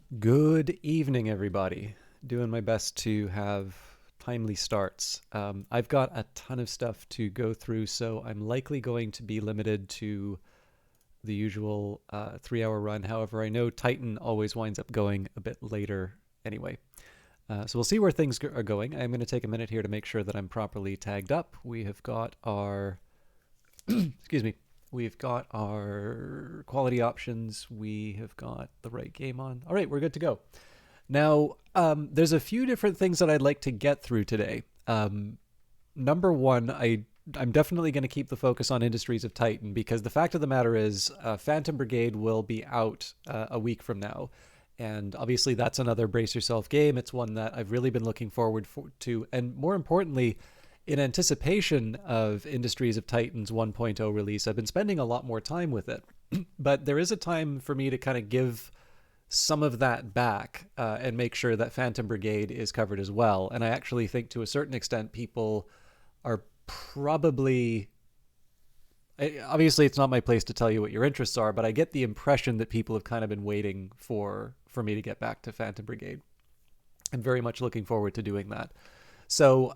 Good evening, everybody. Doing my best to have timely starts. I've got a ton of stuff to go through, so I'm likely going to be limited to the usual 3 hour run. However, I know Titan always winds up going a bit later anyway. So we'll see where things are going. I'm going to take a minute here to make sure that I'm properly tagged up. We have got our, excuse me, we've got our quality options. We have got the right game on. All right, we're good to go. Now, there's a few different things that I'd like to get through today. Number one, I'm definitely going to keep the focus on Industries of Titan because the fact of the matter is Phantom Brigade will be out a week from now. And obviously that's another brace yourself game. It's one that I've really been looking forward to. And more importantly, in anticipation of Industries of Titan's 1.0 release, I've been spending a lot more time with it. But there is a time for me to kind of give some of that back and make sure that Phantom Brigade is covered as well. And I actually think to a certain extent people are probably... Obviously, it's not my place to tell you what your interests are, but I get the impression that people have kind of been waiting for me to get back to Phantom Brigade. I'm very much looking forward to doing that. So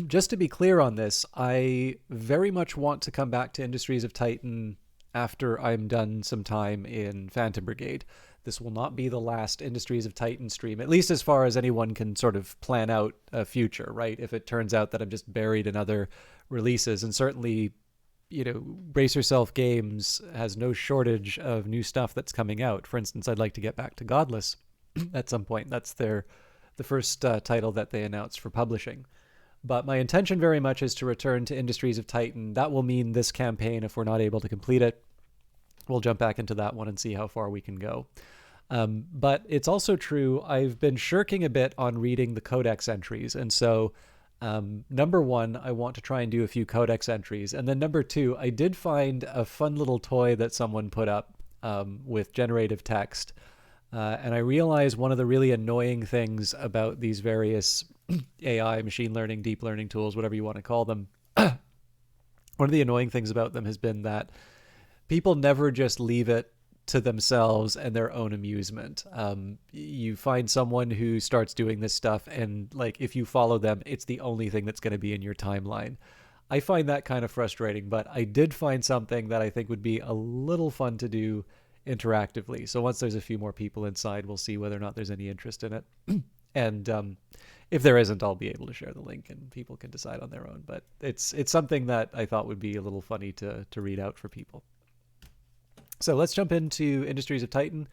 just to be clear on this, I very much want to come back to Industries of Titan after I'm done some time in Phantom Brigade. This will not be the last Industries of Titan stream, at least as far as anyone can sort of plan out a future, right? If it turns out that I'm just buried in other releases, and certainly, you know, Brace Yourself Games has no shortage of new stuff that's coming out. For instance, I'd like to get back to Godless at some point. That's the first title that they announced for publishing. But my intention very much is to return to Industries of Titan. That will mean this campaign, if we're not able to complete it, we'll jump back into that one and see how far we can go. But it's also true, I've been shirking a bit on reading the Codex entries. And so number one, I want to try and do a few Codex entries. And then number two, I did find a fun little toy that someone put up with generative text. And I realized one of the really annoying things about these various AI, machine learning, deep learning tools, whatever you want to call them, one of the annoying things about them has been that people never just leave it to themselves and their own amusement. You find someone who starts doing this stuff, and like if you follow them, it's the only thing that's going to be in your timeline. I find that kind of frustrating, but I did find something that I think would be a little fun to do interactively. So once there's a few more people inside, we'll see whether or not there's any interest in it. And if there isn't, I'll be able to share the link and people can decide on their own. But it's something that I thought would be a little funny to read out for people. So let's jump into Industries of Titan.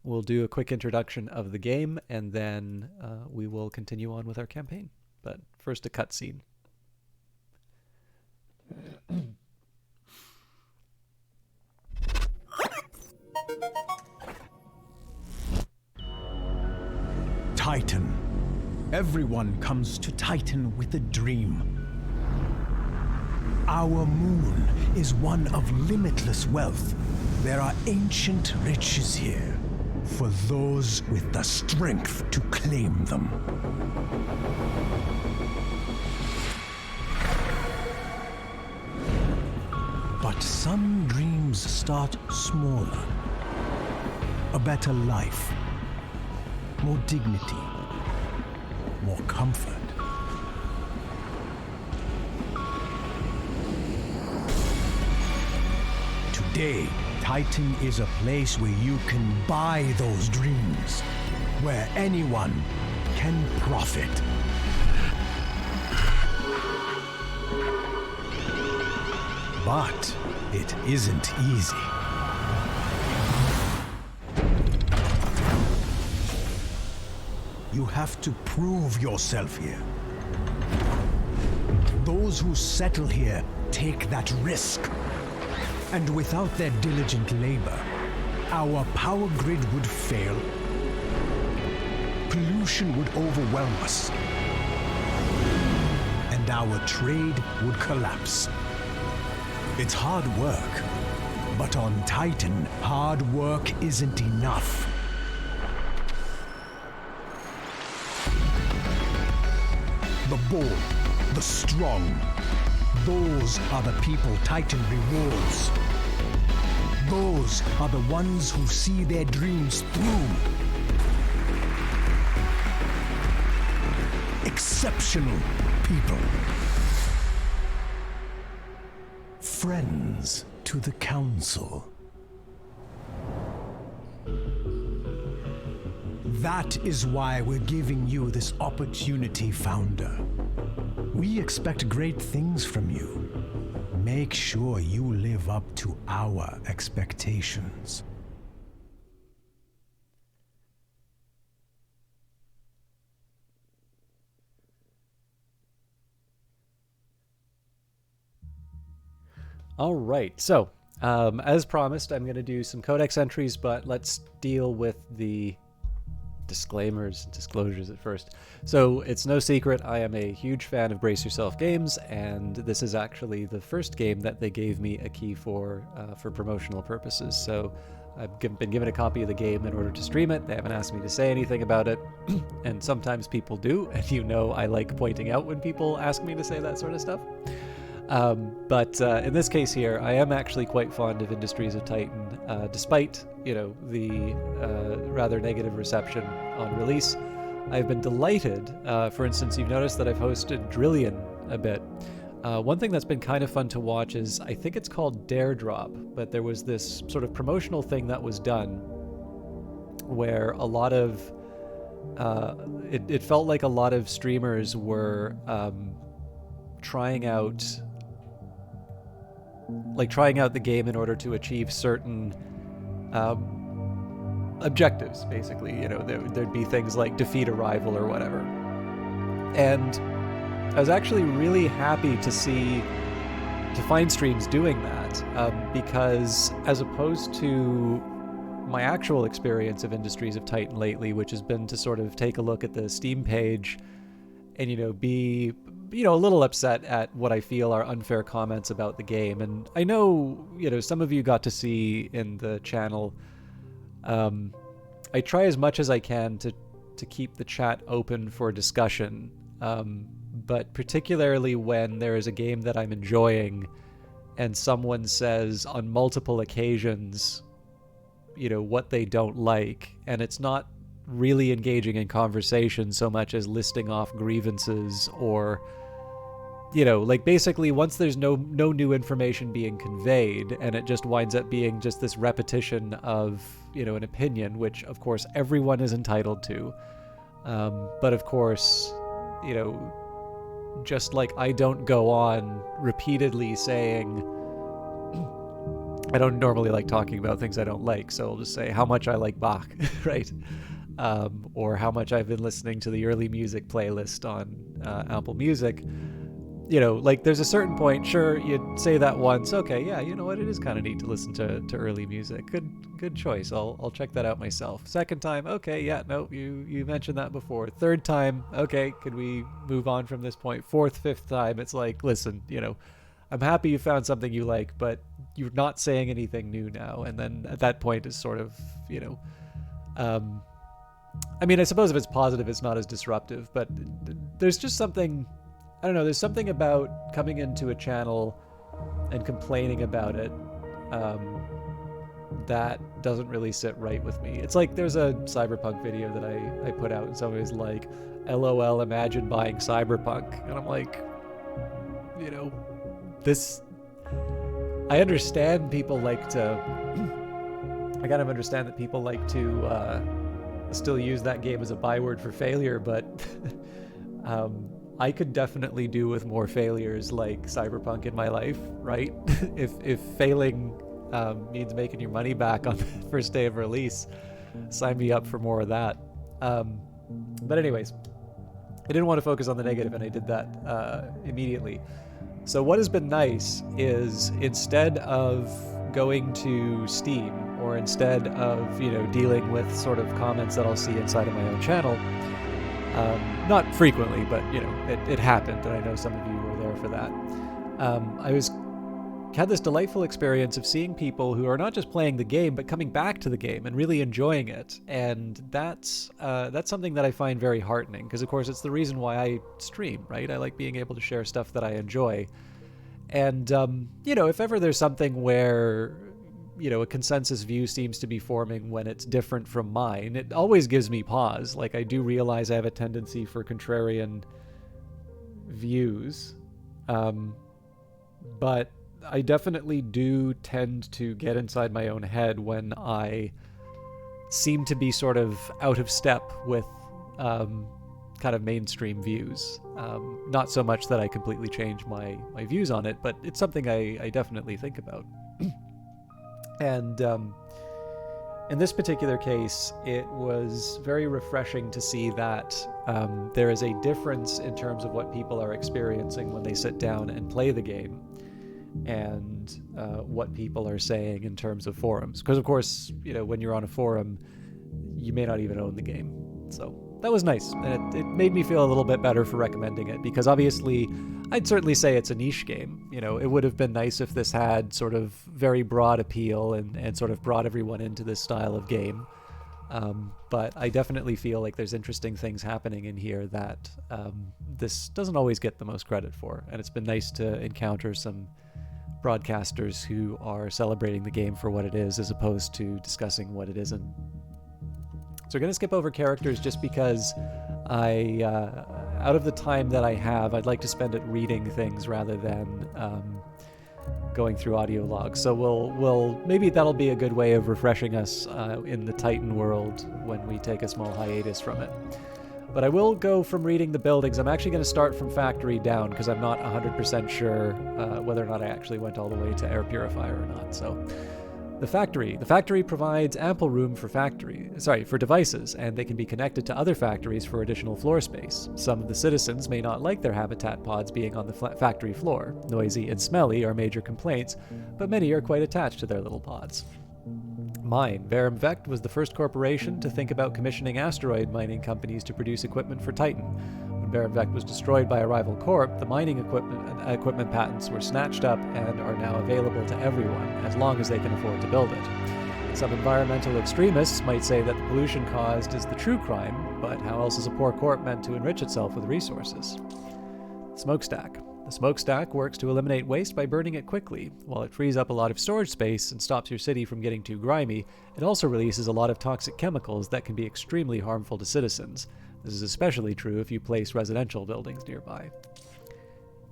We'll do a quick introduction of the game, and then we will continue on with our campaign. But first, a cutscene. Titan. Everyone comes to Titan with a dream. Our moon is one of limitless wealth. There are ancient riches here for those with the strength to claim them. But some dreams start smaller. A better life, more dignity, more comfort. Today, Titan is a place where you can buy those dreams, where anyone can profit. But it isn't easy. You have to prove yourself here. Those who settle here take that risk. And without their diligent labor, our power grid would fail. Pollution would overwhelm us. And our trade would collapse. It's hard work, but on Titan, hard work isn't enough. The bold, the strong, those are the people Titan rewards. Those are the ones who see their dreams through. exceptional people. Friends to the Council. That is why we're giving you this opportunity, Founder. We expect great things from you. Make sure you live up to our expectations. All right, so as promised, I'm going to do some Codex entries, but let's deal with the disclaimers and disclosures at first. So it's no secret I am a huge fan of Brace Yourself games, and this is actually the first game that they gave me a key for promotional purposes. So I've been given a copy of the game in order to stream it. They haven't asked me to say anything about it, and sometimes people do, and you know I like pointing out when people ask me to say that sort of stuff. But in this case here, I am actually quite fond of Industries of Titan, despite, you know, the rather negative reception on release. I've been delighted. For instance, you've noticed that I've hosted Drillion a bit. One thing that's been kind of fun to watch is, I think it's called Dare Drop, but there was this sort of promotional thing that was done where a lot of, it felt like a lot of streamers were trying out the game in order to achieve certain objectives, basically. You know, there'd be things like defeat a rival or whatever. And I was actually really happy to find streams doing that, because as opposed to my actual experience of Industries of Titan lately, which has been to sort of take a look at the Steam page and, you know, be a little upset at what I feel are unfair comments about the game. And I know, you know, some of you got to see in the channel, I try as much as I can to keep the chat open for discussion, but particularly when there is a game that I'm enjoying and someone says on multiple occasions, you know, what they don't like, and it's not really engaging in conversation so much as listing off grievances, or, you know, like, basically once there's no new information being conveyed, and it just winds up being just this repetition of, you know, an opinion, which of course everyone is entitled to, but of course, you know, just like I don't go on repeatedly saying, I don't normally like talking about things I don't like, so I'll just say how much I like Bach, right? Or how much I've been listening to the early music playlist on Apple Music. You know, like, there's a certain point, sure, you'd say that once, okay, yeah, you know what, it is kind of neat to listen to early music. Good choice. I'll check that out myself. Second time, okay, yeah, no, you mentioned that before. Third time, okay, could we move on from this point? Fourth, fifth time, it's like, listen, you know, I'm happy you found something you like, but you're not saying anything new now. And then at that point is sort of, you know, I mean, I suppose if it's positive, it's not as disruptive, but there's just something, I don't know, there's something about coming into a channel and complaining about it that doesn't really sit right with me. It's like there's a Cyberpunk video that I put out, and somebody's like, LOL, imagine buying Cyberpunk. And I'm like, you know, I understand people like to, I kind of understand that people like to still use that game as a byword for failure, but I could definitely do with more failures like Cyberpunk in my life, right? if failing means making your money back on the first day of release, sign me up for more of that. But anyways, I didn't want to focus on the negative, and I did that immediately. So what has been nice is, instead of going to Steam, or instead of, you know, dealing with sort of comments that I'll see inside of my own channel, not frequently, but, you know, it happened, and I know some of you were there for that. I had this delightful experience of seeing people who are not just playing the game, but coming back to the game and really enjoying it. And that's something that I find very heartening, because of course it's the reason why I stream, right? I like being able to share stuff that I enjoy. And, you know, if ever there's something where a consensus view seems to be forming when it's different from mine, it always gives me pause. Like, I do realize I have a tendency for contrarian views, but I definitely do tend to get inside my own head when I seem to be sort of out of step with kind of mainstream views. Not so much that I completely change my views on it, but it's something I definitely think about. And in this particular case, it was very refreshing to see that there is a difference in terms of what people are experiencing when they sit down and play the game, and what people are saying in terms of forums. Because, of course, when you're on a forum, you may not even own the game. So that was nice, and it made me feel a little bit better for recommending it, because obviously I'd certainly say it's a niche game. It would have been nice if this had sort of very broad appeal and sort of brought everyone into this style of game. But I definitely feel like there's interesting things happening in here that this doesn't always get the most credit for, and it's been nice to encounter some broadcasters who are celebrating the game for what it is as opposed to discussing what it isn't. So we're going to skip over characters just because out of the time that I have, I'd like to spend it reading things rather than going through audio logs. So we'll maybe that'll be a good way of refreshing us in the Titan world when we take a small hiatus from it. But I will go from reading the buildings. I'm actually going to start from factory down because I'm not 100% sure whether or not I actually went all the way to air purifier or not. So the factory provides ample room for devices, and they can be connected to other factories for additional floor space. Some of the citizens may not like their habitat pods being on the factory floor. Noisy and smelly are major complaints, but many are quite attached to their little pods. Mine. Verum Vect was the first corporation to think about commissioning asteroid mining companies to produce equipment for Titan. When Verum Vect was destroyed by a rival corp, the mining equipment patents were snatched up and are now available to everyone, as long as they can afford to build it. Some environmental extremists might say that the pollution caused is the true crime, but how else is a poor corp meant to enrich itself with resources? Smokestack. The smokestack works to eliminate waste by burning it quickly. While it frees up a lot of storage space and stops your city from getting too grimy, it also releases a lot of toxic chemicals that can be extremely harmful to citizens. This is especially true if you place residential buildings nearby.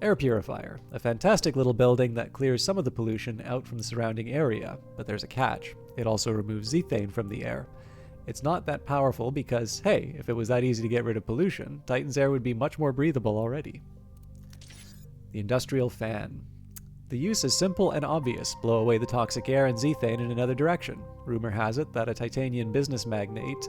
Air purifier. A fantastic little building that clears some of the pollution out from the surrounding area, but there's a catch. It also removes zethane from the air. It's not that powerful because, hey, if it was that easy to get rid of pollution, Titan's air would be much more breathable already. The industrial fan. The use is simple and obvious. Blow away the toxic air and zethane in another direction. Rumor has it that a Titanian business magnate's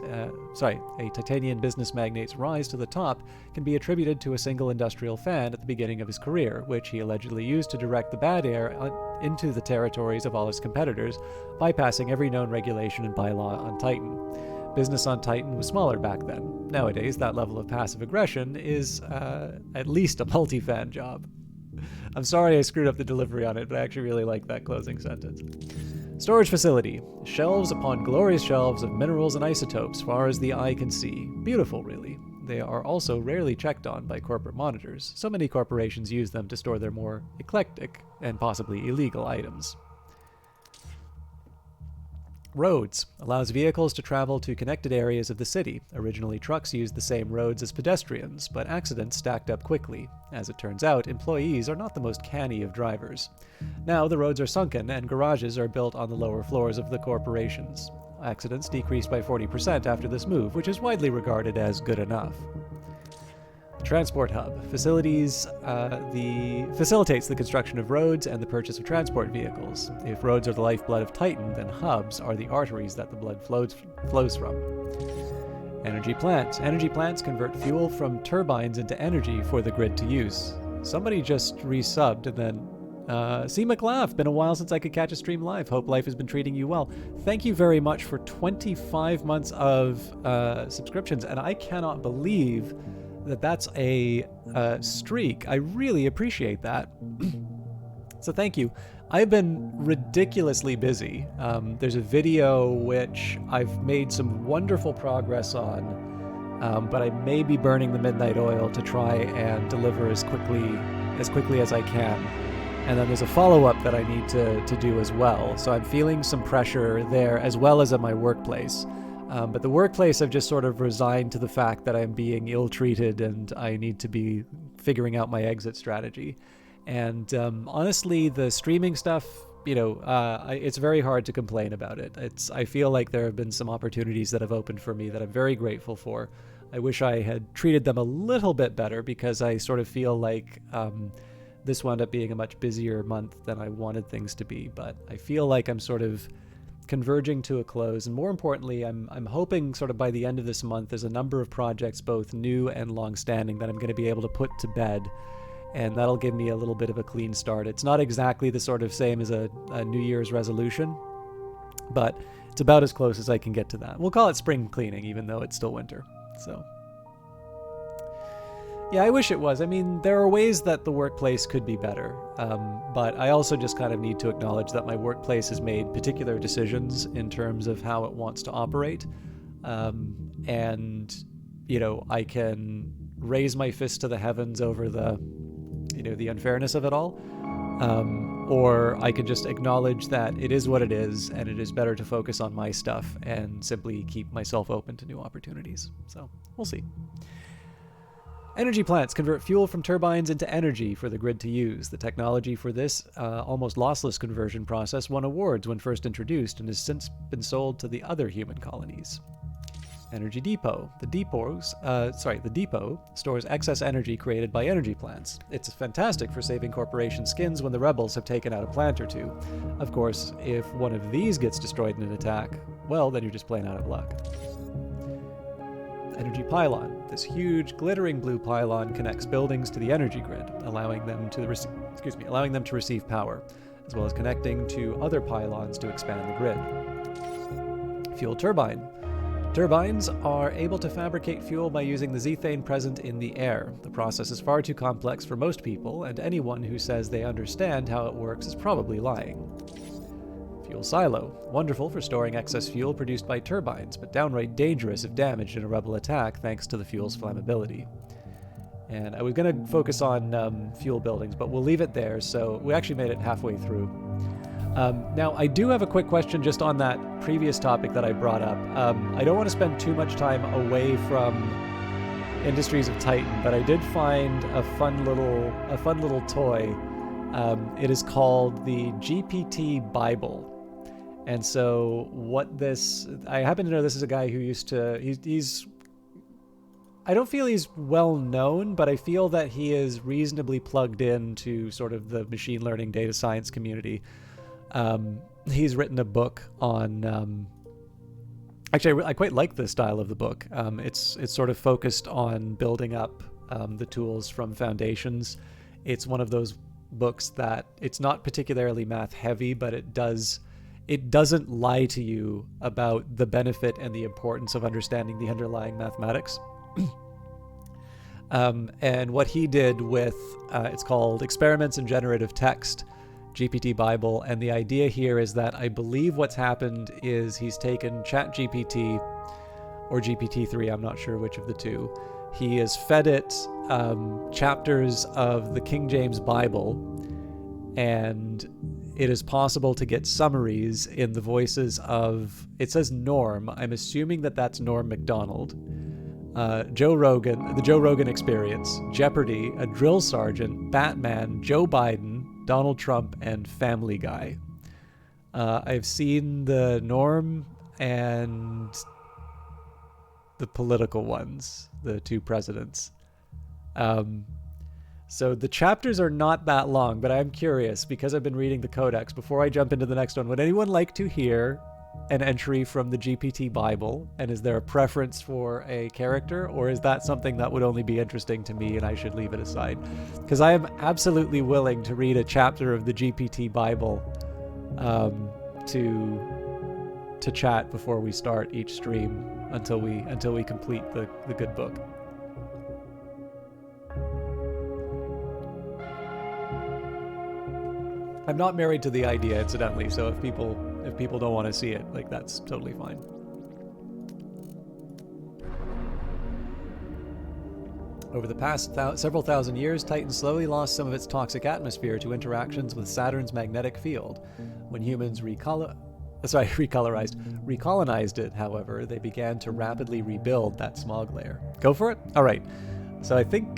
rise to the top can be attributed to a single industrial fan at the beginning of his career, which he allegedly used to direct the bad air into the territories of all his competitors, bypassing every known regulation and bylaw on Titan. Business on Titan was smaller back then. Nowadays, that level of passive aggression is at least a multi-fan job. I'm sorry I screwed up the delivery on it, but I actually really like that closing sentence. Storage facility. Shelves upon glorious shelves of minerals and isotopes far as the eye can see. Beautiful, really. They are also rarely checked on by corporate monitors. So many corporations use them to store their more eclectic and possibly illegal items. Roads. Allows vehicles to travel to connected areas of the city. Originally, trucks used the same roads as pedestrians, but accidents stacked up quickly. As it turns out, employees are not the most canny of drivers. Now the roads are sunken and garages are built on the lower floors of the corporations. Accidents decreased by 40% after this move, which is widely regarded as good enough. Transport hub facilities facilitates the construction of roads and the purchase of transport vehicles. If roads are the lifeblood of Titan, then hubs are the arteries that the blood flows from. Energy plants. Energy plants convert fuel from turbines into energy for the grid to use. Somebody just resubbed and then C. McLaugh, been a while since I could catch a stream live. Hope life has been treating you well. Thank you very much for 25 months of subscriptions, and I cannot believe that's a streak. I really appreciate that. So thank you. I've been ridiculously busy. There's a video which I've made some wonderful progress on, but I may be burning the midnight oil to try and deliver as quickly as I can. And then there's a follow-up that I need to do as well. So I'm feeling some pressure there as well as at my workplace. But the workplace, I've just sort of resigned to the fact that I'm being ill-treated and I need to be figuring out my exit strategy. And honestly, the streaming stuff, it's very hard to complain about it. I feel like there have been some opportunities that have opened for me that I'm very grateful for. I wish I had treated them a little bit better because I sort of feel like this wound up being a much busier month than I wanted things to be. But I feel like I'm sort of converging to a close, and more importantly, I'm hoping sort of by the end of this month there's a number of projects, both new and long-standing, that I'm going to be able to put to bed, and that'll give me a little bit of a clean start. It's not exactly the sort of same as a New Year's resolution, but it's about as close as I can get to that. We'll call it spring cleaning, even though it's still winter. So yeah, I wish it was. I mean, there are ways that the workplace could be better, but I also just kind of need to acknowledge that my workplace has made particular decisions in terms of how it wants to operate, and I can raise my fist to the heavens over the unfairness of it all, or I can just acknowledge that it is what it is, and it is better to focus on my stuff and simply keep myself open to new opportunities. So we'll see. Energy plants convert fuel from turbines into energy for the grid to use. The technology for this almost lossless conversion process won awards when first introduced and has since been sold to the other human colonies. Energy Depot. The depot stores excess energy created by energy plants. It's fantastic for saving corporation skins when the rebels have taken out a plant or two. Of course, if one of these gets destroyed in an attack, well, then you're just plain out of luck. Energy pylon. This huge, glittering blue pylon connects buildings to the energy grid, allowing them to receive power, as well as connecting to other pylons to expand the grid. Fuel turbine. Turbines are able to fabricate fuel by using the zethane present in the air. The process is far too complex for most people, and anyone who says they understand how it works is probably lying. Fuel silo. Wonderful for storing excess fuel produced by turbines, but downright dangerous if damaged in a rebel attack thanks to the fuel's flammability. And I was going to focus on fuel buildings, but we'll leave it there, so we actually made it halfway through. Now, I do have a quick question just on that previous topic that I brought up. I don't want to spend too much time away from Industries of Titan, but I did find a fun little toy. It is called the GPT Bible. And so I happen to know this is a guy who I don't feel he's well known, but I feel that he is reasonably plugged into sort of the machine learning data science community. He's written a book on, actually I quite like the style of the book. It's sort of focused on building up the tools from foundations. It's one of those books that it's not particularly math heavy, but it doesn't lie to you about the benefit and the importance of understanding the underlying mathematics. And what he did with, it's called Experiments in Generative Text, GPT Bible, and the idea here is that I believe what's happened is he's taken ChatGPT or GPT-3, I'm not sure which of the two. He has fed it chapters of the King James Bible, and it is possible to get summaries in the voices of, it says Norm, I'm assuming that that's Norm Macdonald, Joe Rogan, the Joe Rogan Experience, Jeopardy, a drill sergeant, Batman, Joe Biden, Donald Trump, and Family Guy. I've seen the Norm and the political ones, the two presidents. So the chapters are not that long, but I'm curious, because I've been reading the Codex, before I jump into the next one, would anyone like to hear an entry from the GPT Bible? And is there a preference for a character, or is that something that would only be interesting to me and I should leave it aside? Because I am absolutely willing to read a chapter of the GPT Bible to chat before we start each stream until we complete the good book. I'm not married to the idea, incidentally, so if people don't want to see it, like, that's totally fine. Over the past several thousand years, Titan slowly lost some of its toxic atmosphere to interactions with Saturn's magnetic field. When humans recolonized it, however, they began to rapidly rebuild that smog layer. Go for it? All right. So I think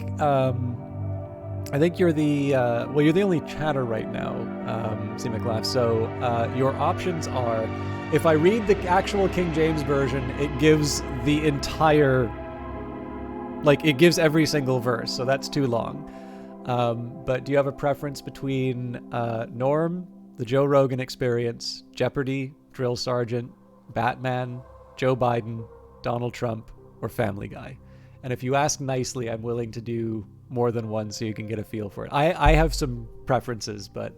you're the you're the only chatter right now, C. McLaugh. So your options are, if I read the actual King James version, it gives the entire, like, it gives every single verse, so that's too long. But do you have a preference between Norm, the Joe Rogan Experience, Jeopardy, Drill Sergeant, Batman, Joe Biden, Donald Trump, or Family Guy? And if you ask nicely, I'm willing to do more than one so you can get a feel for it. I have some preferences, but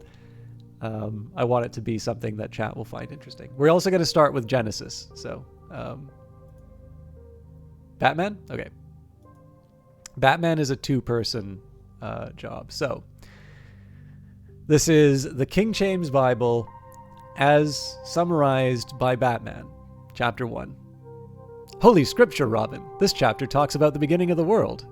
I want it to be something that chat will find interesting. We're also going to start with Genesis. So, Batman? Okay. Batman is a two-person job. So, this is the King James Bible as summarized by Batman, Chapter 1. Holy Scripture, Robin. This chapter talks about the beginning of the world.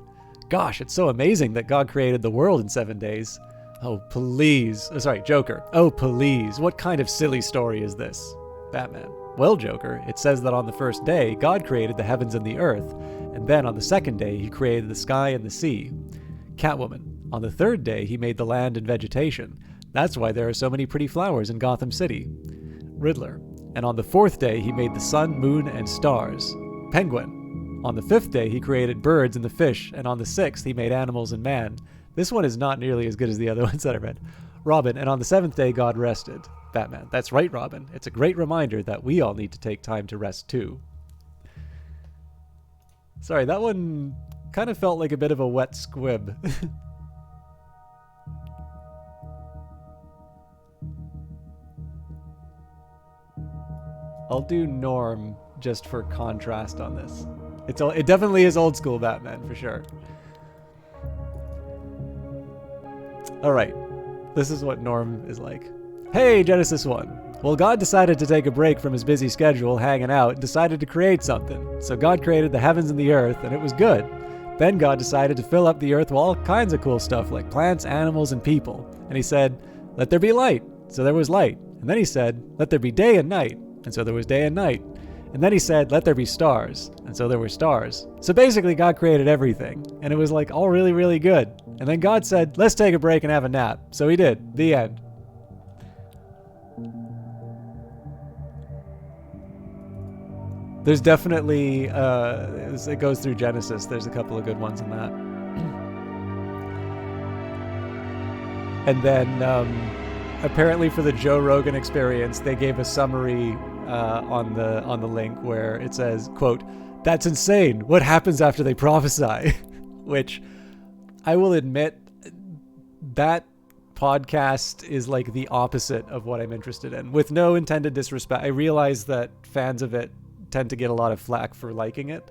Gosh, it's so amazing that God created the world in 7 days. Oh, please. Sorry, Joker. Oh, please. What kind of silly story is this? Batman. Well, Joker, it says that on the first day, God created the heavens and the earth, and then on the second day, he created the sky and the sea. Catwoman. On the third day, he made the land and vegetation. That's why there are so many pretty flowers in Gotham City. Riddler. And on the fourth day, he made the sun, moon, and stars. Penguin. On the fifth day, he created birds and the fish, and on the sixth, he made animals and man. This one is not nearly as good as the other ones that I read. Robin. And on the seventh day, God rested. Batman. That's right, Robin. It's a great reminder that we all need to take time to rest too. Sorry, that one kind of felt like a bit of a wet squib. I'll do Norm just for contrast on this. It definitely is old school Batman for sure. All right, this is what Norm is like. Hey, Genesis 1. Well, God decided to take a break from his busy schedule hanging out and decided to create something. So God created the heavens and the earth, and it was good. Then God decided to fill up the earth with all kinds of cool stuff like plants, animals, and people. And he said, let there be light. So there was light. And then he said, let there be day and night. And so there was day and night. And then he said, let there be stars. And so there were stars. So basically God created everything. And it was like all really, really good. And then God said, let's take a break and have a nap. So he did. The end. There's definitely, it goes through Genesis. There's a couple of good ones in that. And then apparently for the Joe Rogan Experience, they gave a summary on the link where it says, quote, that's insane. What happens after they prophesy? Which I will admit, that podcast is like the opposite of what I'm interested in. With no intended disrespect, I realize that fans of it tend to get a lot of flack for liking it.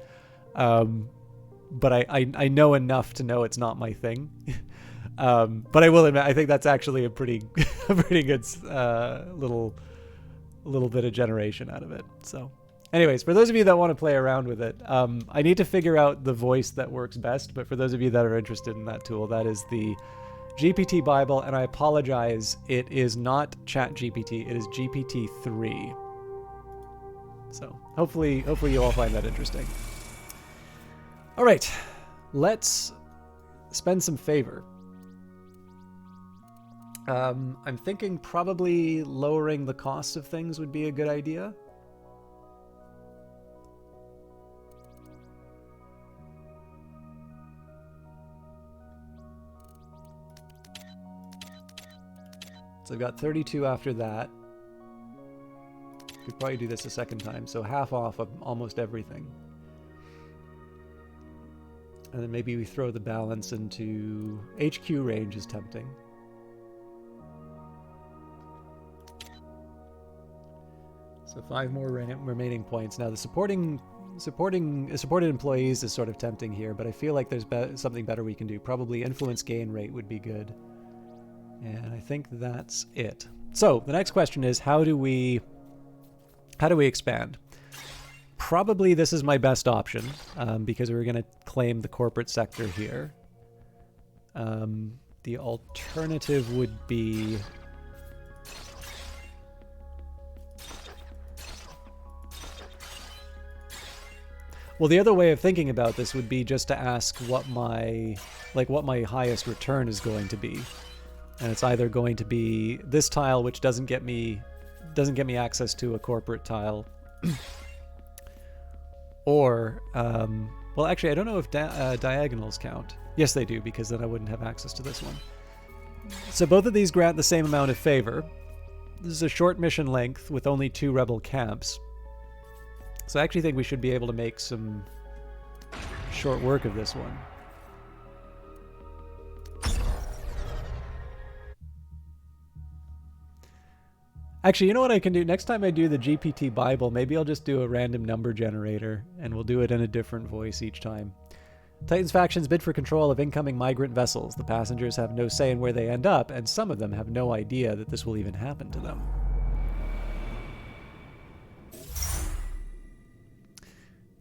But I know enough to know it's not my thing. But I will admit, I think that's actually a pretty good little bit of generation out of it. So anyways, for those of you that want to play around with it, I need to figure out the voice that works best. But for those of you that are interested in that tool, that is the GPT Bible. And I apologize, it is not Chat GPT, it is GPT-3. So hopefully you all find that interesting. All right, let's spend some favor. I'm thinking probably lowering the cost of things would be a good idea. So I've got 32 after that. Could probably do this a second time, so half off of almost everything. And then maybe we throw the balance into HQ range is tempting. So 5 more remaining points. Now the supported employees is sort of tempting here, but I feel like there's something better we can do. Probably influence gain rate would be good. And I think that's it. So the next question is, how do we expand? probably this is my best option because we're going to claim the corporate sector here. The alternative would be... Well, the other way of thinking about this would be just to ask what my highest return is going to be. And it's either going to be this tile, which doesn't get me access to a corporate tile, or well, actually, I don't know if diagonals count. Yes, they do, because then I wouldn't have access to this one. So both of these grant the same amount of favor. This is a short mission length with only 2 rebel camps. So I actually think we should be able to make some short work of this one. Actually, you know what I can do? Next time I do the GPT Bible, maybe I'll just do a random number generator, and we'll do it in a different voice each time. Titan's factions bid for control of incoming migrant vessels. The passengers have no say in where they end up, and some of them have no idea that this will even happen to them.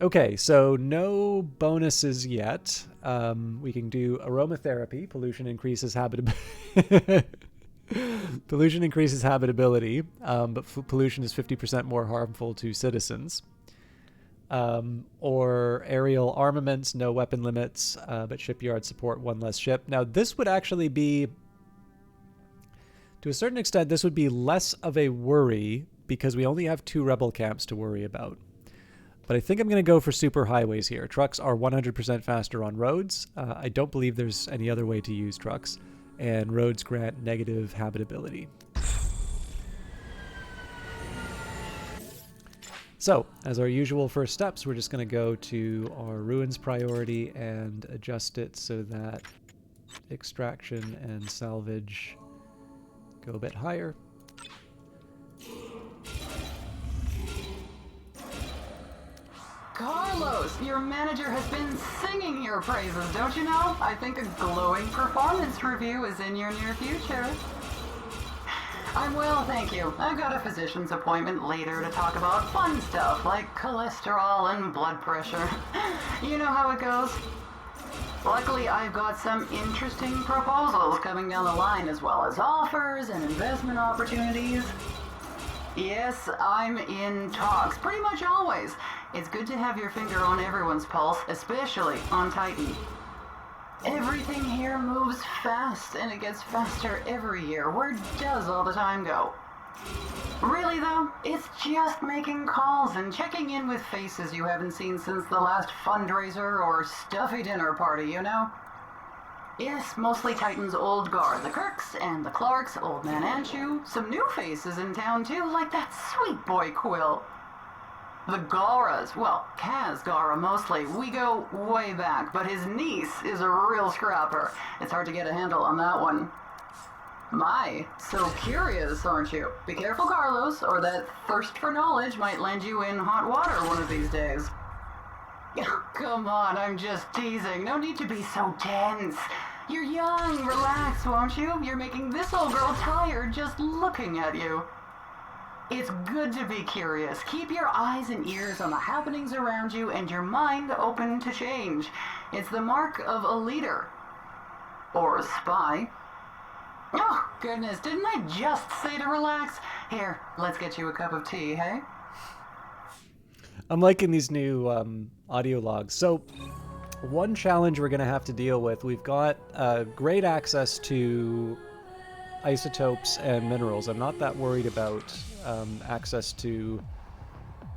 Okay, so no bonuses yet. We can do aromatherapy. Pollution increases habitability. Pollution increases habitability, but pollution is 50% more harmful to citizens. Or aerial armaments, no weapon limits, but shipyard support 1 less ship. Now, this would actually be, to a certain extent, this would be less of a worry because we only have 2 rebel camps to worry about. But I think I'm going to go for super highways here. Trucks are 100% faster on roads. I don't believe there's any other way to use trucks. And roads grant negative habitability. So, as our usual first steps, we're just going to go to our ruins priority and adjust it so that extraction and salvage go a bit higher. Carlos, your manager has been singing your praises, don't you know? I think a glowing performance review is in your near future. I'm well, thank you. I've got a physician's appointment later to talk about fun stuff like cholesterol and blood pressure. You know how it goes. Luckily, I've got some interesting proposals coming down the line, as well as offers and investment opportunities. Yes, I'm in talks, pretty much always. It's good to have your finger on everyone's pulse, especially on Titan. Everything here moves fast, and it gets faster every year. Where does all the time go? Really, though, it's just making calls and checking in with faces you haven't seen since the last fundraiser or stuffy dinner party, you know? Yes, mostly Titan's old guard, the Kirks and the Clarks, Old Man Anshu, some new faces in town too, like that sweet boy Quill. The Garas, well, Kaz Gara mostly, we go way back, but his niece is a real scrapper. It's hard to get a handle on that one. My, so curious, aren't you? Be careful, Carlos, or that thirst for knowledge might land you in hot water one of these days. Come on, I'm just teasing. No need to be so tense. You're young, relax, won't you? You're making this old girl tired just looking at you. It's good to be curious. Keep your eyes and ears on the happenings around you and your mind open to change. It's the mark of a leader. Or a spy. Oh, goodness, didn't I just say to relax? Here, let's get you a cup of tea, hey? I'm liking these new audio logs. So, one challenge we're going to have to deal with, we've got great access to isotopes and minerals. I'm not that worried about access to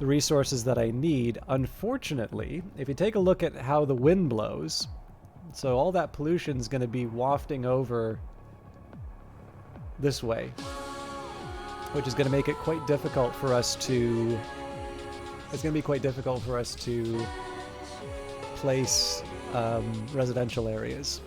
the resources that I need. Unfortunately, if you take a look at how the wind blows, so all that pollution is going to be wafting over this way, which is going to make it quite difficult for us to... It's going to be quite difficult for us to place residential areas.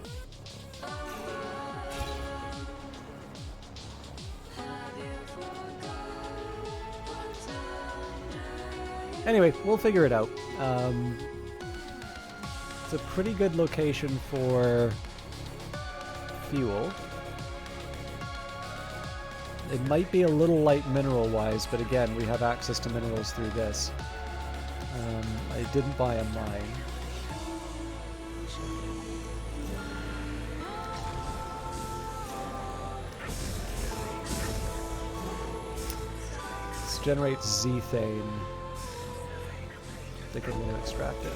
Anyway, we'll figure it out. It's a pretty good location for fuel. It might be a little light mineral-wise, but again, we have access to minerals through this. I didn't buy a mine. This generates zethane. I think I'm going to extract it.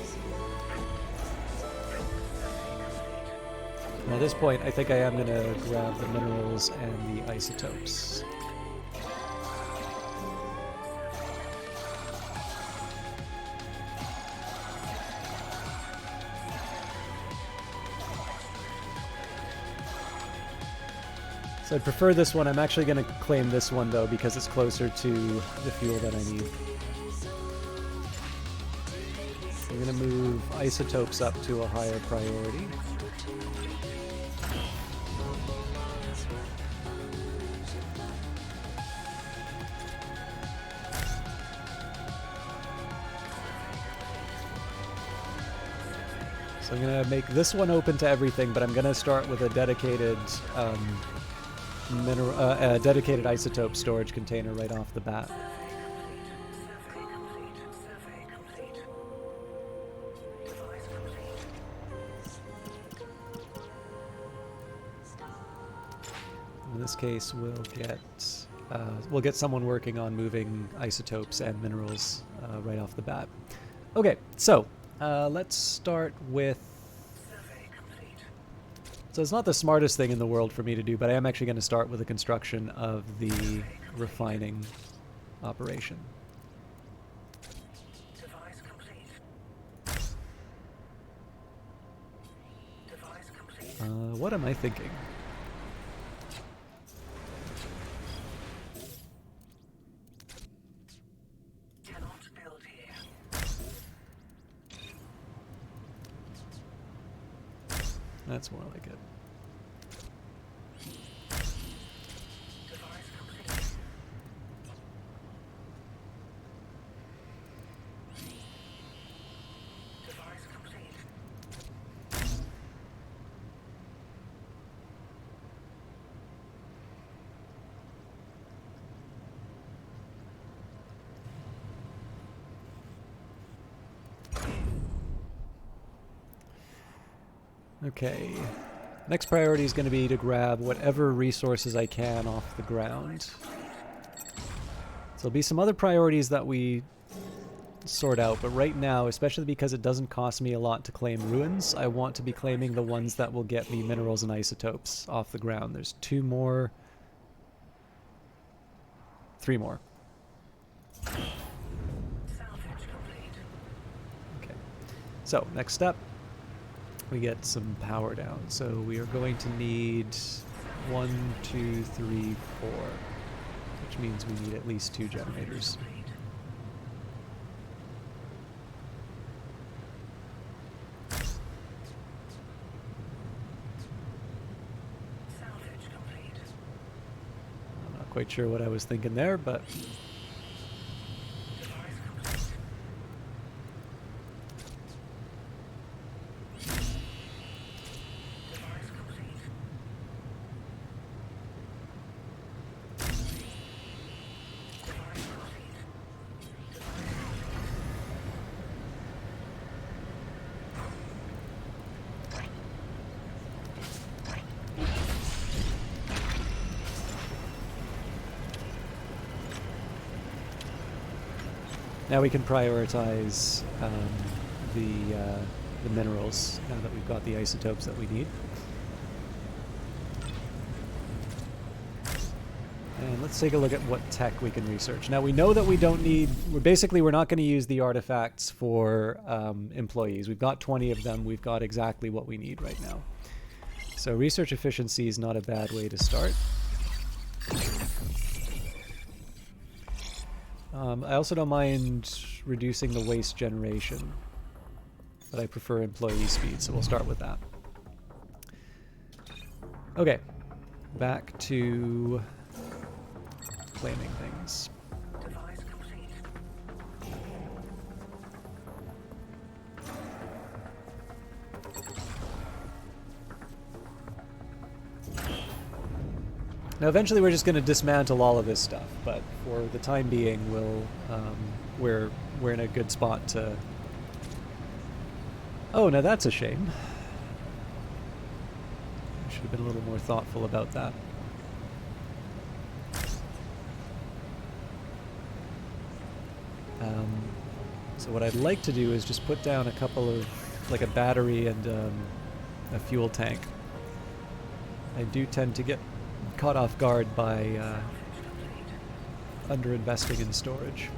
And at this point, I think I am going to grab the minerals and the isotopes. So I'd prefer this one. I'm actually going to claim this one, though, because it's closer to the fuel that I need. I'm going to move isotopes up to a higher priority. So I'm going to make this one open to everything, but I'm going to start with a dedicated dedicated isotope storage container right off the bat. In this case, we'll get someone working on moving isotopes and minerals right off the bat. Okay, so let's start with. So it's not the smartest thing in the world for me to do, but I am actually going to start with the construction of the refining operation. What am I thinking? That's more like it. Okay, next priority is going to be to grab whatever resources I can off the ground. So there'll be some other priorities that we sort out, but right now, especially because it doesn't cost me a lot to claim ruins, I want to be claiming the ones that will get me minerals and isotopes off the ground. There's 2 more. 3 more. Okay, so next step. We get some power down. So we are going to need 1, 2, 3, 4, which means we need at least 2 generators. I'm not quite sure what I was thinking there, but now we can prioritize the minerals now that we've got the isotopes that we need. And let's take a look at what tech we can research. Now we know that we don't need, we're not going to use the artifacts for employees. We've got 20 of them. We've got exactly what we need right now. So research efficiency is not a bad way to start. I also don't mind reducing the waste generation, but I prefer employee speed, so we'll start with that. Okay, back to claiming things. Now, eventually, we're just going to dismantle all of this stuff, but for the time being, we're we're in a good spot to... Oh, now that's a shame. I should have been a little more thoughtful about that. So what I'd like to do is just put down a couple of, like a battery and a fuel tank. I do tend to get caught off guard by underinvesting in storage.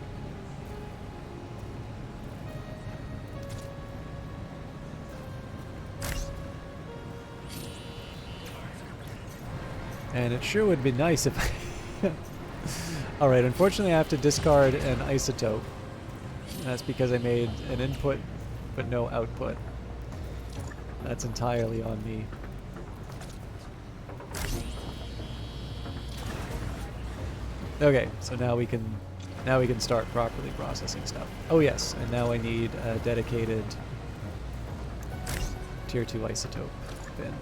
And it sure would be nice if I... Alright, unfortunately I have to discard an isotope. That's because I made an input but no output. That's entirely on me. Okay, so now we can start properly processing stuff. Oh yes, and now I need a dedicated tier 2 isotope bin.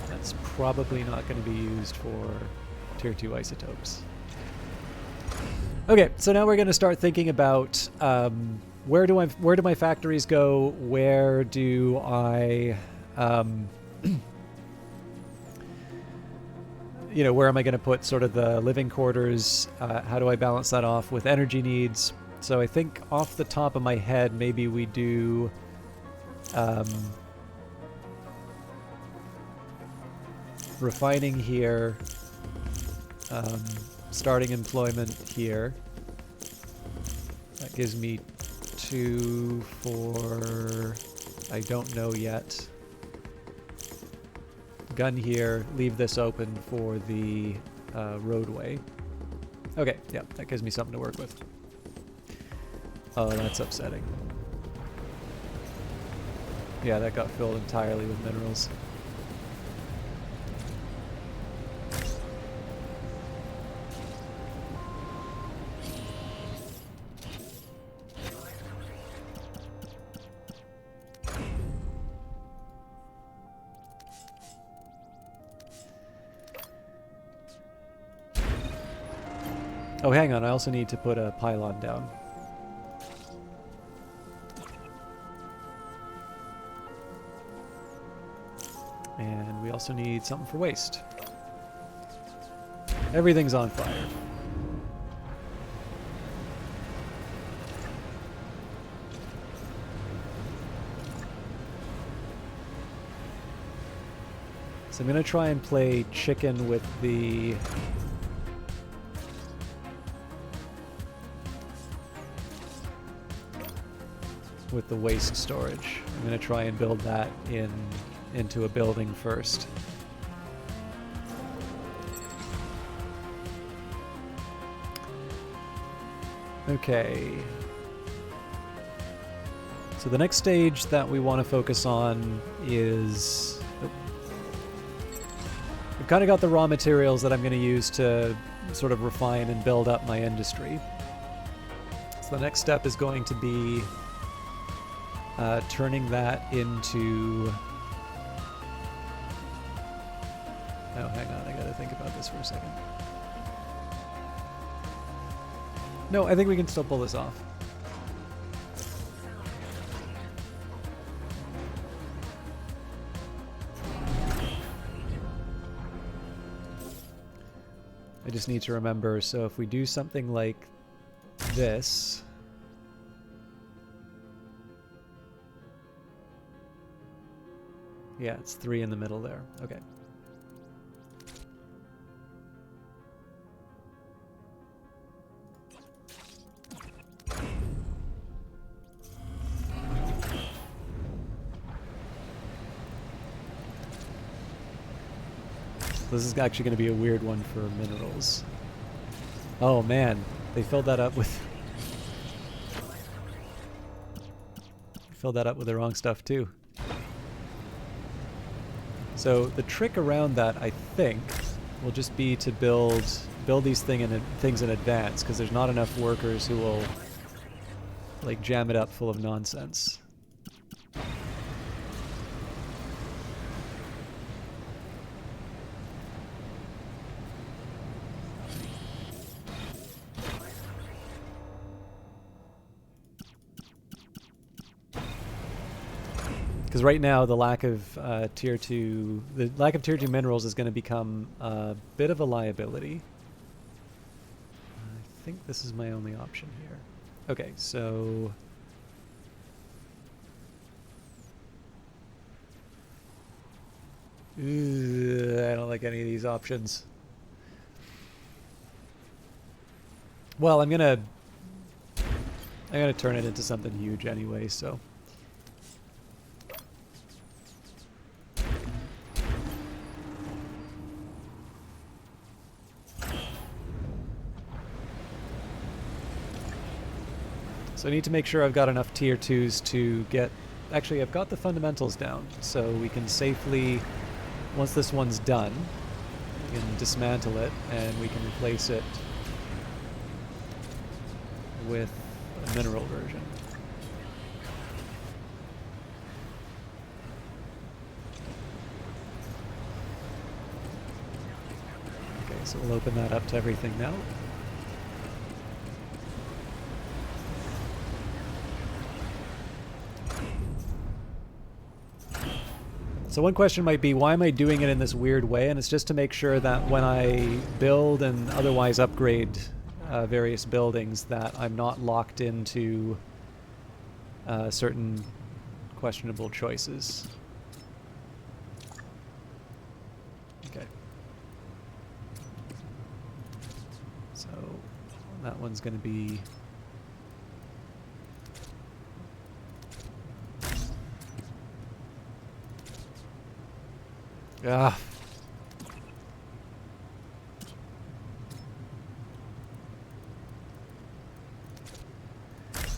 That's probably not going to be used for tier 2 isotopes. Okay, so now we're going to start thinking about where do my factories go? Where do I you know, where am I going to put sort of the living quarters? How do I balance that off with energy needs? So I think off the top of my head, maybe we do refining here, starting employment here. That gives me 2 for I don't know yet. Gun here, leave this open for the roadway. Okay, yeah, that gives me something to work with. Oh, that's upsetting. Yeah, that got filled entirely with minerals. Oh, hang on, I also need to put a pylon down. And we also need something for waste. Everything's on fire. So I'm going to try and play chicken with the... waste storage. I'm going to try and build that into a building first. Okay. So the next stage that we want to focus on is... I've kind of got the raw materials that I'm going to use to sort of refine and build up my industry. So the next step is going to be turning that into... Oh, hang on, I gotta think about this for a second. No, I think we can still pull this off. I just need to remember, so if we do something like this... Yeah, it's 3 in the middle there. Okay. This is actually going to be a weird one for minerals. Oh man, they filled that up with... filled that up with the wrong stuff too. So the trick around that, I think, will just be to build these things in advance, because there's not enough workers who will like jam it up full of nonsense. Because right now the lack of tier 2 minerals is going to become a bit of a liability. I think this is my only option here. Okay, so I don't like any of these options. Well, I'm gonna turn it into something huge anyway, so. So I need to make sure I've got enough tier 2s to get... Actually, I've got the fundamentals down, so we can safely, once this one's done, we can dismantle it and we can replace it with a mineral version. Okay, so we'll open that up to everything now. So one question might be, why am I doing it in this weird way? And it's just to make sure that when I build and otherwise upgrade various buildings, that I'm not locked into certain questionable choices. Okay. So that one's going to be... Ah.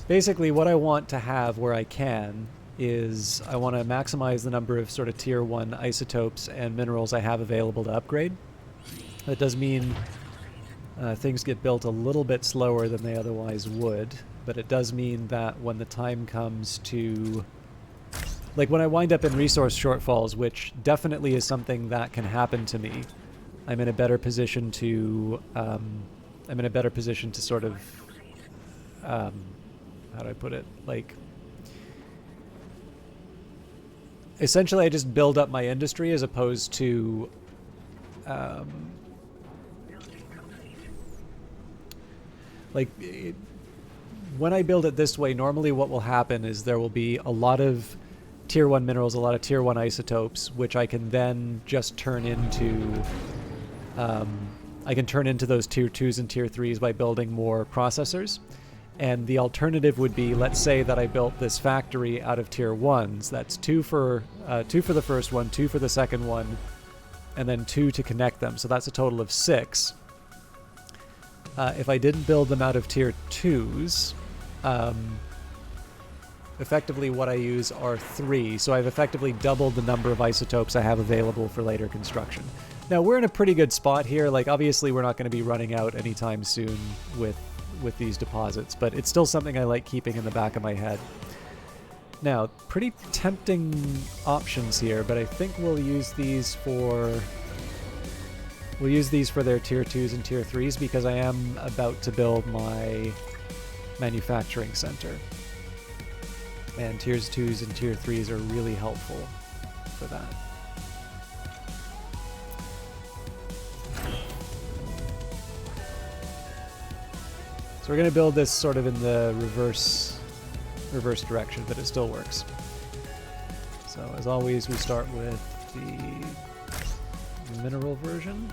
Basically, what I want to have where I can is I want to maximize the number of sort of tier 1 isotopes and minerals I have available to upgrade. That does mean things get built a little bit slower than they otherwise would, but it does mean that when the time comes to... Like when I wind up in resource shortfalls, which definitely is something that can happen to me, I'm in a better position to sort of how do I put it? Like, essentially, I just build up my industry as opposed to when I build it this way. Normally, what will happen is there will be a lot of tier 1 minerals, a lot of tier 1 isotopes, which I can then just turn into those tier 2s and tier 3s by building more processors. And the alternative would be, let's say that I built this factory out of tier 1s. That's 2 for the first one, 2 for the second one, and then 2 to connect them. So that's a total of 6. If I didn't build them out of tier 2s, effectively what I use are 3, so I've effectively doubled the number of isotopes I have available for later construction. Now, we're in a pretty good spot here. Like, obviously we're not going to be running out anytime soon with these deposits, but it's still something I like keeping in the back of my head. Now, pretty tempting options here, but I think we'll use these for their tier 2s and tier 3s because I am about to build my manufacturing center. And tiers 2s and tier 3s are really helpful for that. So we're going to build this sort of in the reverse direction, but it still works. So as always, we start with the mineral version.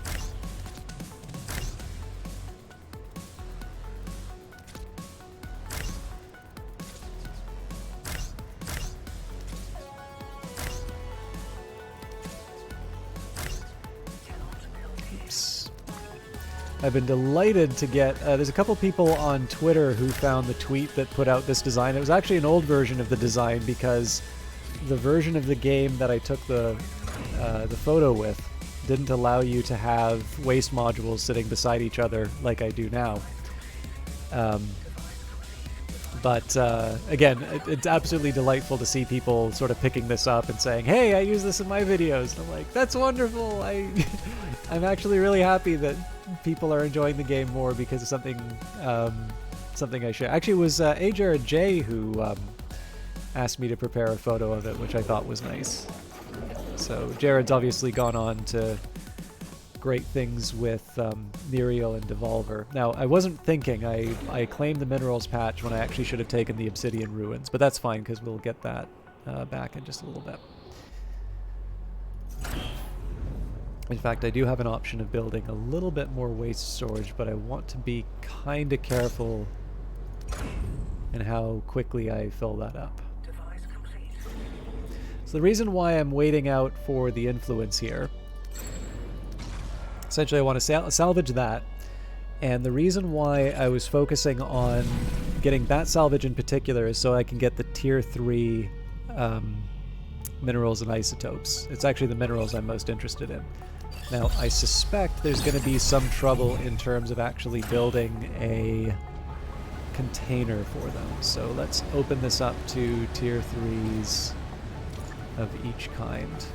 I've been delighted to get... there's a couple people on Twitter who found the tweet that put out this design. It was actually an old version of the design because the version of the game that I took the photo with didn't allow you to have waste modules sitting beside each other like I do now. But again, it's absolutely delightful to see people sort of picking this up and saying, hey, I use this in my videos. And I'm like, that's wonderful. I'm actually really happy that people are enjoying the game more because of something I share. Actually, it was Jared J who asked me to prepare a photo of it, which I thought was nice. So Jared's obviously gone on to great things with Muriel and Devolver. Now, I wasn't thinking. I claimed the minerals patch when I actually should have taken the obsidian ruins, but that's fine because we'll get that back in just a little bit. In fact, I do have an option of building a little bit more waste storage, but I want to be kind of careful in how quickly I fill that up. So the reason why I'm waiting out for the influence here, essentially I want to salvage that, and the reason why I was focusing on getting that salvage in particular is so I can get the tier 3 minerals and isotopes. It's actually the minerals I'm most interested in. Now, I suspect there's going to be some trouble in terms of actually building a container for them. So let's open this up to tier 3s of each kind.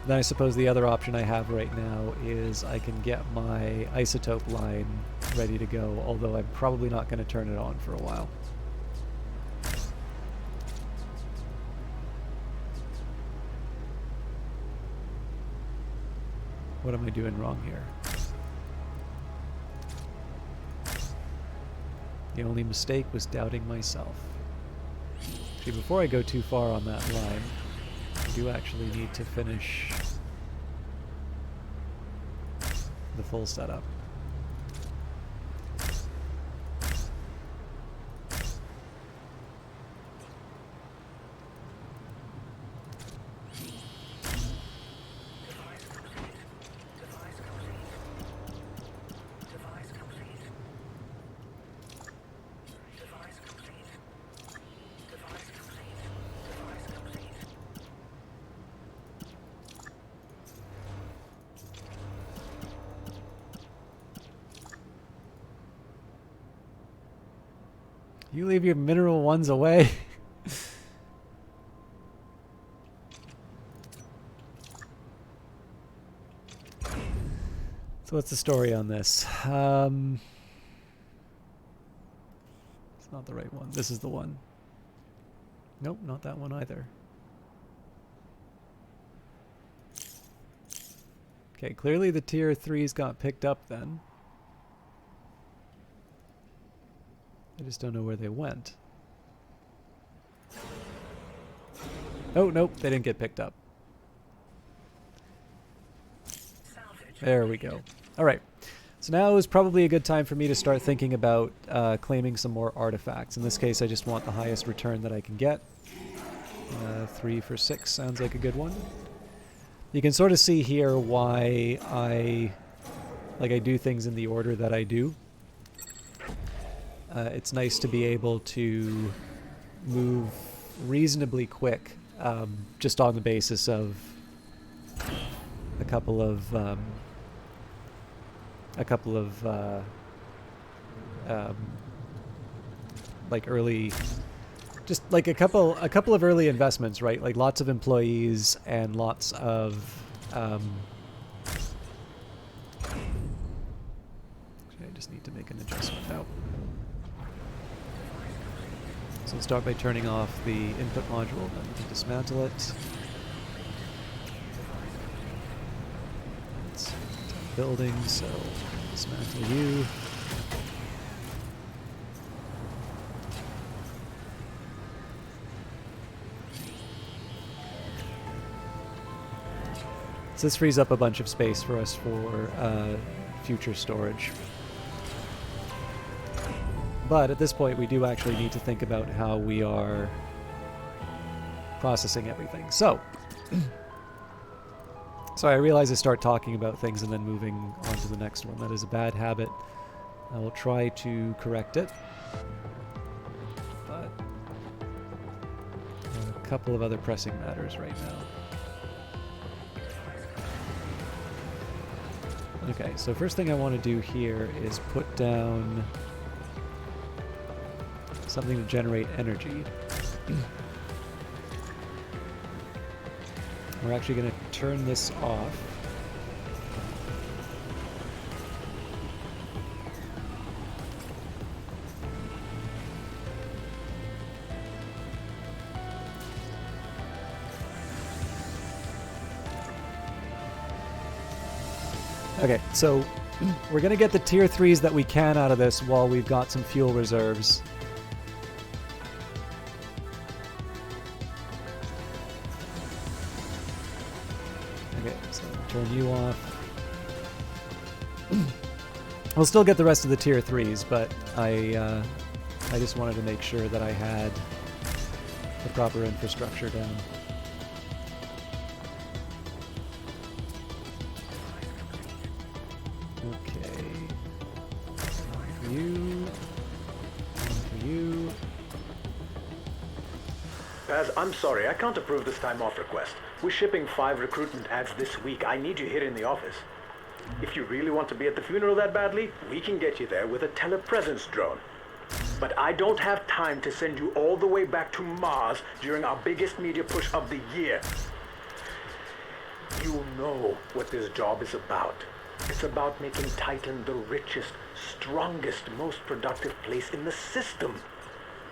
Then I suppose the other option I have right now is I can get my isotope line ready to go, although I'm probably not going to turn it on for a while. What am I doing wrong here? The only mistake was doubting myself. Actually, before I go too far on that line, I do actually need to finish the full setup. You leave your mineral ones away. So what's the story on this? It's not the right one. This is the one. Nope, not that one either. Okay, clearly the tier 3s got picked up then. I just don't know where they went. Oh, nope, they didn't get picked up. There we go. Alright, so now is probably a good time for me to start thinking about claiming some more artifacts. In this case, I just want the highest return that I can get. 3 for 6 sounds like a good one. You can sort of see here why I do things in the order that I do. It's nice to be able to move reasonably quick, just on the basis of a couple of like early, just like a couple of early investments, right? Like lots of employees and lots of actually, I just need to make an adjustment now. So we'll start by turning off the input module, then we can dismantle it. It's a building, so dismantle you. So this frees up a bunch of space for us for future storage. But at this point, we do actually need to think about how we are processing everything. So, sorry, I realize I start talking about things and then moving on to the next one. That is a bad habit. I will try to correct it. But a couple of other pressing matters right now. Okay, so first thing I want to do here is put down something to generate energy. We're actually going to turn this off. Okay, so we're going to get the tier 3s that we can out of this while we've got some fuel reserves. Okay, so turn you off. We'll still get the rest of the tier 3s, but I just wanted to make sure that I had the proper infrastructure down. Okay. One for you. One for you. Paz, I'm sorry, I can't approve this time off request. We're shipping 5 recruitment ads this week. I need you here in the office. If you really want to be at the funeral that badly, we can get you there with a telepresence drone. But I don't have time to send you all the way back to Mars during our biggest media push of the year. You know what this job is about. It's about making Titan the richest, strongest, most productive place in the system.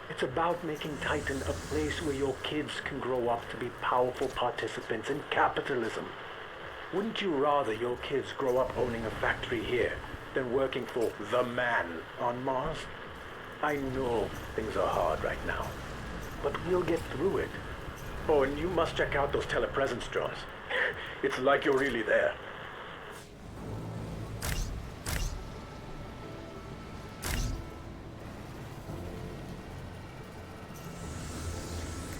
It's about making Titan a place where your kids can grow up to be powerful participants in capitalism. Wouldn't you rather your kids grow up owning a factory here than working for the man on Mars? I know things are hard right now, but we'll get through it. Oh, and you must check out those telepresence drones. It's like you're really there.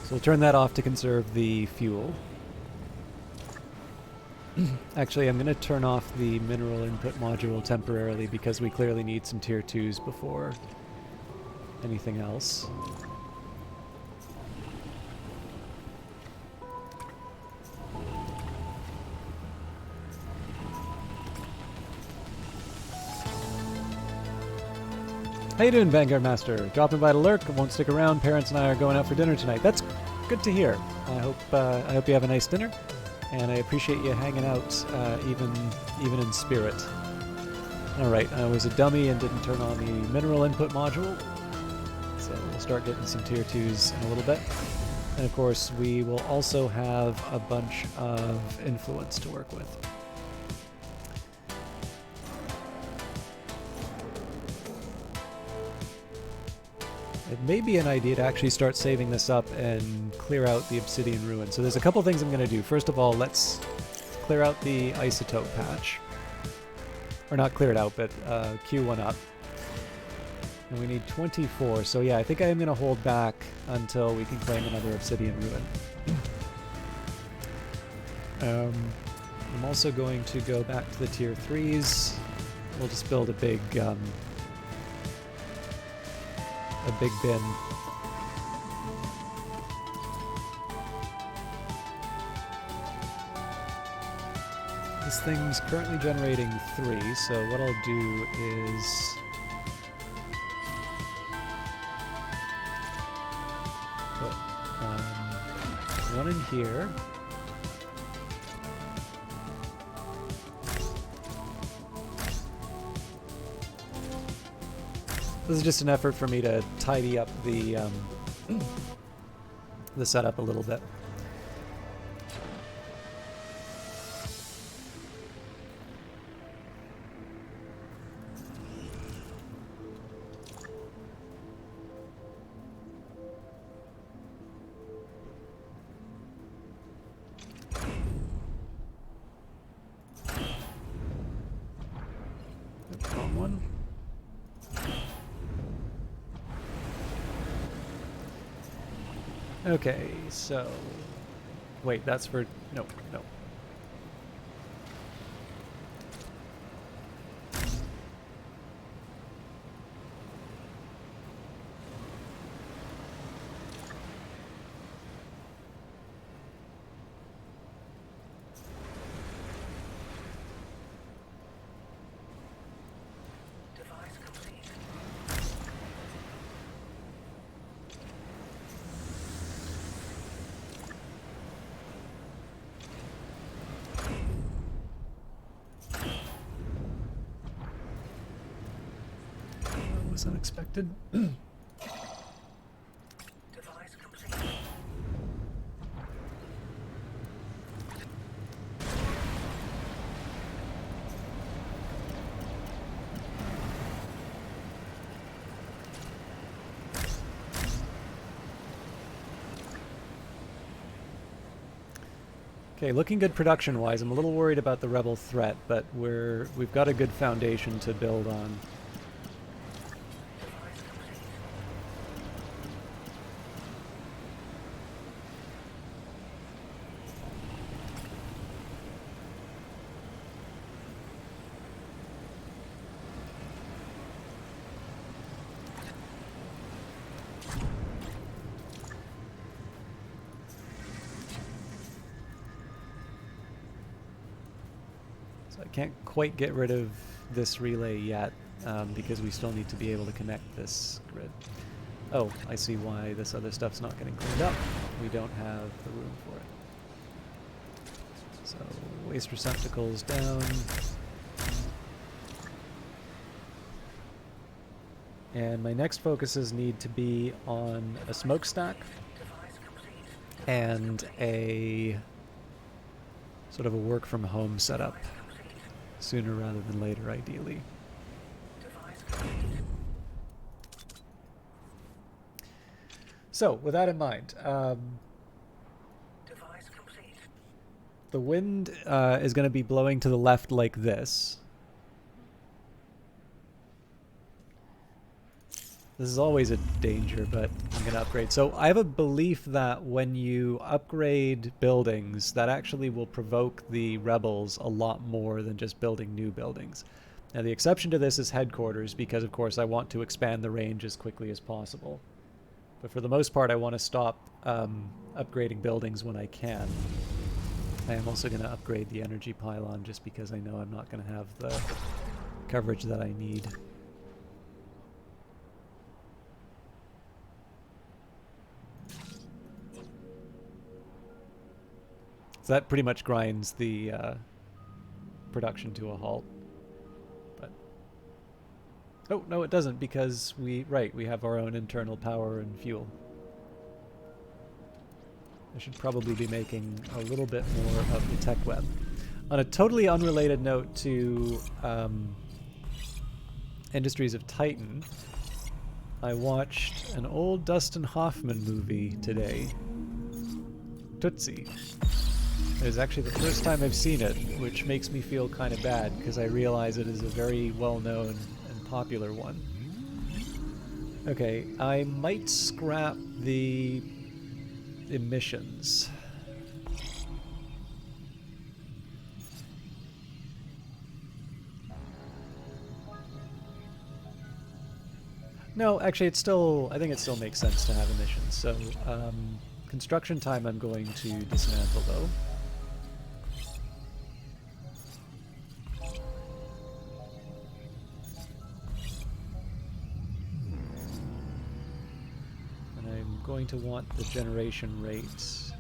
So we'll turn that off to conserve the fuel. Actually, I'm going to turn off the mineral input module temporarily because we clearly need some tier 2s before anything else. How you doing, Vanguard Master? Dropping by to lurk. Won't stick around. Parents and I are going out for dinner tonight. That's good to hear. I hope you have a nice dinner, and I appreciate you hanging out, even in spirit. All right, I was a dummy and didn't turn on the mineral input module, so we'll start getting some tier 2s in a little bit. And of course, we will also have a bunch of influence to work with. It may be an idea to actually start saving this up and clear out the obsidian ruin. So there's a couple things I'm going to do. First of all, let's clear out the isotope patch. Or not clear it out, but queue one up. And we need 24. So yeah, I think I am going to hold back until we can claim another obsidian ruin. I'm also going to go back to the tier 3s. We'll just build a big bin. This thing's currently generating 3, so what I'll do is put one in here. This is just an effort for me to tidy up the setup a little bit. Wrong one. Okay, so wait, that's for no. Was unexpected. Device complete. Okay, looking good production-wise. I'm a little worried about the rebel threat, but we've got a good foundation to build on. I can't quite get rid of this relay yet because we still need to be able to connect this grid. Oh, I see why this other stuff's not getting cleaned up. We don't have the room for it. So, waste receptacles down. And my next focuses need to be on a smokestack and a sort of a work from home setup. Sooner rather than later, ideally. So, with that in mind, the wind is going to be blowing to the left like this. This is always a danger, but I'm going to upgrade. So I have a belief that when you upgrade buildings, that actually will provoke the rebels a lot more than just building new buildings. Now the exception to this is headquarters, because of course I want to expand the range as quickly as possible. But for the most part, I want to stop upgrading buildings when I can. I am also going to upgrade the energy pylon just because I know I'm not going to have the coverage that I need. So that pretty much grinds the production to a halt. But oh, no, it doesn't, because we have our own internal power and fuel. I should probably be making a little bit more of the tech web. On a totally unrelated note to Industries of Titan, I watched an old Dustin Hoffman movie today, Tootsie. It was actually the first time I've seen it, which makes me feel kind of bad because I realize it is a very well-known and popular one. Okay, I might scrap the emissions. No, actually, I think it still makes sense to have emissions. So, construction time I'm going to dismantle, though. Going to want the generation rates.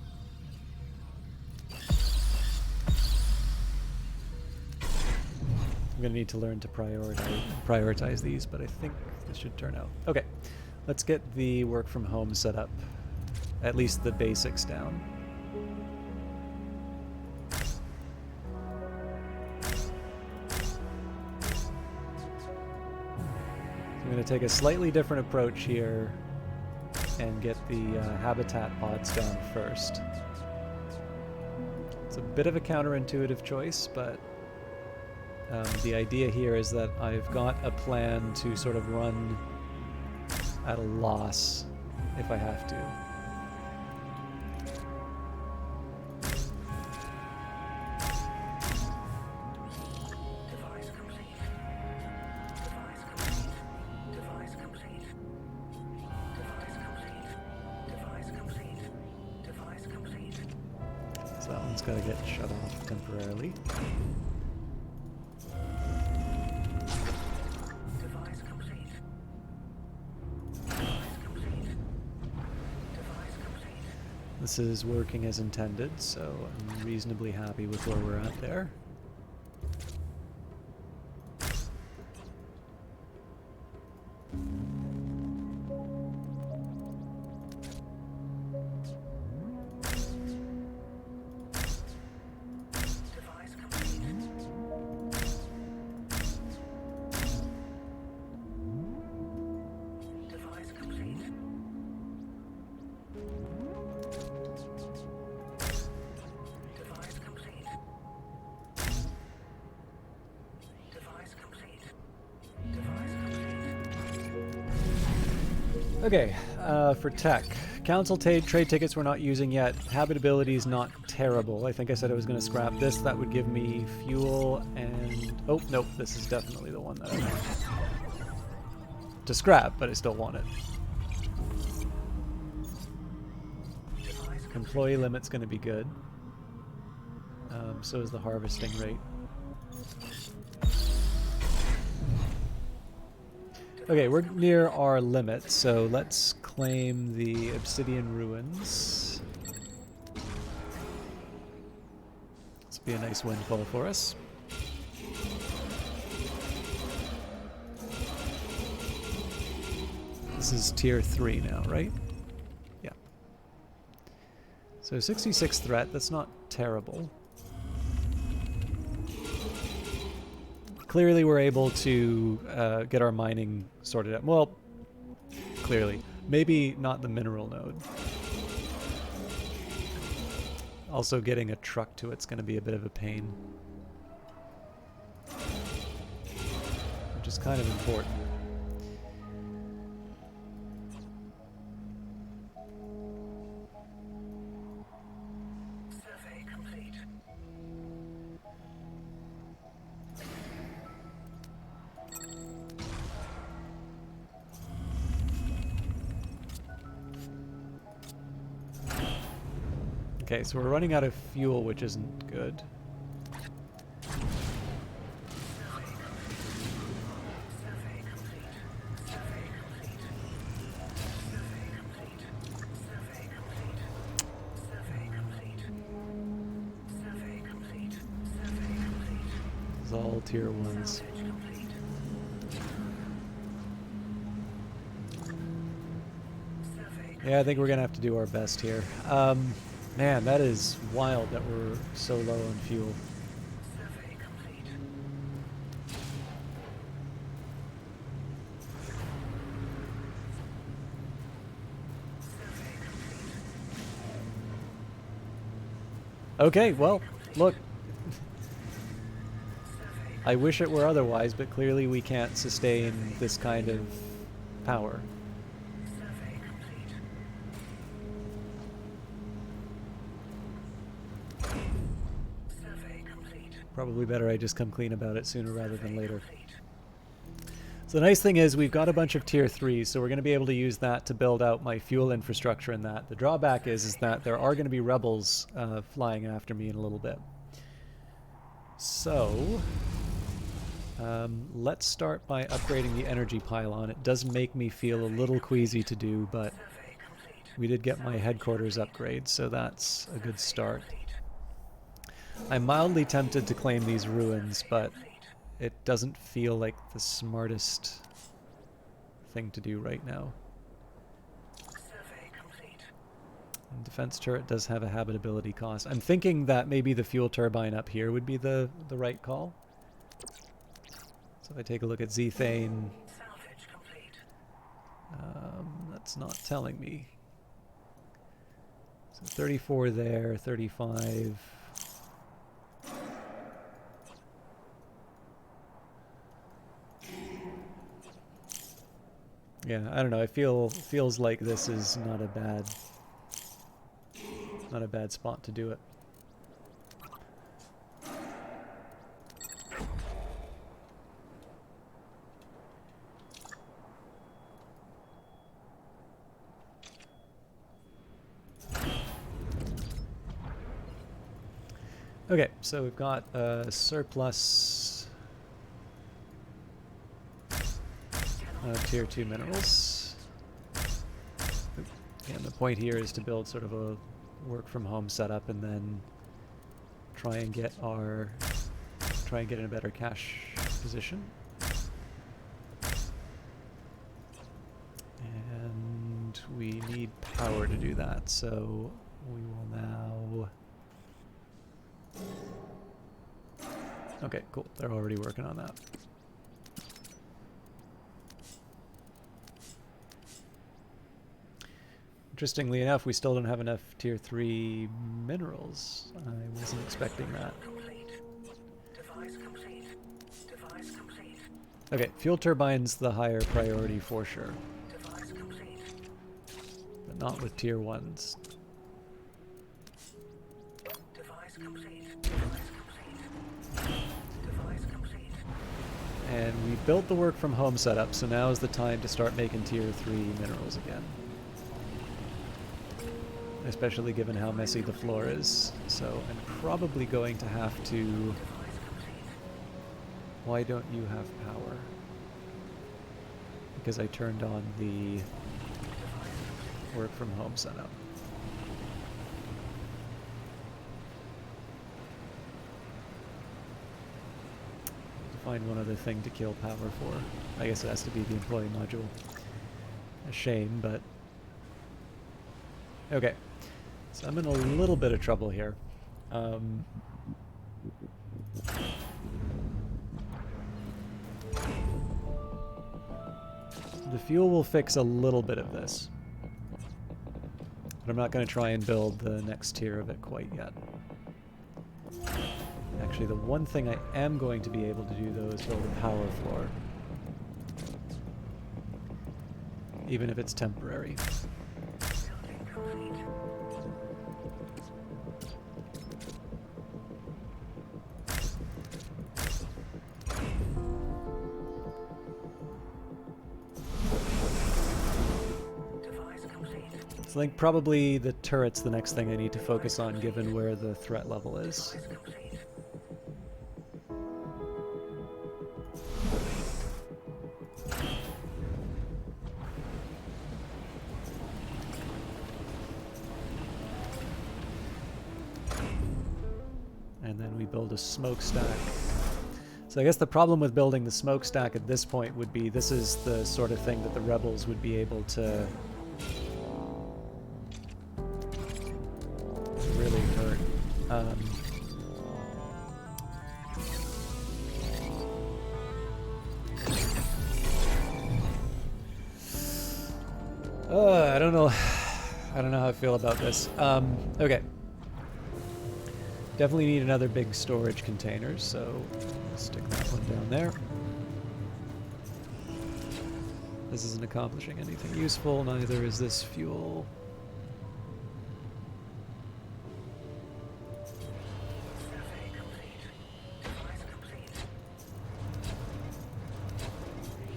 I'm going to need to learn to prioritize these, but I think this should turn out. Okay, let's get the work from home set up. At least the basics down. So I'm going to take a slightly different approach here and get the habitat pods down first. It's a bit of a counterintuitive choice, but the idea here is that I've got a plan to sort of run at a loss if I have to. That one's got to get shut off temporarily. This is working as intended, so I'm reasonably happy with where we're at there. Okay, for tech. Council trade tickets we're not using yet. Habitability is not terrible. I think I said I was going to scrap this. That would give me fuel and... Oh, nope, this is definitely the one that I want to scrap, but I still want it. Employee limit's going to be good. So is the harvesting rate. Okay, we're near our limit, so let's claim the Obsidian Ruins. This will be a nice windfall for us. This is tier 3 now, right? Yeah. So 66 threat, that's not terrible. Clearly we're able to get our mining sorted out. Well, clearly. Maybe not the mineral node. Also getting a truck to it's going to be a bit of a pain. Which is kind of important. Okay, so we're running out of fuel, which isn't good. It's all tier 1s. Yeah, I think we're gonna have to do our best here. Man, that is wild that we're so low on fuel. Okay, well, look. I wish it were otherwise, but clearly we can't sustain this kind of power. Probably better I just come clean about it sooner rather than later. So the nice thing is we've got a bunch of tier 3s, so we're going to be able to use that to build out my fuel infrastructure and that. The drawback is that there are going to be rebels flying after me in a little bit. So let's start by upgrading the energy pylon. It does make me feel a little queasy to do, but we did get my headquarters upgrade, so that's a good start. I'm mildly tempted to claim these ruins, but it doesn't feel like the smartest thing to do right now. And defense turret does have a habitability cost. I'm thinking that maybe the fuel turbine up here would be the right call. So if I take a look at Zethane, that's not telling me. So 34 there, 35... Yeah, I don't know. Feels like this is not a bad spot to do it. Okay, so we've got a surplus tier 2 minerals. And the point here is to build sort of a work from home setup and then try and get in a better cash position. And we need power to do that, so we will now... Okay, cool. They're already working on that. Interestingly enough, we still don't have enough tier 3 minerals. I wasn't expecting that. Okay, fuel turbine's the higher priority for sure. not with tier 1s. And we built the work from home setup, so now is the time to start making tier 3 minerals again. Especially given how messy the floor is. So I'm probably going to have to... Why don't you have power? Because I turned on the work from home setup. Find one other thing to kill power for. I guess it has to be the employee module. A shame, but... Okay. So I'm in a little bit of trouble here. The fuel will fix a little bit of this. But I'm not going to try and build the next tier of it quite yet. Actually, the one thing I am going to be able to do, though, is build a power floor. Even if it's temporary. So I think probably the turret's the next thing I need to focus on, given where the threat level is. And then we build a smokestack. So I guess the problem with building the smokestack at this point would be this is the sort of thing that the rebels would be able to really hurt. I don't know. I don't know how I feel about this. Okay. Definitely need another big storage container, so stick that one down there. This isn't accomplishing anything useful, neither is this fuel.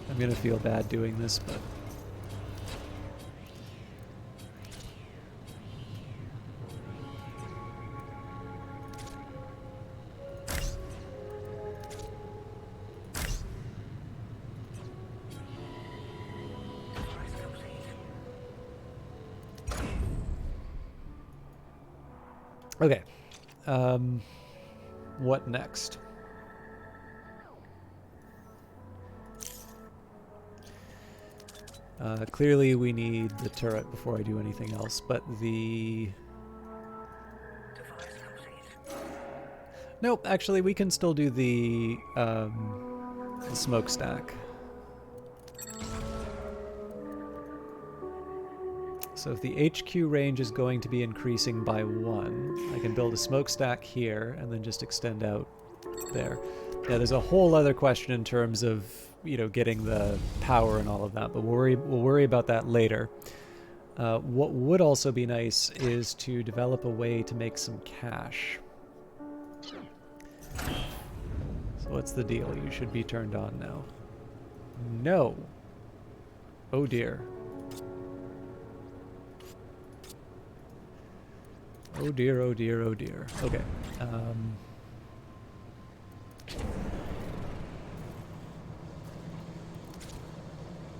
I'm gonna feel bad doing this, but... Okay. What next? Clearly we need the turret before I do anything else, but the... Nope, actually we can still do the smokestack. So if the HQ range is going to be increasing by 1, I can build a smokestack here and then just extend out there. Yeah, there's a whole other question in terms of, you know, getting the power and all of that, but we'll worry about that later. What would also be nice is to develop a way to make some cash. So what's the deal? You should be turned on now. No. Oh dear. Oh dear, oh dear, oh dear. Okay.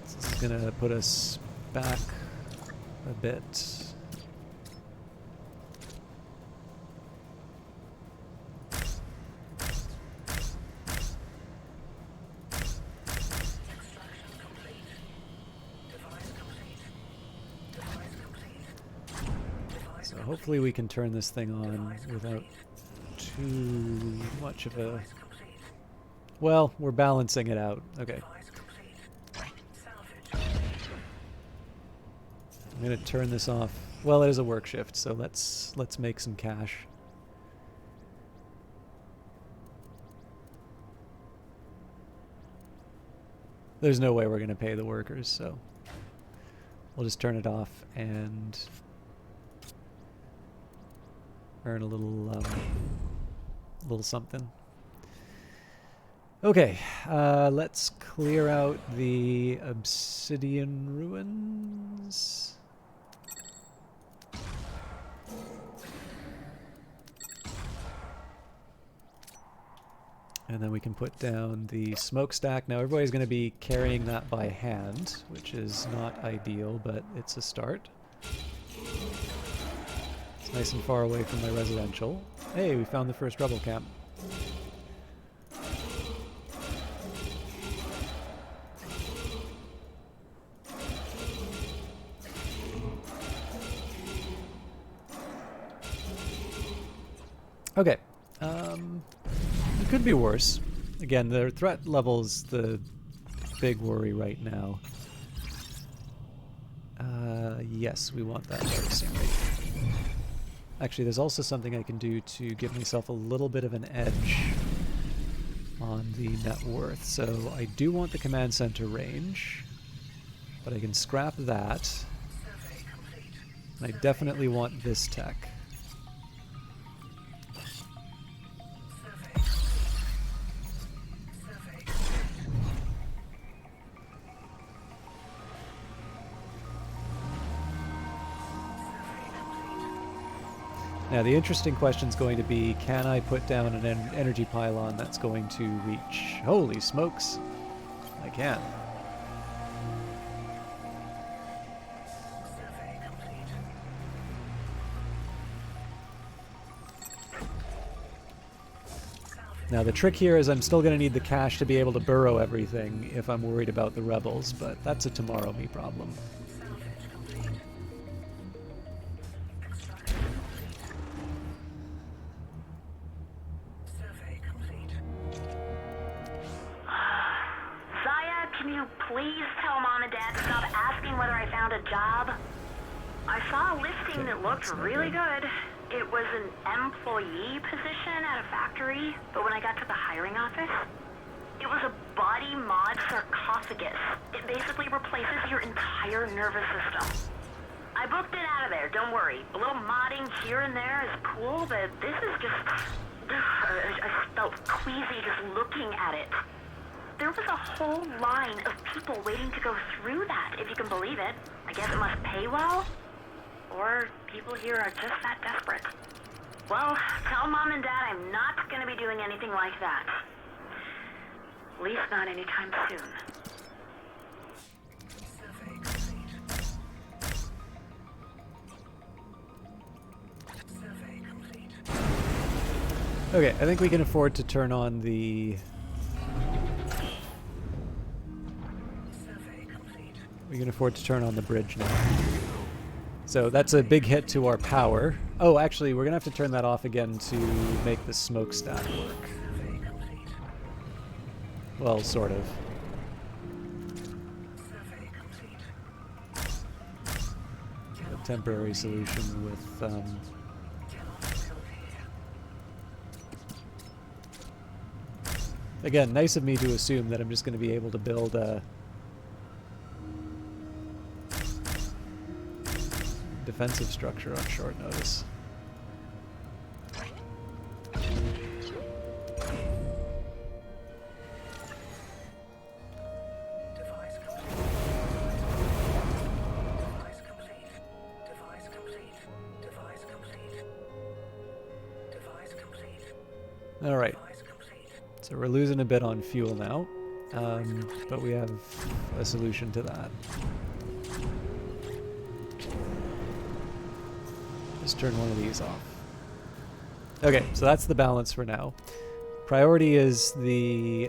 This is gonna put us back a bit. So hopefully we can turn this thing on without too much of a... Well, we're balancing it out. Okay. I'm gonna turn this off. Well, it is a work shift, so let's make some cash. There's no way we're gonna pay the workers, so We'll just turn it off and earn a little something. Okay, let's clear out the obsidian ruins. And then we can put down the smokestack. Now everybody's going to be carrying that by hand, which is not ideal, but it's a start. It's nice and far away from my residential. Hey, we found the first rebel camp. Okay. It could be worse. Again, the threat level's the big worry right now. Yes, we want that noticing rate. Actually, there's also something I can do to give myself a little bit of an edge on the net worth. So I do want the command center range, but I can scrap that. And I definitely want this tech. Now the interesting question is going to be, can I put down an energy pylon that's going to reach... Holy smokes! I can. Now the trick here is I'm still going to need the cash to be able to burrow everything if I'm worried about the rebels, but that's a tomorrow me problem. Please tell Mom and Dad to stop asking whether I found a job. I saw a listing that looked really good. It was an employee position at a factory, but when I got to the hiring office, it was a body mod sarcophagus. It basically replaces your entire nervous system. I booked it out of there, don't worry. A little modding here and there is cool, but this is just... I felt queasy just looking at it. There was a whole line of people waiting to go through that, if you can believe it. I guess it must pay well? Or people here are just that desperate. Well, tell Mom and Dad I'm not going to be doing anything like that. At least not anytime soon. Okay, I think we can afford to turn on the... We can afford to turn on the bridge now. So that's a big hit to our power. Oh, actually, we're going to have to turn that off again to make the smokestack work. Well, sort of. A temporary solution with... Again, nice of me to assume that I'm just going to be able to build a... defensive structure on short notice. All right. So we're losing a bit on fuel now, but we have a solution to that. Just turn one of these off. Okay, so that's the balance for now. Priority is the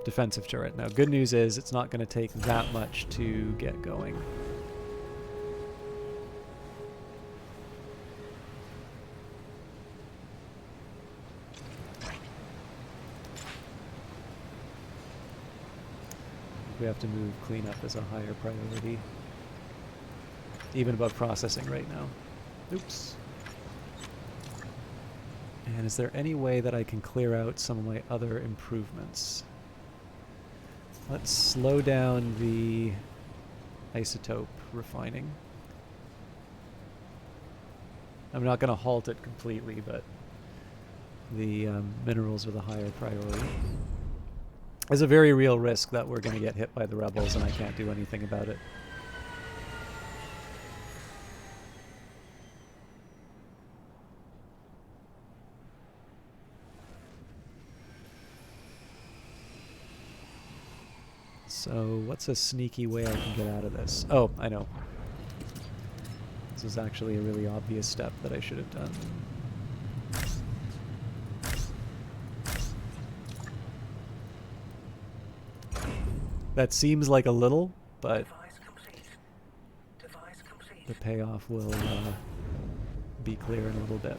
defensive turret. Now, good news is it's not going to take that much to get going. We have to move cleanup as a higher priority, even above processing right now. Oops. And is there any way that I can clear out some of my other improvements? Let's slow down the isotope refining. I'm not going to halt it completely, but the minerals are the higher priority. There's a very real risk that we're going to get hit by the rebels and I can't do anything about it. So, what's a sneaky way I can get out of this? Oh, I know. This was actually a really obvious step that I should have done. That seems like a little, but the payoff will be clear in a little bit.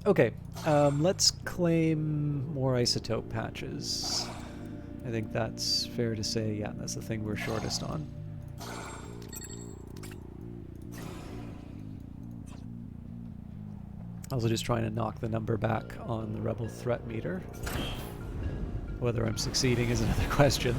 Okay, let's claim more isotope patches. I think that's fair to say, yeah, that's the thing we're shortest on. Also just trying to knock the number back on the rebel threat meter. Whether I'm succeeding is another question.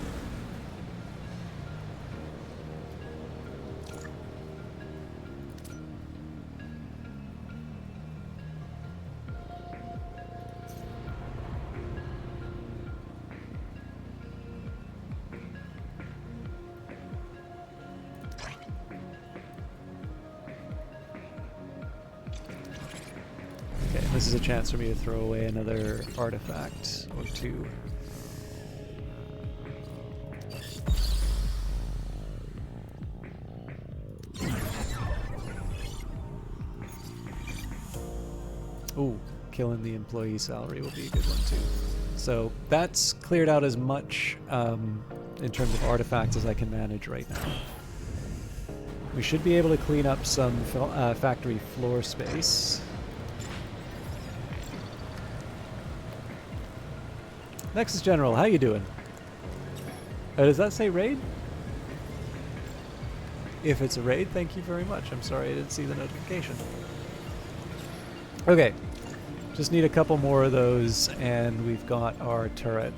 This is a chance for me to throw away another artifact or two. Ooh, killing the employee salary will be a good one too. So that's cleared out as much in terms of artifacts as I can manage right now. We should be able to clean up some factory floor space. Nexus General, how you doing? Does that say raid? If it's a raid, thank you very much. I'm sorry I didn't see the notification. Okay, just need a couple more of those and we've got our turret.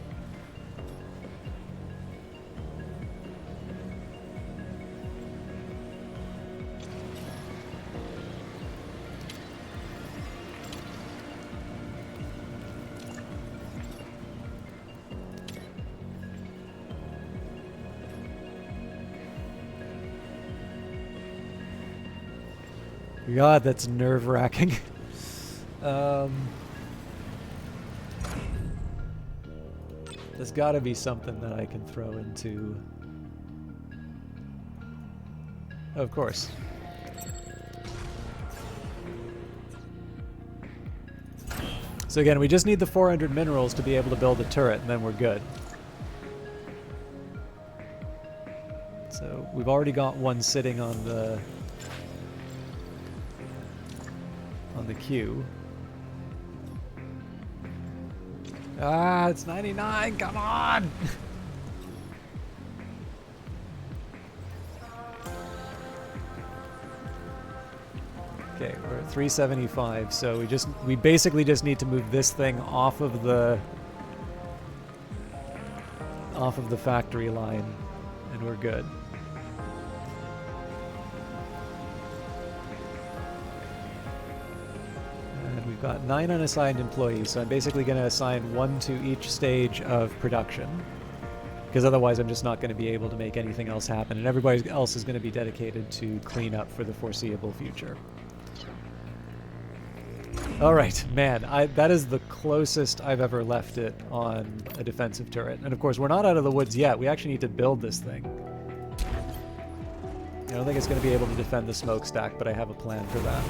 God, that's nerve-wracking. There's got to be something that I can throw into. Of course. So again, we just need the 400 minerals to be able to build a turret, and then we're good. So we've already got one sitting on the queue. Ah, it's 99, come on! Okay, we're at 375, so we basically just need to move this thing off of the factory line, and we're good. We've got 9 unassigned employees, so I'm basically going to assign 1 to each stage of production. Because otherwise I'm just not going to be able to make anything else happen, and everybody else is going to be dedicated to clean up for the foreseeable future. Alright, man, that is the closest I've ever left it on a defensive turret. And of course, we're not out of the woods yet. We actually need to build this thing. I don't think it's going to be able to defend the smokestack, but I have a plan for that.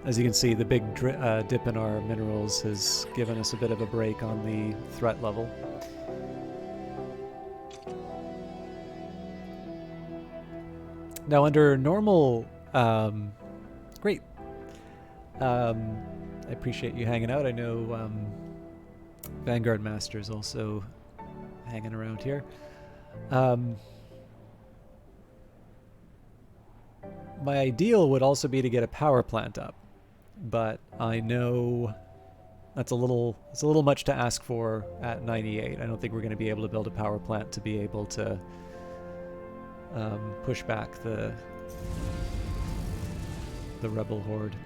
As you can see, the big dip in our minerals has given us a bit of a break on the threat level. Now, under normal... great. I appreciate you hanging out. I know Vanguard Masters also hanging around here. My ideal would also be to get a power plant up, but I know it's a little much to ask for at 98. I don't think we're going to be able to build a power plant to be able to push back the rebel horde.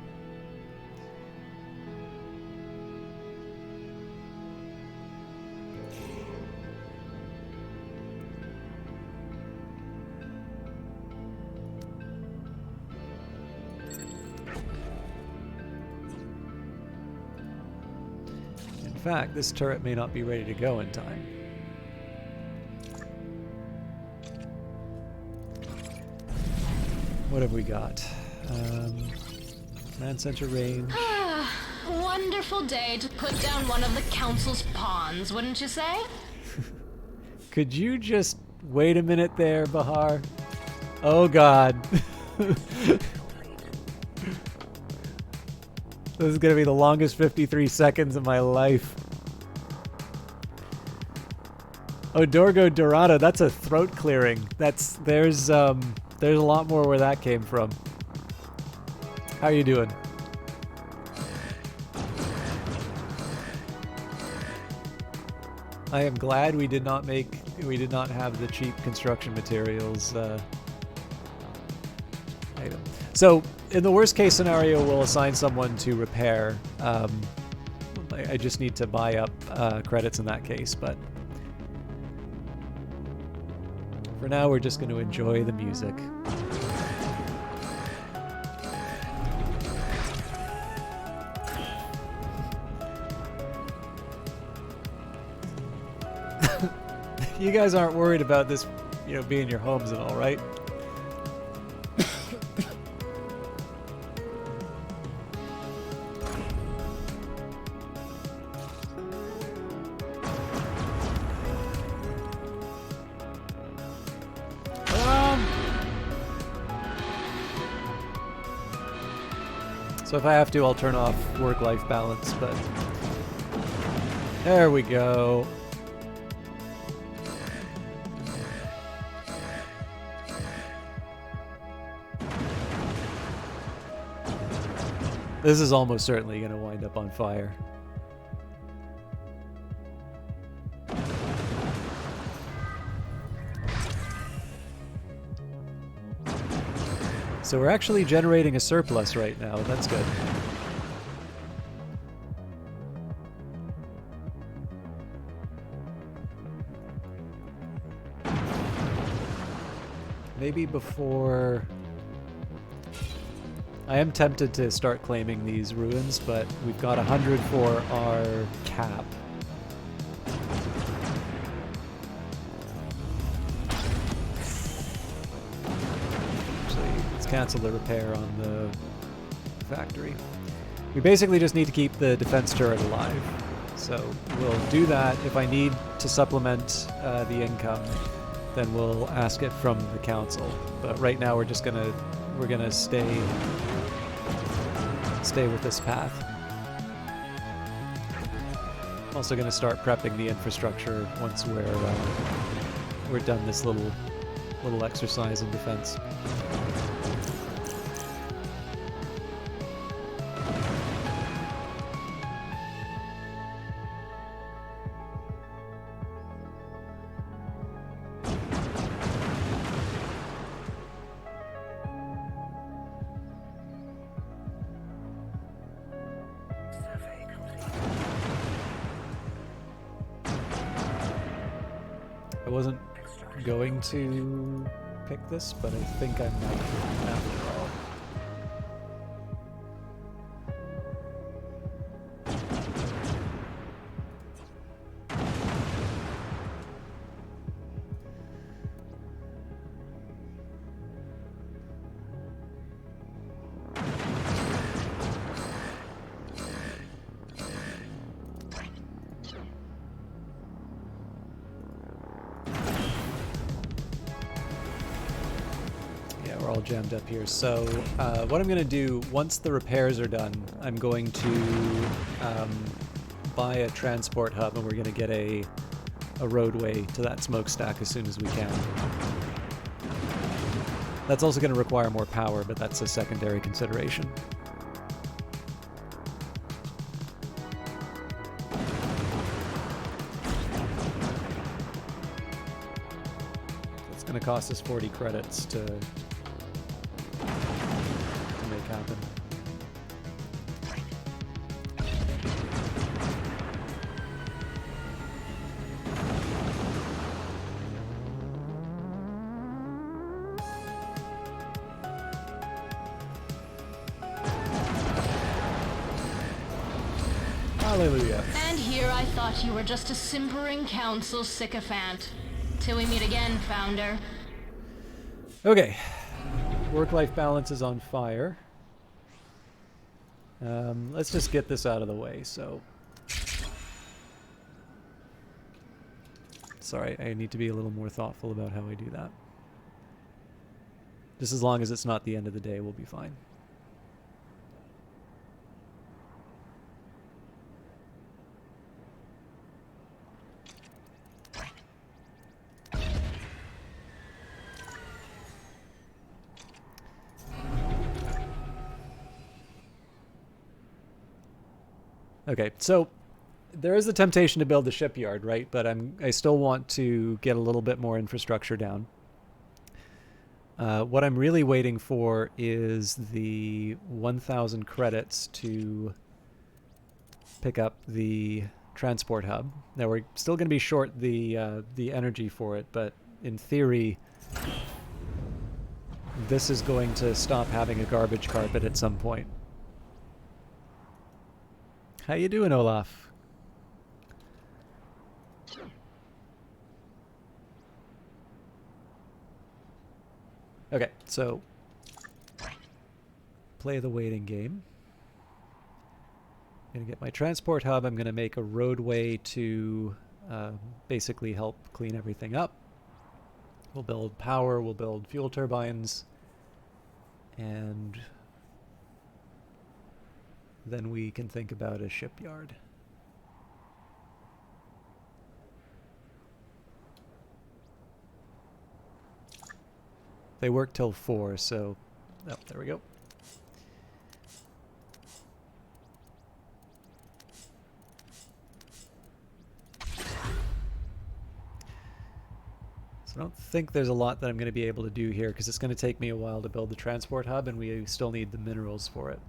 In fact, this turret may not be ready to go in time. What have we got? Command center range. Wonderful day to put down one of the council's pawns, wouldn't you say? Could you just wait a minute there, Bahar? Oh god. This is gonna be the longest 53 seconds of my life. Oh, Dorgo Dorada, that's a throat clearing. There's a lot more where that came from. How you doing? I am glad we did not have the cheap construction materials item. So, in the worst case scenario, we'll assign someone to repair. I just need to buy up credits in that case, but for now, we're just going to enjoy the music. You guys aren't worried about this, being your homes and all, right? So if I have to, I'll turn off work-life balance, but there we go. This is almost certainly going to wind up on fire. So we're actually generating a surplus right now. That's good. Maybe before... I am tempted to start claiming these ruins, but we've got 100 for our cap. Actually, let's cancel the repair on the factory. We basically just need to keep the defense turret alive. So we'll do that. If I need to supplement the income, then we'll ask it from the council. But right now we're just gonna stay with this path. I'm also going to start prepping the infrastructure once we're done this little exercise in defense. I wasn't going to pick this, but I think I might after all. All jammed up here. So what I'm going to do once the repairs are done, I'm going to buy a transport hub, and we're going to get a a roadway to that smokestack as soon as we can. That's also going to require more power, but that's a secondary consideration. It's going to cost us 40 credits to make happen. Hallelujah. And here I thought you were just a simpering council sycophant. Till we meet again, Founder. Okay. Work-life balance is on fire. Let's just get this out of the way, so... Sorry, I need to be a little more thoughtful about how I do that. Just as long as it's not the end of the day, we'll be fine. Okay, so there is the temptation to build the shipyard, right? But I still want to get a little bit more infrastructure down. What I'm really waiting for is the 1,000 credits to pick up the transport hub. Now we're still going to be short the energy for it, but in theory, this is going to stop having a garbage carpet at some point. How you doing, Olaf? Okay, so play the waiting game. I'm gonna get my transport hub. I'm gonna make a roadway to basically help clean everything up. We'll build power, we'll build fuel turbines, and then we can think about a shipyard. They work till 4, so... Oh, there we go. So I don't think there's a lot that I'm going to be able to do here, because it's going to take me a while to build the transport hub, and we still need the minerals for it.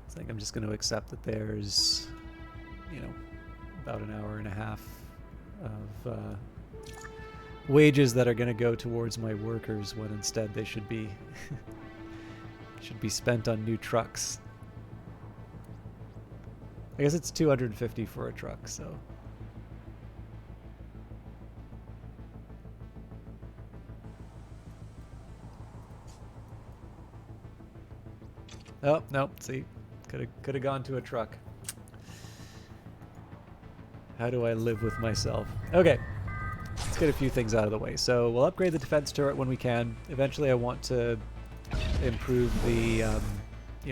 I think I'm just going to accept that there's, you know, about an hour and a half of wages that are going to go towards my workers when instead they should be spent on new trucks. I guess it's 250 for a truck, so. Oh, no, see. Could have gone to a truck. How do I live with myself? Okay. Let's get a few things out of the way. So we'll upgrade the defense turret when we can. Eventually I want to improve the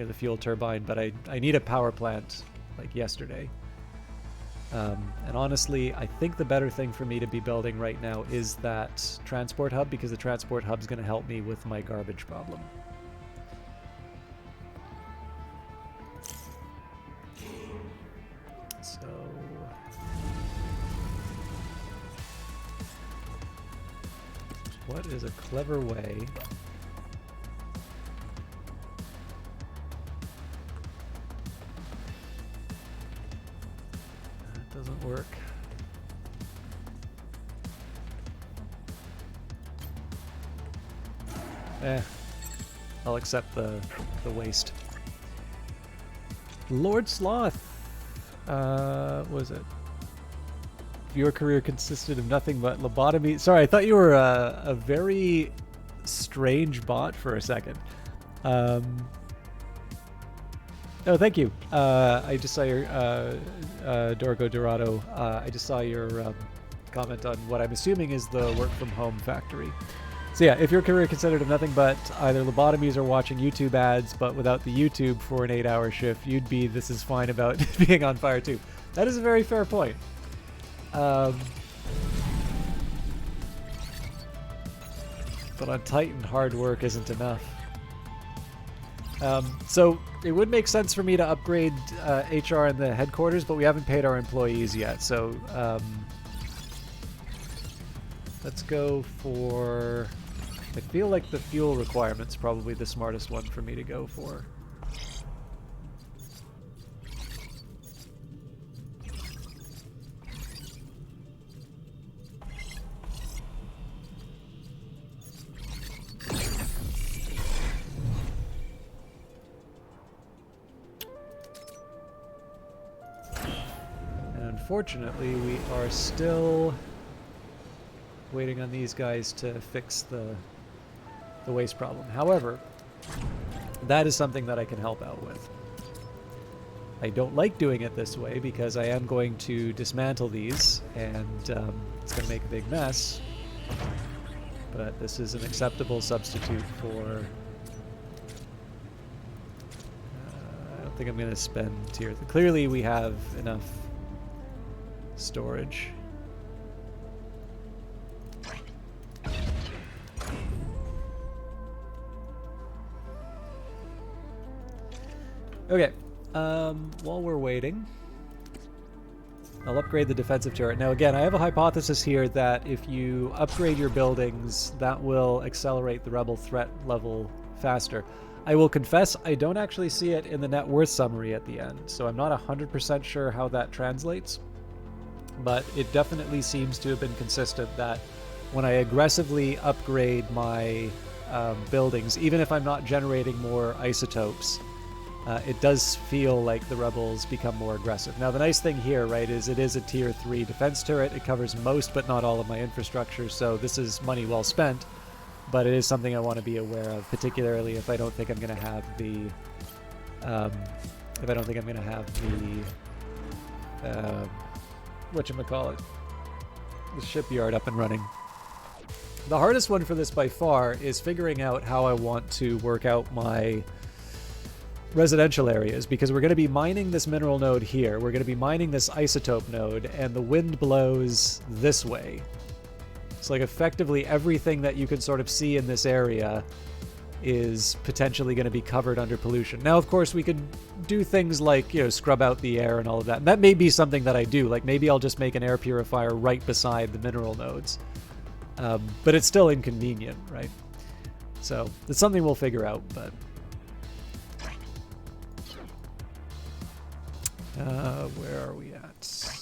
the fuel turbine, but I need a power plant like yesterday. And honestly, I think the better thing for me to be building right now is that transport hub, because the transport hub is going to help me with my garbage problem. So what is a clever way that doesn't work? I'll accept the waste. Lord Sloth. What was it? Your career consisted of nothing but lobotomy. Sorry, I thought you were a very strange bot for a second. Oh, thank you. I just saw your Dorgo Dorado. I just saw your comment on what I'm assuming is the work from home factory. So yeah, if your career consisted of nothing but either lobotomies or watching YouTube ads, but without the YouTube for an 8-hour shift, you'd be this is fine about being on fire too. That is a very fair point. But on Titan, hard work isn't enough. So it would make sense for me to upgrade HR in the headquarters, but we haven't paid our employees yet. So let's go for... I feel like the fuel requirement's probably the smartest one for me to go for. Unfortunately, we are still waiting on these guys to fix the waste problem. However, that is something that I can help out with. I don't like doing it this way because I am going to dismantle these, and it's going to make a big mess. But this is an acceptable substitute for... I don't think I'm going to spend tier... Clearly we have enough storage. Okay, while we're waiting, I'll upgrade the defensive turret. Now again, I have a hypothesis here that if you upgrade your buildings, that will accelerate the rebel threat level faster. I will confess, I don't actually see it in the net worth summary at the end, so I'm not 100% sure how that translates. But it definitely seems to have been consistent that when I aggressively upgrade my buildings, even if I'm not generating more isotopes, it does feel like the rebels become more aggressive. Now, the nice thing here, right, is it is a tier 3 defense turret. It covers most but not all of my infrastructure, so this is money well spent. But it is something I want to be aware of, particularly if I don't think I'm going to have the... whatchamacallit, the shipyard up and running. The hardest one for this by far is figuring out how I want to work out my residential areas, because we're going to be mining this mineral node here, we're going to be mining this isotope node, and the wind blows this way. It's like effectively everything that you can sort of see in this area is potentially going to be covered under pollution. Now, of course, we could do things like, you know, scrub out the air and all of that. And that may be something that I do. Like, maybe I'll just make an air purifier right beside the mineral nodes. But it's still inconvenient, right? So, it's something we'll figure out, but... where are we at?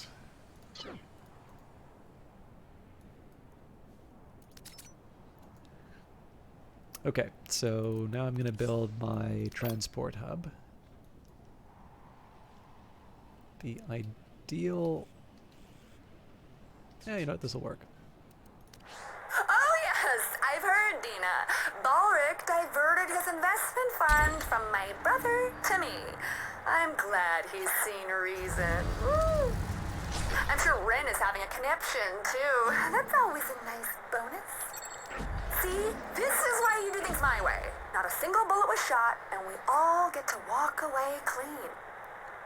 Okay, so now I'm going to build my transport hub. The ideal... Yeah, you know what, this will work. Oh yes, I've heard, Dina. Balric diverted his investment fund from my brother to me. I'm glad he's seen reason. Woo. I'm sure Ren is having a conniption, too. That's always a nice bonus. See, this is why you do things my way. Not a single bullet was shot, and we all get to walk away clean.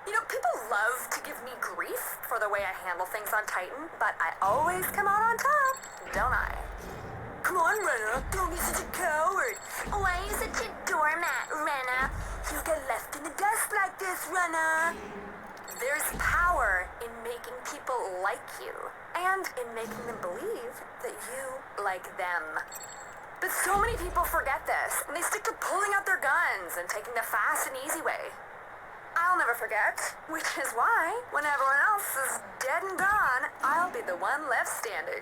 You know, people love to give me grief for the way I handle things on Titan, but I always come out on top, don't I? Come on, Renna, don't be such a coward. Why are you such a doormat, Renna? You get left in the dust like this, Renna. There's power in making people like you, and in making them believe that you like them. But so many people forget this, and they stick to pulling out their guns and taking the fast and easy way. I'll never forget, which is why, when everyone else is dead and gone, I'll be the one left standing.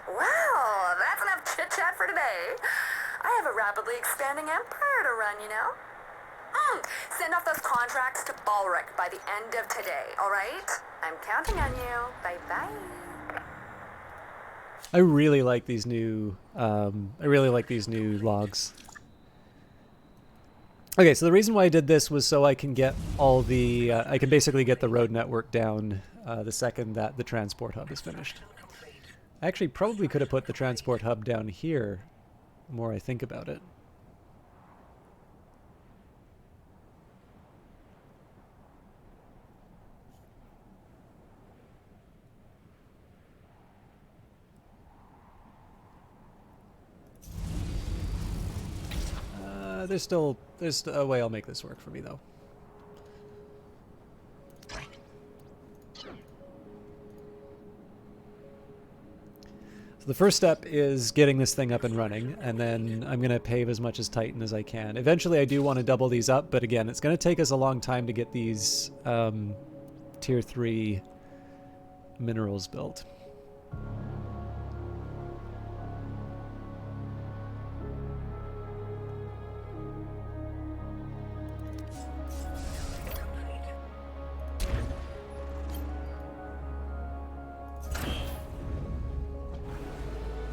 Well, that's enough chit-chat for today. I have a rapidly expanding empire to run, you know? Send off those contracts to Balric by the end of today, all right? I'm counting on you. Bye-bye. I really like these new logs. Okay, so the reason why I did this was so I can get all the I can basically get the road network down the second that the transport hub is finished. I actually probably could have put the transport hub down here, the more I think about it. there's a way I'll make this work for me though. The first step is getting this thing up and running, and then I'm going to pave as much as Titan as I can. Eventually I do want to double these up, but again, it's going to take us a long time to get these tier 3 minerals built.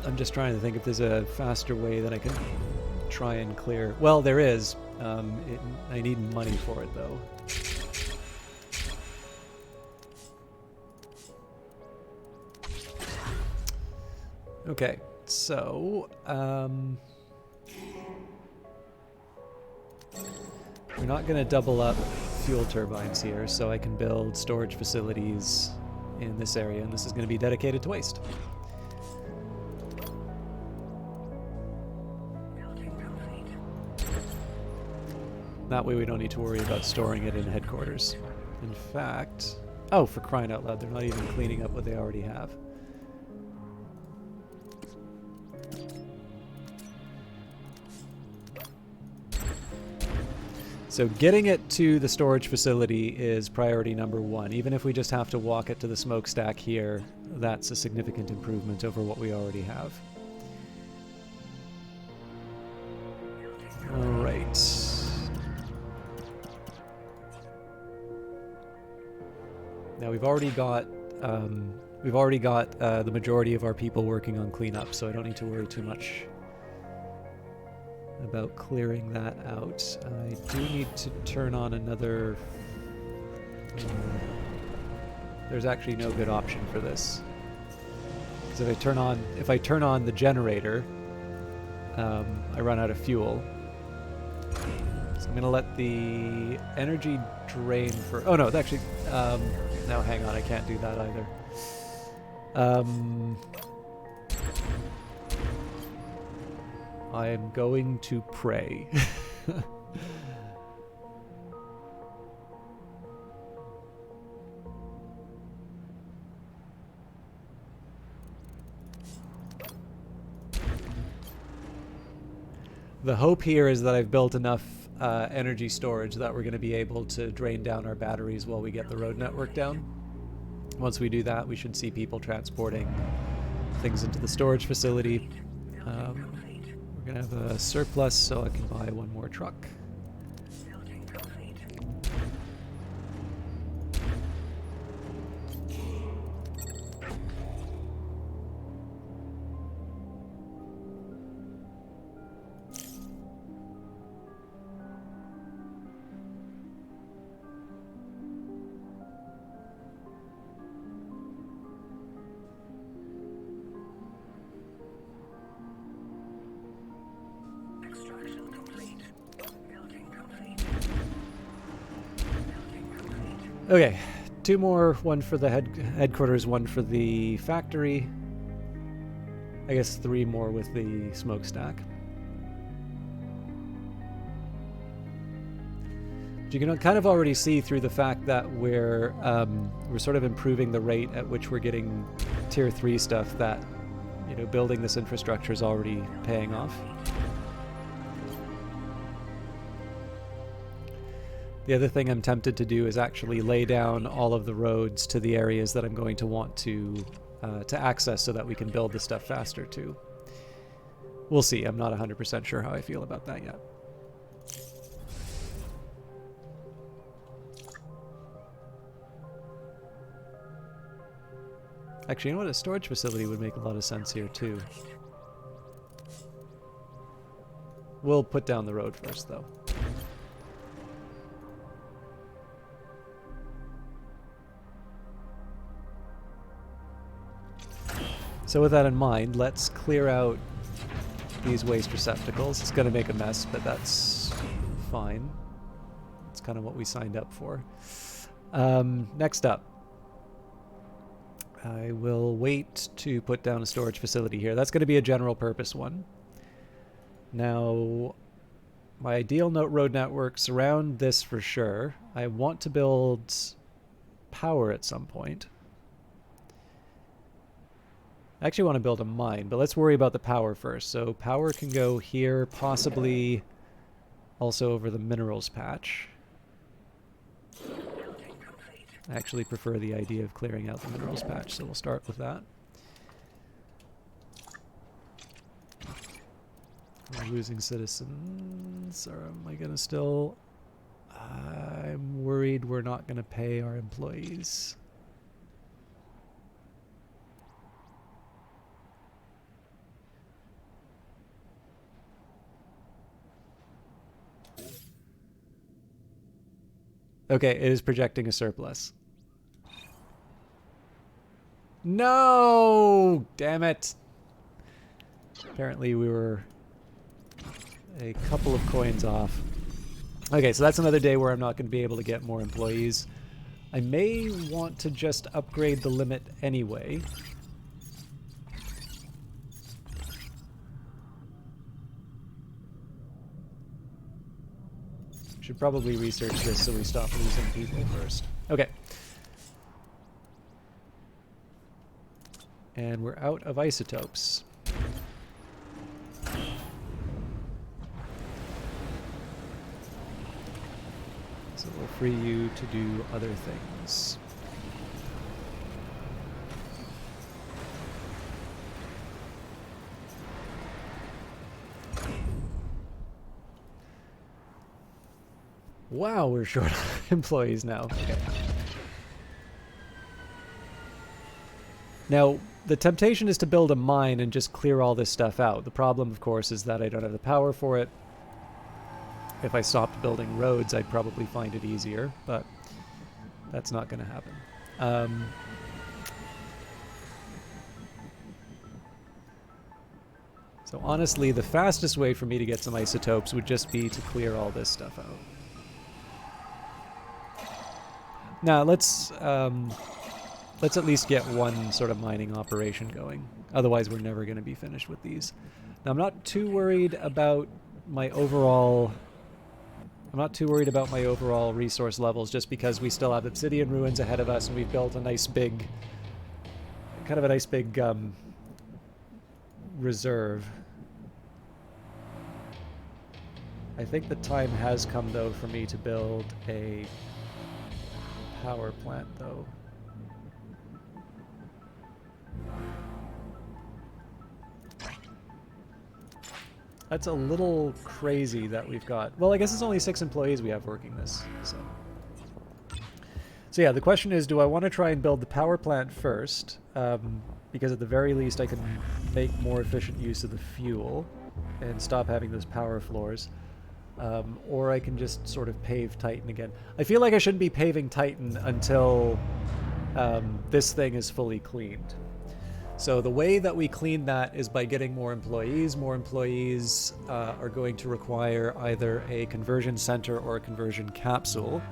I'm just trying to think if there's a faster way that I can try and clear. Well, there is. I need money for it, though. Okay, so we're not going to double up fuel turbines here, so I can build storage facilities in this area, and this is going to be dedicated to waste. That way we don't need to worry about storing it in headquarters. In fact... Oh, for crying out loud, they're not even cleaning up what they already have. So getting it to the storage facility is priority number 1. Even if we just have to walk it to the smokestack here, that's a significant improvement over what we already have. Alright. Now we've already got the majority of our people working on cleanup, so I don't need to worry too much about clearing that out. I do need to turn on another... there's actually no good option for this. Because if I turn on the generator, I run out of fuel. So I'm going to let the energy drain for... Oh no, actually... no, hang on, I can't do that either. I am going to pray. The hope here is that I've built enough energy storage that we're going to be able to drain down our batteries while we get the road network down. Once we do that, we should see people transporting things into the storage facility. We're going to have a surplus, so I can buy one more truck. Okay, 2 more, one for the headquarters, one for the factory. I guess 3 more with the smokestack. But you can kind of already see through the fact that we're sort of improving the rate at which we're getting tier 3 stuff that, you know, building this infrastructure is already paying off. The other thing I'm tempted to do is actually lay down all of the roads to the areas that I'm going to want to access so that we can build the stuff faster too. We'll see. I'm not 100% sure how I feel about that yet. Actually, you know what? A storage facility would make a lot of sense here too. We'll put down the road first though. So with that in mind, let's clear out these waste receptacles. It's going to make a mess, but that's fine. It's kind of what we signed up for. Next up, I will wait to put down a storage facility here. That's going to be a general purpose one. Now, my ideal road network surround this for sure. I want to build power at some point. I actually want to build a mine, but let's worry about the power first. So power can go here, possibly also over the minerals patch. I actually prefer the idea of clearing out the minerals patch, so we'll start with that. We're losing citizens, or am I gonna still... I'm worried we're not gonna pay our employees. Okay, it is projecting a surplus. No! Damn it. Apparently we were a couple of coins off. Okay, so that's another day where I'm not going to be able to get more employees. I may want to just upgrade the limit anyway. Should probably research this so we stop losing people first. Okay. And we're out of isotopes. So we'll free you to do other things. Wow, we're short employees now. Okay. Now, the temptation is to build a mine and just clear all this stuff out. The problem, of course, is that I don't have the power for it. If I stopped building roads, I'd probably find it easier, but that's not going to happen. So honestly, the fastest way for me to get some isotopes would just be to clear all this stuff out. Now, let's at least get one sort of mining operation going. Otherwise, we're never going to be finished with these. Now, I'm not too worried about my overall... resource levels, just because we still have obsidian ruins ahead of us, and we've built a nice big... reserve. I think the time has come, though, for me to build a power plant, though. That's a little crazy that we've got... Well, I guess it's only 6 employees we have working this, so... So yeah, the question is, do I want to try and build the power plant first? Because at the very least I can make more efficient use of the fuel and stop having those power floors. Or I can just sort of pave Titan again. I feel like I shouldn't be paving Titan until this thing is fully cleaned. So the way that we clean that is by getting more employees. More employees are going to require either a conversion center or a conversion capsule.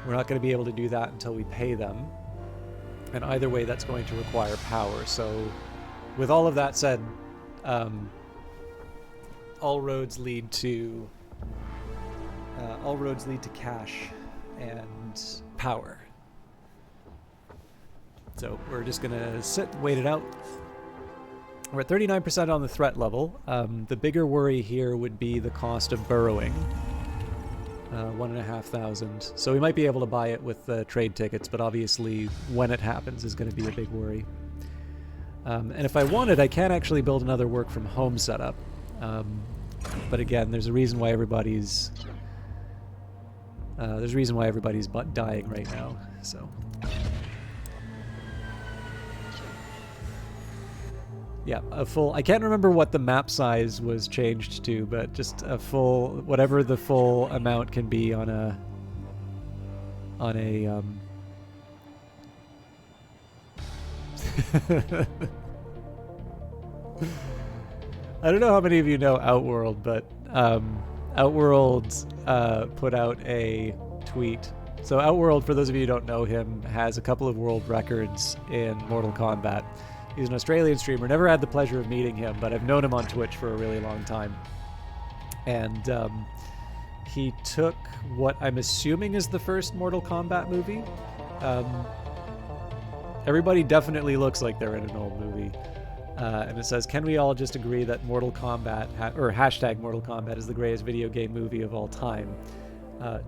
We're not going to be able to do that until we pay them. And either way, that's going to require power. So with all of that said, all roads lead to cash and power. So we're just going to sit, wait it out. We're at 39% on the threat level. The bigger worry here would be the cost of burrowing. 1,500. So we might be able to buy it with trade tickets, but obviously when it happens is going to be a big worry. And if I wanted, I can actually build another work from home setup. But again, there's a reason why everybody's dying right now. So yeah, a full... I can't remember what the map size was changed to, but just a full... whatever the full amount can be on a... I don't know how many of you know Outworld, but Outworld put out a tweet. So Outworld, for those of you who don't know him, has a couple of world records in Mortal Kombat. He's an Australian streamer. Never had the pleasure of meeting him, but I've known him on Twitch for a really long time. And he took what I'm assuming is the first Mortal Kombat movie. Everybody definitely looks like they're in an old movie. And it says, can we all just agree that Mortal Kombat, or hashtag Mortal Kombat, is the greatest video game movie of all time?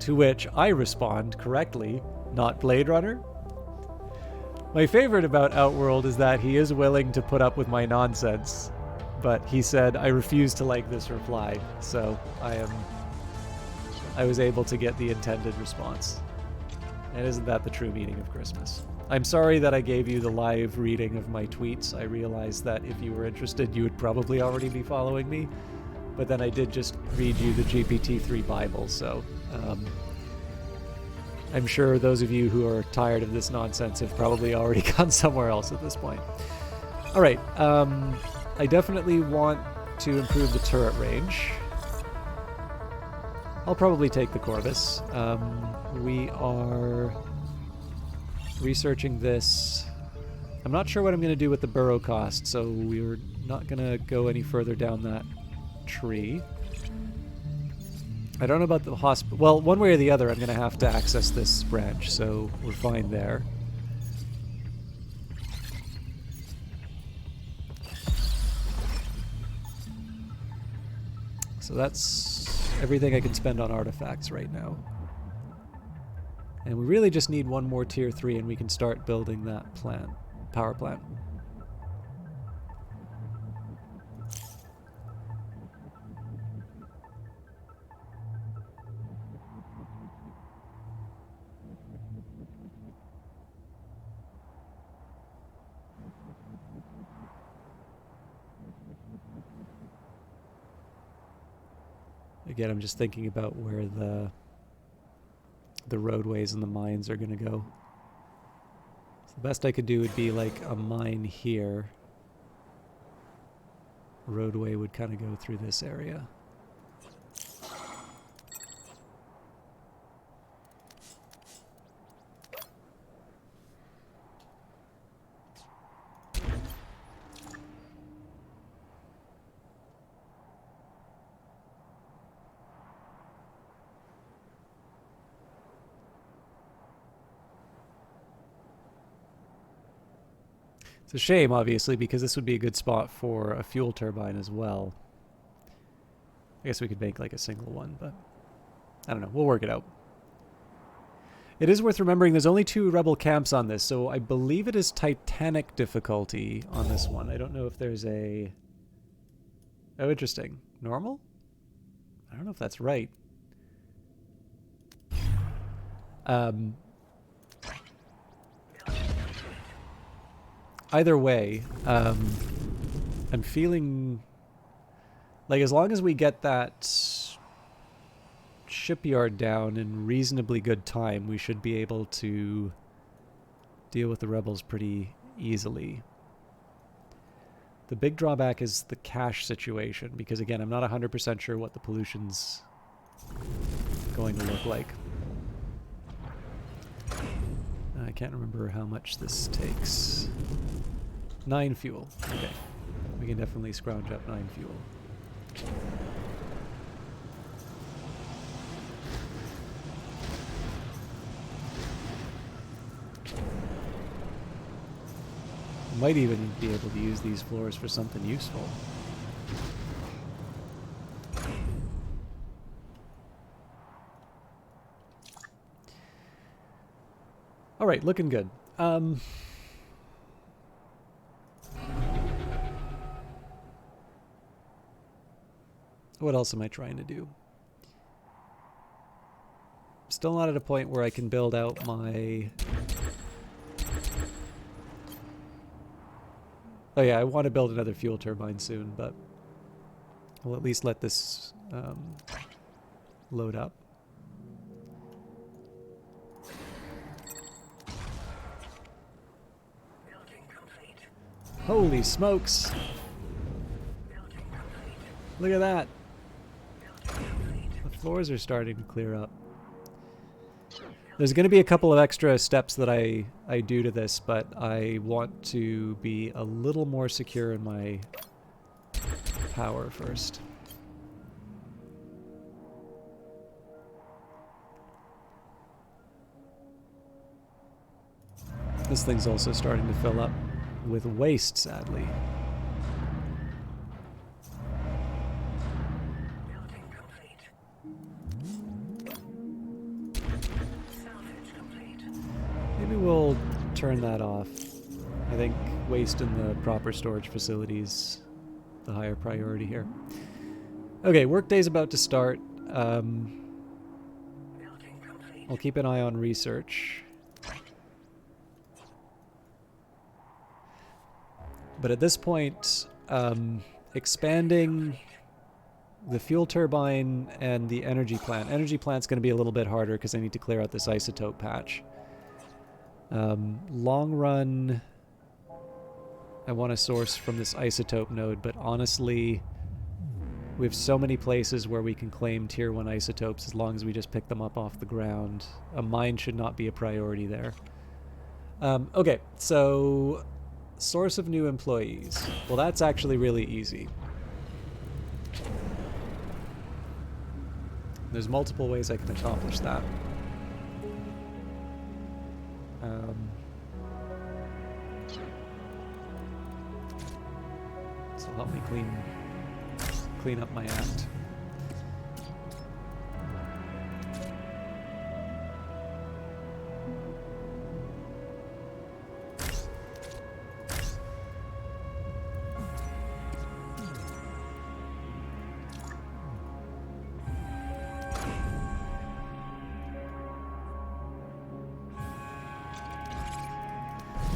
To which I respond correctly, not Blade Runner. My favorite about Outworld is that he is willing to put up with my nonsense, but he said, I refuse to like this reply, so I was able to get the intended response. And isn't that the true meaning of Christmas? I'm sorry that I gave you the live reading of my tweets. I realized that if you were interested, you would probably already be following me, but then I did just read you the GPT-3 Bible, so I'm sure those of you who are tired of this nonsense have probably already gone somewhere else at this point. All right, I definitely want to improve the turret range. I'll probably take the Corvus. We are researching this. I'm not sure what I'm going to do with the burrow cost, so we're not going to go any further down that tree. I don't know about the hospital. Well, one way or the other, I'm going to have to access this branch, so we're fine there. So that's everything I can spend on artifacts right now. And we really just need one more tier 3 and we can start building that power plant. Again, I'm just thinking about where the roadways and the mines are going to go. So the best I could do would be like a mine here. Roadway would kind of go through this area. It's a shame, obviously, because this would be a good spot for a fuel turbine as well. I guess we could make like a single one, but I don't know. We'll work it out. It is worth remembering there's only 2 rebel camps on this, so I believe it is Titanic difficulty on this one. I don't know if there's a... Oh, interesting. Normal? I don't know if that's right. Either way, I'm feeling like as long as we get that shipyard down in reasonably good time, we should be able to deal with the rebels pretty easily. The big drawback is the cash situation, because again, I'm not 100% sure what the pollution's going to look like. I can't remember how much this takes. 9 fuel. Okay. We can definitely scrounge up 9 fuel. Might even be able to use these floors for something useful. All right, looking good. What else am I trying to do? Still not at a point where I can build out my... Oh yeah, I want to build another fuel turbine soon, but we'll at least let this load up. Holy smokes! Look at that! The floors are starting to clear up. There's going to be a couple of extra steps that I do to this, but I want to be a little more secure in my power first. This thing's also starting to fill up with waste, sadly. Building complete. Salvage complete. Maybe we'll turn that off. I think waste in the proper storage facilities the higher priority here. Okay, workday's about to start. Building complete. I'll keep an eye on research. But at this point, expanding the fuel turbine and the energy plant. Energy plant's going to be a little bit harder because I need to clear out this isotope patch. Long run, I want to source from this isotope node, but honestly, we have so many places where we can claim tier 1 isotopes as long as we just pick them up off the ground. A mine should not be a priority there. Okay, so source of new employees. Well, that's actually really easy. There's multiple ways I can accomplish that. So help me clean up my act.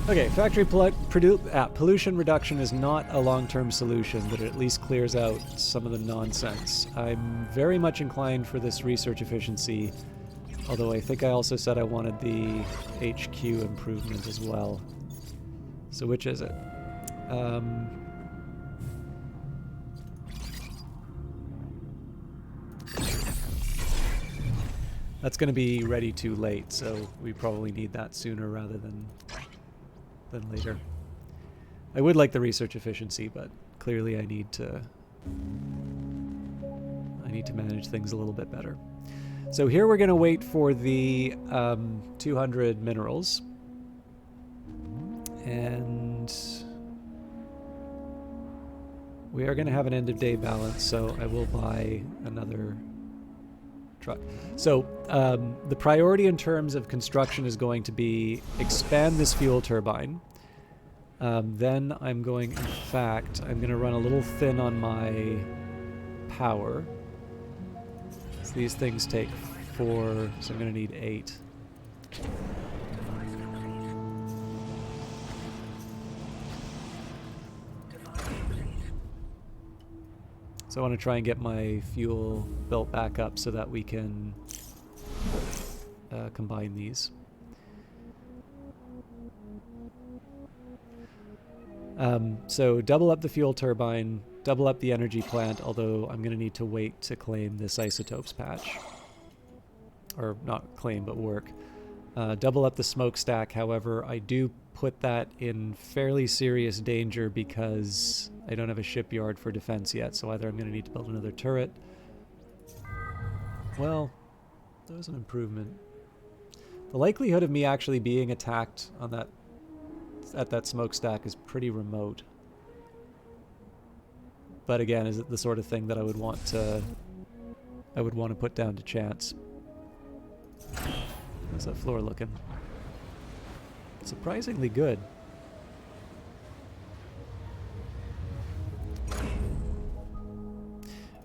Okay, factory pollution reduction is not a long-term solution, but it at least clears out some of the nonsense. I'm very much inclined for this research efficiency, although I think I also said I wanted the HQ improvement as well. So which is it? That's going to be ready too late, so we probably need that sooner rather than later. I would like the research efficiency, but clearly I need to manage things a little bit better. So here we're going to wait for the 200 minerals, and we are going to have an end of day balance, so I will buy another truck. So the priority in terms of construction is going to be expand this fuel turbine. Then I'm going, in fact, I'm going to run a little thin on my power. So these things take 4, so I'm going to need 8. So I want to try and get my fuel built back up so that we can combine these. So double up the fuel turbine, double up the energy plant, although I'm going to need to wait to claim this isotopes patch. Or not claim, but work. Double up the smokestack, however, I do put that in fairly serious danger because I don't have a shipyard for defense yet, so either I'm going to need to build another turret. Well, that was an improvement. The likelihood of me actually being attacked on that at that smokestack is pretty remote. But again, is it the sort of thing that I would want to put down to chance? How's that floor looking? Surprisingly good.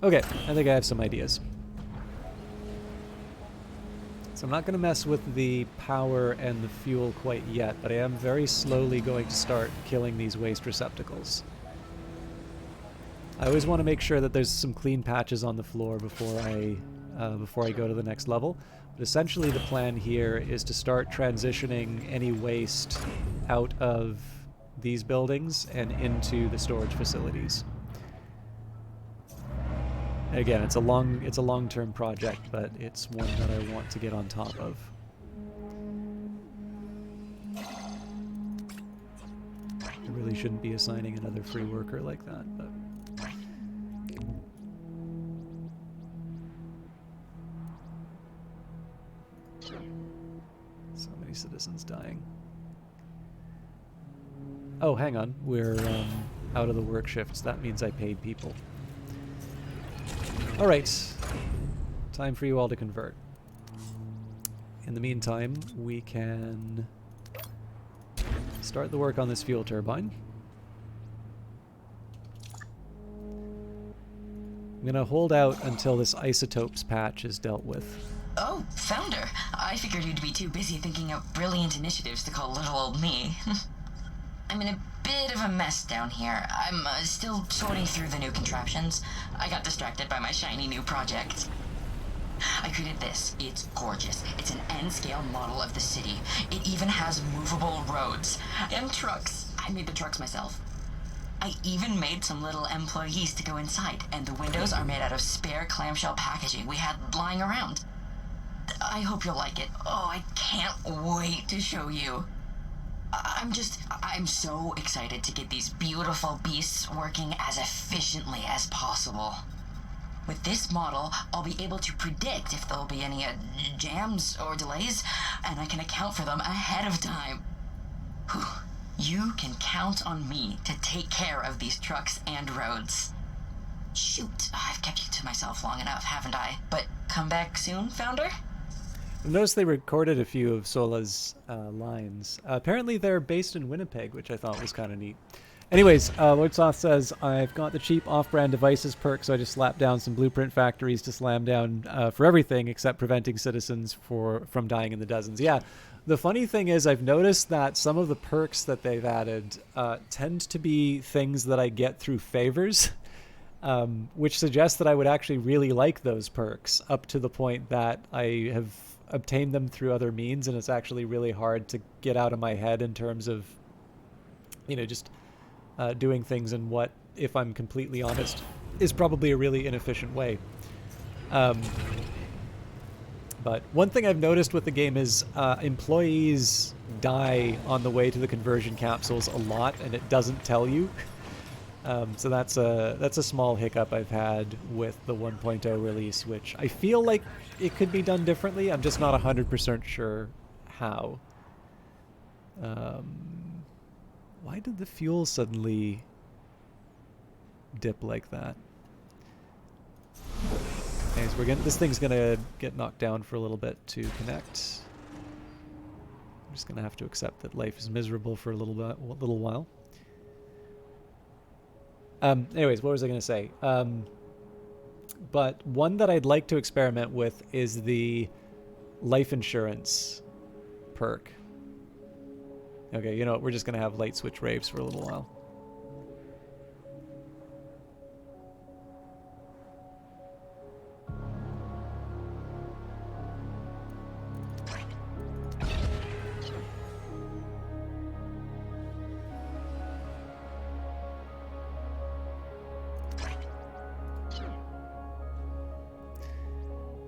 Okay, I think I have some ideas. So I'm not going to mess with the power and the fuel quite yet, but I am very slowly going to start killing these waste receptacles. I always want to make sure that there's some clean patches on the floor before I go to the next level. But essentially the plan here is to start transitioning any waste out of these buildings and into the storage facilities. Again, it's a long-term project, but it's one that I want to get on top of. I really shouldn't be assigning another free worker like that, but so many citizens dying. Oh, hang on. We're out of the work shifts. That means I paid people. All right. Time for you all to convert. In the meantime, we can start the work on this fuel turbine. I'm going to hold out until this isotopes patch is dealt with. Oh, Founder. I figured you'd be too busy thinking of brilliant initiatives to call little old me. I'm in a bit of a mess down here. I'm still sorting through the new contraptions. I got distracted by my shiny new project. I created this. It's gorgeous. It's an N-scale model of the city. It even has movable roads and trucks. I made the trucks myself. I even made some little employees to go inside, and the windows are made out of spare clamshell packaging we had lying around. I hope you'll like it. Oh, I can't wait to show you. I'm so excited to get these beautiful beasts working as efficiently as possible. With this model, I'll be able to predict if there'll be any jams or delays, and I can account for them ahead of time. Whew. You can count on me to take care of these trucks and roads. Shoot, I've kept you to myself long enough, haven't I? But come back soon, Founder? I've noticed they recorded a few of Sola's lines. Apparently they're based in Winnipeg, which I thought was kind of neat. Anyways, Lord Soth says, I've got the cheap off-brand devices perk, so I just slapped down some blueprint factories to slam down for everything except preventing citizens from dying in the dozens. Yeah, the funny thing is I've noticed that some of the perks that they've added tend to be things that I get through favors, which suggests that I would actually really like those perks up to the point that I have obtained them through other means, and it's actually really hard to get out of my head in terms of, you know, just doing things in what, if I'm completely honest, is probably a really inefficient way. But one thing I've noticed with the game is employees die on the way to the conversion capsules a lot, and it doesn't tell you. So that's a small hiccup I've had with the 1.0 release, which I feel like it could be done differently. I'm just not 100% sure how. Why did the fuel suddenly dip like that? Anyways, this thing's gonna get knocked down for a little bit to connect. I'm just gonna have to accept that life is miserable for a little while. Anyways, what was I gonna say? But one that I'd like to experiment with is the life insurance perk. Okay, you know what? We're just gonna have light switch raves for a little while.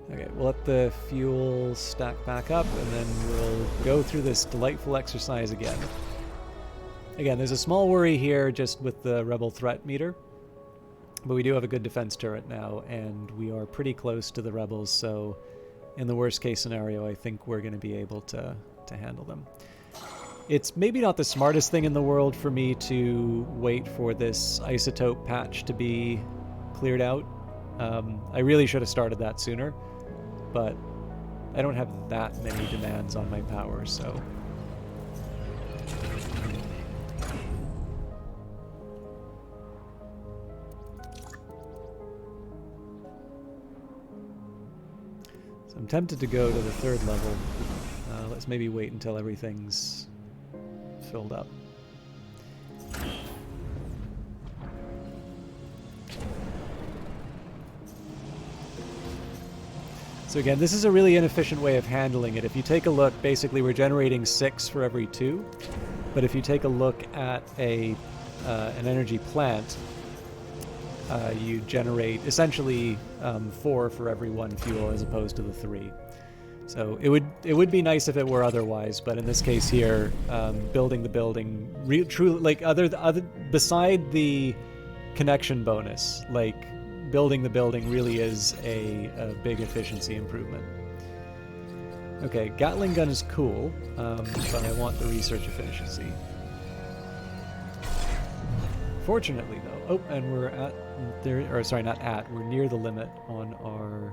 Okay, we'll let the fuel stack back up, and then we'll go through this delightful exercise again. Again, there's a small worry here just with the rebel threat meter, but we do have a good defense turret now, and we are pretty close to the rebels, so in the worst case scenario, I think we're going to be able to handle them. It's maybe not the smartest thing in the world for me to wait for this isotope patch to be cleared out. I really should have started that sooner, but I don't have that many demands on my power, so... So I'm tempted to go to the third level. Let's maybe wait until everything's filled up. So again, this is a really inefficient way of handling it. If you take a look, basically we're generating 6 for every 2. But if you take a look at an energy plant, you generate essentially 4 for every 1 fuel as opposed to the 3. So it would be nice if it were otherwise, but in this case here, building the building, truly, like beside the connection bonus, like building the building really is a big efficiency improvement. Okay, Gatling gun is cool, but I want the research efficiency. Unfortunately, though, oh, and we're at there, or sorry, not at. We're near the limit on our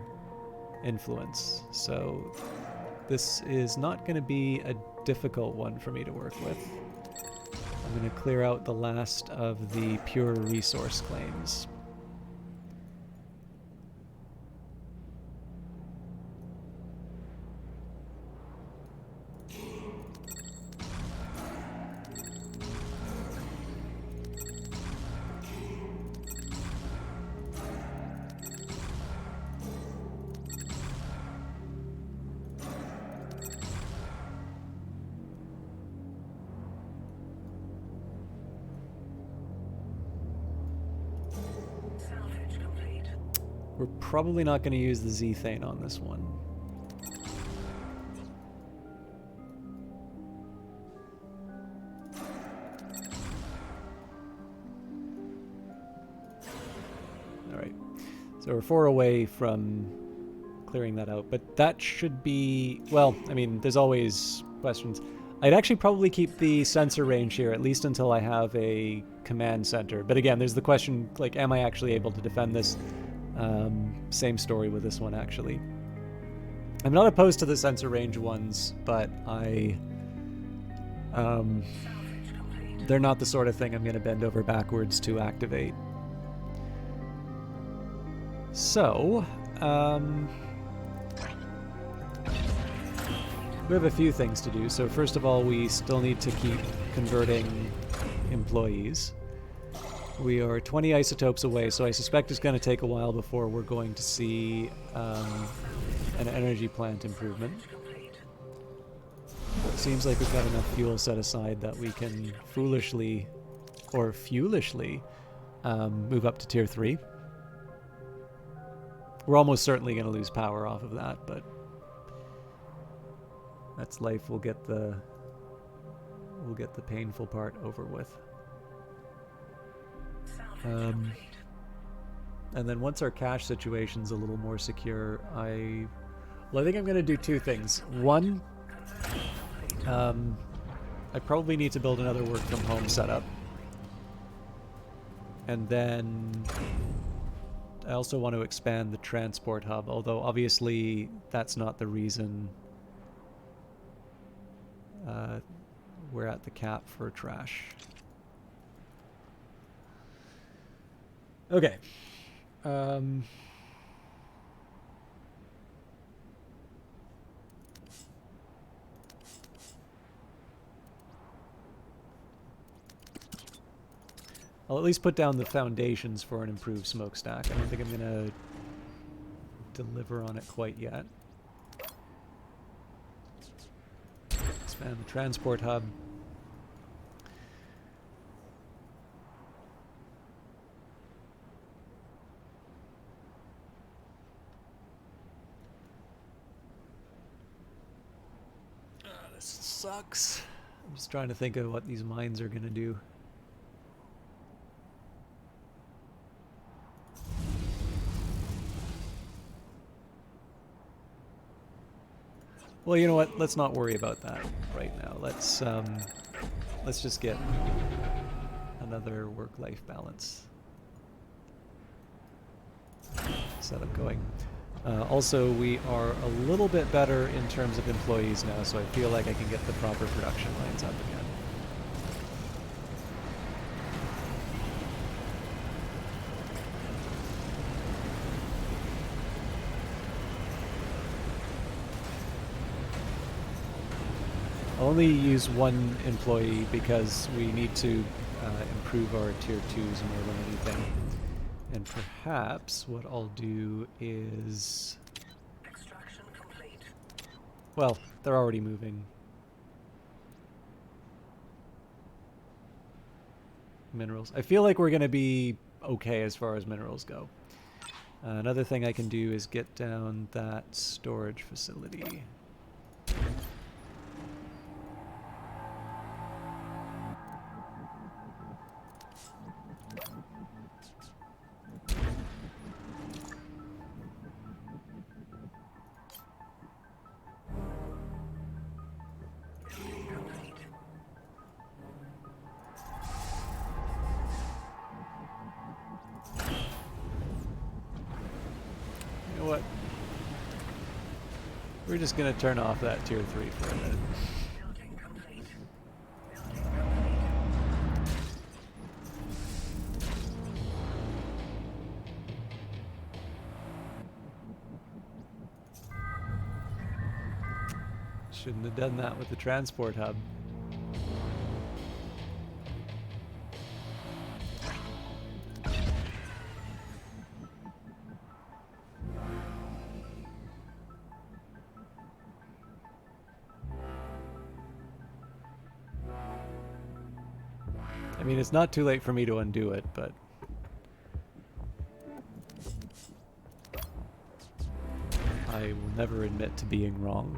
influence, so this is not going to be a difficult one for me to work with. I'm going to clear out the last of the pure resource claims. Salvage complete. We're probably not going to use the Z-Thane on this one. Alright, so we're 4 away from clearing that out, but that should be, well, I mean, there's always questions. I'd actually probably keep the sensor range here, at least until I have a command center. But again, there's the question, like, am I actually able to defend this? Same story with this one, actually. I'm not opposed to the sensor range ones, but they're not the sort of thing I'm going to bend over backwards to activate. So, we have a few things to do. So first of all, we still need to keep converting employees. We are 20 isotopes away, so I suspect it's going to take a while before we're going to see an energy plant improvement. It seems like we've got enough fuel set aside that we can foolishly, or fuelishly, move up to tier 3. We're almost certainly going to lose power off of that, but that's life. We'll get the painful part over with. And then once our cash situation's a little more secure, I think I'm going to do two things. One, I probably need to build another work from home setup. And then I also want to expand the transport hub, although obviously that's not the reason we're at the cap for trash. Okay. I'll at least put down the foundations for an improved smokestack. I don't think I'm going to deliver on it quite yet. Expand the transport hub. This sucks. I'm just trying to think of what these mines are going to do. Well, you know what? Let's not worry about that right now. Let's just get another work-life balance setup going. Also, we are a little bit better in terms of employees now, so I feel like I can get the proper production lines up again. I'll only use one employee because we need to improve our tier 2s more than anything. And perhaps what I'll do is... Extraction complete. Well, they're already moving. Minerals. I feel like we're going to be okay as far as minerals go. Another thing I can do is get down that storage facility. We're just gonna turn off that tier 3 for a minute. Building complete. Building complete. Shouldn't have done that with the transport hub. I mean, it's not too late for me to undo it, but I will never admit to being wrong.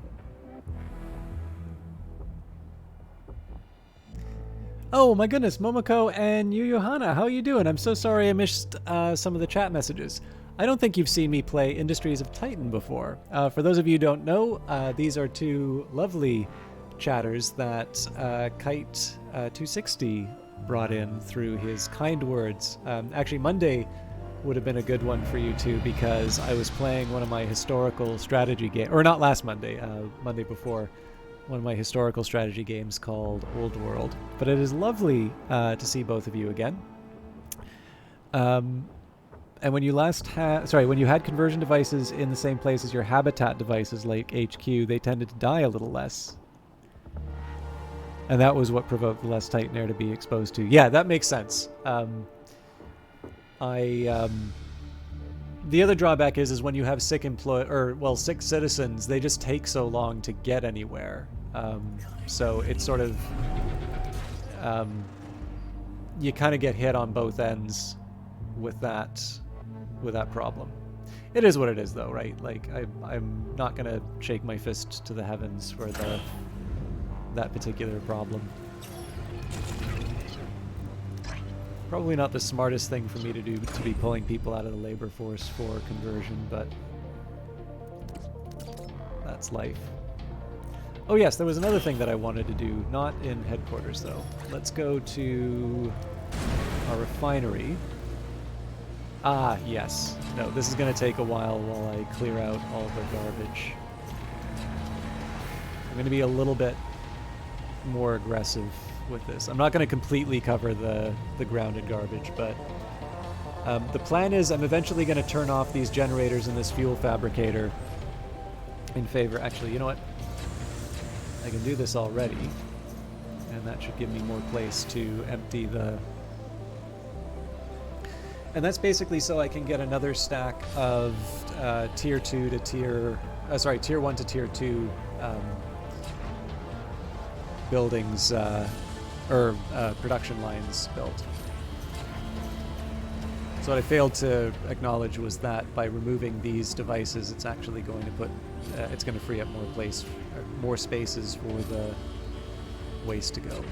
Oh my goodness, Momoko and Yu Johanna, how are you doing? I'm so sorry I missed some of the chat messages. I don't think you've seen me play Industries of Titan before. For those of you who don't know, these are two lovely chatters that Kite 260 brought in through his kind words. Actually, Monday would have been a good one for you two because I was playing one of my historical strategy games, or not last Monday, Monday before, one of my historical strategy games called Old World. But it is lovely to see both of you again. And when you last had, when you had conversion devices in the same place as your habitat devices like HQ, they tended to die a little less. And that was what provoked the less Titan air to be exposed to. Yeah, that makes sense. The other drawback is when you have sick sick citizens, they just take so long to get anywhere. So it's sort of you kind of get hit on both ends with that problem. It is what it is, though, right? Like I'm not gonna shake my fist to the heavens for that particular problem. Probably not the smartest thing for me to do to be pulling people out of the labor force for conversion, but that's life. Oh yes, there was another thing that I wanted to do, not in headquarters though. Let's go to our refinery. Ah, yes. No, this is going to take a while I clear out all the garbage. I'm going to be a little bit more aggressive with this. I'm not going to completely cover the grounded garbage, but the plan is I'm eventually going to turn off these generators in this fuel fabricator in favor. Actually, you know what? I can do this already, and that should give me more place to empty the... And that's basically so I can get another stack of tier 2 to tier... tier 1 to tier 2 buildings, production lines built. So what I failed to acknowledge was that by removing these devices, it's actually going to put... it's going to free up more spaces for the waste to go.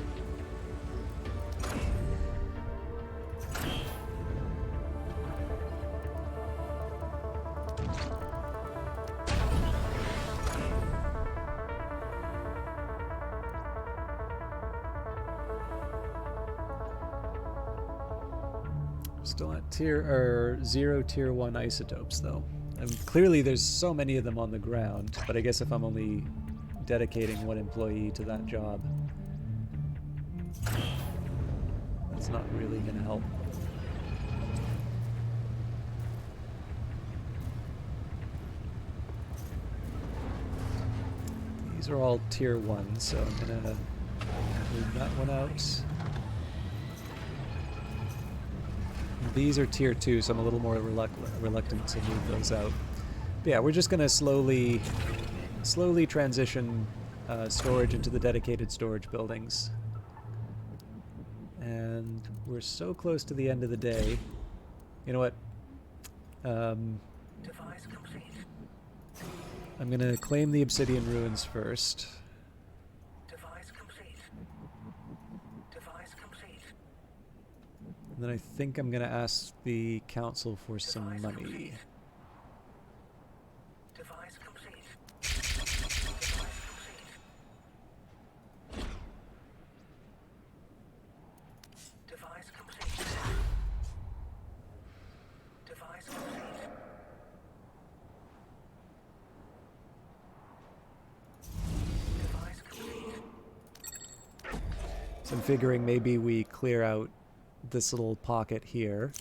Still at zero tier 1 isotopes though. And clearly there's so many of them on the ground, but I guess if I'm only dedicating one employee to that job, that's not really going to help. These are all tier 1, so I'm going to move that one out. These are tier 2, so I'm a little more reluctant to move those out. But yeah, we're just going to slowly transition storage into the dedicated storage buildings. And we're so close to the end of the day. You know what? Device complete. I'm going to claim the Obsidian Ruins first. Device complete. Device complete. And then I think I'm going to ask the council for some money. Device complete. Device complete. Device complete. Device complete. I'm figuring maybe we clear out this little pocket here.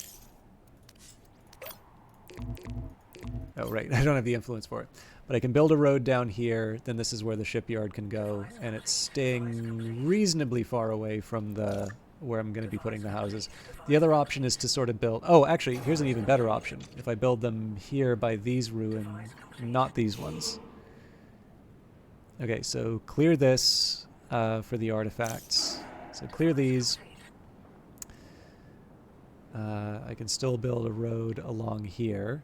Oh, right. I don't have the influence for it. But I can build a road down here. Then this is where the shipyard can go. And it's staying reasonably far away from the where I'm going to be putting the houses. The other option is to sort of build... Oh, actually, here's an even better option. If I build them here by these ruins, not these ones. Okay, so clear this for the artifacts. So clear these. I can still build a road along here.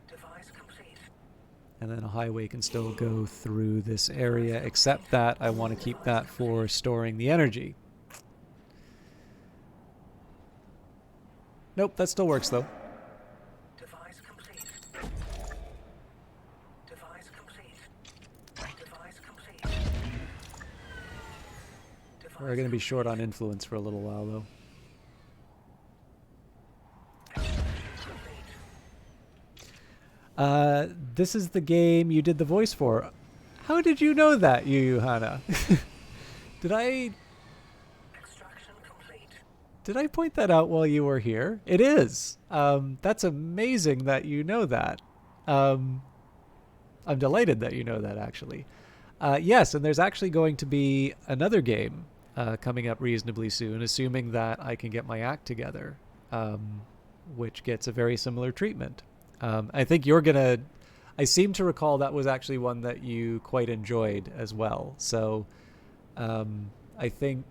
And then a highway can still go through this area, except that I want to keep that for storing the energy. Nope, that still works though. Device complete. Device complete. Device complete. We're going to be short on influence for a little while though. This is the game you did the voice for. How did you know that, Hannah? Did I point that out while you were here? It is. That's amazing that you know that. I'm delighted that you know that, actually. Yes, and there's actually going to be another game coming up reasonably soon, assuming that I can get my act together, which gets a very similar treatment. I think you're gonna... I seem to recall that was actually one that you quite enjoyed as well. So I think...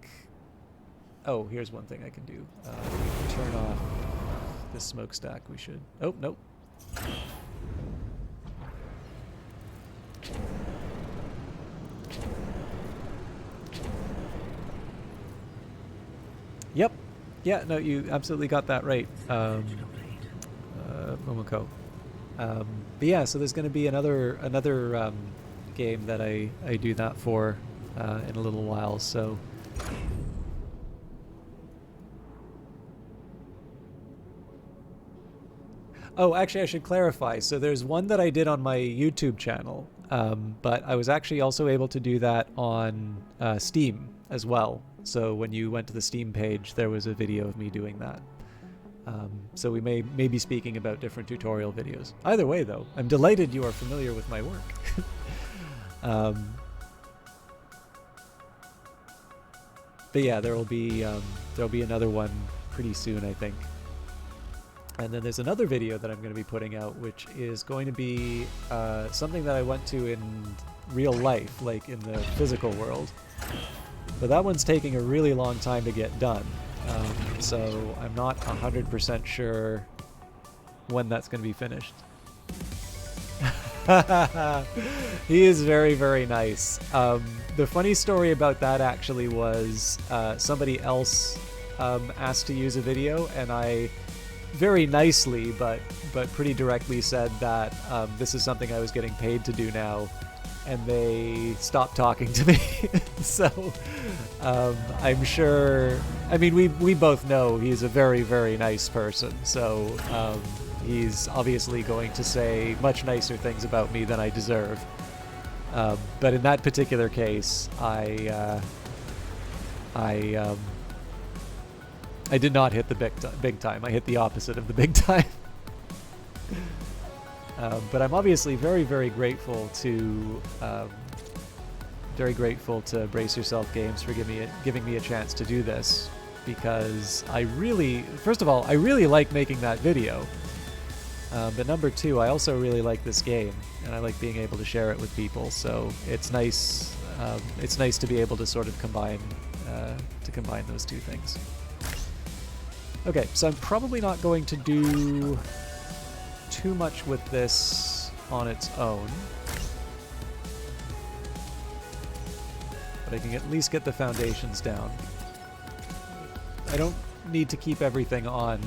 Oh, here's one thing I can do. We can turn off the smokestack. We should... Oh, nope. Yep. Yeah, no, you absolutely got that right, Momoko. But yeah, so there's going to be another game that I do that for in a little while. So oh, actually, I should clarify. So there's one that I did on my YouTube channel, but I was actually also able to do that on Steam as well. So when you went to the Steam page, there was a video of me doing that. So we may be speaking about different tutorial videos. Either way, though, I'm delighted you are familiar with my work. But yeah, there'll be another one pretty soon, I think. And then there's another video that I'm going to be putting out, which is going to be something that I went to in real life, like in the physical world. But that one's taking a really long time to get done. So I'm not 100% sure when that's going to be finished. He is very, very nice. The funny story about that actually was somebody else asked to use a video, and I very nicely but pretty directly said that this is something I was getting paid to do now, and they stopped talking to me. So I'm sure, I mean, we both know he's a very, very nice person, so he's obviously going to say much nicer things about me than I deserve. But in that particular case, I did not hit the big time. I hit the opposite of the big time. But I'm obviously very, very grateful to Brace Yourself Games for giving me a chance to do this, because first of all, I really like making that video. But number two, I also really like this game, and I like being able to share it with people. So it's nice. It's nice to be able to sort of combine those two things. Okay, so I'm probably not going to do too much with this on its own, but I can at least get the foundations down. I don't need to keep everything on,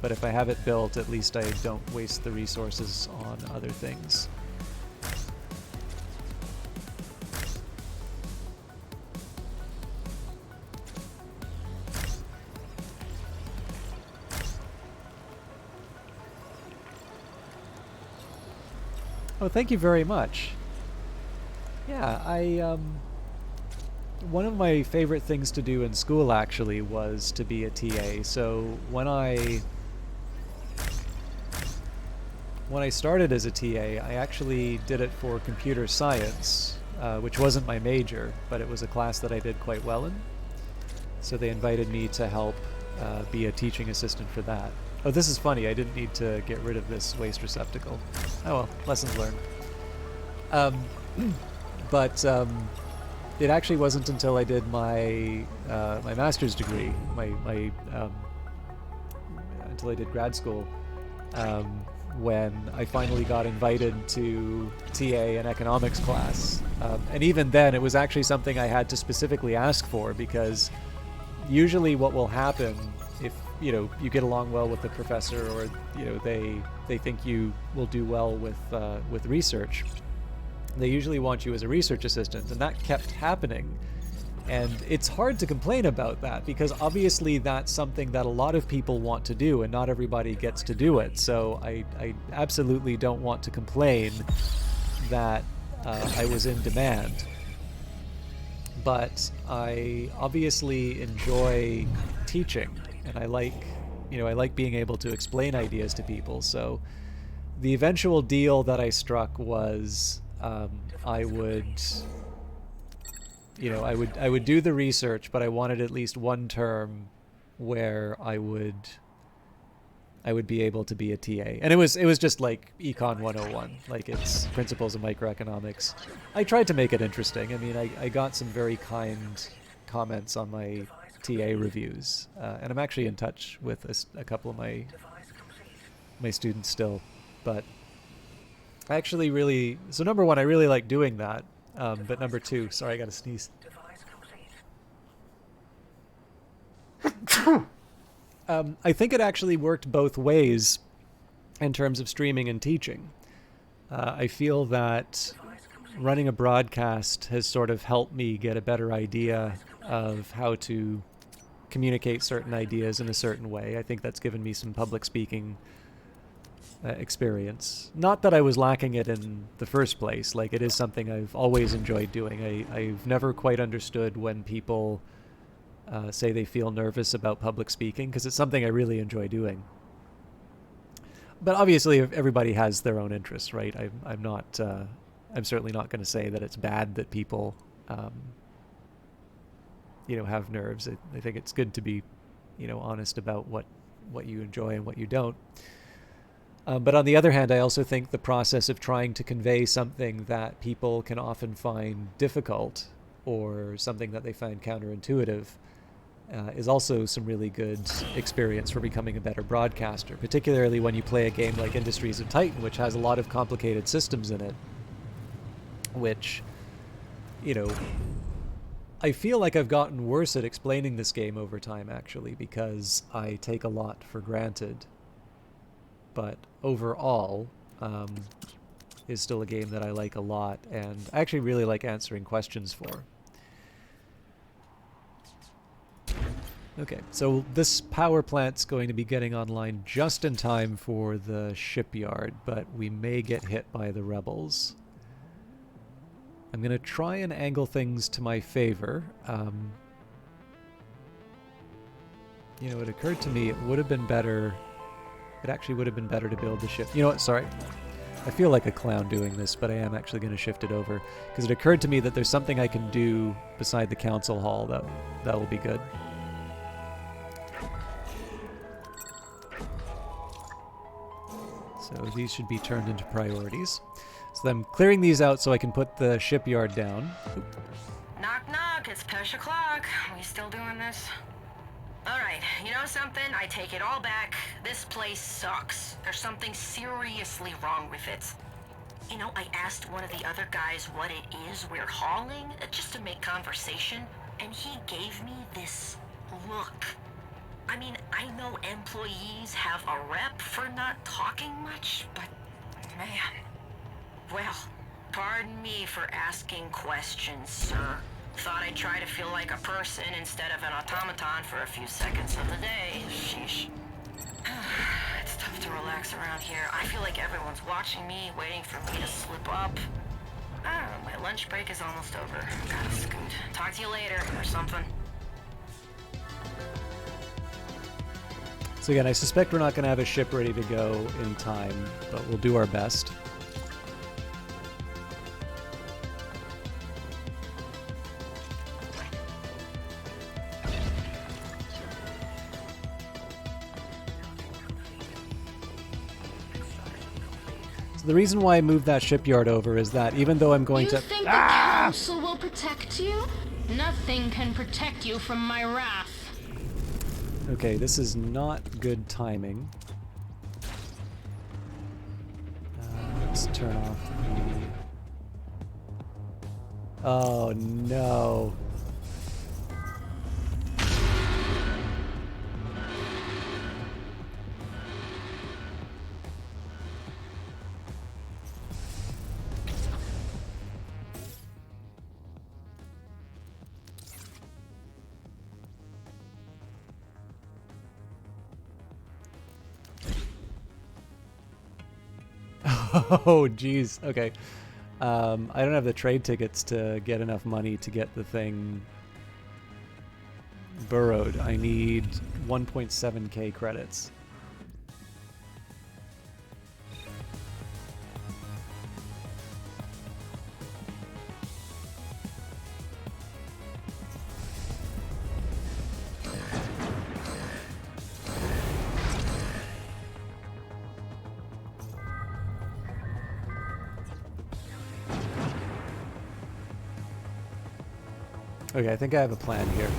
but if I have it built, at least I don't waste the resources on other things. Oh, thank you very much. Yeah, one of my favorite things to do in school actually was to be a TA. So when I started as a TA, I actually did it for computer science, which wasn't my major, but it was a class that I did quite well in. So they invited me to help be a teaching assistant for that. Oh, this is funny. I didn't need to get rid of this waste receptacle. Oh well, lessons learned. But it actually wasn't until I did my my master's degree, until I did grad school, when I finally got invited to TA an economics class. And even then, it was actually something I had to specifically ask for, because usually what will happen if you get along well with the professor, or they think you will do well with research, they usually want you as a research assistant, and that kept happening. And it's hard to complain about that, because obviously that's something that a lot of people want to do, and not everybody gets to do it. So I absolutely don't want to complain that I was in demand. But I obviously enjoy teaching, and I like being able to explain ideas to people. So the eventual deal that I struck was I would do the research, but I wanted at least one term where I would be able to be a TA. And it was just like Econ 101, like it's principles of microeconomics. I tried to make it interesting. I mean, I got some very kind comments on my TA reviews, and I'm actually in touch with a couple of my students still. But I actually really, so number one, I really like doing that. But number two, sorry, I gotta sneeze. I think it actually worked both ways in terms of streaming and teaching. I feel that running a broadcast has sort of helped me get a better idea of how to communicate certain ideas in a certain way. I think that's given me some public speaking experience. Not that I was lacking it in the first place. Like, it is something I've always enjoyed doing. I've never quite understood when people say they feel nervous about public speaking, because it's something I really enjoy doing. But obviously, everybody has their own interests, right? I'm certainly not going to say that it's bad that people, have nerves. I think it's good to be, honest about what you enjoy and what you don't. But on the other hand, I also think the process of trying to convey something that people can often find difficult, or something that they find counterintuitive, is also some really good experience for becoming a better broadcaster, particularly when you play a game like Industries of Titan, which has a lot of complicated systems in it, which, I feel like I've gotten worse at explaining this game over time, actually, because I take a lot for granted. But overall, is still a game that I like a lot, and I actually really like answering questions for. Okay, so this power plant's going to be getting online just in time for the shipyard, but we may get hit by the rebels. I'm going to try and angle things to my favor. It occurred to me it would have been better... It actually would have been better to build the ship. You know what? Sorry. I feel like a clown doing this, but I am actually going to shift it over, because it occurred to me that there's something I can do beside the council hall that will be good. So these should be turned into priorities. So I'm clearing these out so I can put the shipyard down. Oop. Knock knock, it's push o'clock. We still doing this? Alright, you know something? I take it all back. This place sucks. There's something seriously wrong with it. I asked one of the other guys what it is we're hauling, just to make conversation, and he gave me this look. I mean, I know employees have a rep for not talking much, but man. Well, pardon me for asking questions, sir. Thought I'd try to feel like a person instead of an automaton for a few seconds of the day. Sheesh. It's tough to relax around here. I feel like everyone's watching me, waiting for me to slip up. Oh, my lunch break is almost over. Gotta scoot. Talk to you later, or something. So again, I suspect we're not going to have a ship ready to go in time, but we'll do our best. So the reason why I moved that shipyard over is that even though I'm going You to... think the council will protect you? Nothing can protect you from my wrath. Okay, this is not good timing. Let's turn off the... Oh no. Oh, geez. Okay. I don't have the trade tickets to get enough money to get the thing burrowed. I need 1.7k credits. Okay, I think I have a plan here.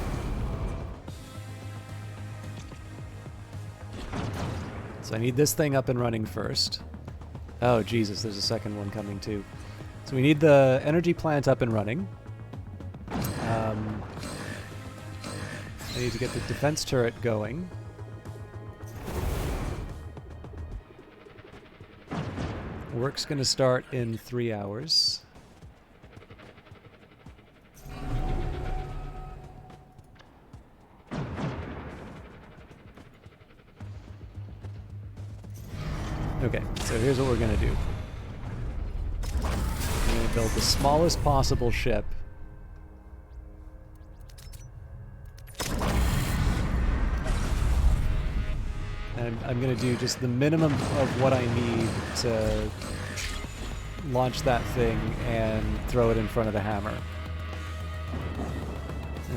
So I need this thing up and running first. Oh, Jesus, there's a second one coming too. So we need the energy plant up and running. I need to get the defense turret going. Work's going to start in 3 hours. Okay, so here's what we're going to do. I'm going to build the smallest possible ship. And I'm going to do just the minimum of what I need to launch that thing and throw it in front of the hammer.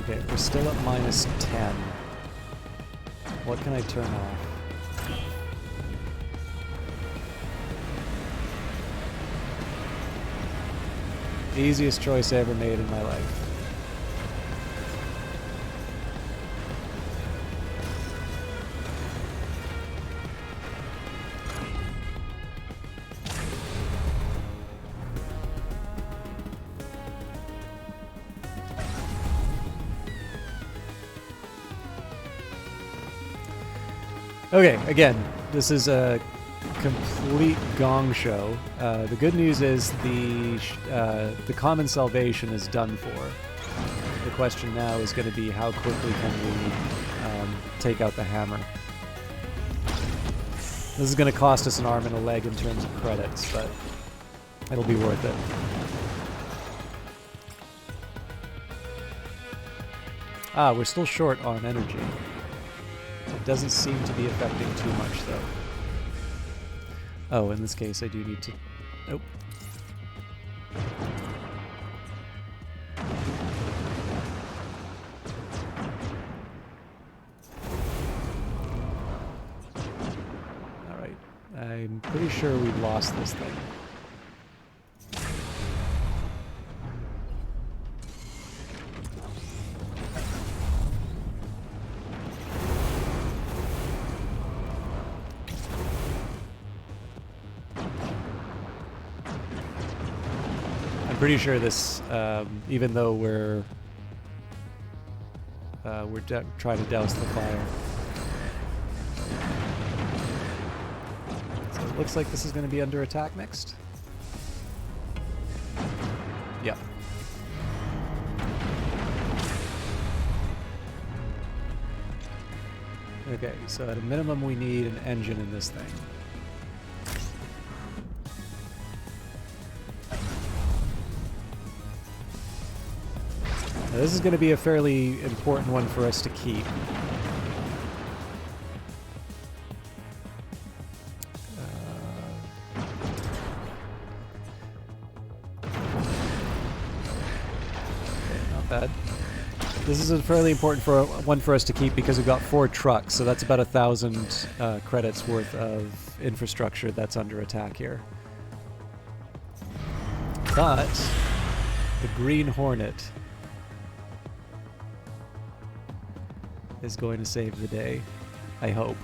Okay, we're still at -10. What can I turn off? Easiest choice I ever made in my life. Okay, again, this is a complete gong show. The good news is the common salvation is done for. The question now is going to be how quickly can we take out the hammer. This is going to cost us an arm and a leg in terms of credits, but it'll be worth it. Ah, we're still short on energy. It doesn't seem to be affecting too much, though. Oh, in this case, I do need to... Nope. Alright. I'm pretty sure we've lost this thing. Pretty sure this, even though we're trying to douse the fire. So it looks like this is going to be under attack next. Yep. Okay, so at a minimum we need an engine in this thing. Now, this is going to be a fairly important one for us to keep. Not bad. This is a fairly important one for us to keep because we've got 4 trucks, so that's about 1,000 credits worth of infrastructure that's under attack here. But the Green Hornet is going to save the day, I hope.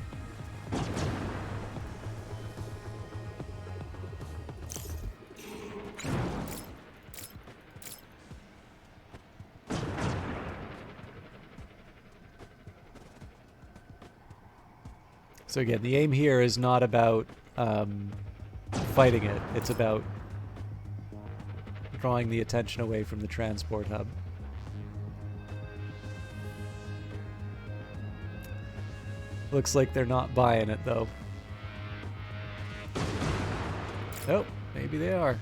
So again, the aim here is not about fighting it, it's about drawing the attention away from the transport hub. Looks like they're not buying it, though. Oh, maybe they are.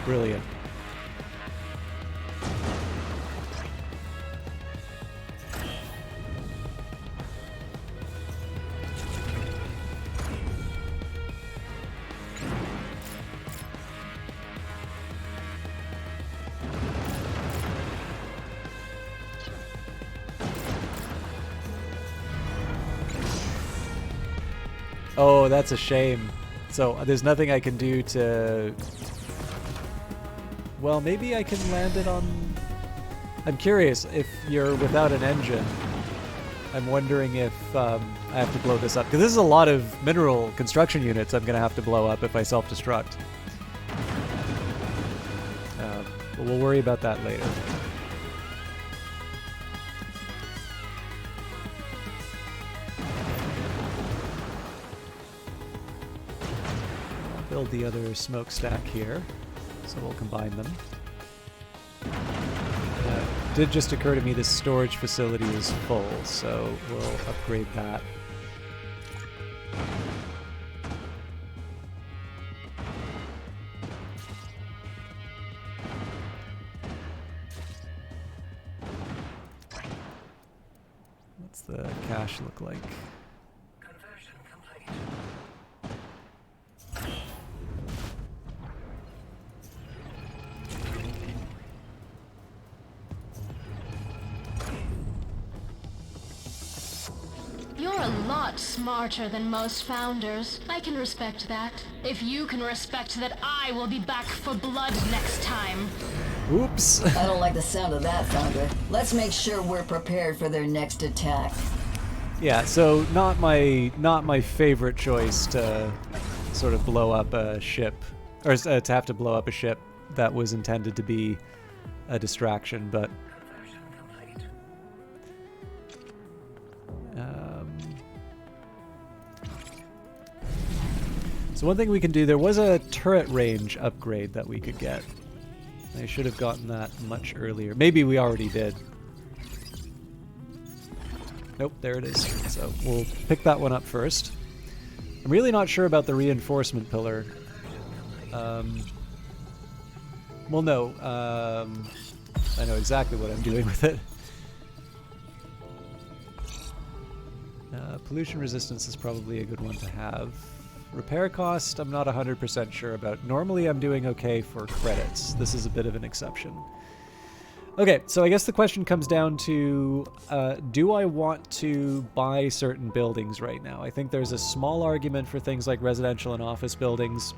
Brilliant. Oh, that's a shame. So there's nothing I can do to... Well, maybe I can land it on... I'm curious, if you're without an engine, I'm wondering if I have to blow this up. Because this is a lot of mineral construction units I'm going to have to blow up if I self-destruct. But we'll worry about that later. Build the other smokestack here, so we'll combine them. Did just occur to me this storage facility is full, so we'll upgrade that. What's the cache look like? Conversion complete. You're a lot smarter than most founders. I can respect that. If you can respect that I will be back for blood next time. Oops. I don't like the sound of that, Founder. Let's make sure we're prepared for their next attack. Yeah, so not my favorite choice to sort of blow up a ship, or to have to blow up a ship that was intended to be a distraction, but Conversion complete. So one thing we can do, there was a turret range upgrade that we could get. I should have gotten that much earlier. Maybe we already did. Nope, there it is. So we'll pick that one up first. I'm really not sure about the reinforcement pillar. Well, no. I know exactly what I'm doing with it. Pollution resistance is probably a good one to have. Repair cost, I'm not 100% sure about. Normally I'm doing okay for credits. This is a bit of an exception. Okay, so I guess the question comes down to, do I want to buy certain buildings right now? I think there's a small argument for things like residential and office buildings,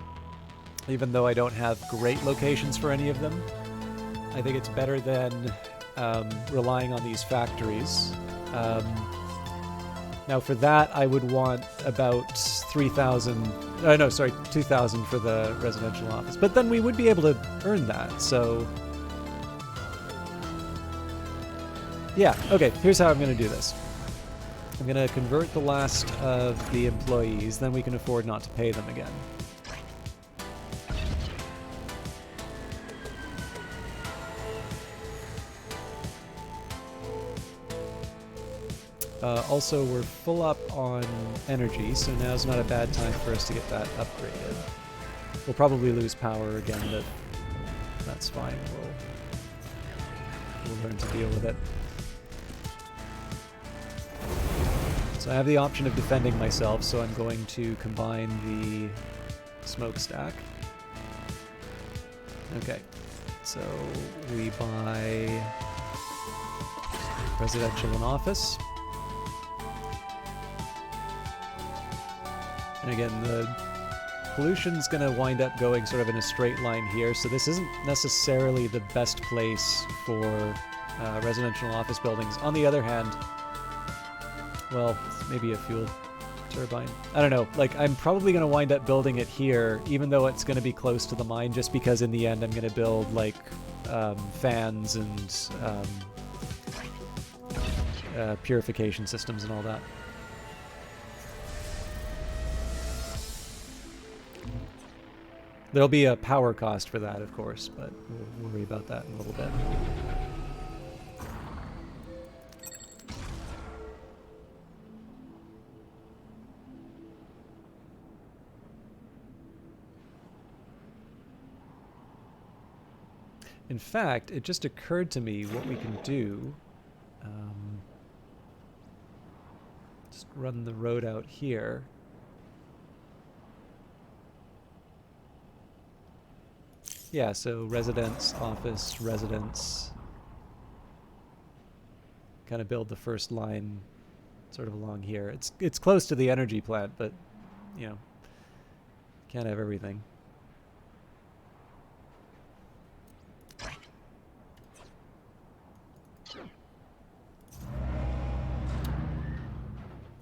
even though I don't have great locations for any of them. I think it's better than relying on these factories. Now for that, I would want about 3,000, no, sorry, 2,000 for the residential office. But then we would be able to earn that, so... Yeah, okay, here's how I'm going to do this. I'm going to convert the last of the employees, then we can afford not to pay them again. Also, we're full up on energy, so now's not a bad time for us to get that upgraded. We'll probably lose power again, but That's fine. We'll learn to deal with it. So I have the option of defending myself, so I'm going to combine the smokestack. Okay, so we buy residential and office. And again, the pollution's going to wind up going sort of in a straight line here, so this isn't necessarily the best place for residential and office buildings. On the other hand, well, maybe a fuel turbine. I don't know. Like, I'm probably going to wind up building it here, even though it's going to be close to the mine, just because in the end I'm going to build, like, fans and purification systems and all that. There'll be a power cost for that, of course, but we'll worry about that in a little bit. In fact, it just occurred to me what we can do. Just run the road out here. Yeah, so residence, office, residence. Kind of build the first line sort of along here. It's close to the energy plant, but, you know, can't have everything.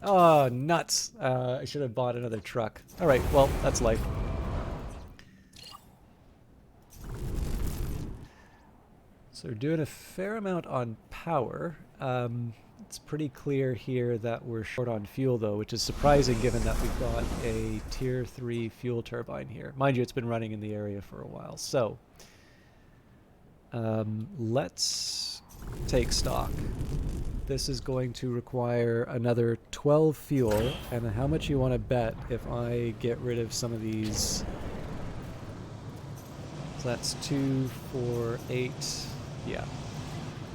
Oh, nuts. I should have bought another truck. All right, well, that's life. So we're doing a fair amount on power. It's pretty clear here that we're short on fuel, though, which is surprising given that we've got a Tier 3 fuel turbine here. Mind you, it's been running in the area for a while. So let's take stock. This is going to require another 12 fuel, and how much you want to bet if I get rid of some of these? So that's 2, 4, 8. Yeah.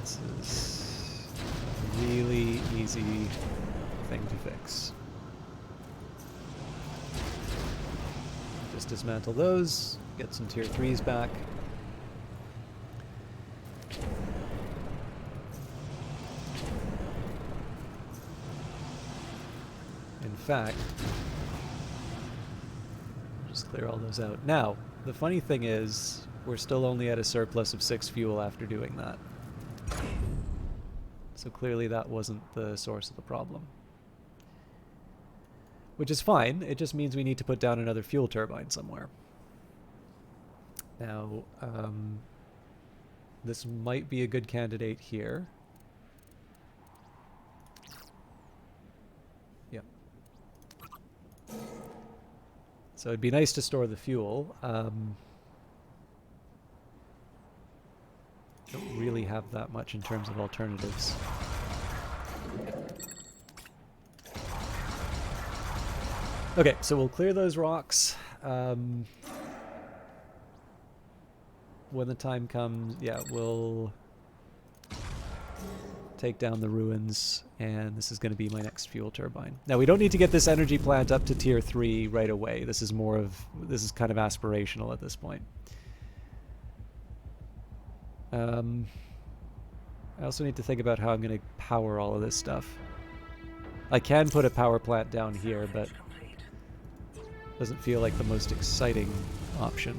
This is a really easy thing to fix. Just dismantle those, get some Tier 3s back. In fact, just clear all those out. Now, the funny thing is, we're still only at a surplus of 6 fuel after doing that. So clearly that wasn't the source of the problem. Which is fine, it just means we need to put down another fuel turbine somewhere. Now, this might be a good candidate here. Yep. So it'd be nice to store the fuel. Don't really have that much in terms of alternatives. Okay, so we'll clear those rocks. When the time comes, yeah, we'll take down the ruins, and this is going to be my next fuel turbine. Now, we don't need to get this energy plant up to Tier 3 right away. This is kind of aspirational at this point. I also need to think about how I'm going to power all of this stuff. I can put a power plant down here, but doesn't feel like the most exciting option.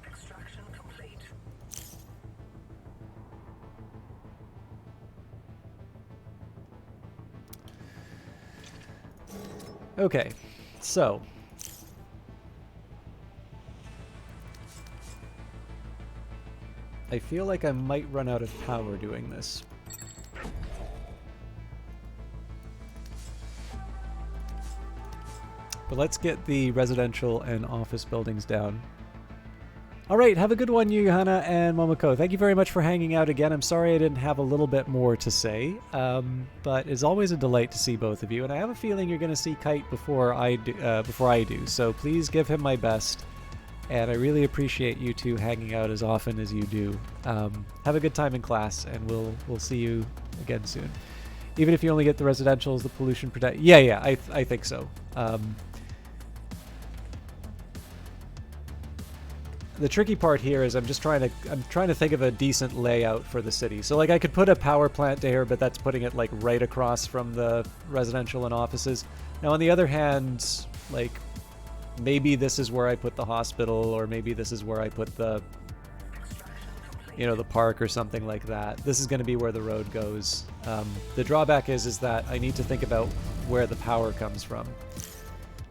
Extraction complete. Okay, so I feel like I might run out of power doing this. But let's get the residential and office buildings down. All right, have a good one, Johanna and Momoko. Thank you very much for hanging out again. I'm sorry I didn't have a little bit more to say, but it's always a delight to see both of you. And I have a feeling you're going to see Kite before I do. So please give him my best. And I really appreciate you two hanging out as often as you do. Have a good time in class, and we'll see you again soon. Even if you only get the residentials, the pollution protect. Yeah, I think so. The tricky part here is I'm trying to think of a decent layout for the city. So like I could put a power plant here, but that's putting it like right across from the residential and offices. Now on the other hand, like maybe this is where I put the hospital, or maybe this is where I put the, you know, the park or something like that. This is going to be where the road goes. The drawback is that I need to think about where the power comes from.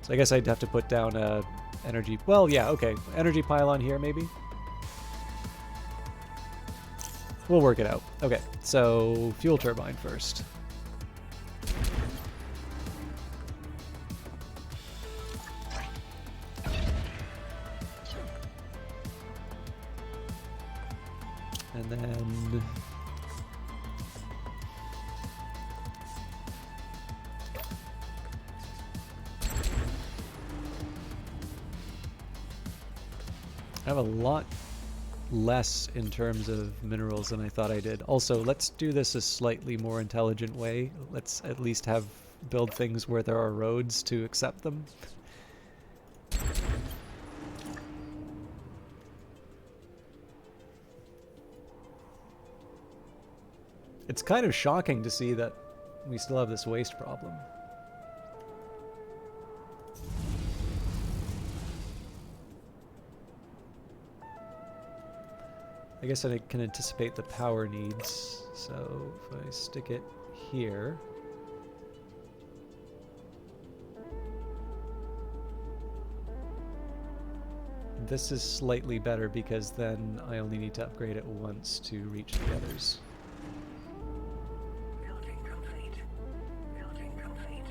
So I guess I'd have to put down a energy, well, yeah, okay. Energy pylon here, maybe? We'll work it out. Okay, so fuel turbine first. And then... I have a lot less in terms of minerals than I thought I did. Also, let's do this a slightly more intelligent way. Let's at least build things where there are roads to accept them. It's kind of shocking to see that we still have this waste problem. I guess I can anticipate the power needs, so if I stick it here... This is slightly better because then I only need to upgrade it once to reach the others. Building complete. Building complete. Building complete.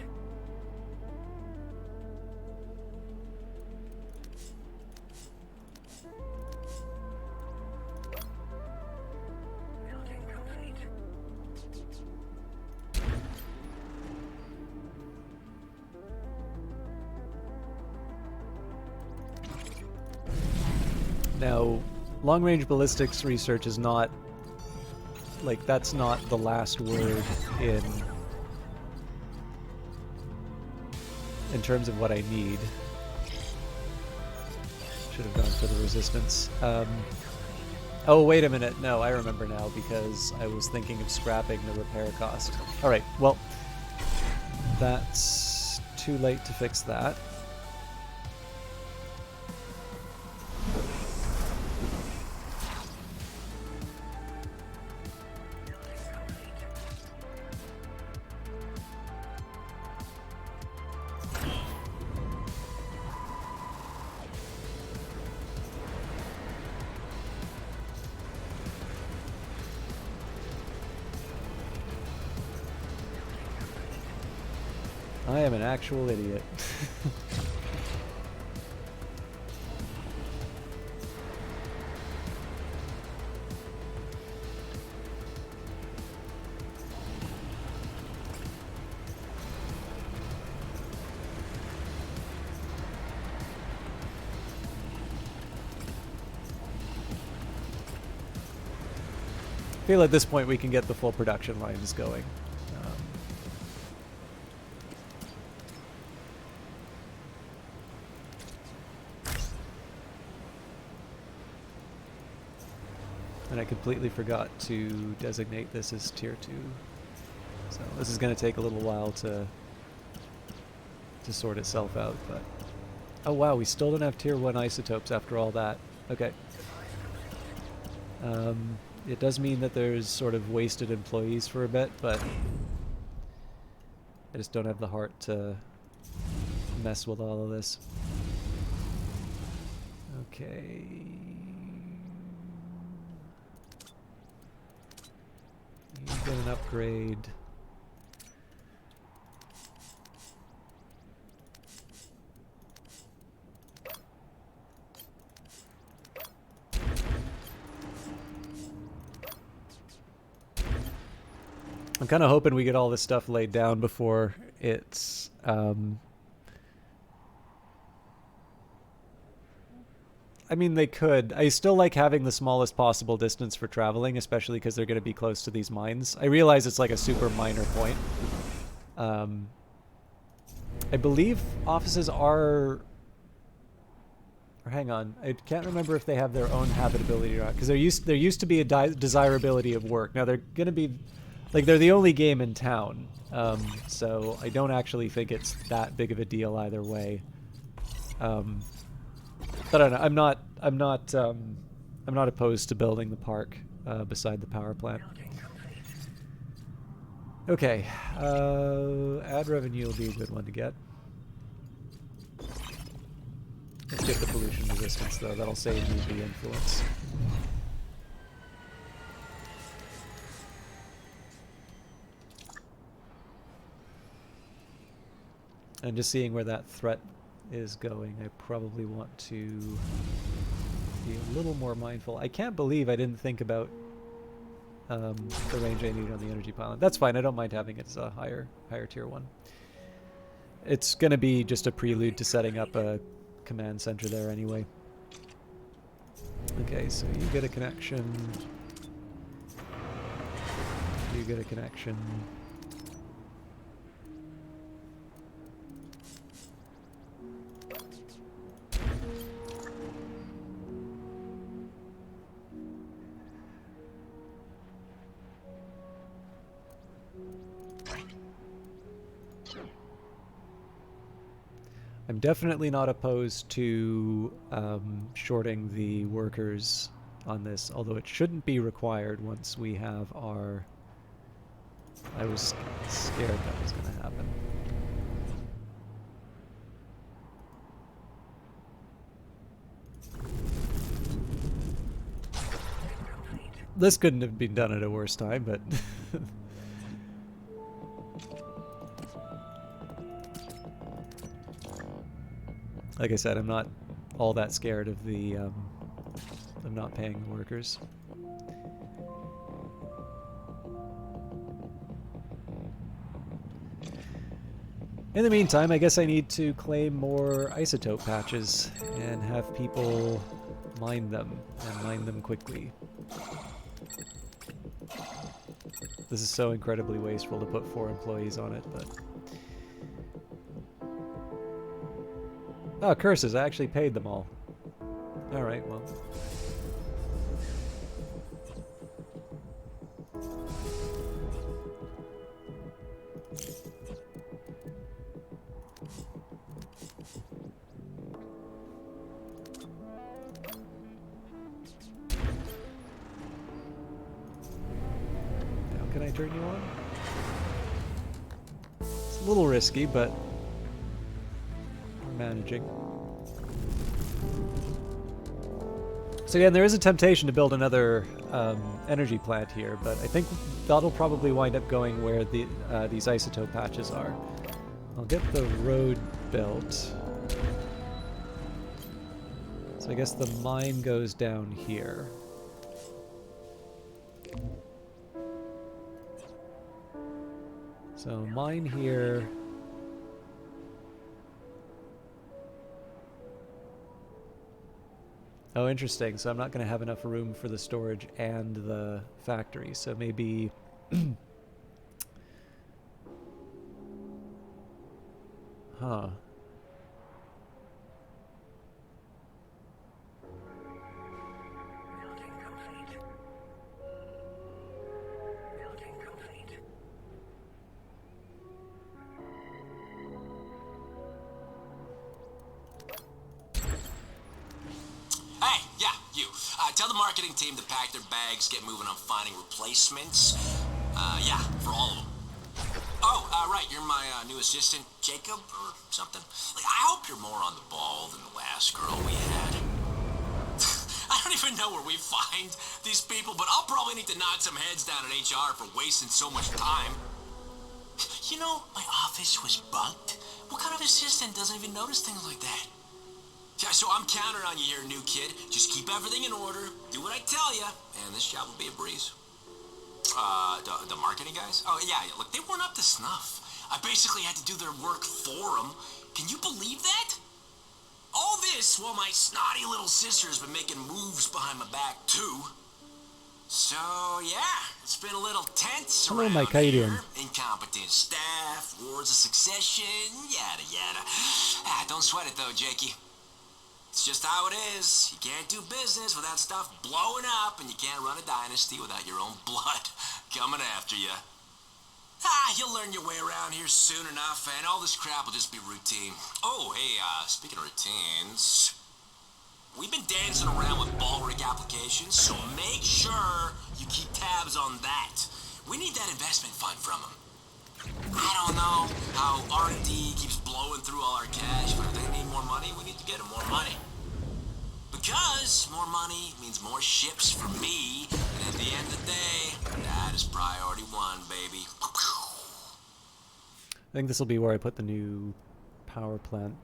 Now, long-range ballistics research is not, like, that's not the last word in terms of what I need. Should have gone for the resistance. Oh, wait a minute. No, I remember now because I was thinking of scrapping the repair cost. Alright, well, that's too late to fix that. I am an actual idiot. I feel at this point we can get the full production lines going. And I completely forgot to designate this as tier 2. So this is going to take a little while to sort itself out, but... Oh wow, we still don't have tier 1 isotopes after all that. Okay. It does mean that there's sort of wasted employees for a bit, but I just don't have the heart to mess with all of this. Okay. You get an upgrade. I'm kind of hoping we get all this stuff laid down before it's... I mean, they could. I still like having the smallest possible distance for traveling, especially because they're going to be close to these mines. I realize it's like a super minor point. I believe offices are... Or hang on, I can't remember if they have their own habitability or not, because there used to be a desirability of work. Now they're going to be... Like, they're the only game in town, so I don't actually think it's that big of a deal either way. But I don't know. I'm not opposed to building the park beside the power plant. Okay, ad revenue will be a good one to get. Let's get the pollution resistance though. That'll save UV influence. And just seeing where that threat is going, I probably want to be a little more mindful. I can't believe I didn't think about the range I need on the energy pylon. That's fine, I don't mind having it as a higher tier one. It's going to be just a prelude to setting up a command center there anyway. Okay, so you get a connection. You get a connection. I'm definitely not opposed to shorting the workers on this, although it shouldn't be required once we have our... I was scared that was going to happen. This couldn't have been done at a worse time, but... Like I said, I'm not all that scared of the of not paying the workers. In the meantime, I guess I need to claim more isotope patches and have people mine them, and mine them quickly. This is so incredibly wasteful to put 4 employees on it, but... Oh, curses, I actually paid them all. Alright, well. Now, can I turn you on? It's a little risky, but... managing. So again, there is a temptation to build another energy plant here, but I think that'll probably wind up going where the these isotope patches are. I'll get the road built. So I guess the mine goes down here. So mine here. Oh, interesting. So I'm not going to have enough room for the storage and the factory. So maybe... huh. Building complete. Building complete. Hey, yeah, you. Tell the marketing team to pack their bags, get moving on finding replacements. Yeah, for all of them. Oh, right, you're my new assistant, Jacob, or something. Like, I hope you're more on the ball than the last girl we had. I don't even know where we find these people, but I'll probably need to knock some heads down at HR for wasting so much time. You know, my office was bugged. What kind of assistant doesn't even notice things like that? Yeah, so I'm counting on you here, new kid. Just keep everything in order, do what I tell you, and this job will be a breeze. The marketing guys? Oh, yeah, look, they weren't up to snuff. I basically had to do their work for them. Can you believe that? All this while my snotty little sister's been making moves behind my back, too. So, yeah, it's been a little tense Hello, around Mike. How you here. doing? Incompetent staff, wars of succession, yada yada. Don't sweat it though, Jakey. It's just how it is. You can't do business without stuff blowing up, and you can't run a dynasty without your own blood coming after you. You'll learn your way around here soon enough, and all this crap will just be routine. Oh, hey, speaking of routines, we've been dancing around with Ballrick applications, so make sure you keep tabs on that. We need that investment fund from them. I don't know how R&D keeps blowing through all our cash, but if they need more money, we need to get them more money. Because more money means more ships for me, and at the end of the day, that is priority one, baby. I think this will be where I put the new power plant.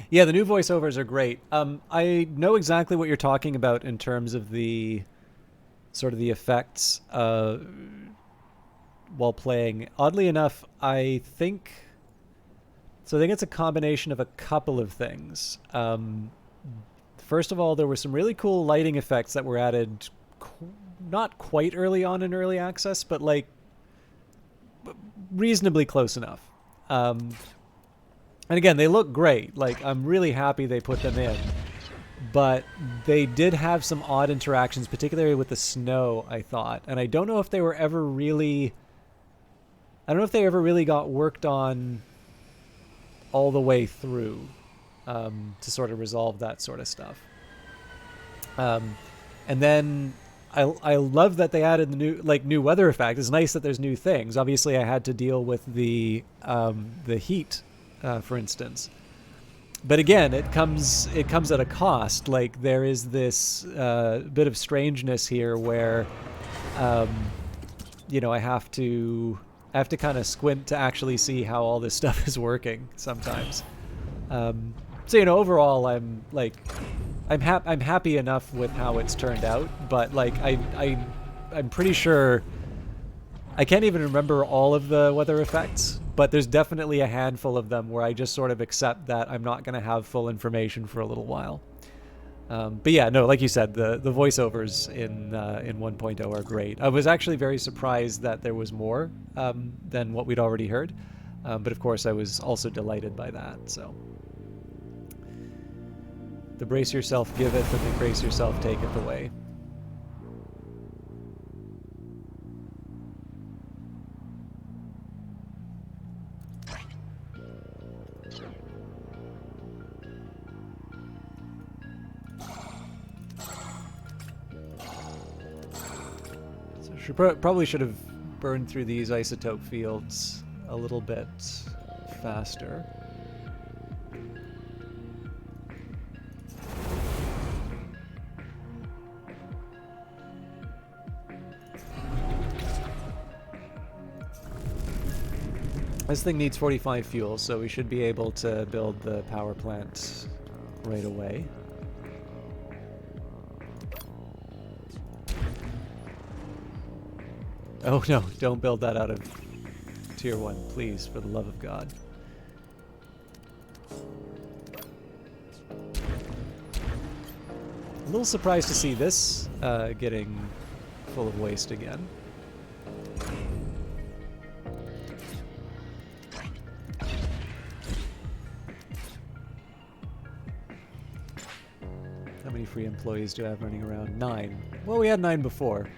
Yeah, the new voiceovers are great. I know exactly what you're talking about in terms of the sort of the effects while playing. Oddly enough, I think it's a combination of a couple of things. First of all, there were some really cool lighting effects that were added not quite early on in early access, but like reasonably close enough. And again, they look great. Like, I'm really happy they put them in. But they did have some odd interactions, particularly with the snow, I thought. And I don't know if they were ever really... I don't know if they ever really got worked on all the way through to sort of resolve that sort of stuff. And then I love that they added the new weather effect. It's nice that there's new things. Obviously, I had to deal with the heat, for instance. But again, it comes at a cost. Like, there is this bit of strangeness here where, I have to kind of squint to actually see how all this stuff is working sometimes. So overall, I'm happy enough with how it's turned out. But like, I'm pretty sure I can't even remember all of the weather effects. But there's definitely a handful of them where I just sort of accept that I'm not going to have full information for a little while. But yeah, no, like you said, the voiceovers in 1.0 are great. I was actually very surprised that there was more than what we'd already heard. But of course, I was also delighted by that. So the brace yourself giveth, and the grace yourself taketh away. Probably should have burned through these isotope fields a little bit faster. This thing needs 45 fuel, so we should be able to build the power plant right away. Oh no, don't build that out of tier 1, please, for the love of God. A little surprised to see this getting full of waste again. How many free employees do I have running around? 9. Well, we had 9 before.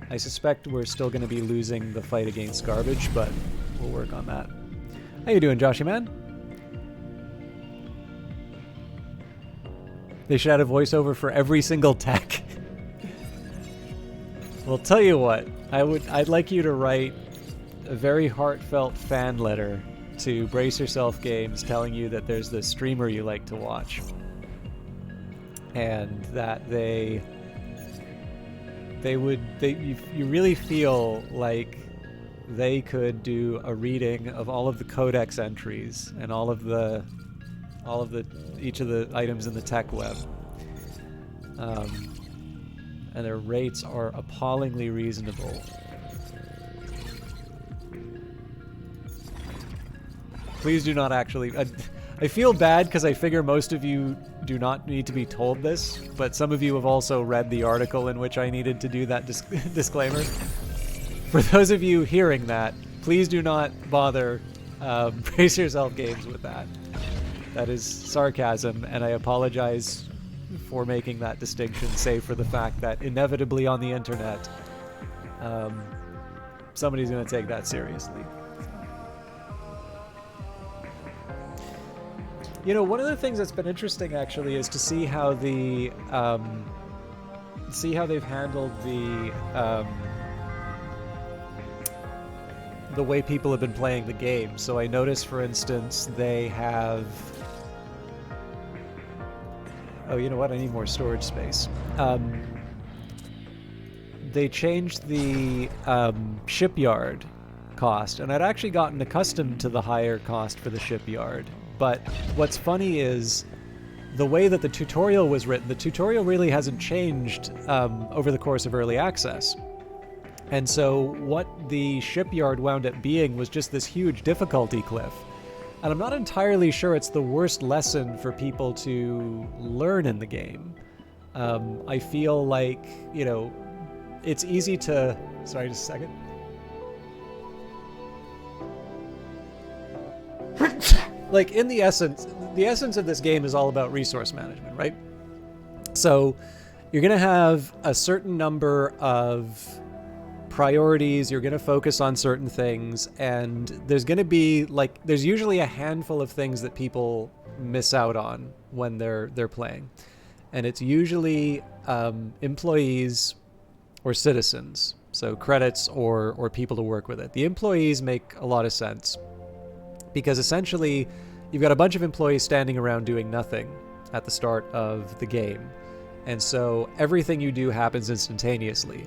I suspect we're still going to be losing the fight against garbage, but we'll work on that. How you doing, Joshy man? They should add a voiceover for every single tech. Well, tell you what, I'd like you to write a very heartfelt fan letter to Brace Yourself Games telling you that there's this streamer you like to watch, and that you really feel like they could do a reading of all of the Codex entries and each of the items in the tech web. and their rates are appallingly reasonable. Please do not actually... I feel bad because I figure most of you do not need to be told this, but some of you have also read the article in which I needed to do that disclaimer. For those of you hearing that, please do not bother Brace Yourself Games with that. That is sarcasm, and I apologize for making that distinction, save for the fact that inevitably on the internet, somebody's going to take that seriously. You know, one of the things that's been interesting actually is to see how they've handled the way people have been playing the game. So I noticed, for instance, they have... Oh, you know what? I need more storage space. They changed the shipyard cost, and I'd actually gotten accustomed to the higher cost for the shipyard. But what's funny is the way that the tutorial was written, the tutorial really hasn't changed over the course of early access. And so what the shipyard wound up being was just this huge difficulty cliff. And I'm not entirely sure it's the worst lesson for people to learn in the game. I feel like, you know, it's easy to... Sorry, just a second. Like, in the essence of this game is all about resource management, right? So you're going to have a certain number of priorities, you're going to focus on certain things, and there's going to be, like, there's usually a handful of things that people miss out on when they're playing. And it's usually employees or citizens, so credits or people to work with it. The employees make a lot of sense, because essentially you've got a bunch of employees standing around doing nothing at the start of the game. And so everything you do happens instantaneously.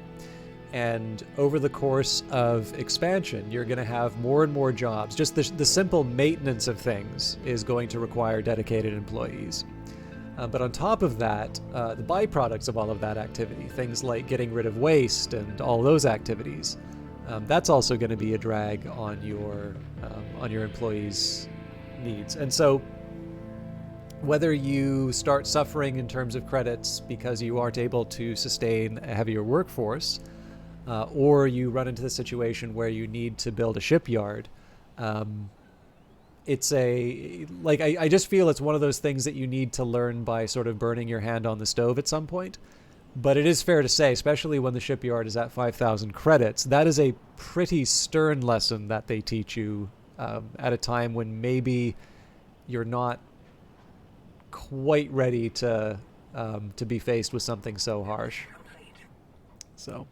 And over the course of expansion, you're going to have more and more jobs. Just the simple maintenance of things is going to require dedicated employees. But on top of that, the byproducts of all of that activity, things like getting rid of waste and all those activities, that's also going to be a drag on your employees' needs. And so whether you start suffering in terms of credits because you aren't able to sustain a heavier workforce, or you run into the situation where you need to build a shipyard, it's I just feel it's one of those things that you need to learn by sort of burning your hand on the stove at some point. But it is fair to say, especially when the shipyard is at 5,000 credits, that is a pretty stern lesson that they teach you at a time when maybe you're not quite ready to be faced with something so harsh. So.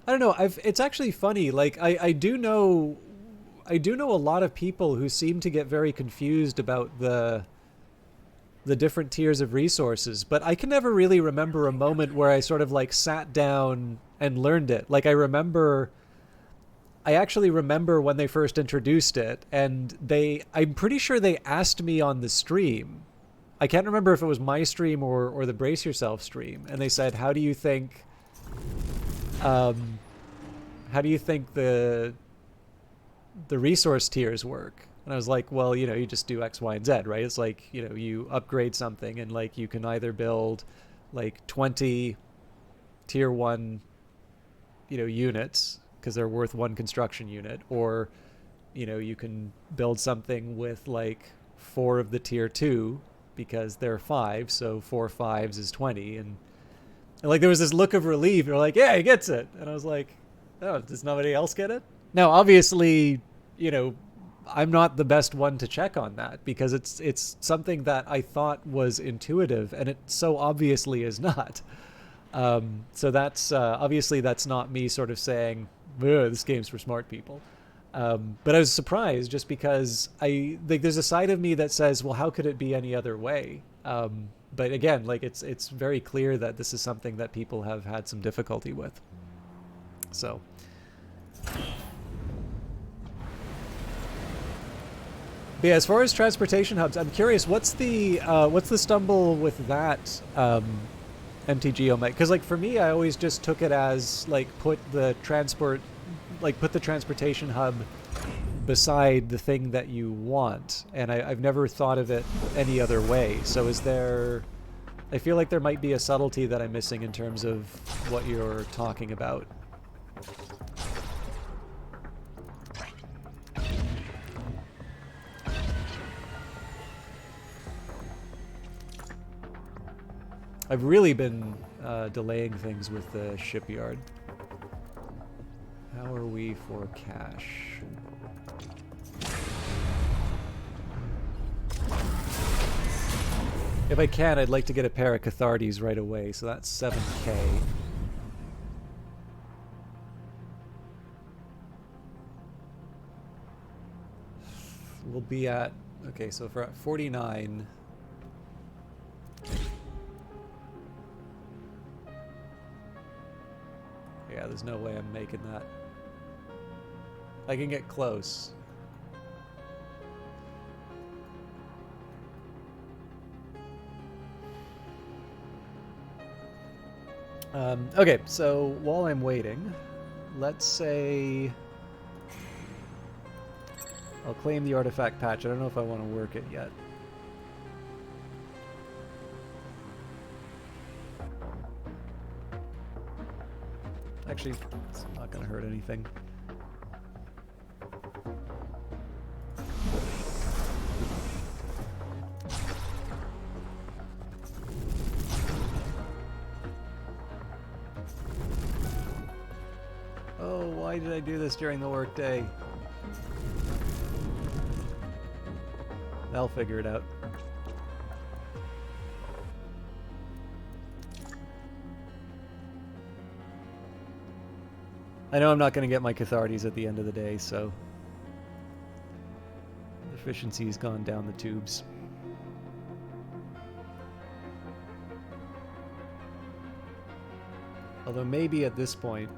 I don't know. It's actually funny. Like I do know a lot of people who seem to get very confused about the different tiers of resources, but I can never really remember a moment where I sort of like sat down and learned it. Like I actually remember when they first introduced it, and I'm pretty sure they asked me on the stream. I can't remember if it was my stream or the Brace Yourself stream, and they said, how do you think the resource tiers work? And I was like, well, you know, you just do X, Y, and Z, right? It's like, you know, you upgrade something and like you can either build like 20 tier 1, you know, units because they're worth 1 construction unit, or, you know, you can build something with like 4 of the tier 2 because they're 5, so 4 5s is 20. And like there was this look of relief. You're like, yeah, he gets it. And I was like, oh, does nobody else get it? Now, obviously, you know, I'm not the best one to check on that because it's something that I thought was intuitive, and it so obviously is not. So that's obviously that's not me sort of saying, this game's for smart people. But I was surprised just because there's a side of me that says, well, how could it be any other way? But again, like it's very clear that this is something that people have had some difficulty with. So. But yeah, as far as transportation hubs, I'm curious, what's the stumble with that MTG Omega? Because like for me, I always just took it as like put the transportation hub beside the thing that you want, and I've never thought of it any other way. So is there? I feel like there might be a subtlety that I'm missing in terms of what you're talking about. I've really been delaying things with the shipyard. How are we for cash? If I can, I'd like to get a pair of Cathartes right away, so that's 7k. We'll be at... Okay, so if we're at 49... Yeah, there's no way I'm making that. I can get close. Okay, so while I'm waiting, let's say I'll claim the artifact patch. I don't know if I want to work it yet. Actually, it's not going to hurt anything. Oh, why did I do this during the workday? I'll figure it out. I know I'm not going to get my Cathartes at the end of the day, so efficiency's gone down the tubes. Although maybe at this point,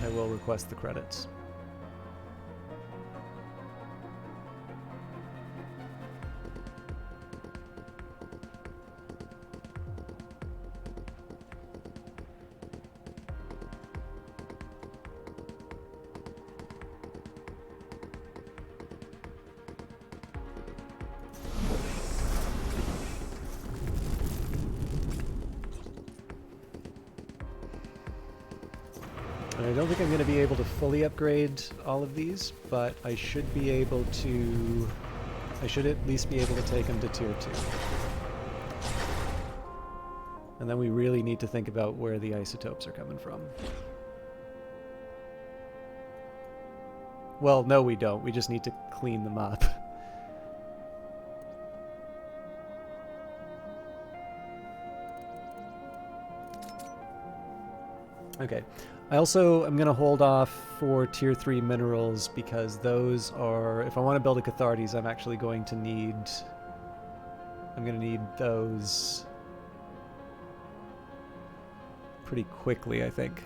I will request the credits. I don't think I'm going to be able to fully upgrade all of these, but I should be able to... I should at least be able to take them to tier 2. And then we really need to think about where the isotopes are coming from. Well, no we don't. We just need to clean them up. Okay. I also am going to hold off for tier 3 minerals because those are... If I want to build a Cathartes, I'm actually going to need... I'm going to need those pretty quickly, I think.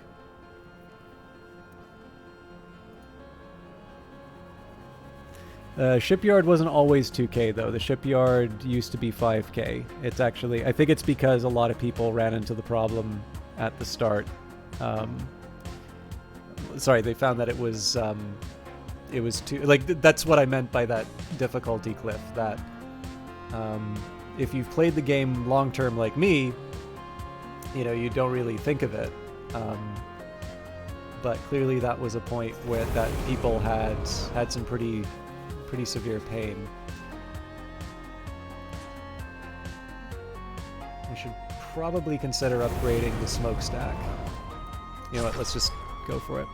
Shipyard wasn't always 2k though. The shipyard used to be 5k. It's actually... I think it's because a lot of people ran into the problem at the start. Sorry, they found that it was too... Like, that's what I meant by that difficulty cliff, that if you've played the game long-term like me, you know, you don't really think of it. But clearly that was a point where that people had some pretty severe pain. We should probably consider upgrading the smokestack. You know what, let's just go for it.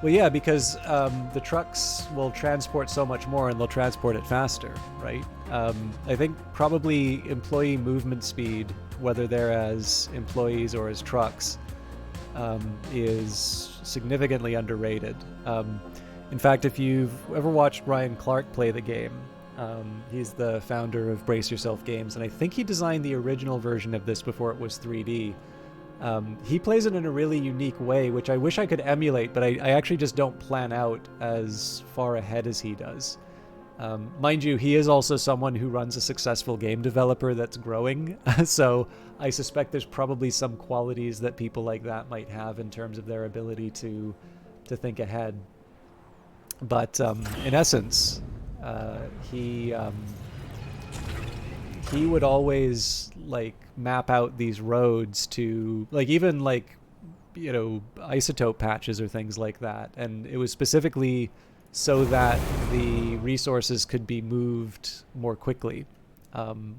Well, yeah, because the trucks will transport so much more and they'll transport it faster, right? I think probably employee movement speed, whether they're as employees or as trucks, is significantly underrated. In fact, if you've ever watched Ryan Clark play the game, he's the founder of Brace Yourself Games, and I think he designed the original version of this before it was 3D. He plays it in a really unique way, which I wish I could emulate, but I actually just don't plan out as far ahead as he does. Mind you, he is also someone who runs a successful game developer that's growing, so I suspect there's probably some qualities that people like that might have in terms of their ability to think ahead. But in essence, he would always like map out these roads to like even like isotope patches or things like that, and it was specifically so that the resources could be moved more quickly,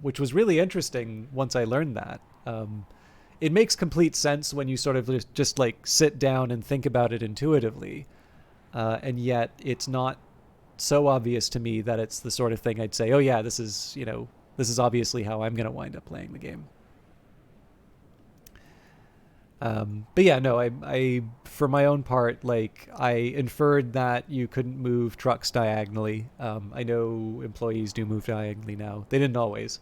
which was really interesting once I learned that. It makes complete sense when you sort of just like sit down and think about it intuitively, and yet it's not so obvious to me that it's the sort of thing I'd say, oh yeah, this is obviously how I'm going to wind up playing the game. But yeah, no, I for my own part, like I inferred that you couldn't move trucks diagonally. I know employees do move diagonally now. They didn't always.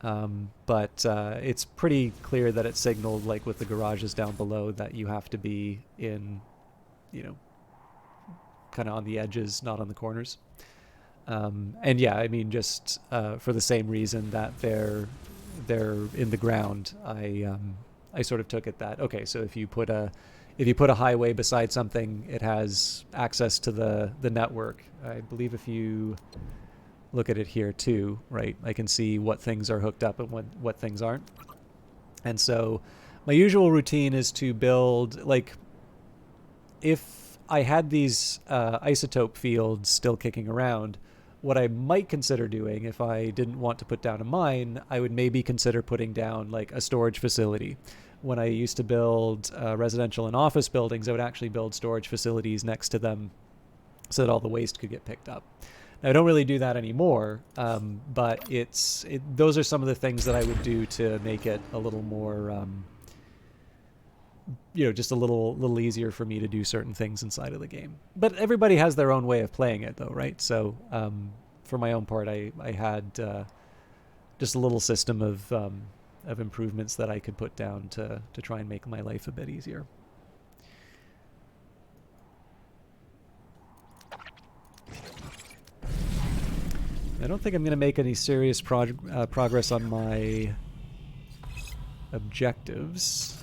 But it's pretty clear that it's signaled, like with the garages down below, that you have to be in, kind of on the edges, not on the corners. And yeah, I mean, just for the same reason that they're in the ground, I sort of took it that, okay, so if you put a highway beside something, it has access to the network. I believe if you look at it here too, right, I can see what things are hooked up and what things aren't. And so my usual routine is to build, like, if I had these isotope fields still kicking around, what I might consider doing if I didn't want to put down a mine, I would maybe consider putting down like a storage facility. When I used to build residential and office buildings, I would actually build storage facilities next to them so that all the waste could get picked up. Now, I don't really do that anymore, but those are some of the things that I would do to make it a little more, just a little easier for me to do certain things inside of the game. But everybody has their own way of playing it, though, right? So for my own part, I had just a little system of improvements that I could put down to try and make my life a bit easier. I don't think I'm going to make any serious progress on my objectives.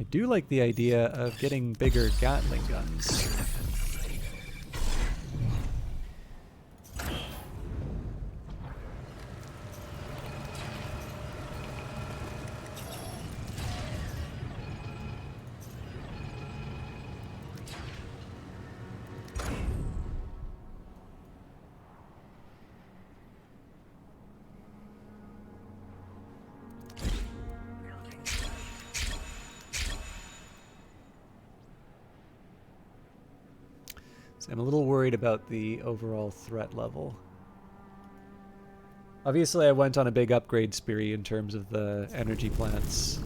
I do like the idea of getting bigger Gatling guns. I'm a little worried about the overall threat level. Obviously, I went on a big upgrade spree in terms of the energy plants.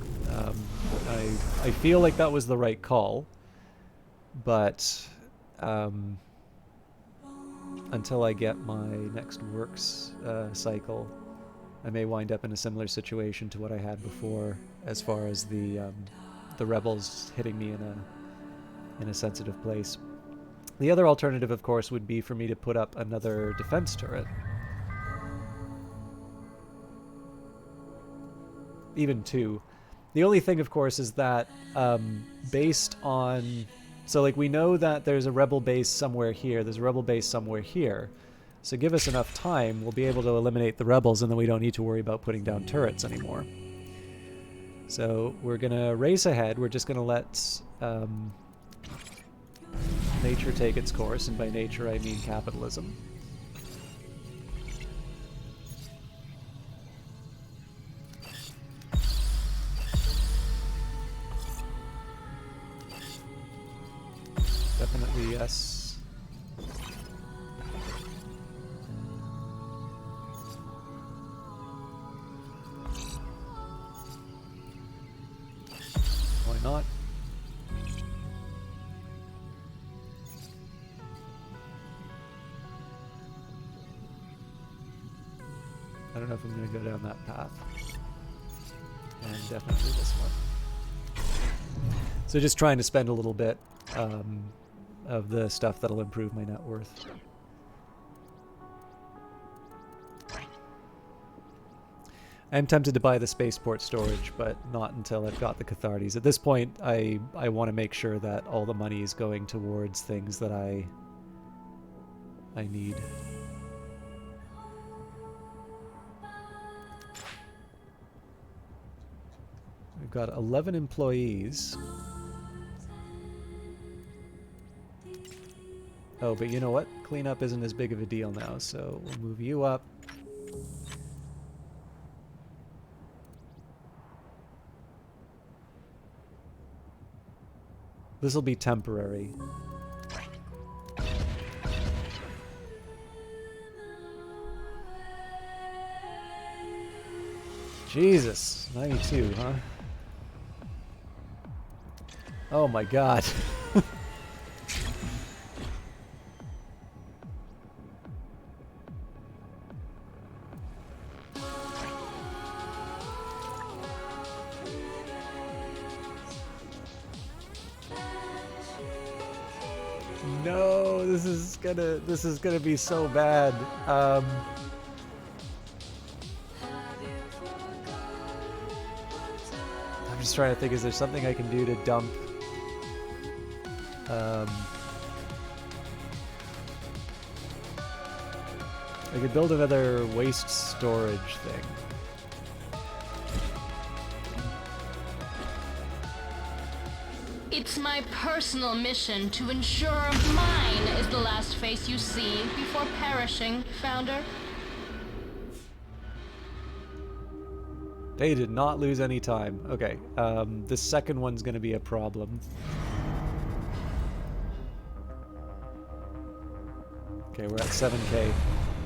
I feel like that was the right call, but until I get my next works cycle, I may wind up in a similar situation to what I had before, as far as the rebels hitting me in a sensitive place. The other alternative, of course, would be for me to put up another defense turret. Even two. The only thing, of course, is that based on... So, like, we know that there's a rebel base somewhere here. There's a rebel base somewhere here. So give us enough time, we'll be able to eliminate the rebels, and then we don't need to worry about putting down turrets anymore. So we're going to race ahead. We're just going to let... nature take its course, and by nature I mean capitalism. Definitely yes. Why not? I don't know if I'm going to go down that path. and definitely this one. So just trying to spend a little bit of the stuff that'll improve my net worth. I'm tempted to buy the spaceport storage, but not until I've got the Cathartes. At this point, I want to make sure that all the money is going towards things that I need. We've got 11 employees. Oh, but you know what? Cleanup isn't as big of a deal now, so we'll move you up. This will be temporary. Jesus, 92, huh? Oh my god. No, this is gonna be so bad. I'm just trying to think, is there something I can do to dump? I could build another waste storage thing. It's my personal mission to ensure mine is the last face you see before perishing, Founder. They did not lose any time. Okay, the second one's gonna be a problem. Okay, we're at 7k.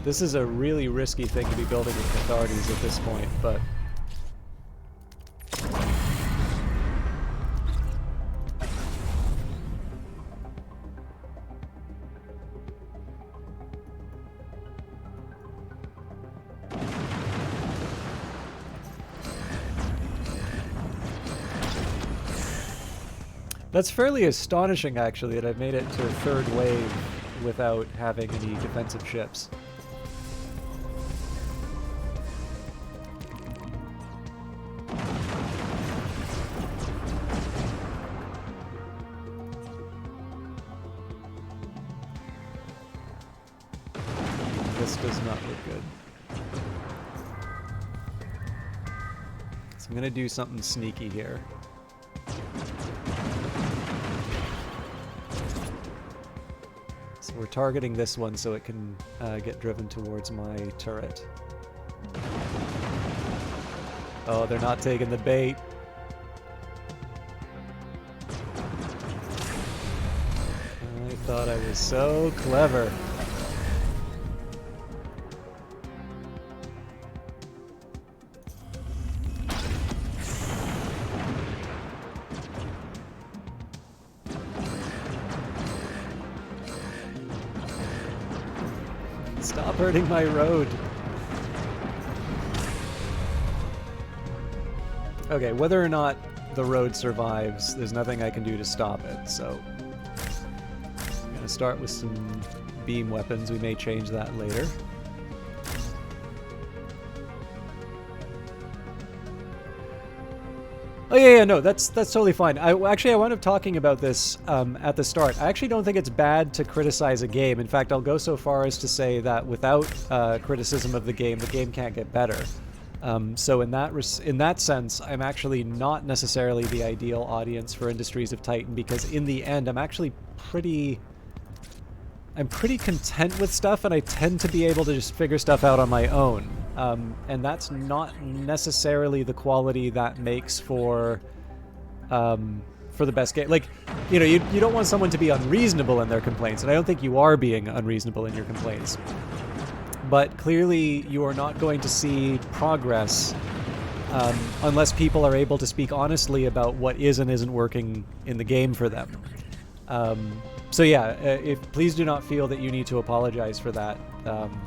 This is a really risky thing to be building with Cathartes at this point, but... That's fairly astonishing, actually, that I've made it to third wave without having any defensive ships. This does not look good. So I'm gonna do something sneaky here. So we're targeting this one so it can get driven towards my turret. Oh, they're not taking the bait. I thought I was so clever. Stop hurting my road. Okay, whether or not the road survives, there's nothing I can do to stop it, so... I'm gonna start with some beam weapons. We may change that later. Oh yeah, no, that's totally fine. I wound up talking about this at the start. I actually don't think it's bad to criticize a game. In fact, I'll go so far as to say that without criticism of the game can't get better. So in that sense, I'm actually not necessarily the ideal audience for Industries of Titan, because in the end, I'm pretty content with stuff, and I tend to be able to just figure stuff out on my own. And that's not necessarily the quality that makes for the best game. Like, you know, you don't want someone to be unreasonable in their complaints, and I don't think you are being unreasonable in your complaints. But clearly, you are not going to see progress unless people are able to speak honestly about what is and isn't working in the game for them. So yeah, please do not feel that you need to apologize for that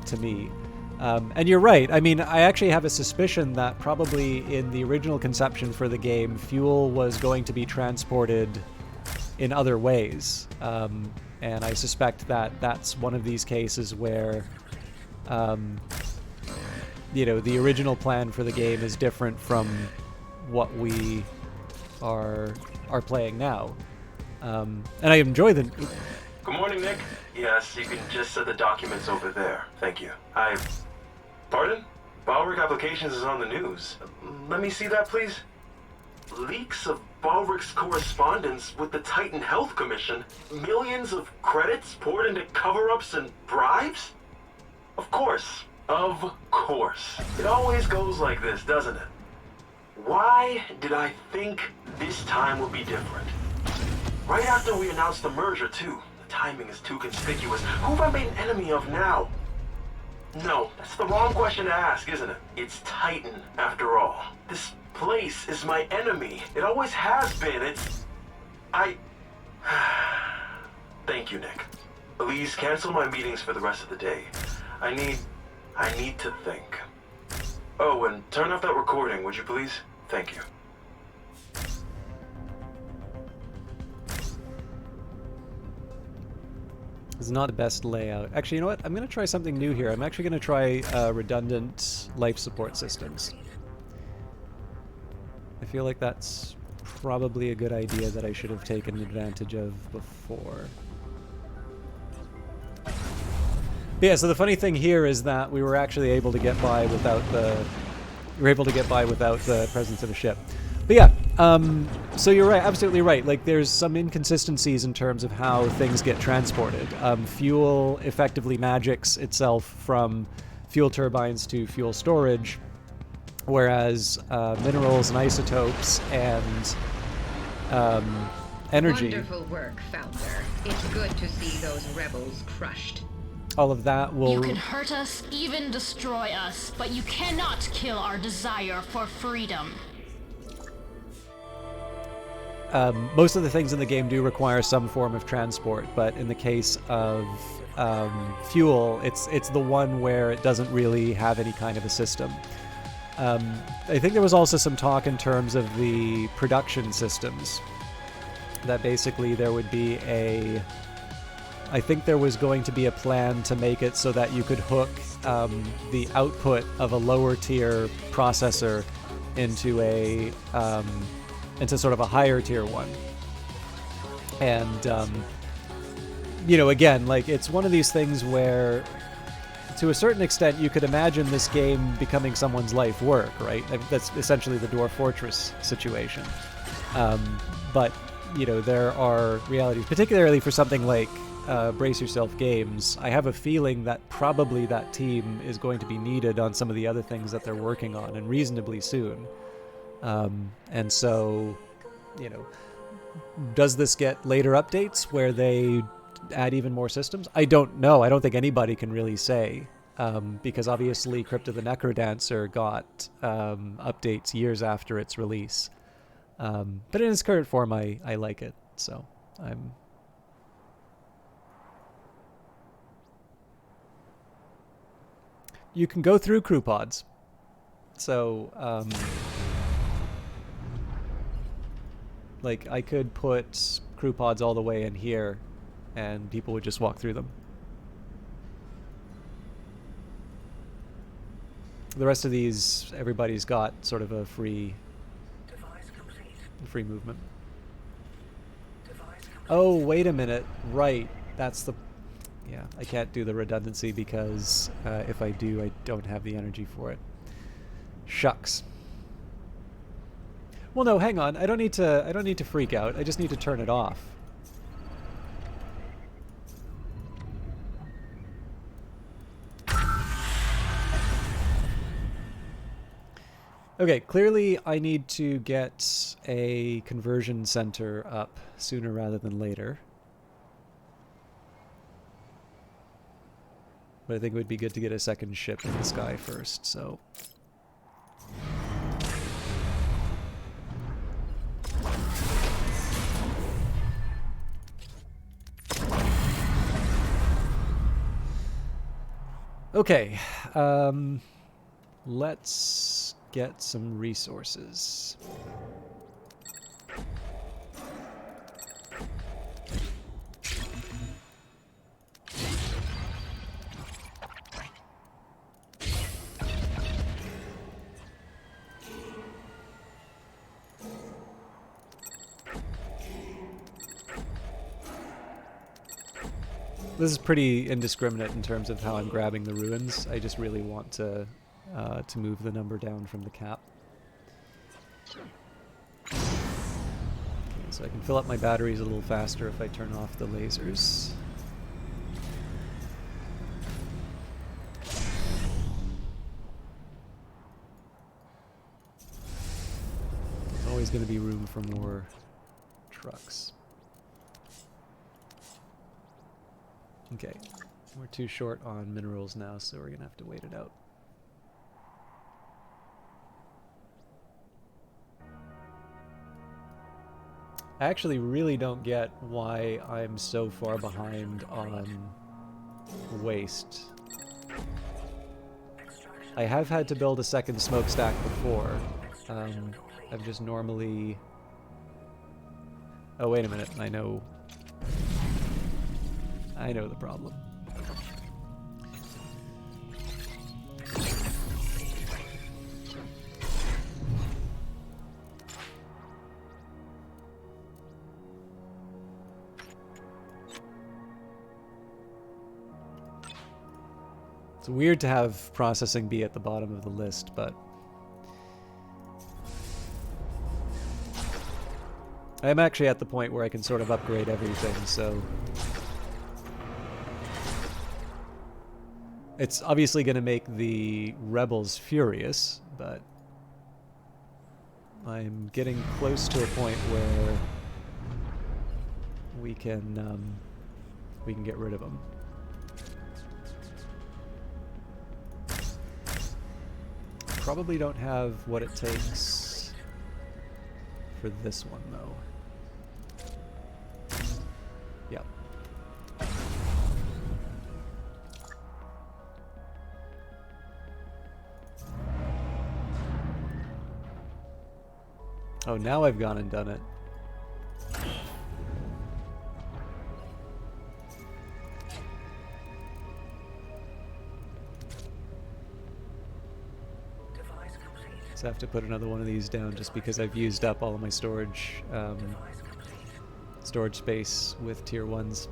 to me. And you're right. I mean, I actually have a suspicion that probably in the original conception for the game, fuel was going to be transported in other ways. And I suspect that that's one of these cases where, you know, the original plan for the game is different from what we are playing now. And I enjoy the... Good morning, Nick. Yes, you can just set the documents over there. Thank you. Pardon? Balric Applications is on the news. Let me see that, please. Leaks of Balric's correspondence with the Titan Health Commission. Millions of credits poured into cover-ups and bribes? Of course. Of course. It always goes like this, doesn't it? Why did I think this time would be different? Right after we announced the merger, too. The timing is too conspicuous. Who have I made an enemy of now? No, that's the wrong question to ask, isn't it? It's Titan, after all. This place is my enemy. It always has been. Thank you, Nick. Please cancel my meetings for the rest of the day. I need to think. Oh, and turn off that recording, would you please? Thank you. It's not the best layout. Actually, you know what? I'm going to try something new here. I'm actually going to try redundant life support systems. I feel like that's probably a good idea that I should have taken advantage of before. But yeah, so the funny thing here is that we were actually able to get by without the... We were able to get by without the presence of a ship. But yeah, so you're right, absolutely right. Like, there's some inconsistencies in terms of how things get transported. Fuel effectively magics itself from fuel turbines to fuel storage, whereas minerals and isotopes and energy... Wonderful work, Founder. It's good to see those rebels crushed. All of that will... You can hurt us, even destroy us, but you cannot kill our desire for freedom. Most of the things in the game do require some form of transport, but in the case of fuel, it's the one where it doesn't really have any kind of a system. I think there was also some talk in terms of the production systems, that basically there would be a... I think there was going to be a plan to make it so that you could hook the output of a lower tier processor into a into sort of a higher tier one. And you know, again, like, it's one of these things where to a certain extent you could imagine this game becoming someone's life work, right? That's essentially the Dwarf Fortress situation. But you know, there are realities, particularly for something like Brace Yourself Games. I have a feeling that probably that team is going to be needed on some of the other things that they're working on, and reasonably soon. And so, you know, does this get later updates where they add even more systems? I don't know. I don't think anybody can really say, because obviously Crypt of the Necrodancer got updates years after its release. But in its current form, I like it, so I'm... You can go through crew pods. So, like, I could put crew pods all the way in here, and people would just walk through them. The rest of these, everybody's got sort of a free movement. Oh, wait a minute. Right. That's the... Yeah, I can't do the redundancy because if I do, I don't have the energy for it. Shucks. Well, no, hang on. I don't need to freak out. I just need to turn it off. Okay, clearly I need to get a conversion center up sooner rather than later. But I think it would be good to get a second ship in the sky first, so... Okay, let's get some resources. This is pretty indiscriminate in terms of how I'm grabbing the ruins. I just really want to move the number down from the cap. Okay, so I can fill up my batteries a little faster if I turn off the lasers. There's always going to be room for more trucks. Okay, we're too short on minerals now, so we're gonna have to wait it out. I actually really don't get why I'm so far behind on waste. I have had to build a second smokestack before. I've just normally... Oh, wait a minute, I know the problem. It's weird to have processing be at the bottom of the list, but I'm actually at the point where I can sort of upgrade everything, so it's obviously going to make the rebels furious, but I'm getting close to a point where we can get rid of them. Probably don't have what it takes for this one, though. Yep. Oh, now I've gone and done it. So I have to put another one of these down just because I've used up all of my storage space with tier 1s.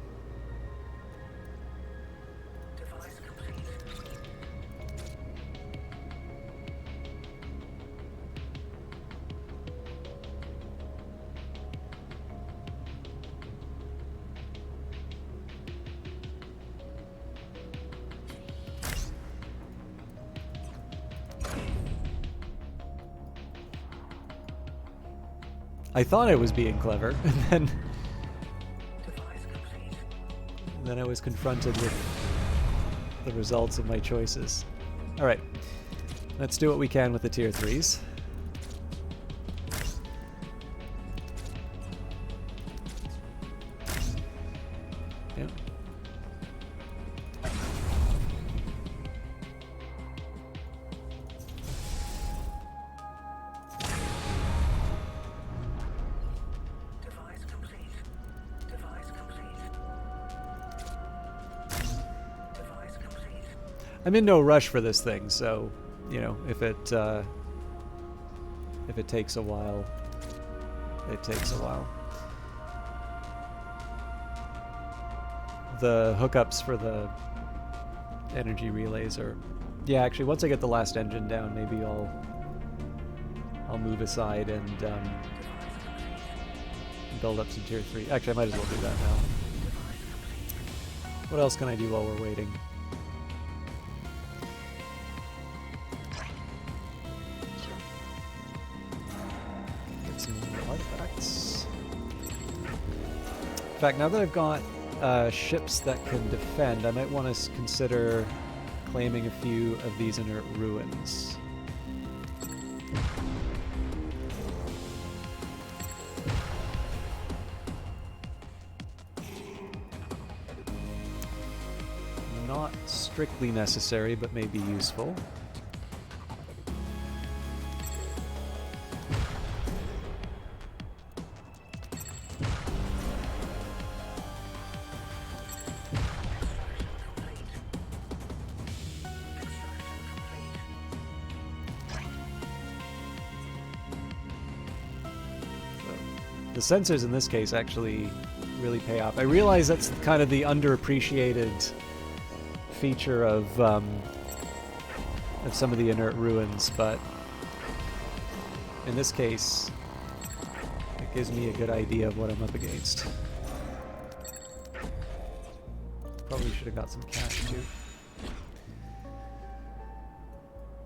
I thought I was being clever, and then I was confronted with the results of my choices. Alright, let's do what we can with the tier 3s. Yep. I'm in no rush for this thing, so, you know, if it takes a while, it takes a while. The hookups for the energy relays are... Yeah, actually, once I get the last engine down, maybe I'll move aside and build up some tier 3. Actually, I might as well do that now. What else can I do while we're waiting? In fact, now that I've got ships that can defend, I might want to consider claiming a few of these inert ruins. not strictly necessary, but may be useful. The sensors in this case actually really pay off. I realize that's kind of the underappreciated feature of some of the inert ruins, but in this case, it gives me a good idea of what I'm up against. Probably should have got some cash too.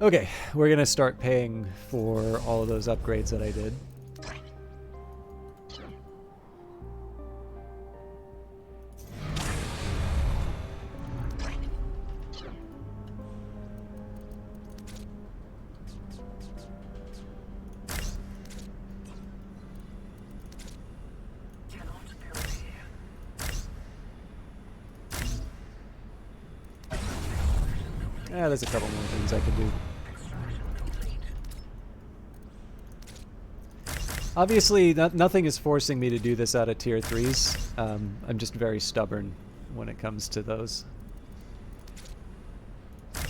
Okay, we're gonna start paying for all of those upgrades that I did. Yeah, there's a couple more things I could do. Obviously, nothing is forcing me to do this out of tier 3s. I'm just very stubborn when it comes to those. I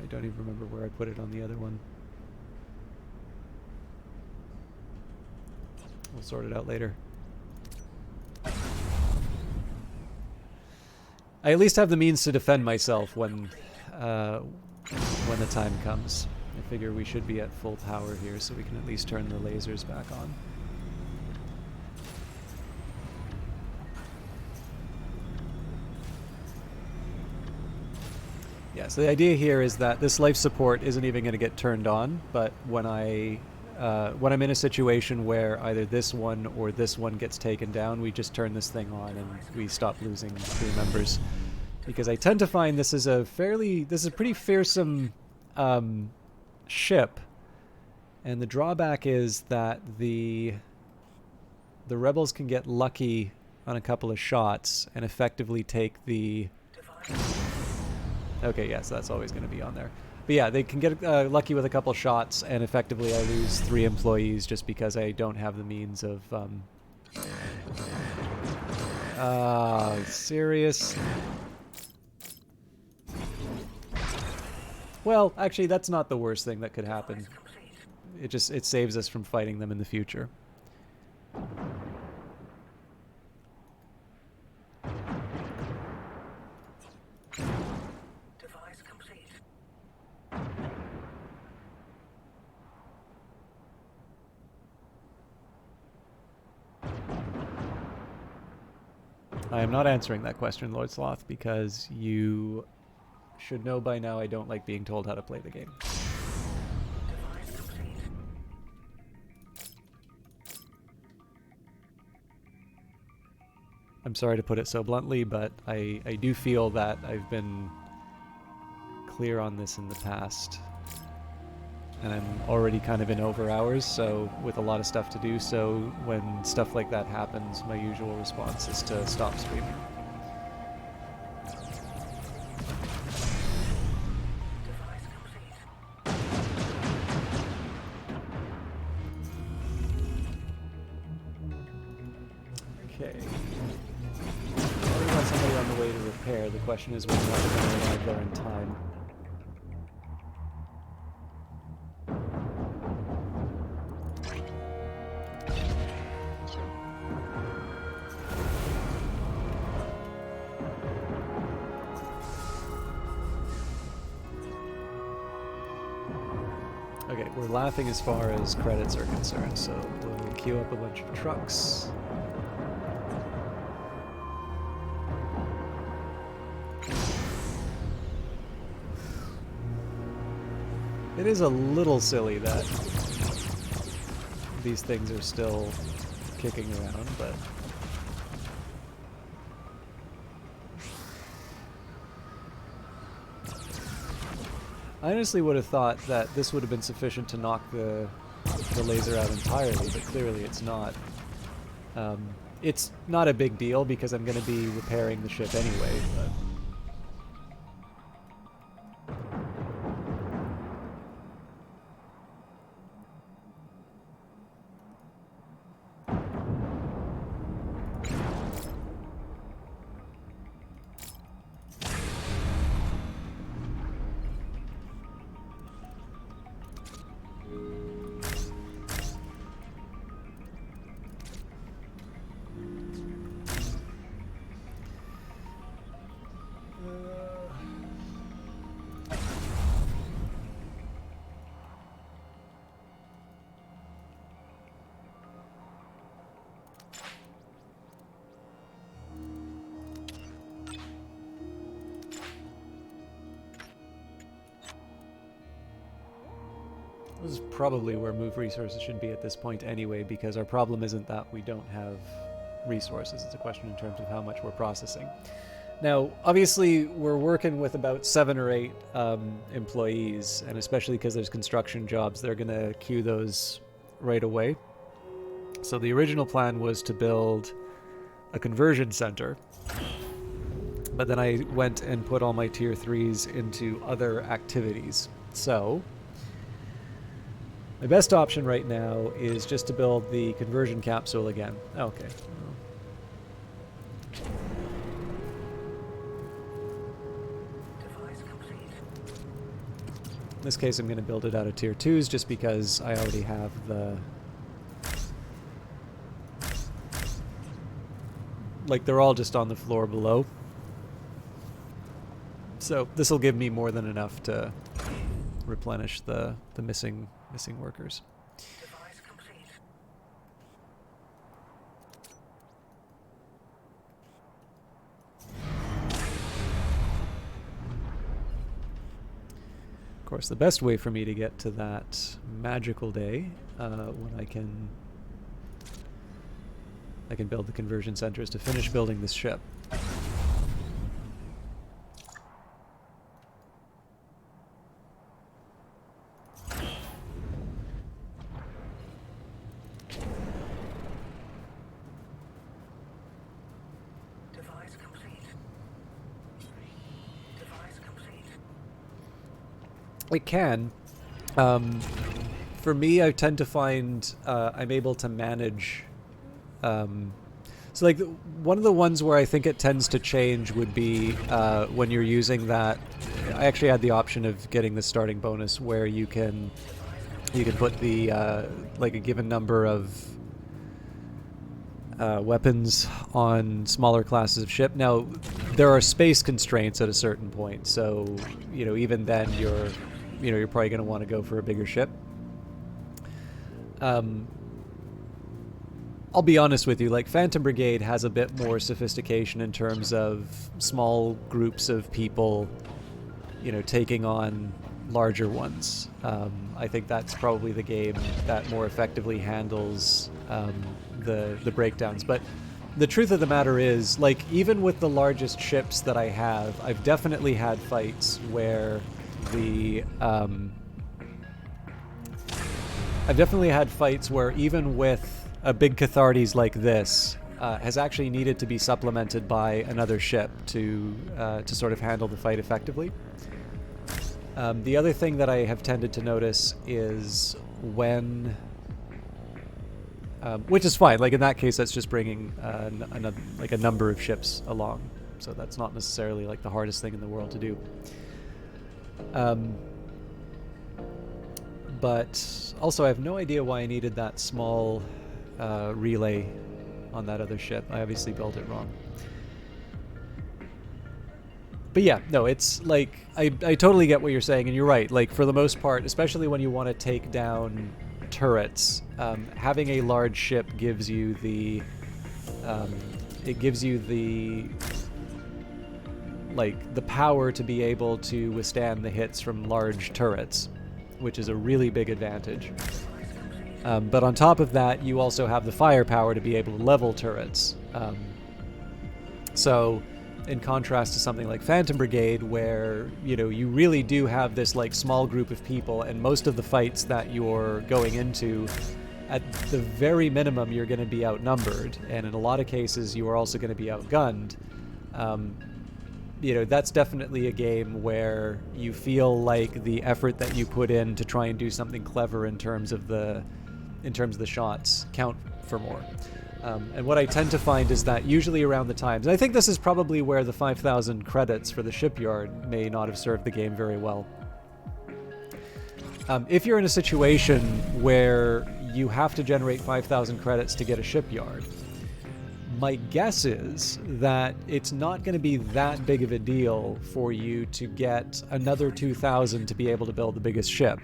don't even remember where I put it on the other one. We'll sort it out later. I at least have the means to defend myself when the time comes. I figure we should be at full power here, so we can at least turn the lasers back on. Yeah, so the idea here is that this life support isn't even going to get turned on, but when I'm in a situation where either this one or this one gets taken down, we just turn this thing on and we stop losing crew members. Because I tend to find this is a pretty fearsome ship, and the drawback is that the rebels can get lucky on a couple of shots and effectively take the... Okay, yes, that's always going to be on there. But yeah, they can get lucky with a couple shots, and effectively I lose 3 employees just because I don't have the means of... serious? Well, actually, that's not the worst thing that could happen. It saves us from fighting them in the future. Device complete. I am not answering that question, Lord Sloth, because you should know by now I don't like being told how to play the game. I'm sorry to put it so bluntly, but I do feel that I've been clear on this in the past. And I'm already kind of in over hours, so with a lot of stuff to do, so when stuff like that happens, my usual response is to stop streaming. Okay. We got somebody on the way to repair. The question is whether or not we're going to arrive there in time. Okay, we're laughing as far as credits are concerned, so we'll queue up a bunch of trucks. It is a little silly that these things are still kicking around, but... I honestly would have thought that this would have been sufficient to knock the laser out entirely, but clearly it's not. it's not a big deal because I'm going to be repairing the ship anyway, but... This is probably where move resources should be at this point anyway, because our problem isn't that we don't have resources. It's a question in terms of how much we're processing. Now, obviously, we're working with about 7 or 8 employees, and especially because there's construction jobs, they're going to queue those right away. So the original plan was to build a conversion center, but then I went and put all my tier 3s into other activities. So my best option right now is just to build the conversion capsule again. Okay. In this case, I'm going to build it out of tier 2s just because I already have the... Like, they're all just on the floor below. So this will give me more than enough to replenish the missing workers. Of course, the best way for me to get to that magical day when I can build the conversion center is to finish building this ship. It can. For me, I tend to find I'm able to manage. So, like, one of the ones where I think it tends to change would be when you're using that. I actually had the option of getting the starting bonus where you can put the like a given number of weapons on smaller classes of ship. Now, there are space constraints at a certain point, so even then you're probably going to want to go for a bigger ship. I'll be honest with you, like, Phantom Brigade has a bit more sophistication in terms of small groups of people, taking on larger ones. I think that's probably the game that more effectively handles the breakdowns. But the truth of the matter is, like, even with the largest ships that I have, I've definitely had fights where even with a big Cathartes like this, has actually needed to be supplemented by another ship to sort of handle the fight effectively. The other thing that I have tended to notice is when, which is fine, like in that case, that's just bringing a number of ships along, so that's not necessarily like the hardest thing in the world to do. But also, I have no idea why I needed that small relay on that other ship. I obviously built it wrong. But yeah, no, it's like, I totally get what you're saying, and you're right. Like, for the most part, especially when you want to take down turrets, having a large ship gives you the power to be able to withstand the hits from large turrets, which is a really big advantage. But on top of that, you also have the firepower to be able to level turrets. So, in contrast to something like Phantom Brigade, where, you really do have this, like, small group of people, and most of the fights that you're going into, at the very minimum, you're going to be outnumbered, and in a lot of cases, you are also going to be outgunned. That's definitely a game where you feel like the effort that you put in to try and do something clever in terms of the shots count for more. And what I tend to find is that usually around the times, and I think this is probably where the 5,000 credits for the shipyard may not have served the game very well. If you're in a situation where you have to generate 5,000 credits to get a shipyard, my guess is that it's not going to be that big of a deal for you to get another 2,000 to be able to build the biggest ship.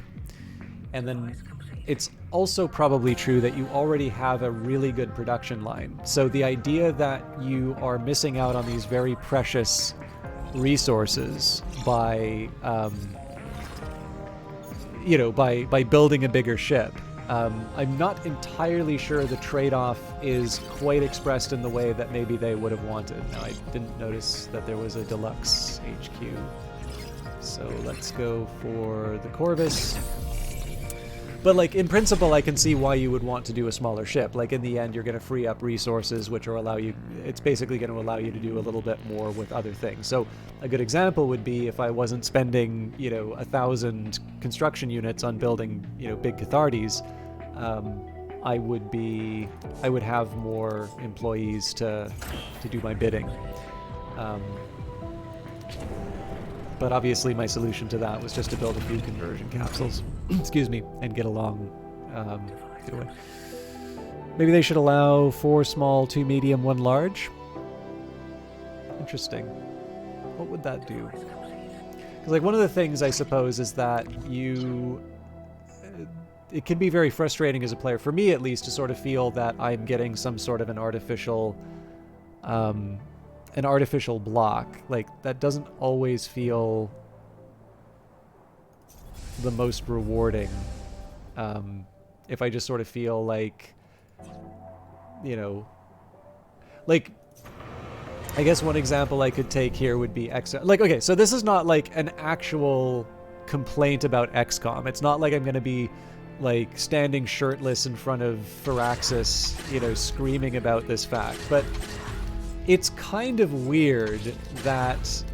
And then it's also probably true that you already have a really good production line. So the idea that you are missing out on these very precious resources by building a bigger ship, I'm not entirely sure the trade-off is quite expressed in the way that maybe they would have wanted. Now, I didn't notice that there was a deluxe HQ. So let's go for the Corvus. But, like, in principle, I can see why you would want to do a smaller ship. Like, in the end, you're going to free up resources, which are it's basically going to allow you to do a little bit more with other things. So a good example would be if I wasn't spending, 1,000 construction units on building, big cathartes, I would have more employees to do my bidding. But obviously my solution to that was just to build a few conversion capsules, excuse me, and get along, get away. Maybe they should allow 4 small, 2 medium, 1 large. Interesting. What would that do? Because, like, one of the things I suppose is that it can be very frustrating as a player, for me at least, to sort of feel that I'm getting some sort of an artificial block. Like, that doesn't always feel the most rewarding. If I just sort of feel like, like, I guess one example I could take here would be okay, so this is not like an actual complaint about XCOM. It's not like I'm going to be like standing shirtless in front of Firaxis, screaming about this fact, but it's kind of weird that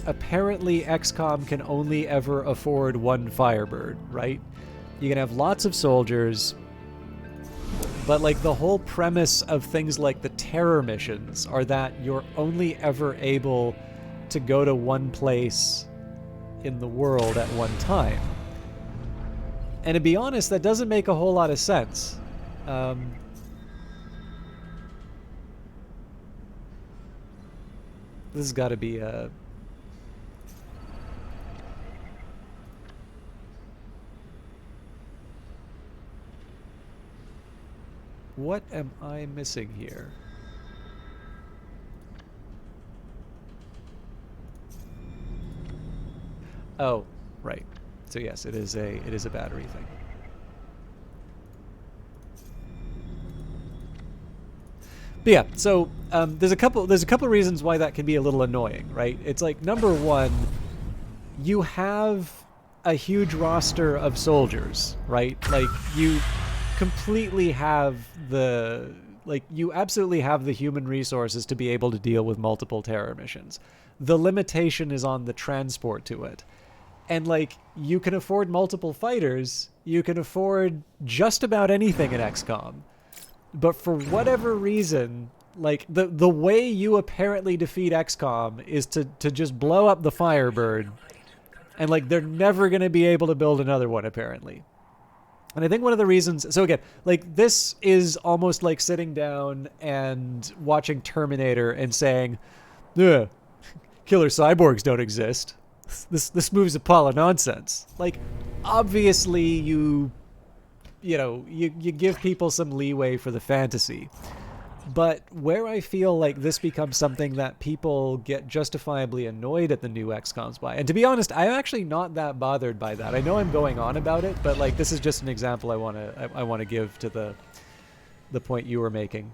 apparently XCOM can only ever afford 1 Firebird, right? You can have lots of soldiers, but, like, the whole premise of things like the terror missions are that you're only ever able to go to one place in the world at one time. And to be honest, that doesn't make a whole lot of sense. This has got to be a... What am I missing here? Oh, right. So yes, it is a battery thing. But yeah, so there's a couple reasons why that can be a little annoying, right? It's like, number one, you have a huge roster of soldiers, right? Like, you completely have you absolutely have the human resources to be able to deal with multiple terror missions. The limitation is on the transport to it. And, like, you can afford multiple fighters, you can afford just about anything in XCOM. But for whatever reason, like, the way you apparently defeat XCOM is to just blow up the Firebird, and, like, they're never going to be able to build another one, apparently. And I think one of the reasons... So again, like, this is almost like sitting down and watching Terminator and saying, "Ugh, killer cyborgs don't exist. This movie's a pile of nonsense." Like, obviously you give people some leeway for the fantasy. But where I feel like this becomes something that people get justifiably annoyed at the new XCOMs by, and to be honest, I'm actually not that bothered by that. I know I'm going on about it, but, like, this is just an example I want to give to the point you were making.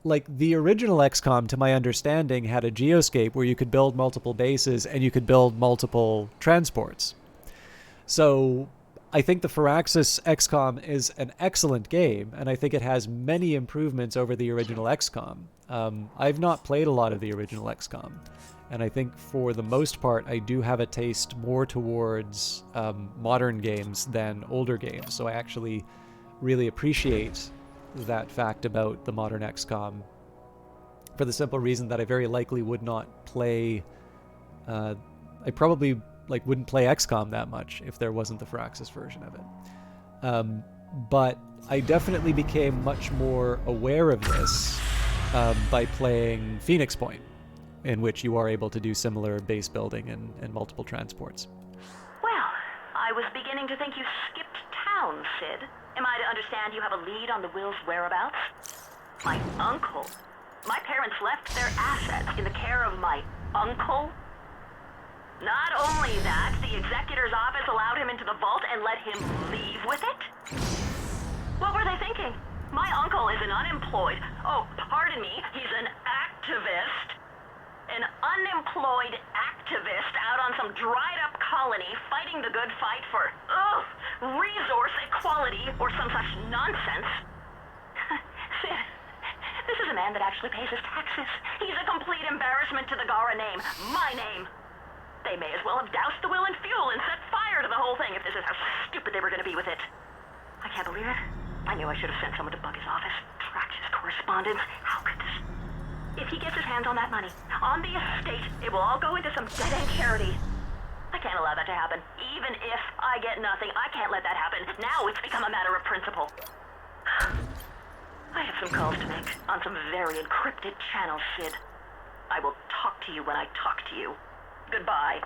Like, the original XCOM, to my understanding, had a geoscape where you could build multiple bases and you could build multiple transports. So I think the Firaxis XCOM is an excellent game, and I think it has many improvements over the original XCOM. I've not played a lot of the original XCOM, and I think for the most part I do have a taste more towards modern games than older games, so I actually really appreciate that fact about the modern XCOM, for the simple reason that I very likely would not play... I probably wouldn't play XCOM that much if there wasn't the Firaxis version of it. But I definitely became much more aware of this by playing Phoenix Point, in which you are able to do similar base building and multiple transports. Well, I was beginning to think you skipped town, Sid. Am I to understand you have a lead on the Will's whereabouts? My uncle? My parents left their assets in the care of my uncle? Not only that, the executor's office allowed him into the vault and let him leave with it? What were they thinking? My uncle is an unemployed... Oh, pardon me, he's an activist. An unemployed activist out on some dried-up colony fighting the good fight for, resource equality or some such nonsense. Sid, this is a man that actually pays his taxes. He's a complete embarrassment to the Gara name, my name. They may as well have doused the Will in fuel and set fire to the whole thing if this is how stupid they were going to be with it. I can't believe it. I knew I should have sent someone to bug his office, track his correspondence. How could this... If he gets his hands on that money, on the estate, it will all go into some dead-end charity. I can't allow that to happen. Even if I get nothing, I can't let that happen. Now it's become a matter of principle. I have some calls to make on some very encrypted channels, Sid. I will talk to you when I talk to you. Goodbye.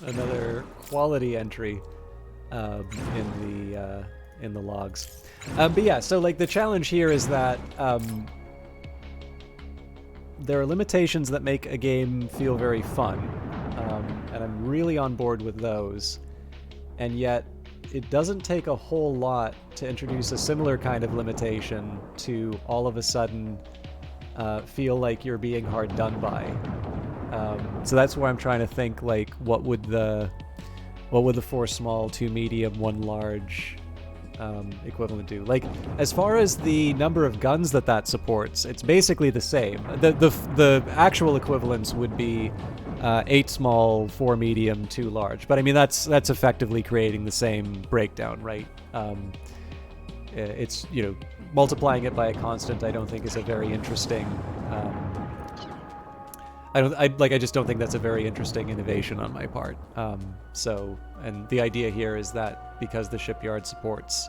Another quality entry in the logs. But yeah, so like the challenge here is that there are limitations that make a game feel very fun, and I'm really on board with those. And yet, it doesn't take a whole lot to introduce a similar kind of limitation to all of a sudden feel like you're being hard done by. So that's where I'm trying to think, like, what would the 4 small, 2 medium, 1 large equivalent do? Like, as far as the number of guns that supports, it's basically the same. The actual equivalence would be 8 small, 4 medium, 2 large. But I mean, that's effectively creating the same breakdown, right? It's, you know, multiplying it by a constant I don't think is a very interesting... I just don't think that's a very interesting innovation on my part. And the idea here is that because the shipyard supports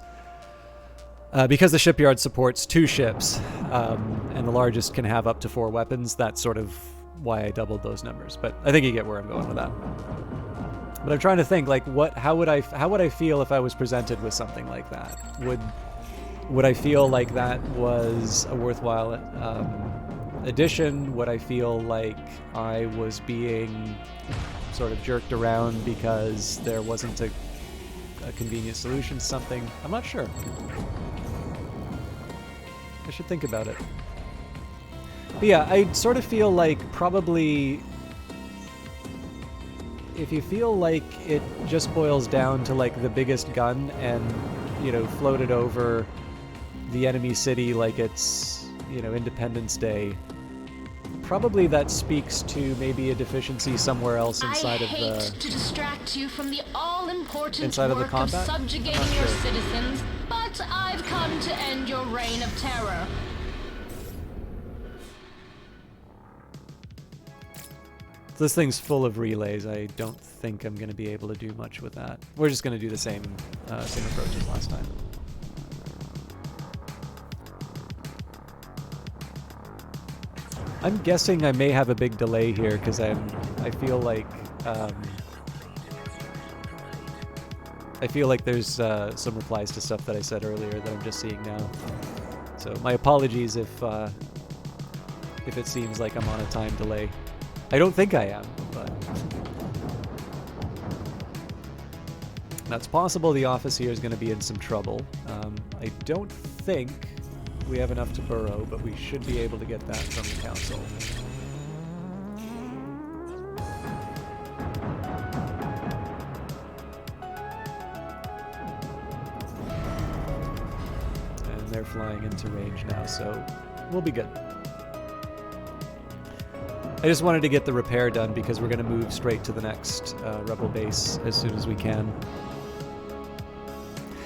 2 ships, and the largest can have up to 4 weapons, that's sort of why I doubled those numbers. But I think you get where I'm going with that. But I'm trying to think, like, how would I feel if I was presented with something like that? Would I feel like that was a worthwhile addition? Would I feel like I was being sort of jerked around because there wasn't a convenient solution to something? I'm not sure. I should think about it. But yeah, I sort of feel like probably if you feel like it just boils down to like the biggest gun and, you know, float it over the enemy city like it's, you know, Independence Day, probably that speaks to maybe a deficiency somewhere else inside of the... I hate to distract you from the all-important inside of the work combat? of subjugating your citizens, but I've come to end your reign of terror. This thing's full of relays. I don't think I'm going to be able to do much with that. We're just going to do the same approach as last time. I'm guessing I may have a big delay here because I feel like there's some replies to stuff that I said earlier that I'm just seeing now. So my apologies if it seems like I'm on a time delay. I don't think I am, but that's possible. The office here is going to be in some trouble. I don't think we have enough to burrow, but we should be able to get that from the council. they're flying into range now, so we'll be good. I just wanted to get the repair done because we're going to move straight to the next rebel base as soon as we can.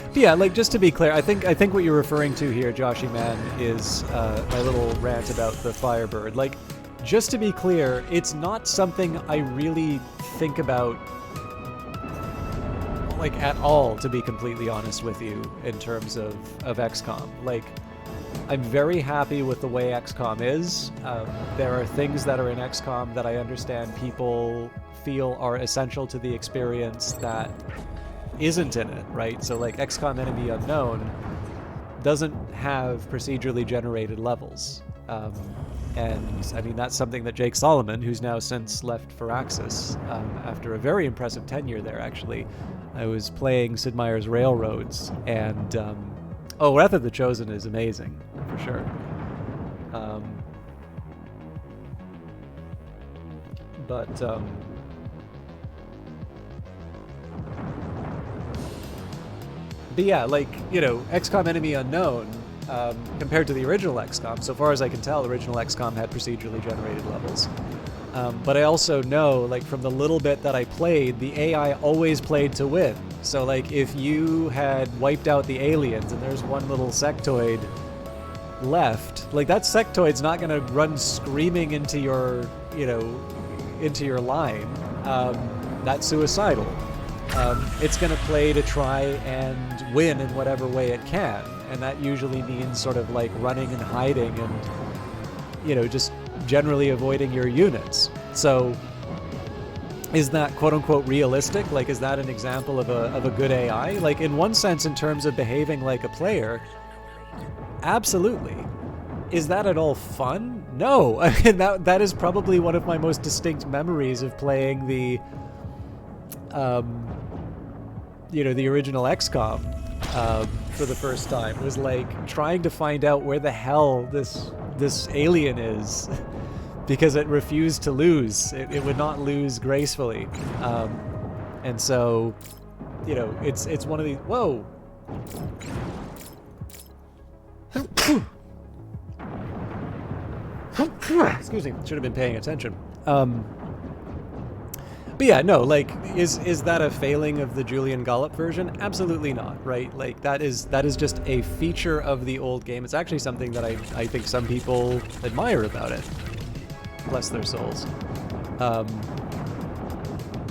But yeah, like, just to be clear, I think what you're referring to here, Joshy Man, is my little rant about the Firebird. Like, just to be clear, it's not something I really think about, like, at all, to be completely honest with you, in terms of XCOM. Like, I'm very happy with the way XCOM is. There are things that are in XCOM that I understand people feel are essential to the experience that isn't in it, right? So, like, XCOM Enemy Unknown doesn't have procedurally generated levels. And, I mean, that's something that Jake Solomon, who's now since left Firaxis, after a very impressive tenure there, actually. I was playing Sid Meier's Railroads, and, oh, Wrath of the Chosen is amazing, for sure. But yeah, like, you know, XCOM Enemy Unknown, compared to the original XCOM, so far as I can tell, original XCOM had procedurally generated levels. But I also know, like, from the little bit that I played, the AI always played to win. So, like, if you had wiped out the aliens and there's one little sectoid left, like, that sectoid's not going to run screaming into your, you know, into your line. That's suicidal. It's going to play to try and win in whatever way it can. And that usually means sort of like running and hiding and, you know, just generally avoiding your units. So is that quote-unquote realistic? Like, is that an example of a good AI? Like, in one sense, in terms of behaving like a player, absolutely. Is that at all fun? No. I mean, that is probably one of my most distinct memories of playing the, you know, the original XCOM for the first time. Was like trying to find out where the hell this alien is, because it refused to lose. It would not lose gracefully, and so, you know, it's one of these. Whoa. Excuse me. Should have been paying attention. But yeah, no, like, is that a failing of the Julian Gollop version? Absolutely not, right? Like, that is just a feature of the old game. It's actually something that I think some people admire about it. Bless their souls.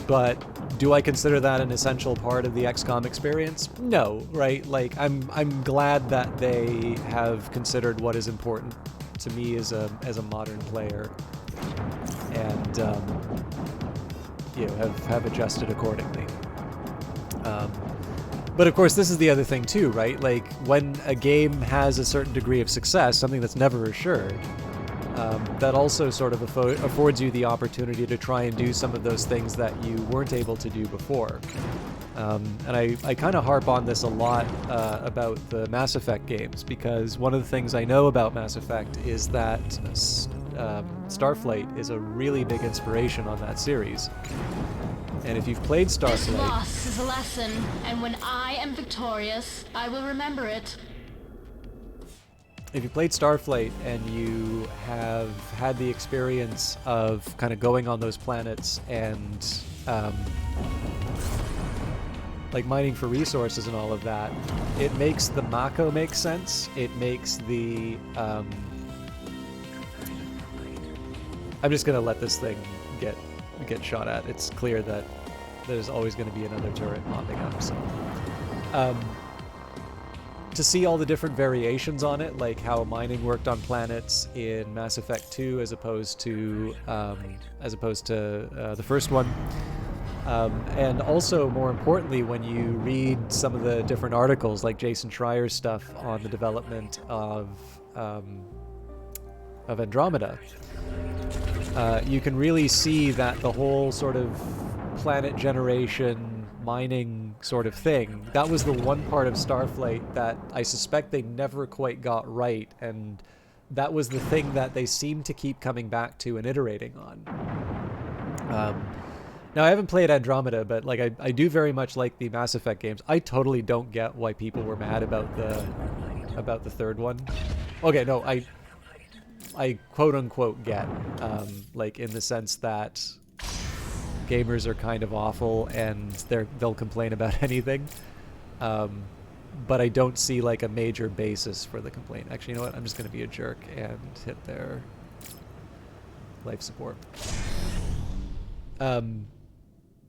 But do I consider that an essential part of the XCOM experience? No, right? Like, I'm glad that they have considered what is important to me as a modern player, and you know, have adjusted accordingly. But of course, this is the other thing too, right? Like, when a game has a certain degree of success, something that's never assured, that also sort of affords you the opportunity to try and do some of those things that you weren't able to do before. And I kind of harp on this a lot about the Mass Effect games, because one of the things I know about Mass Effect is that Starflight is a really big inspiration on that series. And if you've played Starflight... This loss is a lesson, and when I am victorious, I will remember it. If you played Starflight and you have had the experience of kind of going on those planets and like mining for resources and all of that, it makes the Mako make sense. It makes the I'm just gonna let this thing get shot at. It's clear that there's always going to be another turret popping up. So to see all the different variations on it, like how mining worked on planets in Mass Effect 2 as opposed to the first one, and also more importantly, when you read some of the different articles, like Jason Schreier's stuff on the development of Andromeda, you can really see that the whole sort of planet generation mining sort of thing, that was the one part of Starflight that I suspect they never quite got right, and that was the thing that they seem to keep coming back to and iterating on. Now, I haven't played Andromeda, but like I do very much like the Mass Effect games. I totally don't get why people were mad about about the third one. Okay, no, I quote unquote get, like in the sense that gamers are kind of awful and they'll complain about anything. But I don't see like a major basis for the complaint. Actually, you know what? I'm just going to be a jerk and hit their life support. But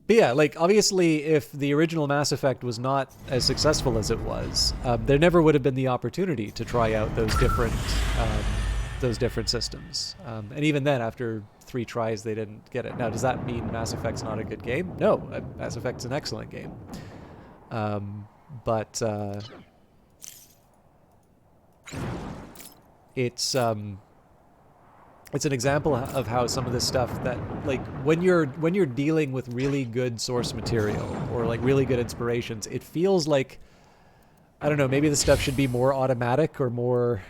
yeah, like obviously if the original Mass Effect was not as successful as it was, there never would have been the opportunity to try out those different systems. And even then, after 3 tries, they didn't get it. Now, does that mean Mass Effect's not a good game? No, Mass Effect's an excellent game. But it's an example of how some of this stuff that, like, when you're dealing with really good source material or like really good inspirations, it feels like, I don't know, maybe the stuff should be more automatic or more,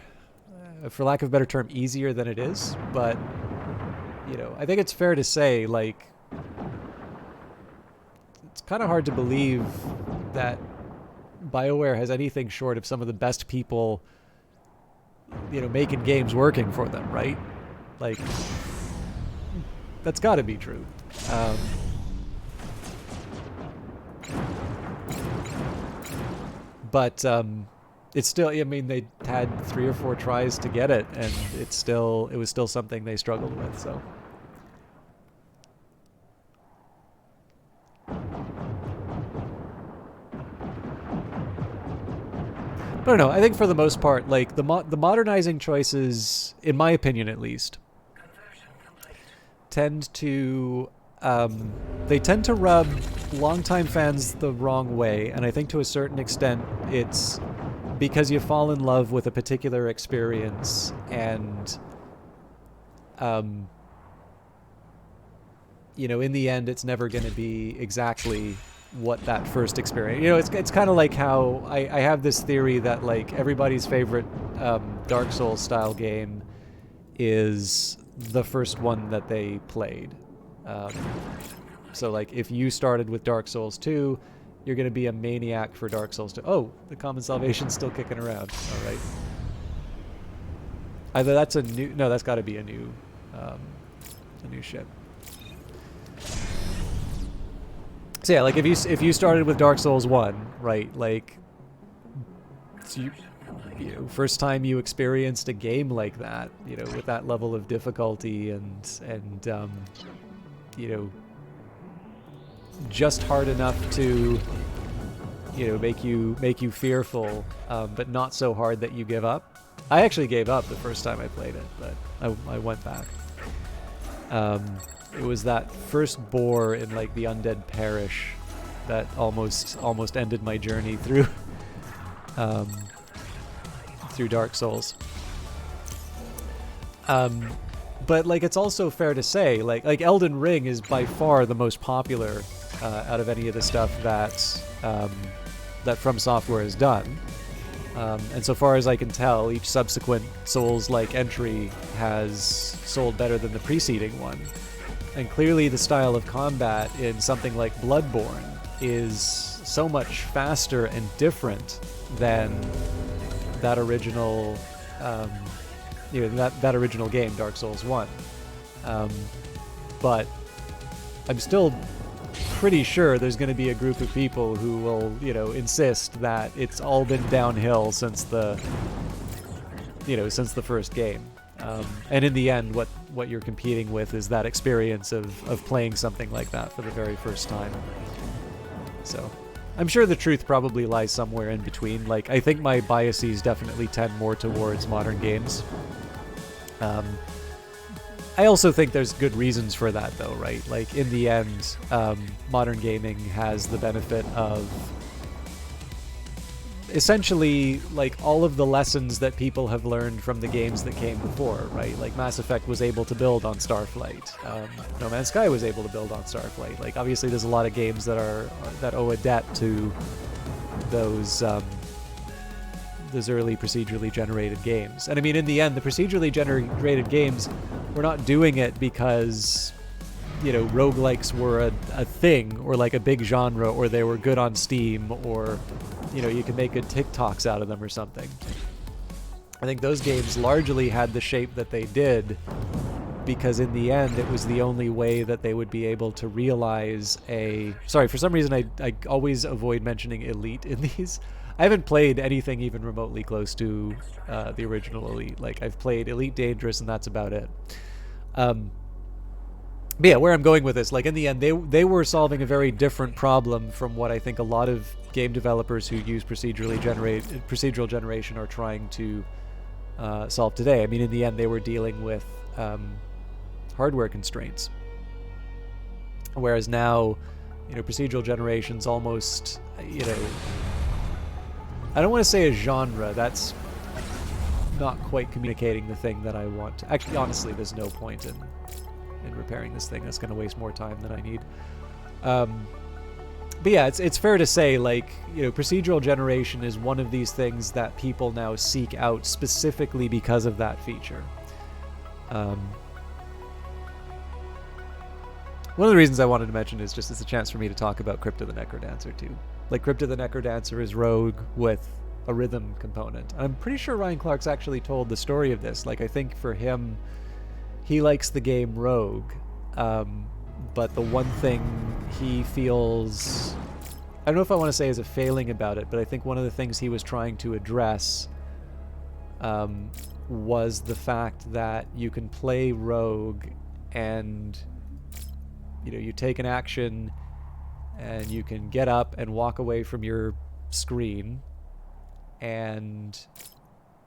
for lack of a better term, easier than it is. But you know, I think it's fair to say, like, it's kind of hard to believe that BioWare has anything short of some of the best people, you know, making games working for them, right? Like, that's got to be true. But it's still, I mean, they had 3 or 4 tries to get it, and it was still something they struggled with, so. I don't know. I think for the most part, like the modernizing choices, in my opinion at least, tend to rub longtime fans the wrong way, and I think to a certain extent it's because you fall in love with a particular experience, and you know, in the end, it's never going to be exactly what that first experience, you know, it's kind of like how I have this theory that like everybody's favorite Dark Souls style game is the first one that they played. So like if you started with Dark Souls 2, you're going to be a maniac for Dark Souls 2. Oh, the Common Salvation's still kicking around. All right. Either that's a new, no, that's got to be a new ship. So yeah, like if you started with Dark Souls 1, right, like, you know, first time you experienced a game like that, you know, with that level of difficulty and you know, just hard enough to, you know, make you fearful, but not so hard that you give up. I actually gave up the first time I played it, but I went back. It was that first boar in like the Undead Parish that almost ended my journey through through Dark Souls. But like it's also fair to say, like Elden Ring is by far the most popular out of any of the stuff that that From Software has done. And so far as I can tell, each subsequent Souls-like entry has sold better than the preceding one. And clearly the style of combat in something like Bloodborne is so much faster and different than that original, you know, that original game, Dark Souls 1. But I'm still pretty sure there's going to be a group of people who will, you know, insist that it's all been downhill since the first game. And in the end, what you're competing with is that experience of playing something like that for the very first time. So I'm sure the truth probably lies somewhere in between. Like, I think my biases definitely tend more towards modern games. I also think there's good reasons for that, though, right? Like, in the end, modern gaming has the benefit of essentially, like, all of the lessons that people have learned from the games that came before, right? Like, Mass Effect was able to build on Starflight. No Man's Sky was able to build on Starflight. Like, obviously, there's a lot of games that owe a debt to those early procedurally generated games. And I mean, in the end, the procedurally generated games were not doing it because, you know, roguelikes were a thing, or like a big genre, or they were good on Steam, or, you know, you can make good TikToks out of them or something. I think those games largely had the shape that they did because in the end it was the only way that they would be able to realize a... Sorry, for some reason I always avoid mentioning Elite in these. I haven't played anything even remotely close to the original Elite. Like, I've played Elite Dangerous and that's about it. But yeah, where I'm going with this, like in the end, they were solving a very different problem from what I think a lot of game developers who use procedural generation are trying to solve today. I mean, in the end, they were dealing with hardware constraints, whereas now, procedural generation's almost, I don't want to say a genre. That's not quite communicating the thing that I want. Actually, honestly, there's no point in repairing this thing. That's going to waste more time than I need. But yeah, it's fair to say, like, procedural generation is one of these things that people now seek out specifically because of that feature. One of the reasons I wanted to mention is just it's a chance for me to talk about Crypto the Necrodancer too. Like, Crypto the Necrodancer is rogue with a rhythm component. I'm pretty sure Ryan Clark's actually told the story of this. Like, I think for him, he likes the game Rogue, but the one thing he feels... I don't know if I want to say is a failing about it, but I think one of the things he was trying to address was the fact that you can play Rogue and, you take an action and you can get up and walk away from your screen and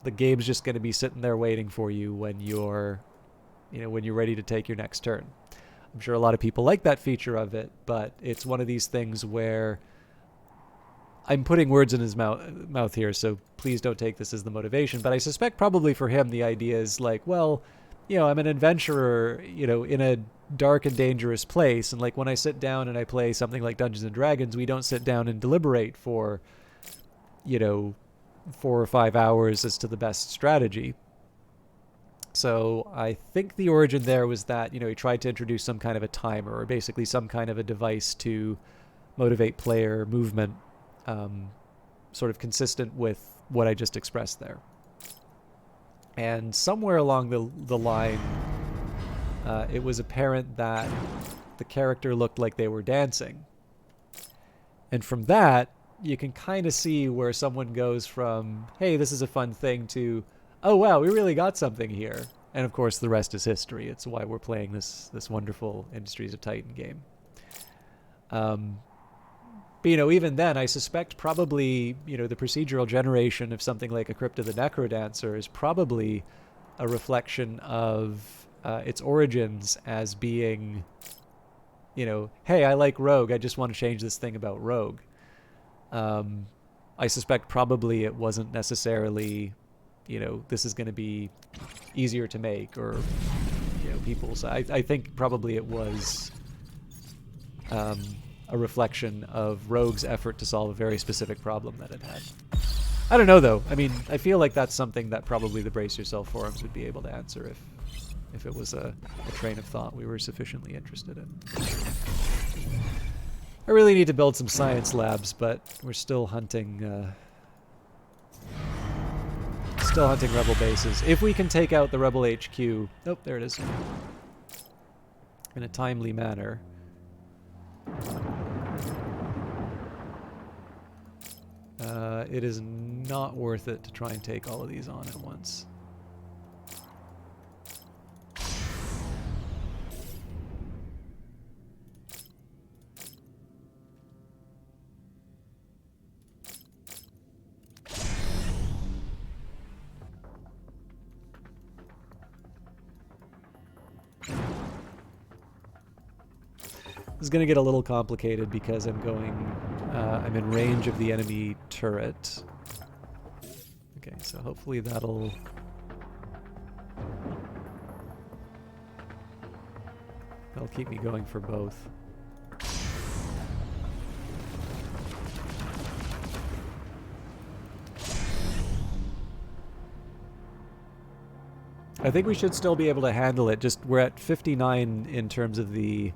the game's just going to be sitting there waiting for you when you're ready to take your next turn. I'm sure a lot of people like that feature of it, but it's one of these things where I'm putting words in his mouth here, so please don't take this as the motivation, but I suspect probably for him the idea is like, well, I'm an adventurer, in a dark and dangerous place, and like when I sit down and I play something like Dungeons and Dragons, we don't sit down and deliberate for, 4 or 5 hours as to the best strategy. So I think the origin there was that, he tried to introduce some kind of a timer, or basically some kind of a device to motivate player movement, sort of consistent with what I just expressed there. And somewhere along the line, it was apparent that the character looked like they were dancing. And from that, you can kind of see where someone goes from, hey, this is a fun thing, to, oh wow, we really got something here. And of course, the rest is history. It's why we're playing this wonderful Industries of Titan game. But, even then, I suspect probably, the procedural generation of something like a Crypto the Necrodancer is probably a reflection of its origins as being, hey, I like Rogue. I just want to change this thing about Rogue. I suspect probably it wasn't necessarily, this is going to be easier to make, or, people's... I think probably it was a reflection of Rogue's effort to solve a very specific problem that it had. I don't know, though. I mean, I feel like that's something that probably the Brace Yourself forums would be able to answer if it was a train of thought we were sufficiently interested in. I really need to build some science labs, but we're still hunting rebel bases. If we can take out the rebel HQ... Oh, there it is. In a timely manner. It is not worth it to try and take all of these on at once. This is going to get a little complicated because I'm in range of the enemy turret. Okay, so hopefully that'll keep me going for both. I think we should still be able to handle it. Just we're at 59 in terms of the...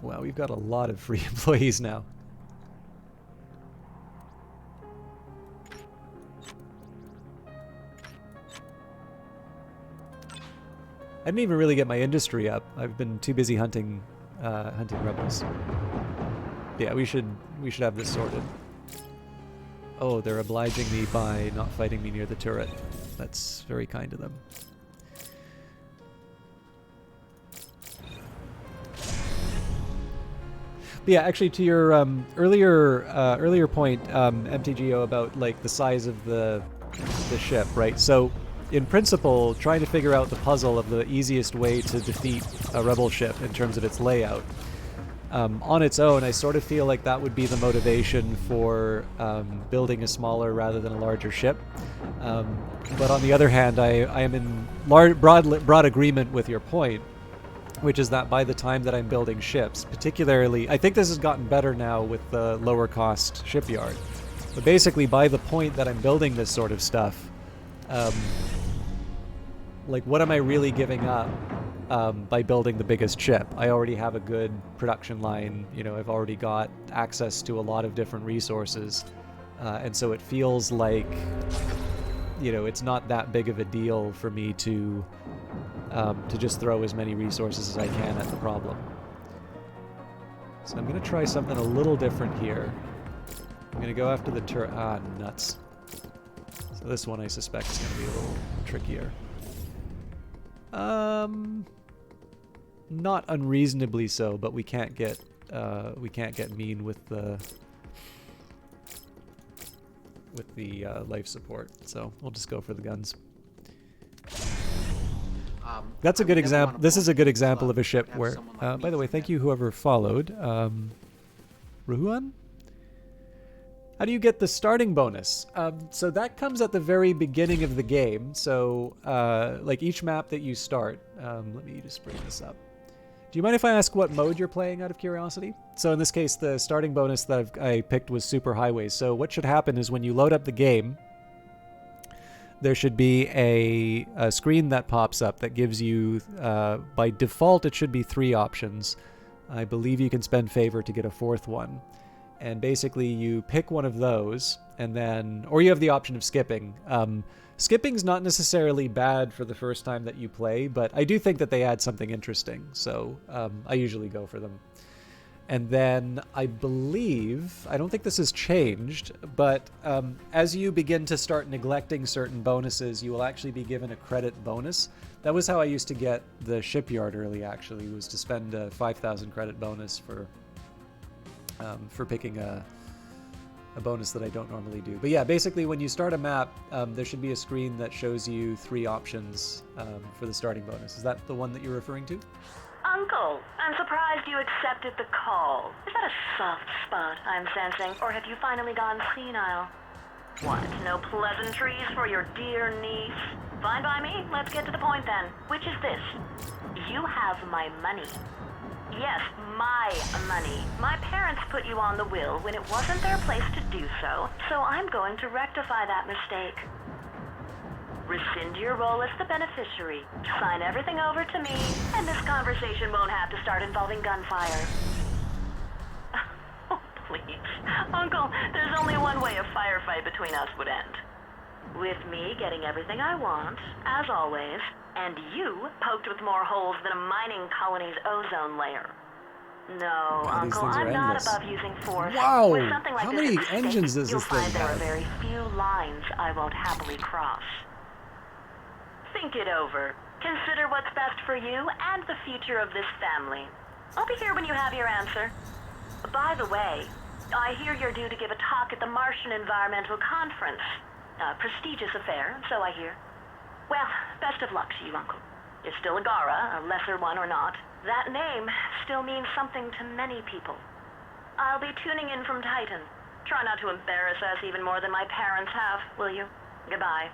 Wow, we've got a lot of free employees now. I didn't even really get my industry up. I've been too busy hunting rebels. Yeah, we should have this sorted. Oh, they're obliging me by not fighting me near the turret. That's very kind of them. But yeah, actually, to your earlier point, MTGO, about like the size of the ship, right? So, in principle, trying to figure out the puzzle of the easiest way to defeat a rebel ship in terms of its layout. On its own, I sort of feel like that would be the motivation for building a smaller rather than a larger ship. But on the other hand, I am in broad agreement with your point, which is that by the time that I'm building ships, particularly, I think this has gotten better now with the lower cost shipyard, but basically by the point that I'm building this sort of stuff, like what am I really giving up by building the biggest ship? I already have a good production line, you know, I've already got access to a lot of different resources, and so it feels like, you know, it's not that big of a deal for me to just throw as many resources as I can at the problem. So I'm going to try something a little different here. I'm going to go after the turret. Ah, nuts. So this one I suspect is going to be a little trickier. Not unreasonably so, but we can't get mean with the life support. So we'll just go for the guns. That's a good example. This is a good example of a ship where, by the way, thank you whoever followed. Ruhuan? How do you get the starting bonus? So that comes at the very beginning of the game. So like each map that you start, let me just bring this up. Do you mind if I ask what mode you're playing out of curiosity? So in this case, the starting bonus that I picked was Super Highways. So what should happen is when you load up the game, there should be a screen that pops up that gives you, by default, it should be 3 options. I believe you can spend favor to get a 4th one. And basically you pick one of those, and then, or you have the option of skipping. Skipping's not necessarily bad for the first time that you play, but I do think that they add something interesting, so I usually go for them. And then I believe, I don't think this has changed, but as you begin to start neglecting certain bonuses, you will actually be given a credit bonus. That was how I used to get the shipyard early, actually, was to spend a 5,000 credit bonus for picking a bonus that I don't normally do. But yeah, basically when you start a map, there should be a screen that shows you 3 options for the starting bonus. Is that the one that you're referring to? Uncle, I'm surprised you accepted the call. Is that a soft spot I'm sensing, or have you finally gone senile? What, no pleasantries for your dear niece? Fine by me, let's get to the point then. Which is this? You have my money. Yes, my money. My parents put you on the will when it wasn't their place to do so, so I'm going to rectify that mistake. Rescind your role as the beneficiary, sign everything over to me, and this conversation won't have to start involving gunfire. Oh, please. Uncle, there's only one way a firefight between us would end. With me getting everything I want, as always, and you poked with more holes than a mining colony's ozone layer. No, God, Uncle, I'm not above using force. Wow! With something like How this many at stake, engines does you'll this thing find there are have? very few lines I won't happily cross. Think it over. Consider what's best for you and the future of this family. I'll be here when you have your answer. By the way, I hear you're due to give a talk at the Martian Environmental Conference. A prestigious affair, so I hear. Well, best of luck to you, Uncle. You're still a Gara, a lesser one or not. That name still means something to many people. I'll be tuning in from Titan. Try not to embarrass us even more than my parents have, will you? Goodbye.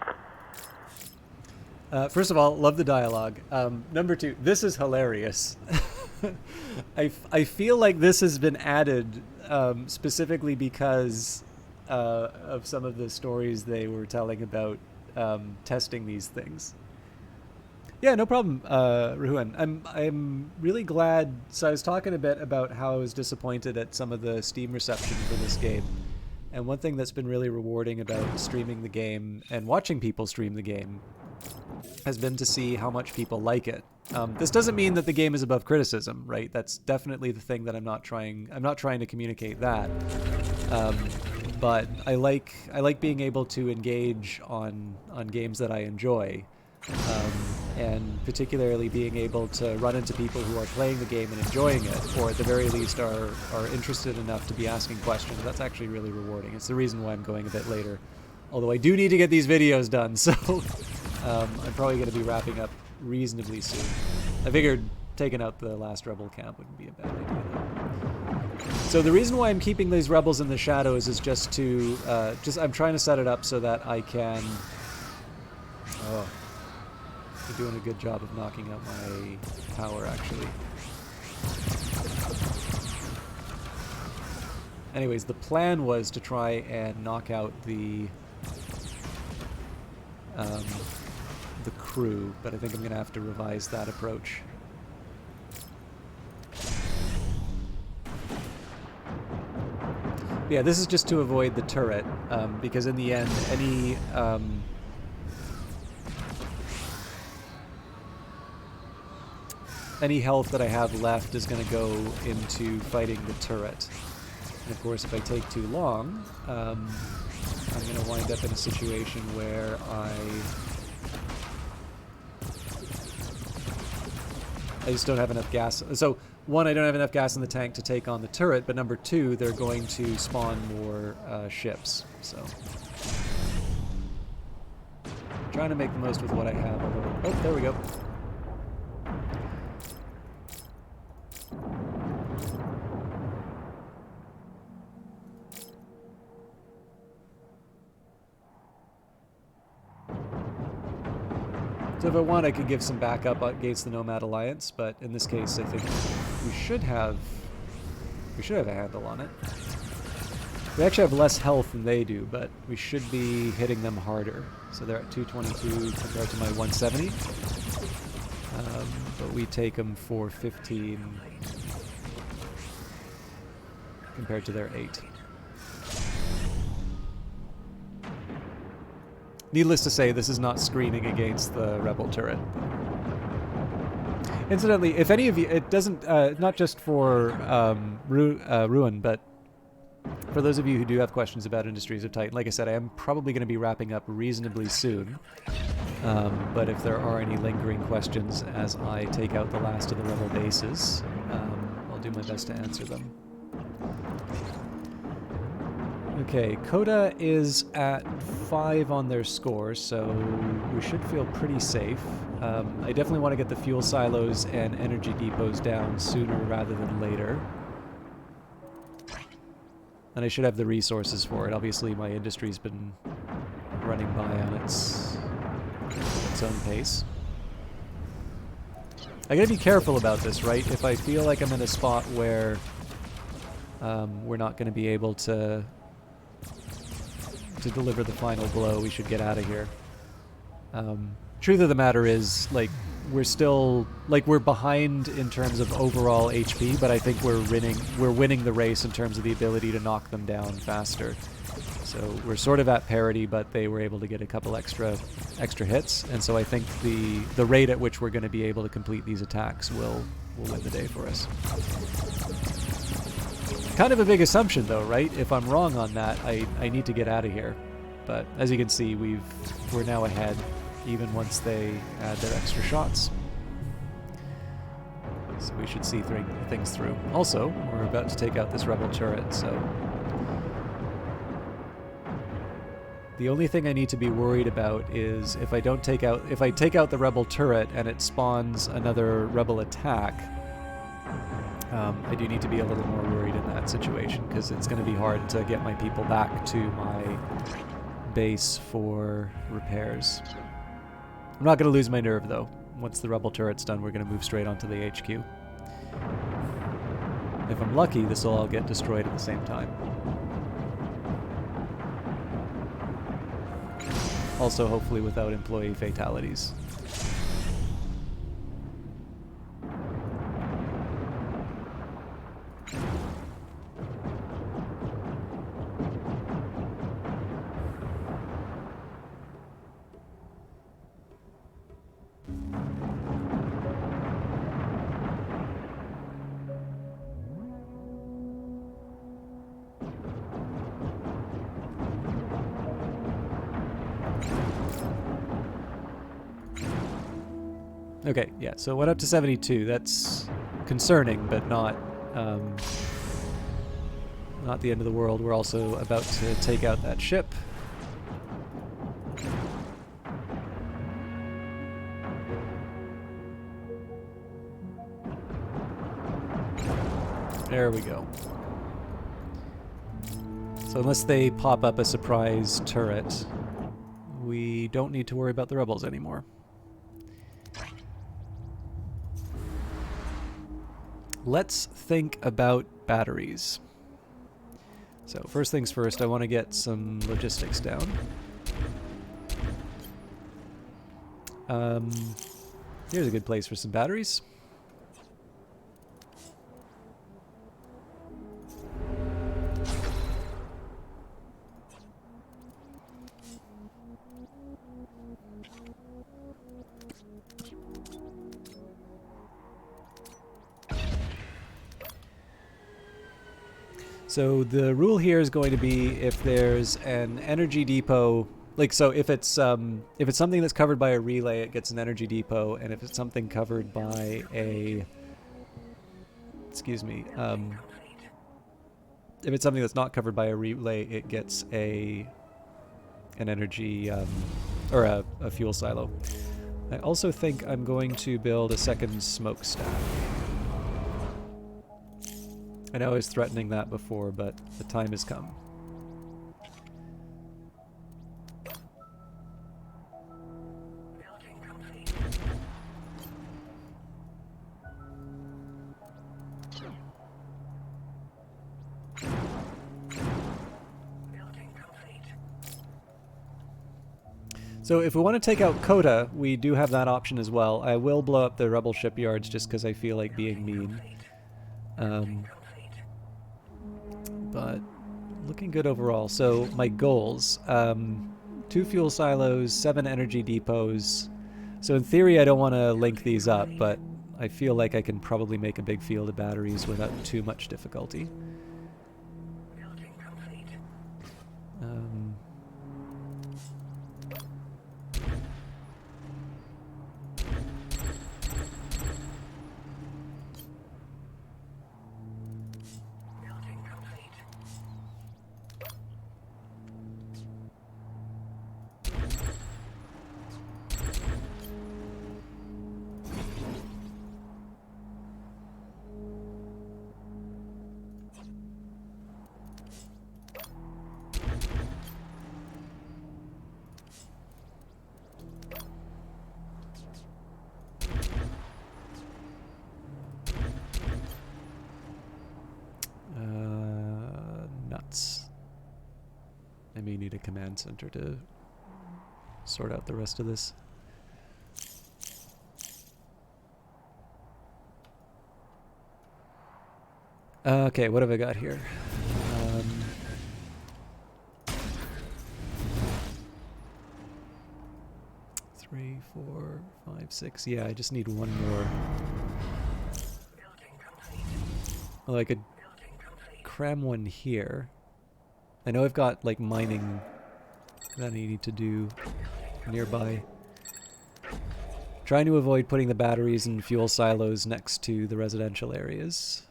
First of all, love the dialogue. Number 2, this is hilarious. I feel like this has been added specifically because of some of the stories they were telling about testing these things. Yeah, no problem, Ruhuan. I'm really glad. So I was talking a bit about how I was disappointed at some of the Steam reception for this game. And one thing that's been really rewarding about streaming the game and watching people stream the game has been to see how much people like it. This doesn't mean that the game is above criticism, right? That's definitely the thing that I'm not trying to communicate that. But I like being able to engage on games that I enjoy, and particularly being able to run into people who are playing the game and enjoying it, or at the very least are interested enough to be asking questions. That's actually really rewarding. It's the reason why I'm going a bit later, although I do need to get these videos done, so I'm probably going to be wrapping up reasonably soon. I figured taking out the last rebel camp wouldn't be a bad idea, though. So the reason why I'm keeping these rebels in the shadows is just to I'm trying to set it up so that I can. Oh, they're doing a good job of knocking out my power, actually. Anyways, the plan was to try and knock out the crew, but I think I'm going to have to revise that approach. Yeah, this is just to avoid the turret, because in the end, any health that I have left is going to go into fighting the turret. And of course, if I take too long, I'm going to wind up in a situation where I just don't have enough gas. So, one, I don't have enough gas in the tank to take on the turret, but number two, they're going to spawn more ships. So, trying to make the most with what I have. Oh, there we go. So if I want, I could give some backup against the Nomad Alliance, but in this case, I think we should have a handle on it. We actually have less health than they do, but we should be hitting them harder. So they're at 222 compared to my 170. But we take them for 15 compared to their 8. Needless to say, this is not screening against the rebel turret. Incidentally, if any of you, it doesn't, not just for Ruin, but for those of you who do have questions about Industries of Titan, like I said, I am probably going to be wrapping up reasonably soon. But if there are any lingering questions as I take out the last of the rebel bases, I'll do my best to answer them. Okay, Coda is at 5 on their score, so we should feel pretty safe. I definitely want to get the fuel silos and energy depots down sooner rather than later. And I should have the resources for it. Obviously, my industry's been running by on its own pace. I gotta be careful about this, right? If I feel like I'm in a spot where we're not going to be able to deliver the final blow, we should get out of here. Truth of the matter is, like, we're still, like, we're behind in terms of overall HP, but I think we're winning the race in terms of the ability to knock them down faster. So we're sort of at parity, but they were able to get a couple extra hits, and so I think the rate at which we're going to be able to complete these attacks will win the day for us. Kind of a big assumption, though, right? If I'm wrong on that, I need to get out of here. But as you can see, we're now ahead, even once they add their extra shots. So we should see things through. Also, we're about to take out this rebel turret, so the only thing I need to be worried about is if I take out the rebel turret and it spawns another rebel attack. I do need to be a little more worried in that situation, because it's going to be hard to get my people back to my base for repairs. I'm not going to lose my nerve, though. Once the rebel turret's done, we're going to move straight onto the HQ. If I'm lucky, this will all get destroyed at the same time. Also, hopefully without employee fatalities. Okay, yeah, so it went up to 72. That's concerning, but not the end of the world. We're also about to take out that ship. There we go. So unless they pop up a surprise turret, we don't need to worry about the rebels anymore. Let's think about batteries. So first things first, I want to get some logistics down. Here's a good place for some batteries. So the rule here is going to be if there's an energy depot, like so if it's something that's covered by a relay, it gets an energy depot, and if it's something covered by a, excuse me, if it's something that's not covered by a relay, it gets an energy or a fuel silo. I also think I'm going to build a second smokestack. I know I was threatening that before, but the time has come. So if we want to take out Coda, we do have that option as well. I will blow up the rebel shipyards just because I feel like being mean. But looking good overall. So my goals, 2 fuel silos, 7 energy depots. So in theory I don't want to link these up, but I feel like I can probably make a big field of batteries without too much difficulty. Nuts. I may need a command center to sort out the rest of this. Okay, what have I got here? 3, 4, 5, 6. Yeah, I just need one more. Well, I could cram one here. I know I've got like mining that I need to do nearby. Trying to avoid putting the batteries and fuel silos next to the residential areas.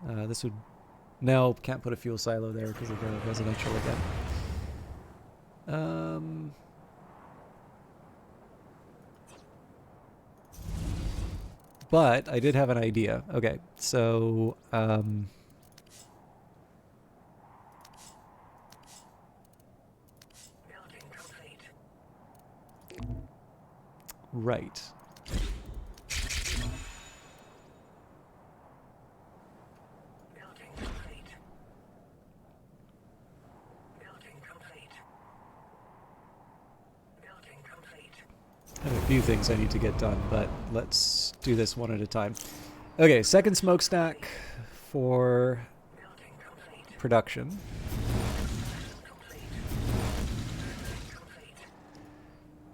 This would... No, can't put a fuel silo there because of the residential again. But I did have an idea. Okay, so... Right. I have a few things I need to get done, but let's do this one at a time. Okay, second smokestack for production.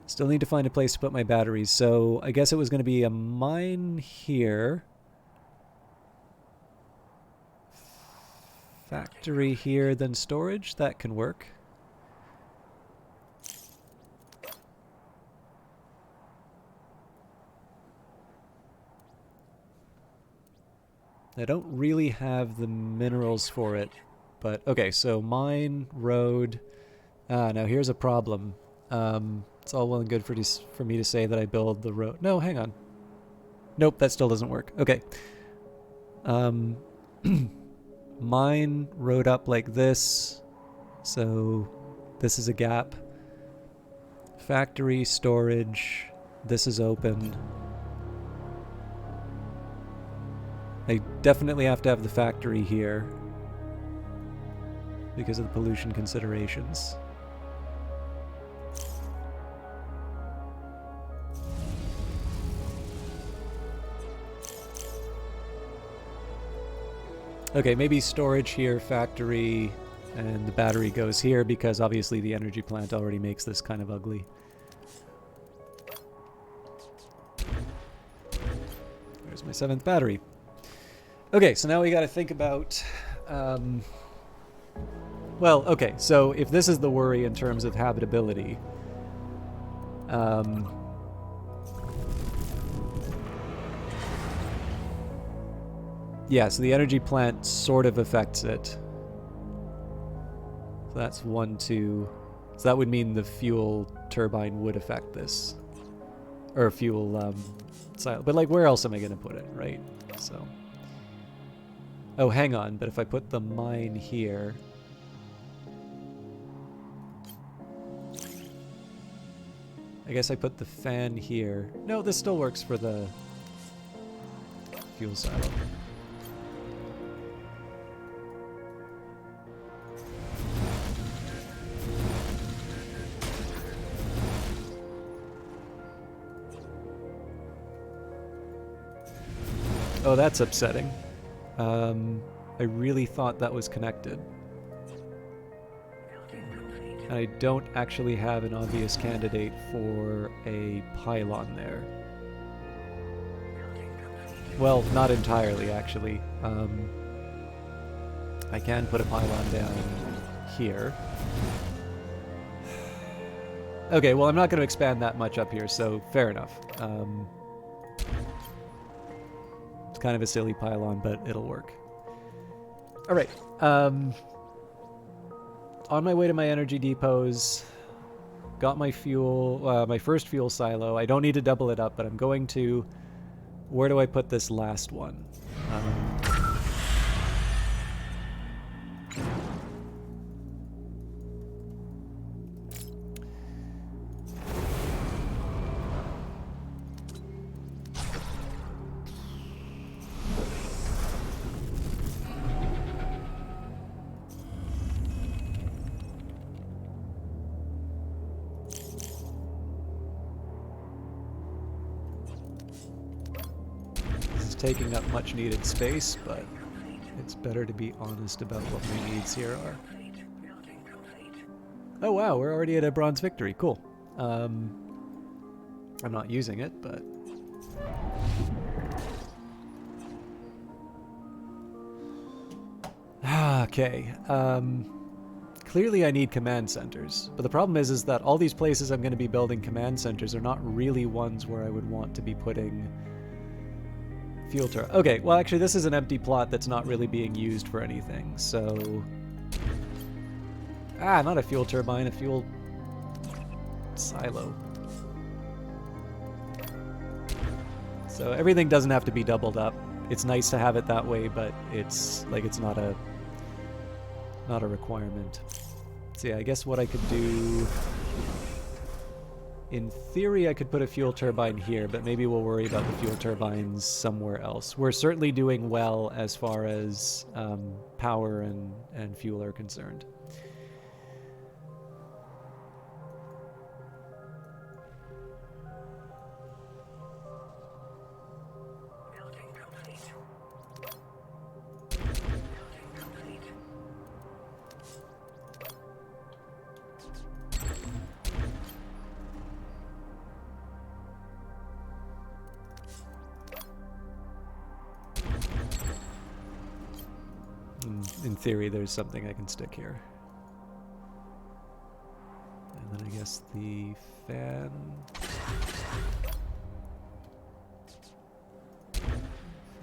Still need to find a place to put my batteries, so I guess it was going to be a mine here. Factory here, then storage. That can work. I don't really have the minerals for it, but okay, so mine, road. Now here's a problem. It's all well and good for me to say that I build the road. No, hang on. Nope, that still doesn't work. Okay. Mine road up like this. So this is a gap. Factory, storage. This is open. I definitely have to have the factory here because of the pollution considerations. Okay, maybe storage here, factory, and the battery goes here because obviously the energy plant already makes this kind of ugly. There's my 7th battery. Okay, so now we got to think about... well, okay, so if this is the worry in terms of habitability... yeah, so the energy plant sort of affects it. So that's 1, 2... So that would mean the fuel turbine would affect this. Or fuel, silo. But, like, where else am I going to put it, right? So... Oh, hang on, but if I put the mine here... I guess I put the fan here. No, this still works for the fuel silo. Oh, that's upsetting. I really thought that was connected. And I don't actually have an obvious candidate for a pylon there. Well, not entirely, actually. I can put a pylon down here. Okay, well, I'm not going to expand that much up here, so fair enough. It's kind of a silly pylon, but it'll work. All right. On my way to my energy depots, got my fuel, my first fuel silo. I don't need to double it up, but I'm going to... Where do I put this last one? Taking up much needed space, but it's better to be honest about what my needs here are. Oh wow, we're already at a bronze victory. Cool. I'm not using it, but... Okay. Clearly I need command centers, but the problem is that all these places I'm going to be building command centers are not really ones where I would want to be putting fuel turbine. Okay, well actually this is an empty plot that's not really being used for anything, so... not a fuel turbine, a fuel silo. So everything doesn't have to be doubled up. It's nice to have it that way, but it's like it's not a requirement. So yeah, I guess what I could do... In theory, I could put a fuel turbine here, but maybe we'll worry about the fuel turbines somewhere else. We're certainly doing well as far as power and fuel are concerned. In theory, there's something I can stick here. And then I guess the fan...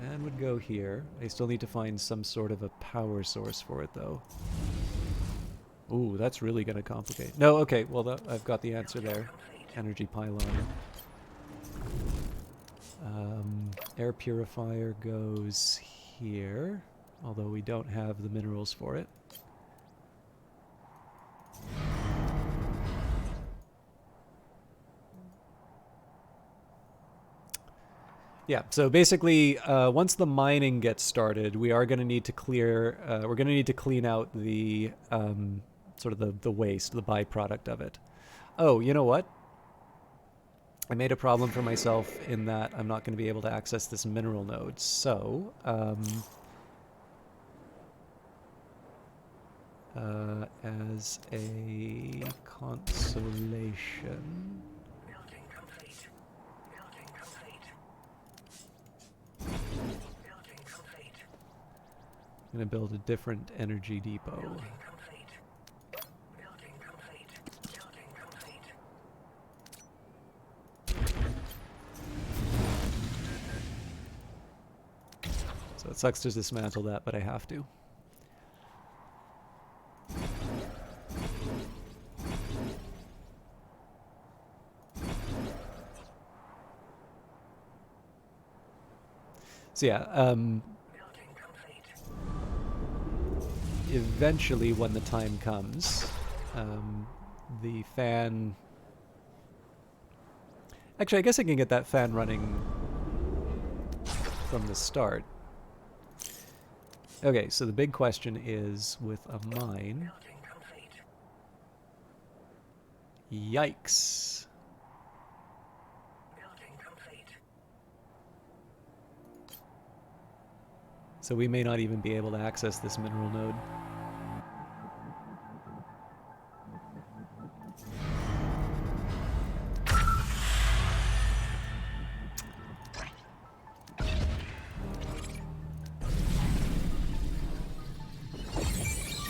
And would go here. I still need to find some sort of a power source for it, though. Ooh, that's really going to complicate. No, okay, well, I've got the answer there. Energy pylon. Air purifier goes here, although we don't have the minerals for it. Yeah, so basically, once the mining gets started, we are going to need to clear, we're going to need to clean out the, sort of the waste, the byproduct of it. Oh, you know what? I made a problem for myself in that I'm not going to be able to access this mineral node. So, as a consolation... Building complete. Building complete. Building complete. I'm going to build a different energy depot. Building complete. Building complete. Building complete. So it sucks to dismantle that, but I have to. So yeah, eventually when the time comes, the fan... Actually, I guess I can get that fan running from the start. Okay, so the big question is with a mine. Yikes. So we may not even be able to access this mineral node.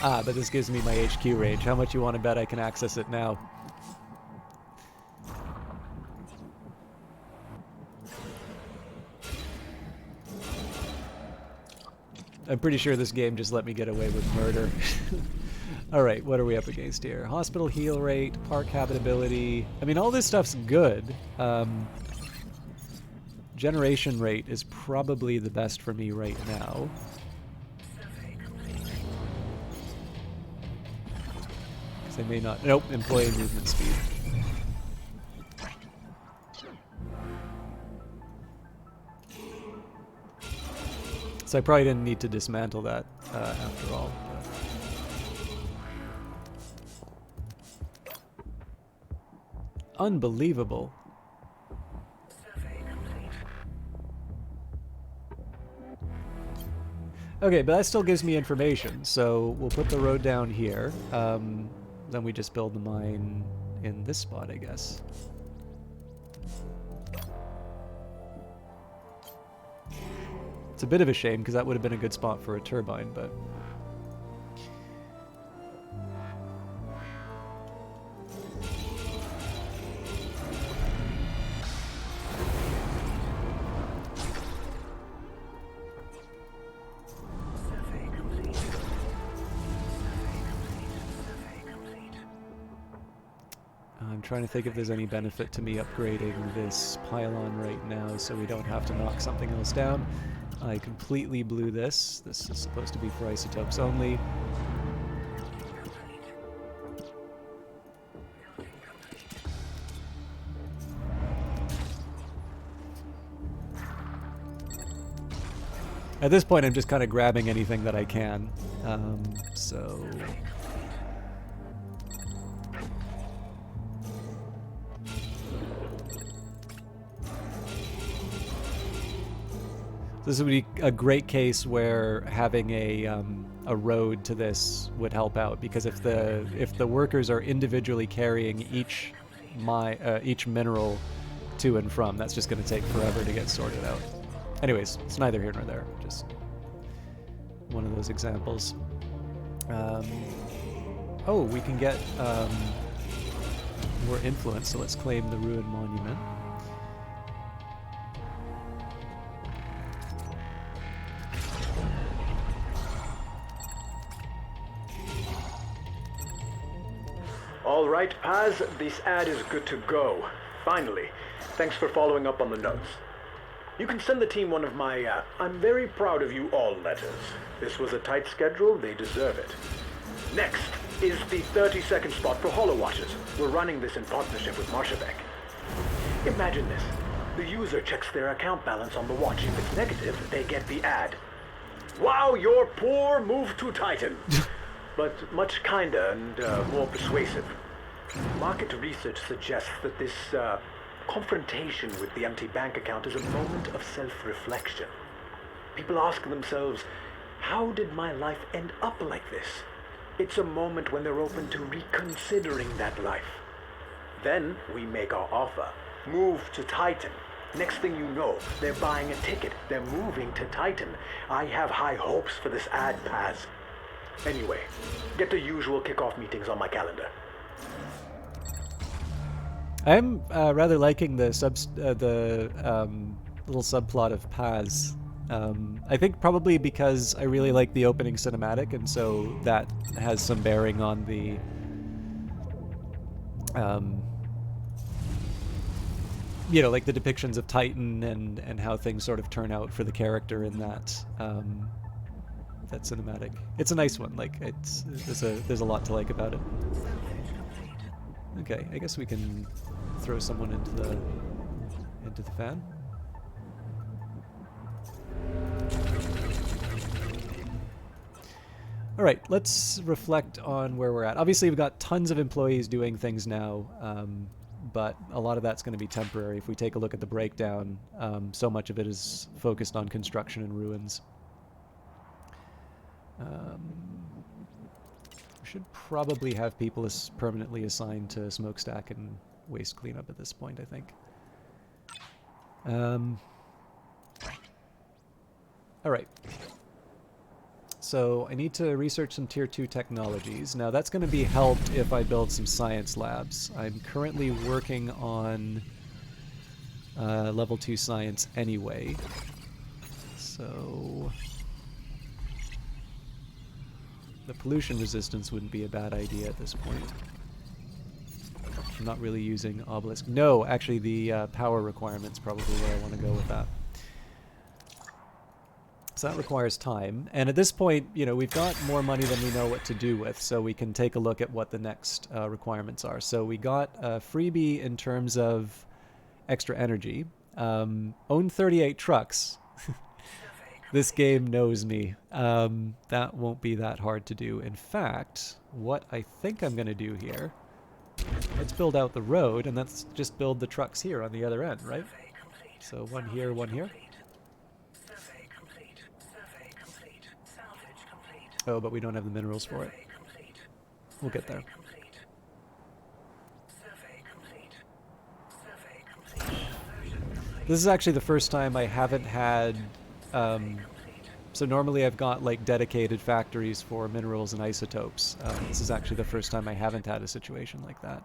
Ah, but this gives me my HQ range. How much you want to bet I can access it now? I'm pretty sure this game just let me get away with murder. Alright, what are we up against here? Hospital heal rate, park habitability. I mean, all this stuff's good. Generation rate is probably the best for me right now. Because I may not... Nope, employee movement speed. So I probably didn't need to dismantle that after all. But... Unbelievable. Okay, but that still gives me information. So we'll put the road down here. Then we just build the mine in this spot, I guess. It's a bit of a shame, because that would have been a good spot for a turbine, but... I'm trying to think if there's any benefit to me upgrading this pylon right now so we don't have to knock something else down. I completely blew this. This is supposed to be for isotopes only. At this point, I'm just kind of grabbing anything that I can. So... This would be a great case where having a road to this would help out, because if the workers are individually carrying each mineral to and from, that's just going to take forever to get sorted out. Anyways, it's neither here nor there. Just one of those examples. Oh, we can get more influence, so let's claim the ruined monument. All right, Paz, this ad is good to go. Finally. Thanks for following up on the notes. You can send the team one of my, I'm very proud of you all letters. This was a tight schedule, they deserve it. Next is the 30-second spot for Hollow Watchers. We're running this in partnership with Marshabek. Imagine this. The user checks their account balance on the watch. If it's negative, they get the ad. Wow, you're poor, move to Titan. But much kinder and more persuasive. Market research suggests that this confrontation with the empty bank account is a moment of self-reflection. People ask themselves, how did my life end up like this? It's a moment when they're open to reconsidering that life. Then we make our offer. Move to Titan. Next thing you know, they're buying a ticket. They're moving to Titan. I have high hopes for this ad, Paz. Anyway, get the usual kickoff meetings on my calendar. I'm rather liking the little subplot of Paz. I think probably because I really like the opening cinematic, and so that has some bearing on the you know, like the depictions of Titan and how things sort of turn out for the character in that that cinematic. It's a nice one. Like there's a lot to like about it. Okay, I guess we can throw someone into the fan. All right, let's reflect on where we're at. Obviously, we've got tons of employees doing things now, but a lot of that's going to be temporary. If we take a look at the breakdown, so much of it is focused on construction and ruins. We should probably have people permanently assigned to smokestack and waste cleanup at this point, I think. All right. So I need to research some tier 2 technologies. Now that's going to be helped if I build some science labs. I'm currently working on level 2 science anyway. So the pollution resistance wouldn't be a bad idea at this point. I'm not really using obelisk. No, actually the power requirement's probably where I want to go with that. So that requires time. And at this point, you know, we've got more money than we know what to do with, so we can take a look at what the next requirements are. So we got a freebie in terms of extra energy. Own 38 trucks. This game knows me. That won't be that hard to do. In fact, what I think I'm going to do here, let's build out the road, and let's just build the trucks here on the other end, right? So one here, one here. Oh, but we don't have the minerals for it. We'll get there. This is actually the first time I haven't had... so normally I've got like dedicated factories for minerals and isotopes. This is actually the first time I haven't had a situation like that.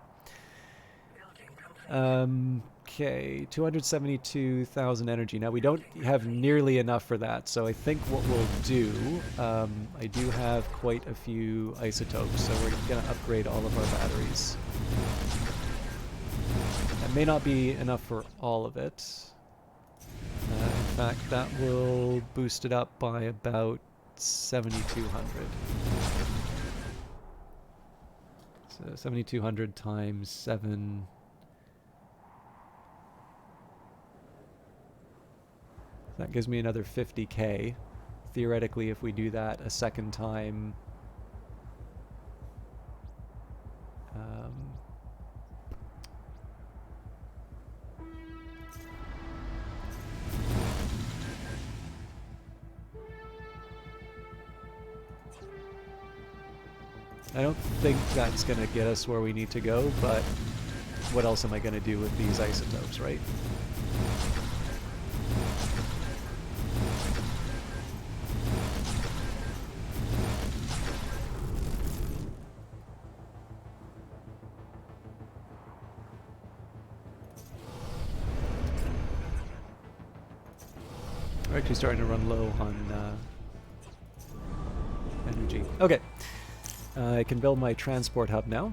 Okay, 272,000 energy. Now we don't have nearly enough for that, so I think what we'll do, I do have quite a few isotopes, so we're going to upgrade all of our batteries. That may not be enough for all of it. In fact, that will boost it up by about 7,200. So 7,200 times 7... That gives me another 50k. Theoretically, if we do that a second time... I don't think that's going to get us where we need to go, but what else am I going to do with these isotopes, right? We're actually starting to run low on energy. Okay. I can build my transport hub now.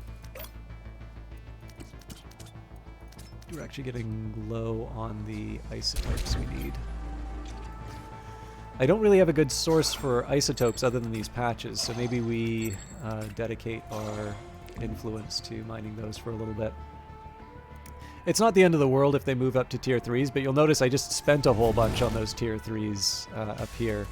We're actually getting low on the isotopes we need. I don't really have a good source for isotopes other than these patches, so maybe we dedicate our influence to mining those for a little bit. It's not the end of the world if they move up to tier 3s, but you'll notice I just spent a whole bunch on those tier 3s up here.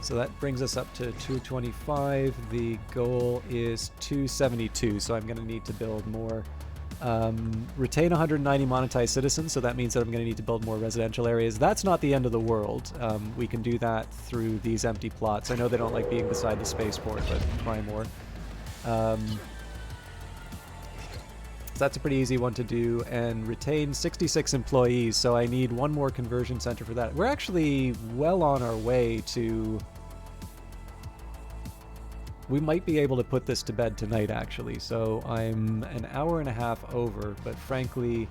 So that brings us up to 225. The goal is 272, so I'm going to need to build more. Retain 190 monetized citizens, so that means that I'm going to need to build more residential areas. That's not the end of the world. We can do that through these empty plots. I know they don't like being beside the spaceport, but try more. So that's a pretty easy one to do, and retain 66 employees, so I need one more conversion center for that. We're actually well on our way to... We might be able to put this to bed tonight, actually. So I'm an hour and a half over, but frankly,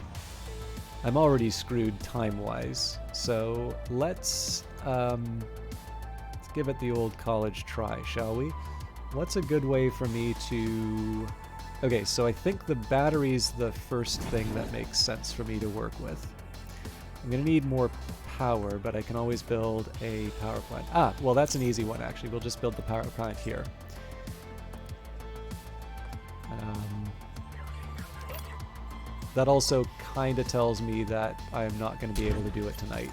I'm already screwed time-wise. So let's give it the old college try, shall we? What's a good way for me to... Okay, so I think the battery's the first thing that makes sense for me to work with. I'm going to need more power, but I can always build a power plant. Ah, well, that's an easy one, actually. We'll just build the power plant here. That also kind of tells me that I'm not going to be able to do it tonight.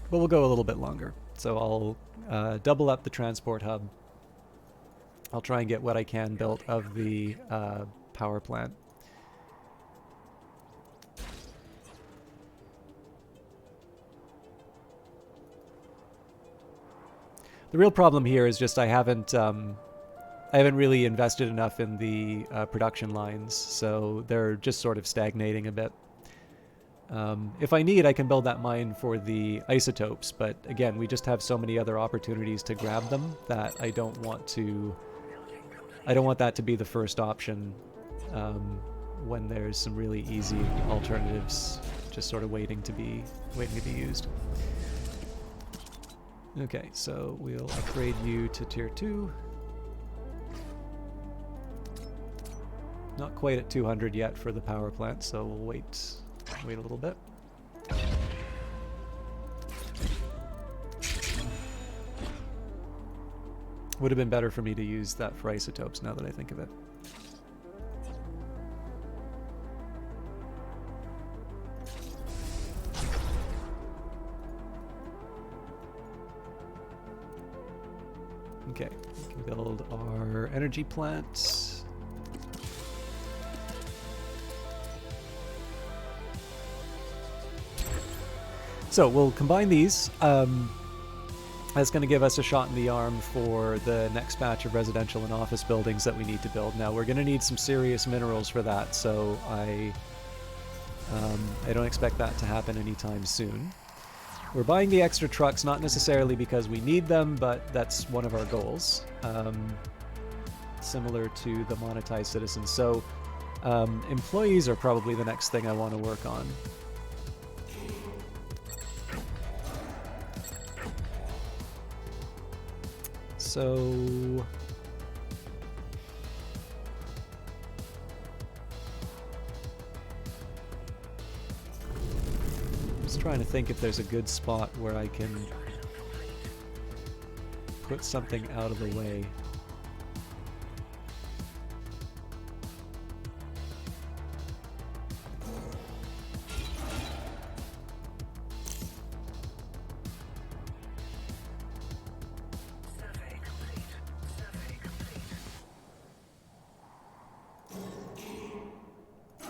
But we'll go a little bit longer. So I'll double up the transport hub. I'll try and get what I can built of the power plant. The real problem here is just I haven't really invested enough in the production lines, so they're just sort of stagnating a bit. If I need, I can build that mine for the isotopes, but again, we just have so many other opportunities to grab them that I don't want that to be the first option when there's some really easy alternatives just sort of waiting to be used. Okay, so we'll upgrade you to tier 2. Not quite at 200 yet for the power plant, so we'll wait a little bit. Would have been better for me to use that for isotopes now that I think of it. Okay, we can build our energy plant. So we'll combine these. That's going to give us a shot in the arm for the next batch of residential and office buildings that we need to build. Now we're going to need some serious minerals for that, so I don't expect that to happen anytime soon. We're buying the extra trucks not necessarily because we need them, but that's one of our goals. Similar to the monetized citizens. So employees are probably the next thing I want to work on. So just trying to think if there's a good spot where I can put something out of the way.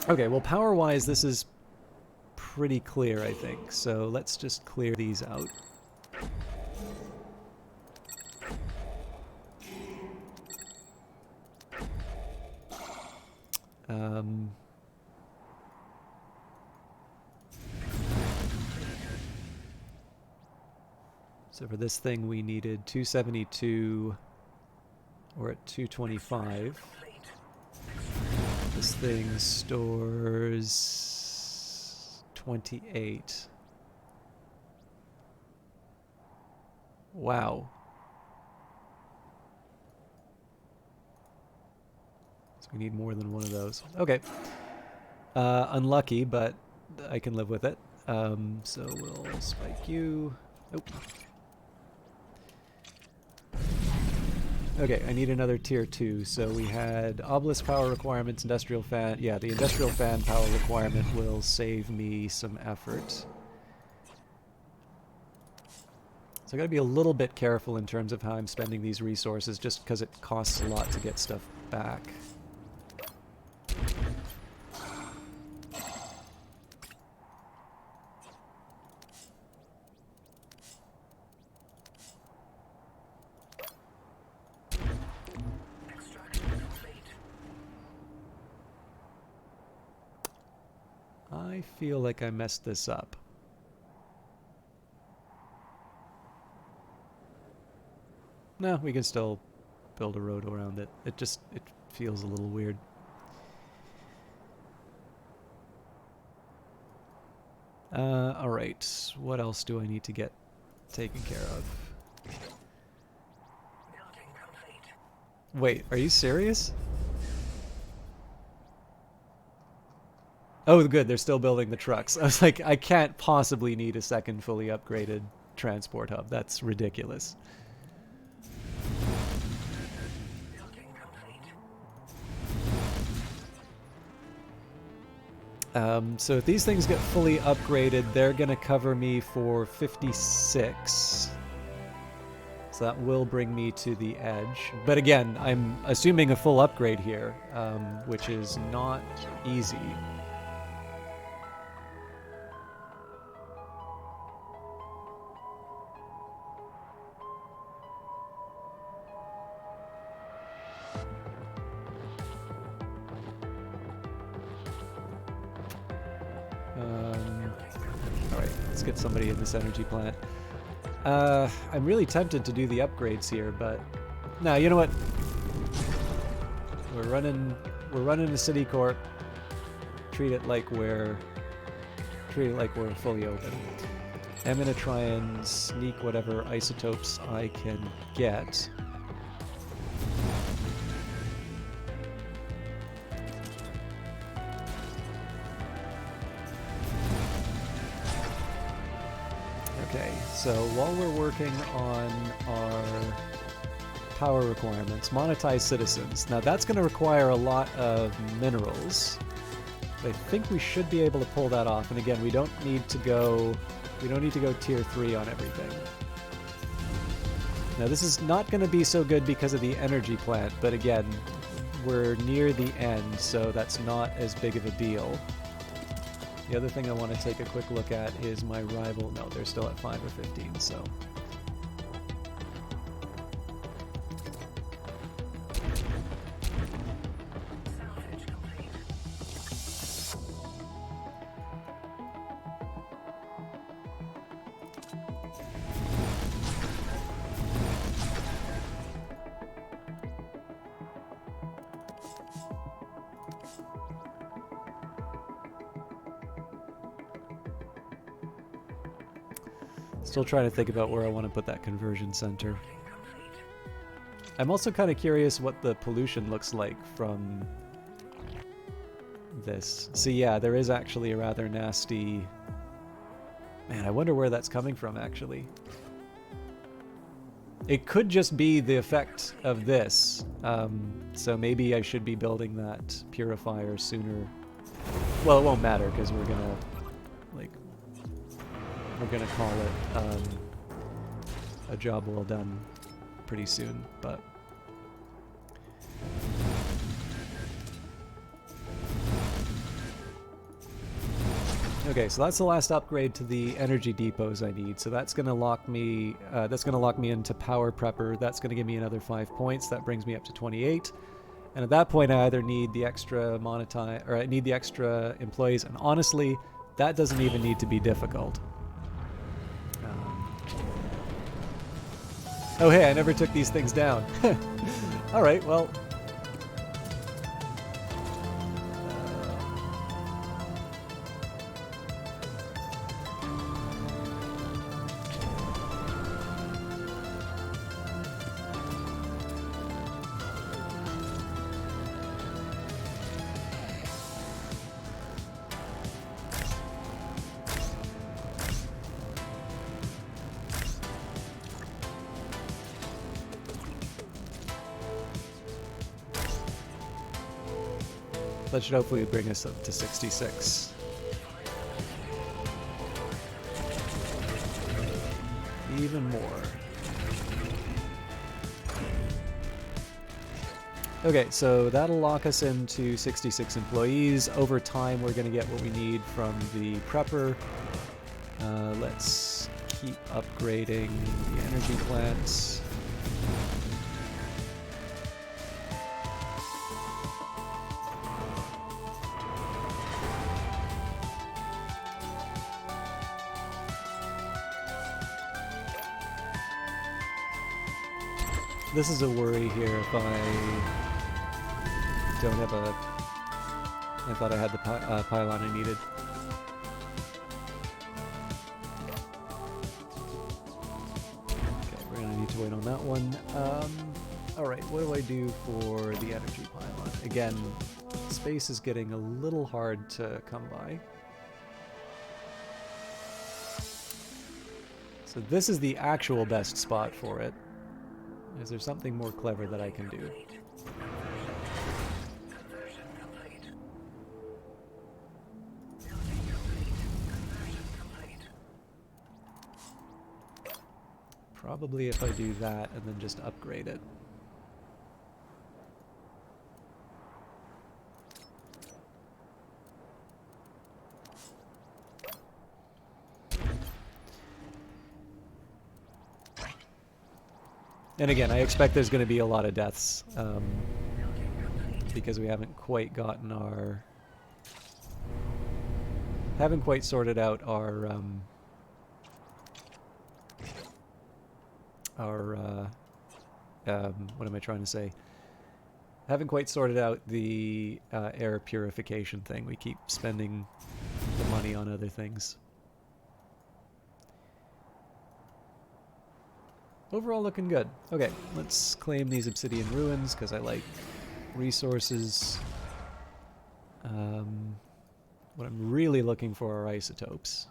Okay, well, power-wise, this is pretty clear, I think. So let's just clear these out. So for this thing, we needed 272. We're at 225. This thing stores 28. Wow. So we need more than one of those. Okay. Unlucky, but I can live with it. So we'll spike you. Nope. Okay, I need another tier 2. So we had obelisk power requirements, industrial fan. Yeah, the industrial fan power requirement will save me some effort. So I gotta be a little bit careful in terms of how I'm spending these resources, just because it costs a lot to get stuff back. I feel like I messed this up. No, we can still build a road around it. It feels a little weird. Alright, what else do I need to get taken care of? Wait, are you serious? Oh, good, they're still building the trucks. I was like, I can't possibly need a second fully upgraded transport hub. That's ridiculous. So if these things get fully upgraded, they're going to cover me for 56. So that will bring me to the edge. But again, I'm assuming a full upgrade here, which is not easy. Alright, let's get somebody in this energy plant. I'm really tempted to do the upgrades here, but no, you know what? We're running a city corp. Treat it like we're fully open. I'm gonna try and sneak whatever isotopes I can get. Okay, so while we're working on our power requirements, monetize citizens. Now that's going to require a lot of minerals. But I think we should be able to pull that off. And again, we don't need to go tier 3 on everything. Now this is not going to be so good because of the energy plant, but again, we're near the end, so that's not as big of a deal. The other thing I want to take a quick look at is my rival. No, they're still at 5 or 15, so. Still trying to think about where I want to put that conversion center. I'm also kind of curious what the pollution looks like from this. So yeah, there is actually a rather nasty... Man, I wonder where that's coming from, actually. It could just be the effect of this. So maybe I should be building that purifier sooner. Well, it won't matter, because we're gonna call it a job well done pretty soon, but okay, so that's the last upgrade to the energy depots I need. So that's gonna lock me into power prepper. That's gonna give me another 5 points. That brings me up to 28. And at that point, I either need the extra monetize, or I need the extra employees. And honestly, that doesn't even need to be difficult. Oh hey, I never took these things down. Alright, well... That should hopefully bring us up to 66. Even more. Okay, so that'll lock us into 66 employees. Over time, we're going to get what we need from the prepper. Let's keep upgrading the energy plants. This is a worry here if I don't have a... I thought I had the pylon I needed. Okay, we're going to need to wait on that one. Alright, what do I do for the energy pylon? Again, space is getting a little hard to come by. So this is the actual best spot for it. Is there something more clever that I can do? Probably if I do that and then just upgrade it. And again, I expect there's going to be a lot of deaths because we haven't quite gotten our... haven't quite sorted out our what am I trying to say? Haven't quite sorted out the air purification thing. We keep spending the money on other things. Overall looking good. Okay, let's claim these obsidian ruins because I like resources. What I'm really looking for are isotopes.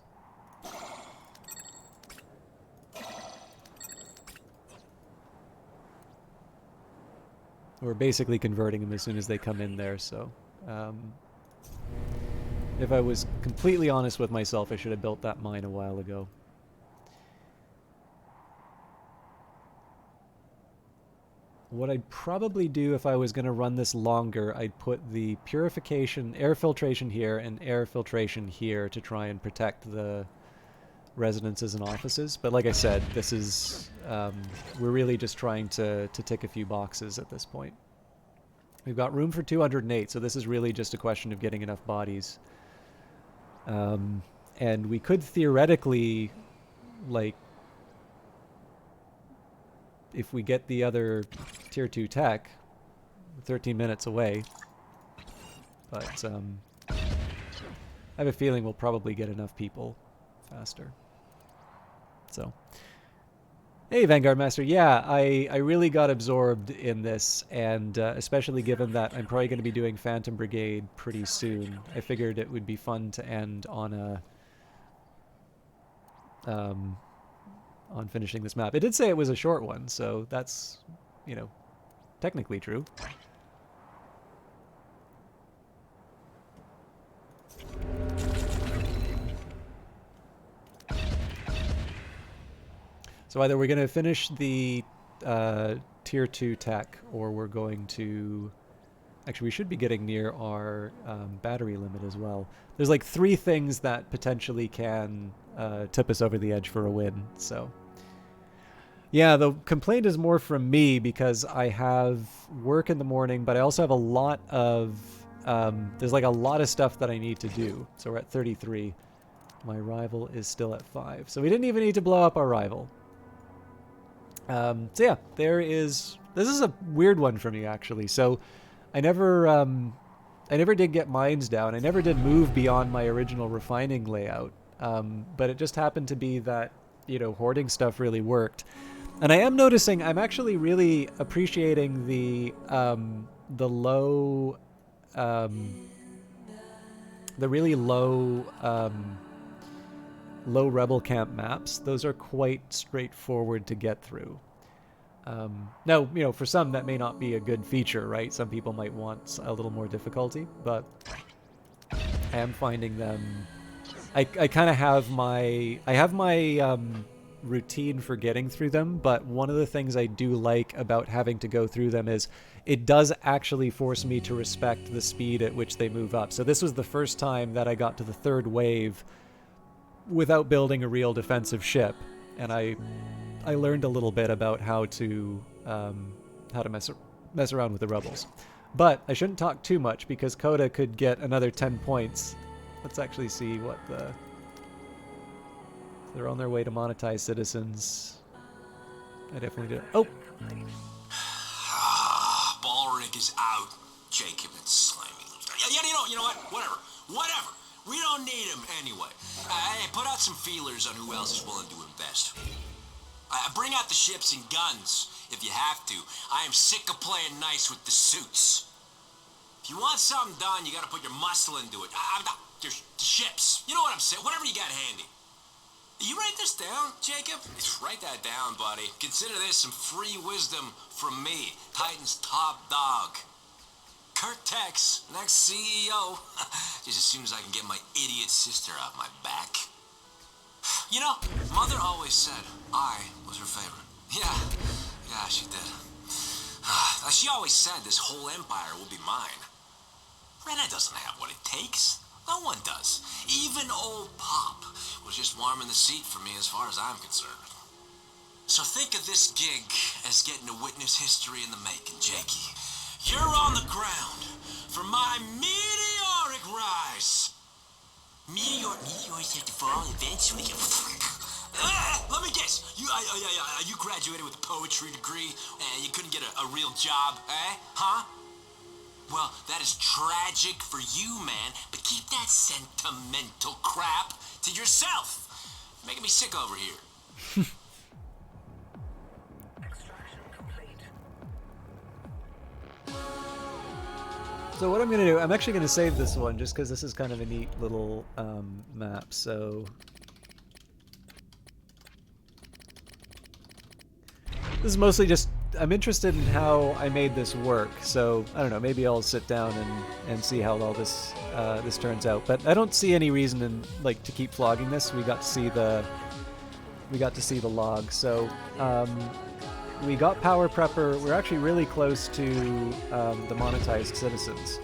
We're basically converting them as soon as they come in there, so... if I was completely honest with myself, I should have built that mine a while ago. What I'd probably do if I was going to run this longer, I'd put the purification, air filtration here and air filtration here to try and protect the residences and offices. But like I said, this is, we're really just trying to tick a few boxes at this point. We've got room for 208, so this is really just a question of getting enough bodies. And we could theoretically, like, if we get the other tier 2 tech, 13 minutes away. But I have a feeling we'll probably get enough people faster. So, hey Vanguard Master, yeah, I really got absorbed in this, and especially given that I'm probably going to be doing Phantom Brigade pretty soon, I figured it would be fun to end on a on finishing this map. It did say it was a short one, so that's, you know, technically true. So either we're going to finish the tier 2 tech, or we're going to... Actually, we should be getting near our battery limit as well. There's like 3 things that potentially can tip us over the edge for a win, so... Yeah, the complaint is more from me because I have work in the morning, but I also have a lot of... there's like a lot of stuff that I need to do. So we're at 33. My rival is still at 5. So we didn't even need to blow up our rival. So yeah, there is... This is a weird one for me, actually. So I never did get mines down. I never did move beyond my original refining layout. But it just happened to be that, you know, hoarding stuff really worked. And I am noticing I'm actually really appreciating the low, the really low, low rebel camp maps. Those are quite straightforward to get through. Now, for some that may not be a good feature, right? Some people might want a little more difficulty, but I am finding them. I kind of have my routine for getting through them, but one of the things I do like about having to go through them is it does actually force me to respect the speed at which they move up. So this was the first time that I got to the third wave without building a real defensive ship, and I learned a little bit about how to mess around with the rebels. But I shouldn't talk too much because Coda could get another 10 points. Let's actually see what the... They're on their way to monetize citizens. I definitely did. Oh! Balric is out. Jacob and slimy. Yeah, you know what? Whatever. We don't need him anyway. Hey, put out some feelers on who else is willing to invest. Bring out the ships and guns if you have to. I am sick of playing nice with the suits. If you want something done, you gotta put your muscle into it. The ships. You know what I'm saying? Whatever you got handy. You write this down, Jacob? Write that down, buddy. Consider this some free wisdom from me, Titan's top dog. Cortex, next CEO. Just as soon as I can get my idiot sister off my back. You know, Mother always said I was her favorite. Yeah, she did. She always said this whole empire will be mine. Rena doesn't have what it takes. No one does. Even old Pop was just warming the seat for me as far as I'm concerned. So think of this gig as getting to witness history in the making, Jakey. You're on the ground for my meteoric rise. Meteors have to fall eventually. Let me guess. You graduated with a poetry degree and you couldn't get a real job, eh? Huh? Well, that is tragic for you, man, but keep that sentimental crap to yourself. You're making me sick over here. Extraction complete. So what I'm going to do, I'm actually going to save this one just because this is kind of a neat little map, so... This is mostly just, I'm interested in how I made this work, so I don't know, maybe I'll sit down and see how all this this turns out. But I don't see any reason to keep flogging this. We got to see the log. So we got Power Prepper. We're actually really close to the monetized citizens.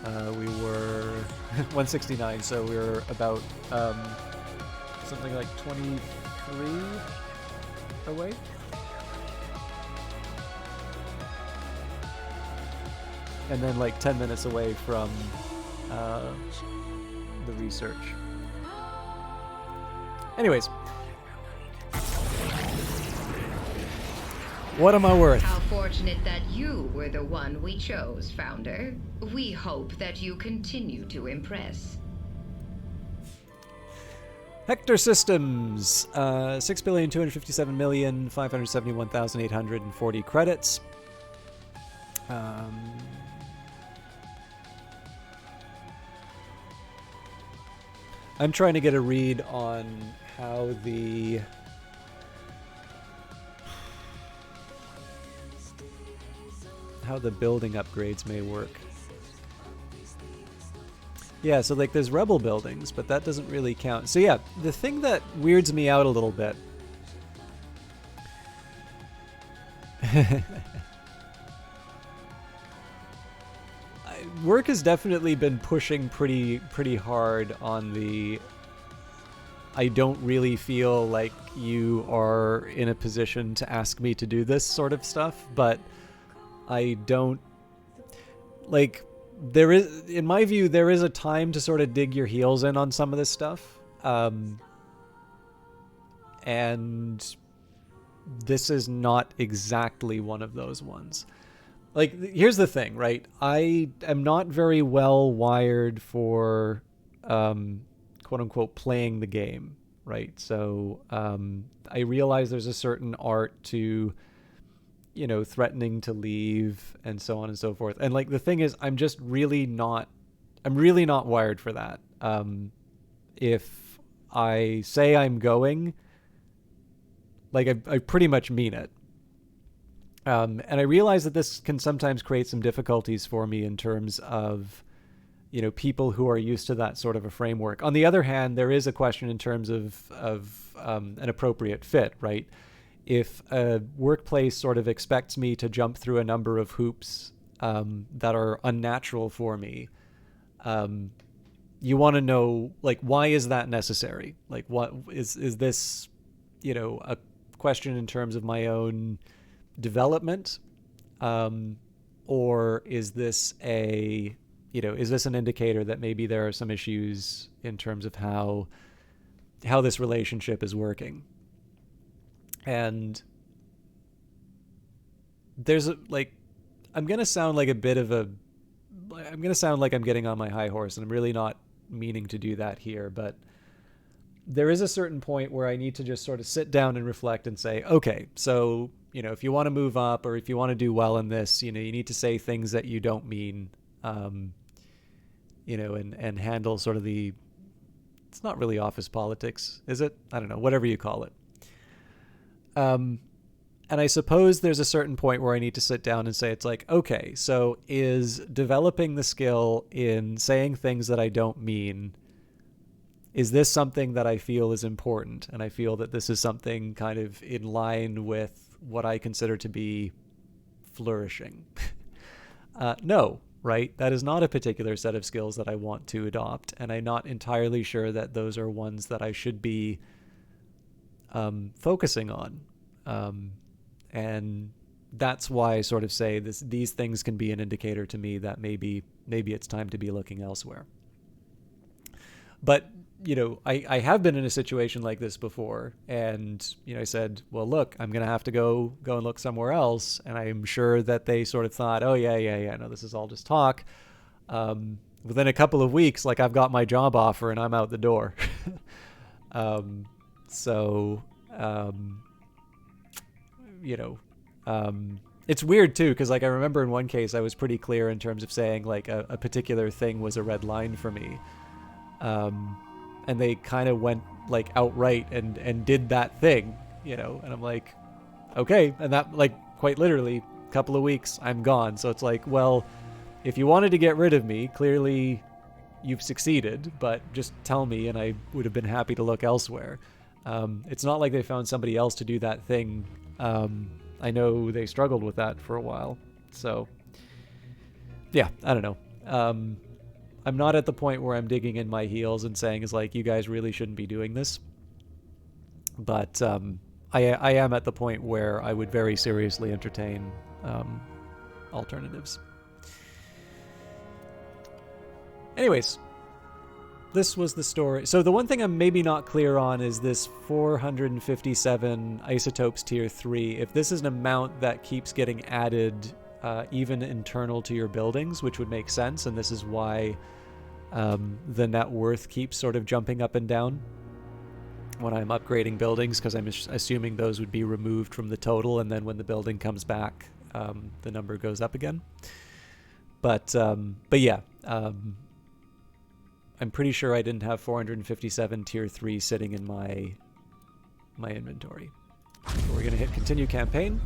We were 169, so we were about something like 23 away. And then like 10 minutes away from the research. Anyways. What am I worth? How fortunate that you were the one we chose, Founder. We hope that you continue to impress. Hector Systems, 6,257,571,840 credits. I'm trying to get a read on how the building upgrades may work. Yeah, so like there's rebel buildings, but that doesn't really count. So yeah, the thing that weirds me out a little bit work has definitely been pushing pretty hard on the I don't really feel like you are in a position to ask me to do this sort of stuff, but I don't like there is, in my view, there is a time to sort of dig your heels in on some of this stuff. And this is not exactly one of those ones. Like, here's the thing, right? I am not very well wired for, quote unquote, playing the game, right? So I realize there's a certain art to, you know, threatening to leave and so on and so forth. And like, the thing is, I'm really not wired for that. If I say I'm going, like, I pretty much mean it. And I realize that this can sometimes create some difficulties for me in terms of, people who are used to that sort of a framework. On the other hand, there is a question in terms of an appropriate fit, right? If a workplace sort of expects me to jump through a number of hoops that are unnatural for me, you want to know, like, why is that necessary? Like, what is this, a question in terms of my own development, or is this an indicator that maybe there are some issues in terms of how this relationship is working? And there's I'm gonna sound like I'm getting on my high horse, and I'm really not meaning to do that here, but there is a certain point where I need to just sort of sit down and reflect and say, okay, so, if you want to move up, or if you want to do well in this, you need to say things that you don't mean, and handle sort of it's not really office politics, is it? I don't know, whatever you call it. And I suppose there's a certain point where I need to sit down and say, it's like, okay, so is developing the skill in saying things that I don't mean, is this something that I feel is important? And I feel that this is something kind of in line with what I consider to be flourishing. No, right? That is not a particular set of skills that I want to adopt. And I'm not entirely sure that those are ones that I should be focusing on. And that's why I sort of say these things can be an indicator to me that maybe it's time to be looking elsewhere. But, I have been in a situation like this before, and, I said, well, look, I'm going to have to go and look somewhere else. And I'm sure that they sort of thought, oh, yeah, no, this is all just talk. Within a couple of weeks, like, I've got my job offer and I'm out the door. It's weird too, because like I remember in one case I was pretty clear in terms of saying like a particular thing was a red line for me, and they kind of went like outright and did that thing, and I'm like, okay, and that, like, quite literally a couple of weeks I'm gone. So it's like, well, if you wanted to get rid of me, clearly you've succeeded, but just tell me and I would have been happy to look elsewhere. It's not like they found somebody else to do that thing. I know they struggled with that for a while. So, yeah, I don't know. I'm not at the point where I'm digging in my heels and saying, is like, you guys really shouldn't be doing this. But I am at the point where I would very seriously entertain alternatives. Anyways, this was the story. So the one thing I'm maybe not clear on is this 457 isotopes tier 3. If this is an amount that keeps getting added even internal to your buildings, which would make sense, and this is why the net worth keeps sort of jumping up and down when I'm upgrading buildings, because I'm assuming those would be removed from the total, and then when the building comes back, the number goes up again. But yeah. I'm pretty sure I didn't have 457 tier 3 sitting in my inventory. So we're going to hit continue campaign.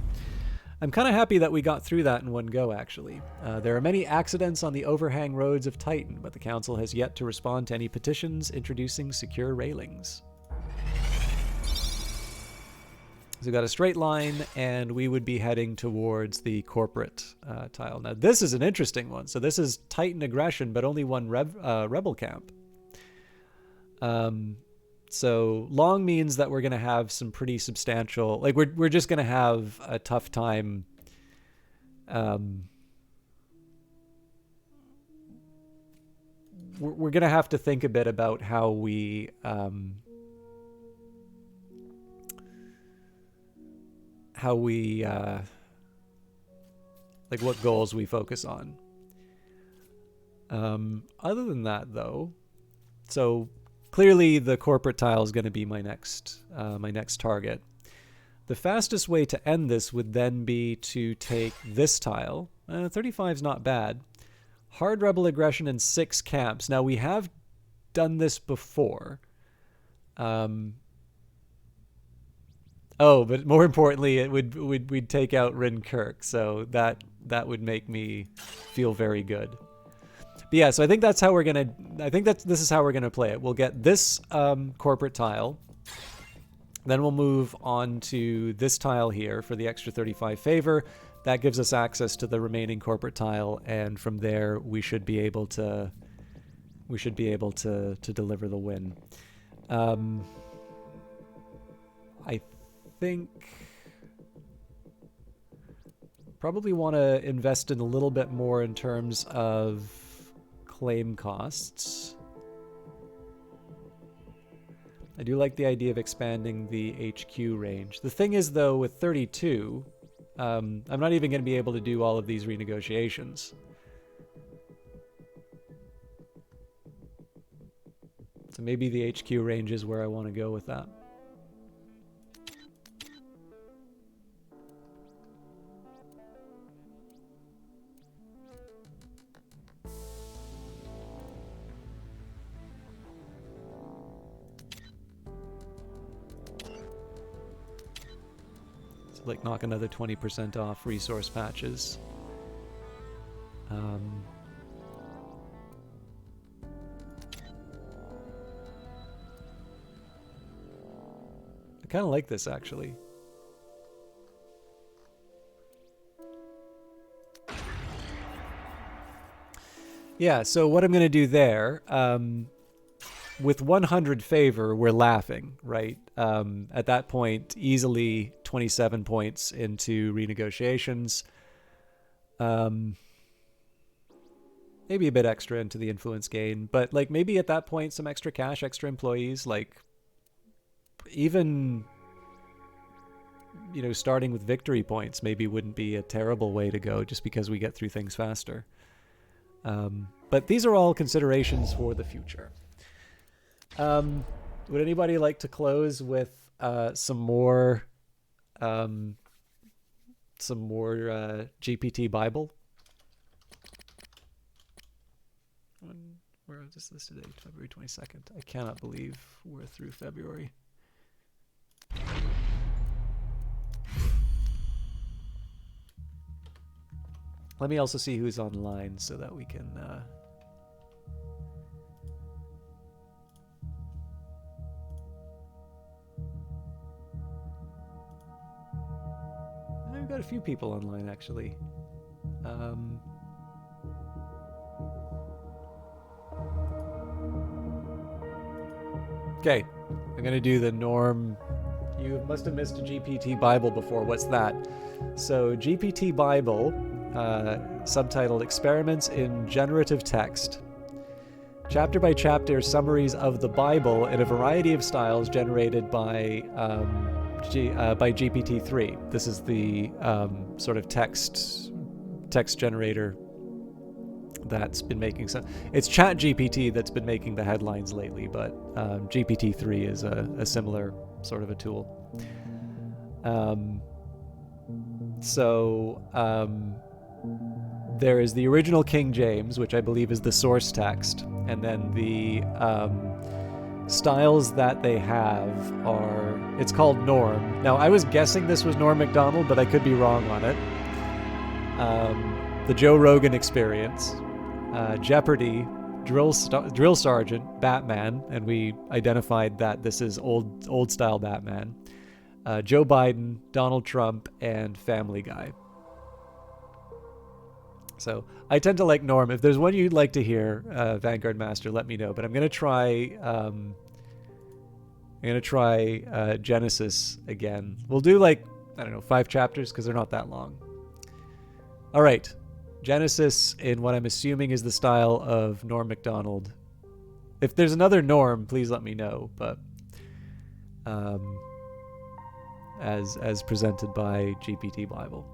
I'm kind of happy that we got through that in one go, actually. There are many accidents on the overhang roads of Titan, but the Council has yet to respond to any petitions introducing secure railings. So we've got a straight line, and we would be heading towards the corporate tile. Now, this is an interesting one. So this is Titan aggression, but only one rebel camp. So long means that we're going to have some pretty substantial... Like, we're just going to have a tough time... we're going to have to think a bit about how we... like what goals we focus on. Other than that, though, so clearly the corporate tile is going to be my next target. The fastest way to end this would then be to take this tile. 35 is not bad. Hard rebel aggression in 6 camps. Now, we have done this before. Oh, but more importantly, we'd take out Rin Kirk, so that would make me feel very good. But yeah, so I think that's how we're gonna. I think this is how we're gonna play it. We'll get this corporate tile, then we'll move on to this tile here for the extra 35 favor. That gives us access to the remaining corporate tile, and from there we should be able to deliver the win. I think probably want to invest in a little bit more in terms of claim costs. I do like the idea of expanding the HQ range. The thing is, though, with 32, I'm not even going to be able to do all of these renegotiations. So maybe the HQ range is where I want to go with that. Like knock another 20% off resource patches. I kind of like this actually. Yeah, so what I'm going to do there, with 100 favor, we're laughing, right? At that point, easily 27 points into renegotiations. Maybe a bit extra into the influence gain, but like maybe at that point some extra cash, extra employees, like even, you know, starting with victory points maybe wouldn't be a terrible way to go just because we get through things faster. But these are all considerations for the future. Would anybody like to close with some more GPT Bible? Where is this today? February 22nd. I cannot believe we're through February. Let me also see who's online so that we can I've got a few people online actually. Okay, I'm gonna do the norm. You must have missed a GPT Bible before. What's that? So GPT Bible, subtitled Experiments in Generative Text. Chapter by chapter summaries of the Bible in a variety of styles generated by GPT-3. This is the sort of text generator that's been making some. It's ChatGPT that's been making the headlines lately, but GPT-3 is a similar sort of a tool. There is the original King James, which I believe is the source text, and then the styles that they have are, it's called Norm. Now, I was guessing this was Norm Macdonald, but I could be wrong on it. The Joe Rogan Experience, Jeopardy, Drill Sergeant, Batman, and we identified that this is old style Batman, Joe Biden, Donald Trump, and Family Guy. So I tend to like Norm. If there's one you'd like to hear, Vanguard Master, let me know. But I'm gonna try Genesis again. We'll do like, I don't know, 5 chapters because they're not that long. All right, Genesis in what I'm assuming is the style of Norm Macdonald. If there's another Norm, please let me know. But as presented by GPT Bible.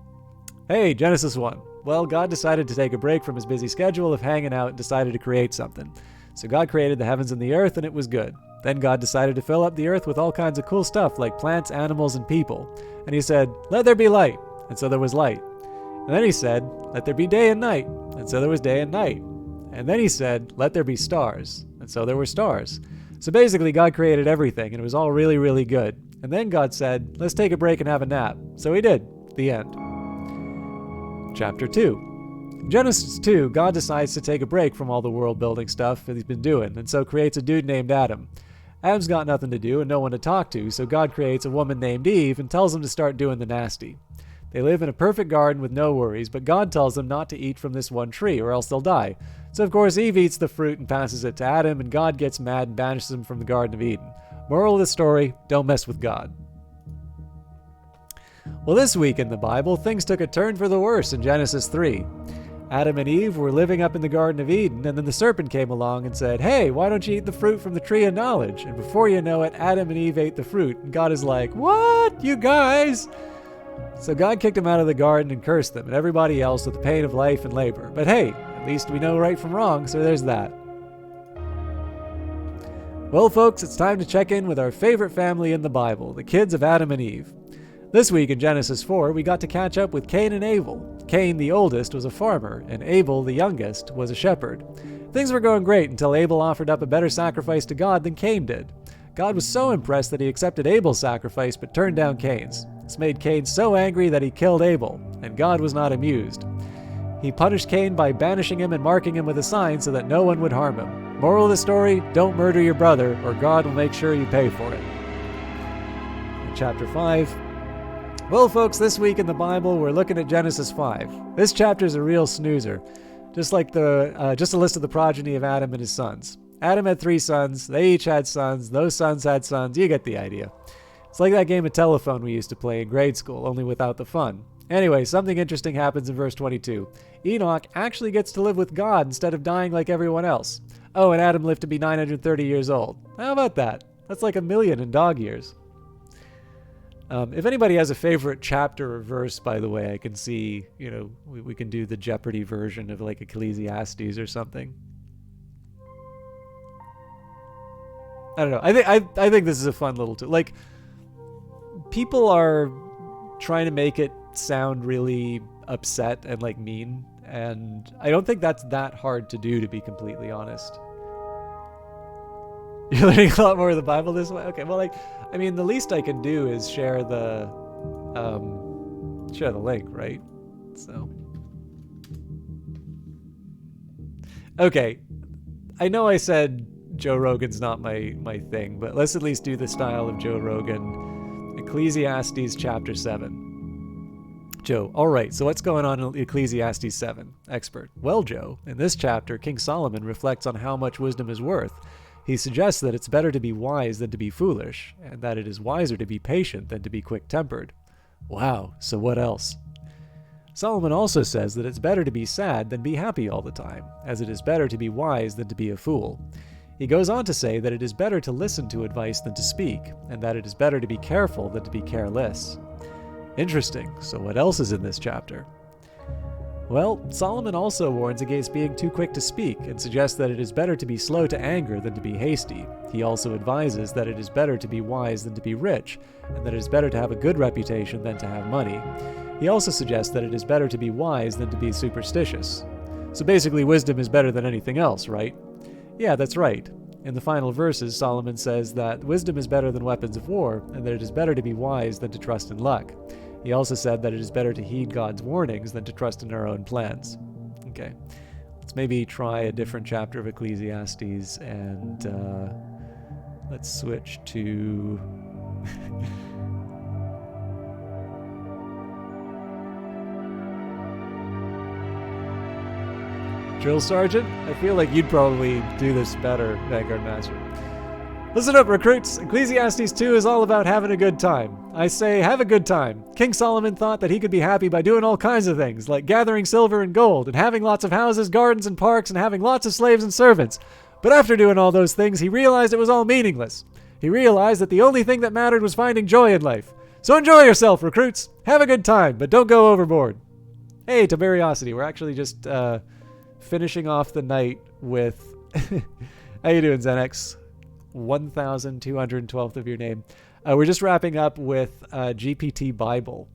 Hey, Genesis 1. Well, God decided to take a break from his busy schedule of hanging out and decided to create something. So God created the heavens and the earth, and it was good. Then God decided to fill up the earth with all kinds of cool stuff like plants, animals, and people. And he said, let there be light. And so there was light. And then he said, let there be day and night. And so there was day and night. And then he said, let there be stars. And so there were stars. So basically, God created everything, and it was all really, really good. And then God said, let's take a break and have a nap. So he did. The end. Chapter 2. In Genesis 2, God decides to take a break from all the world-building stuff that he's been doing, and so creates a dude named Adam. Adam's got nothing to do and no one to talk to, so God creates a woman named Eve and tells him to start doing the nasty. They live in a perfect garden with no worries, but God tells them not to eat from this one tree or else they'll die. So of course Eve eats the fruit and passes it to Adam, and God gets mad and banishes him from the Garden of Eden. Moral of the story, don't mess with God. Well, this week in the Bible, things took a turn for the worse in Genesis 3. Adam and Eve were living up in the Garden of Eden, and then the serpent came along and said, hey, why don't you eat the fruit from the tree of knowledge? And before you know it, Adam and Eve ate the fruit, and God is like, what, you guys? So God kicked them out of the garden and cursed them and everybody else with the pain of life and labor. But hey, at least we know right from wrong, so there's that. Well, folks, it's time to check in with our favorite family in the Bible, the kids of Adam and Eve. This week in Genesis 4, we got to catch up with Cain and Abel. Cain, the oldest, was a farmer, and Abel, the youngest, was a shepherd. Things were going great until Abel offered up a better sacrifice to God than Cain did. God was so impressed that he accepted Abel's sacrifice but turned down Cain's. This made Cain so angry that he killed Abel, and God was not amused. He punished Cain by banishing him and marking him with a sign so that no one would harm him. Moral of the story, don't murder your brother, or God will make sure you pay for it. In chapter 5, well, folks, this week in the Bible, we're looking at Genesis 5. This chapter is a real snoozer, just like just a list of the progeny of Adam and his sons. Adam had 3 sons. They each had sons. Those sons had sons. You get the idea. It's like that game of telephone we used to play in grade school, only without the fun. Anyway, something interesting happens in verse 22. Enoch actually gets to live with God instead of dying like everyone else. Oh, and Adam lived to be 930 years old. How about that? That's like 1,000,000 in dog years. If anybody has a favorite chapter or verse, by the way, I can see, we can do the Jeopardy version of like Ecclesiastes or something. I don't know. I think this is a fun little tool. Like, people are trying to make it sound really upset and like mean, and I don't think that's that hard to do, to be completely honest. You're learning a lot more of the Bible this way? Okay, well, the least I can do is share the link, right? So, okay, I know I said Joe Rogan's not my thing, but let's at least do the style of Joe Rogan. Ecclesiastes chapter 7. Joe, all right, so what's going on in Ecclesiastes 7? Expert. Well, Joe, in this chapter, King Solomon reflects on how much wisdom is worth. He suggests that it's better to be wise than to be foolish, and that it is wiser to be patient than to be quick-tempered. Wow, so what else? Solomon also says that it's better to be sad than be happy all the time, as it is better to be wise than to be a fool. He goes on to say that it is better to listen to advice than to speak, and that it is better to be careful than to be careless. Interesting, so what else is in this chapter? Well, Solomon also warns against being too quick to speak and suggests that it is better to be slow to anger than to be hasty. He also advises that it is better to be wise than to be rich, and that it is better to have a good reputation than to have money. He also suggests that it is better to be wise than to be superstitious. So basically, wisdom is better than anything else, right? Yeah, that's right. In the final verses, Solomon says that wisdom is better than weapons of war, and that it is better to be wise than to trust in luck. He also said that it is better to heed God's warnings than to trust in our own plans. Okay, let's maybe try a different chapter of Ecclesiastes, and let's switch to... Drill Sergeant? I feel like you'd probably do this better, Vanguard Master. Listen up, recruits! Ecclesiastes 2 is all about having a good time. I say, have a good time. King Solomon thought that he could be happy by doing all kinds of things, like gathering silver and gold, and having lots of houses, gardens, and parks, and having lots of slaves and servants. But after doing all those things, he realized it was all meaningless. He realized that the only thing that mattered was finding joy in life. So enjoy yourself, recruits! Have a good time, but don't go overboard. Hey, Tiberiosity, we're actually just finishing off the night with... How you doing, Xenex? 1,212th of your name. We're just wrapping up with GPT Bible.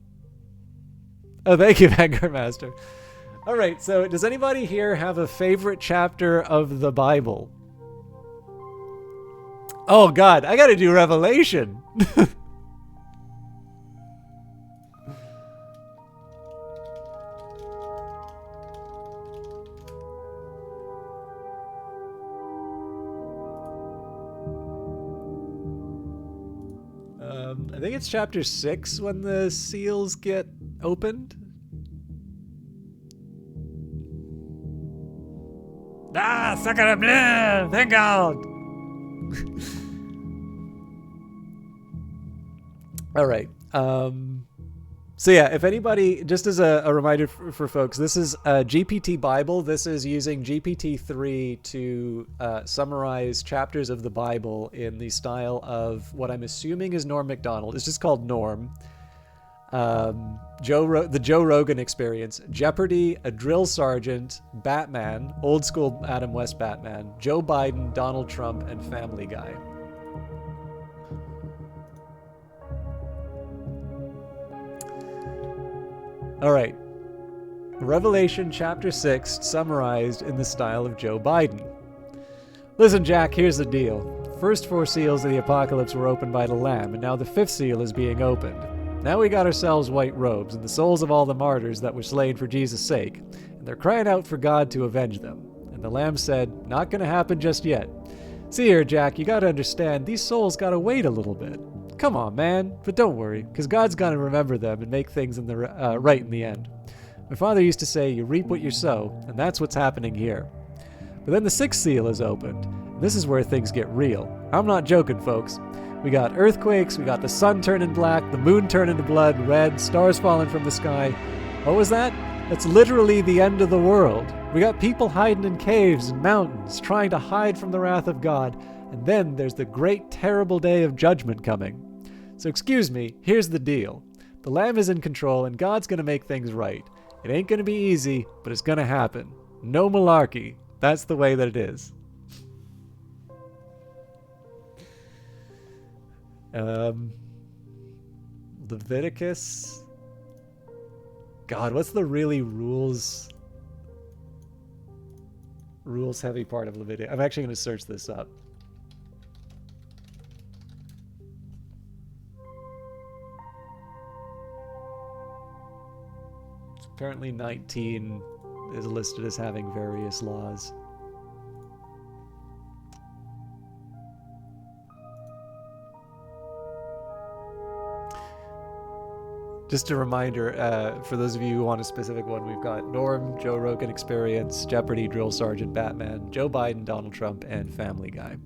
Oh, thank you, Vanguard Master. All right, so does anybody here have a favorite chapter of the Bible? Oh, God, I got to do Revelation. I think it's chapter 6 when the seals get opened. Ah, suck it up, thank God. All right. So yeah, if anybody, just as a reminder for folks, this is a GPT Bible. This is using GPT-3 to summarize chapters of the Bible in the style of what I'm assuming is Norm Macdonald. It's just called Norm. The Joe Rogan Experience, Jeopardy, A Drill Sergeant, Batman, old school Adam West Batman, Joe Biden, Donald Trump, and Family Guy. All right. Revelation chapter 6 summarized in the style of Joe Biden. Listen, Jack, here's the deal. First 4 seals of the apocalypse were opened by the Lamb, and now the 5th seal is being opened. Now we got ourselves white robes and the souls of all the martyrs that were slain for Jesus' sake, and they're crying out for God to avenge them. And the Lamb said, not gonna happen just yet. See here, Jack, you gotta understand, these souls gotta wait a little bit. Come on, man. But don't worry, because God's gonna remember them and make things in the right in the end. My father used to say, you reap what you sow, and that's what's happening here. But then the 6th seal is opened. And this is where things get real. I'm not joking, folks. We got earthquakes, we got the sun turning black, the moon turning to blood red, stars falling from the sky. What was that? That's literally the end of the world. We got people hiding in caves and mountains, trying to hide from the wrath of God. And then there's the great, terrible day of judgment coming. So excuse me, here's the deal. The Lamb is in control and God's going to make things right. It ain't going to be easy, but it's going to happen. No malarkey. That's the way that it is. Leviticus. God, what's the really rules heavy part of Leviticus? I'm actually going to search this up. Apparently 19 is listed as having various laws. Just a reminder, for those of you who want a specific one, we've got Norm, Joe Rogan Experience, Jeopardy, Drill Sergeant, Batman, Joe Biden, Donald Trump, and Family Guy.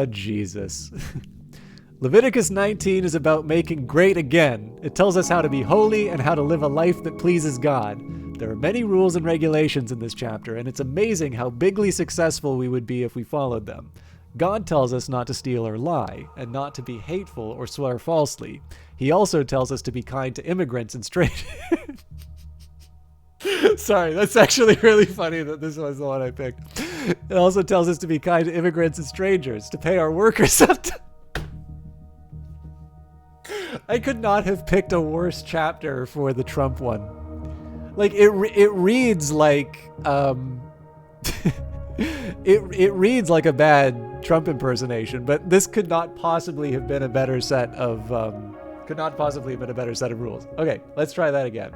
Jesus. Leviticus 19 is about making great again. It tells us how to be holy and how to live a life that pleases God. There are many rules and regulations in this chapter, and it's amazing how bigly successful we would be if we followed them. God tells us not to steal or lie, and not to be hateful or swear falsely. He also tells us to be kind to immigrants and strangers. Sorry, that's actually really funny that this was the one I picked. It also tells us to be kind to immigrants and strangers, to pay our workers up to... I could not have picked a worse chapter for the Trump one. Like, it reads like, it reads like a bad Trump impersonation, but this could not possibly have been a better set of, rules. Okay, let's try that again.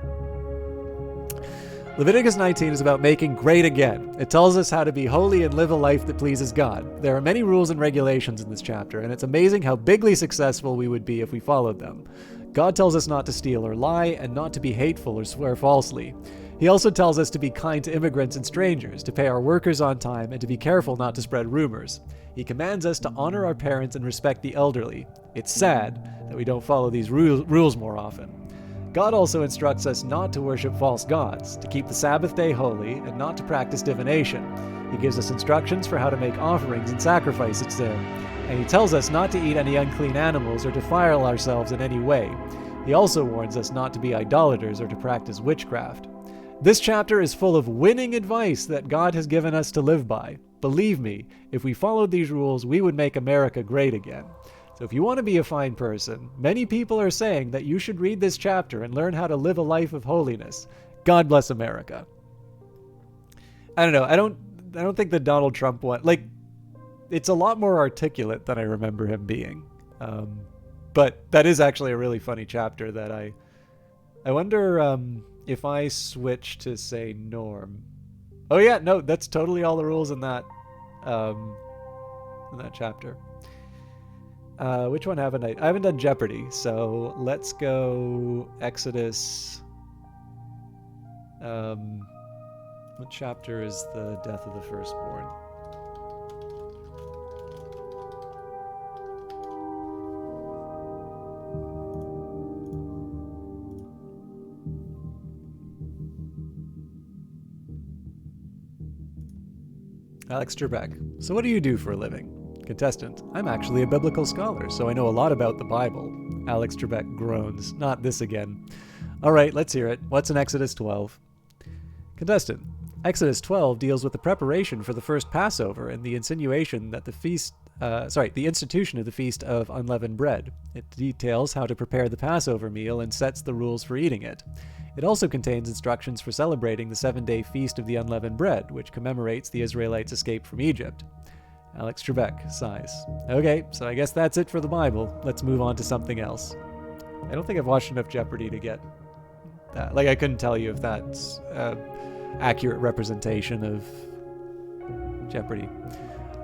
Leviticus 19 is about making great again. It tells us how to be holy and live a life that pleases God. There are many rules and regulations in this chapter, and it's amazing how bigly successful we would be if we followed them. God tells us not to steal or lie, and not to be hateful or swear falsely. He also tells us to be kind to immigrants and strangers, to pay our workers on time, and to be careful not to spread rumors. He commands us to honor our parents and respect the elderly. It's sad that we don't follow these rules more often. God also instructs us not to worship false gods, to keep the Sabbath day holy, and not to practice divination. He gives us instructions for how to make offerings and sacrifices to him, and he tells us not to eat any unclean animals or defile ourselves in any way. He also warns us not to be idolaters or to practice witchcraft. This chapter is full of winning advice that God has given us to live by. Believe me, if we followed these rules, we would make America great again. So if you want to be a fine person, many people are saying that you should read this chapter and learn how to live a life of holiness. God bless America. I don't know. I don't think the Donald Trump one, like, it's a lot more articulate than I remember him being. But that is actually a really funny chapter that I wonder if I switch to, say, Norm. Oh yeah, no, that's totally all the rules in that chapter. Which one haven't I? I haven't done Jeopardy, so let's go Exodus. What chapter is the death of the firstborn? Alex Trebek. So what do you do for a living? Contestant. I'm actually a biblical scholar, so I know a lot about the Bible. Alex Trebek groans. Not this again. All right, let's hear it. What's in Exodus 12? Contestant. Exodus 12 deals with the preparation for the first Passover and the insinuation that the institution of the Feast of Unleavened Bread. It details how to prepare the Passover meal and sets the rules for eating it. It also contains instructions for celebrating the 7-day Feast of the Unleavened Bread, which commemorates the Israelites' escape from Egypt. Alex Trebek sighs. Okay, so I guess that's it for the Bible. Let's move on to something else. I don't think I've watched enough Jeopardy to get that. Like, I couldn't tell you if that's accurate representation of Jeopardy.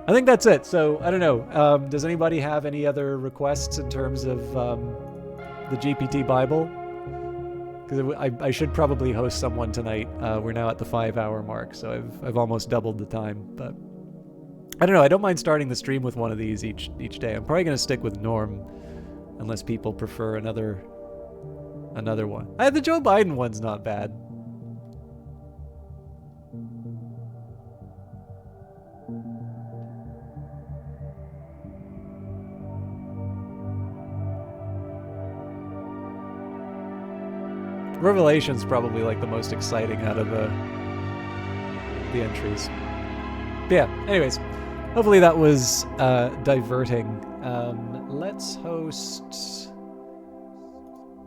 I think that's it. So, I don't know. Does anybody have any other requests in terms of the GPT Bible? Because I should probably host someone tonight. We're now at the 5-hour mark, so I've almost doubled the time. But I don't know. I don't mind starting the stream with one of these each day. I'm probably going to stick with Norm, unless people prefer another one. The Joe Biden one's not bad. Revelation's probably like the most exciting out of the entries. But yeah, anyways, hopefully that was diverting. Let's host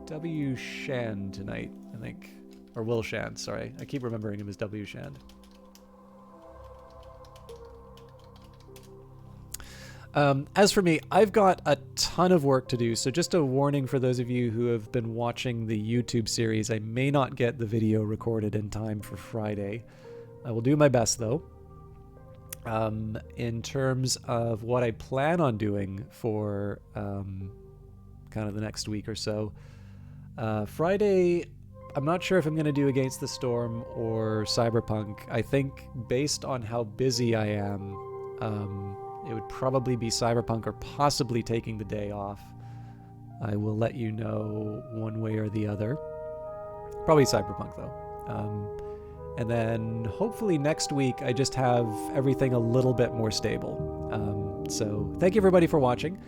W. Shand tonight, I think. Or Will Shand, sorry. I keep remembering him as W. Shand. As for me, I've got a ton of work to do, so just a warning for those of you who have been watching the YouTube series, I may not get the video recorded in time for Friday. I will do my best, though. In terms of what I plan on doing for kind of the next week or so, Friday, I'm not sure if I'm going to do Against the Storm or Cyberpunk. I think based on how busy I am, it would probably be Cyberpunk or possibly taking the day off. I will let you know one way or the other. Probably Cyberpunk, though. And then hopefully next week I just have everything a little bit more stable. So thank you everybody for watching.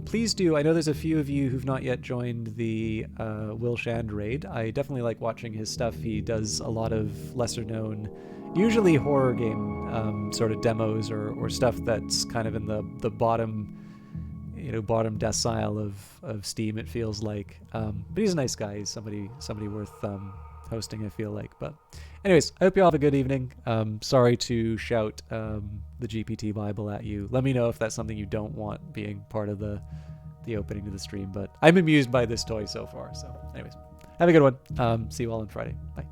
Please do, I know there's a few of you who've not yet joined the Will Shand raid. I definitely like watching his stuff. He does a lot of lesser known, usually horror game sort of demos or stuff that's kind of in the bottom, bottom decile of Steam, it feels like. But he's a nice guy. He's somebody worth hosting, I feel like. But anyways, I hope you all have a good evening. Sorry to shout the GPT Bible at you. Let me know if that's something you don't want being part of the opening to the stream. But I'm amused by this toy so far. So anyways, have a good one. See you all on Friday. Bye.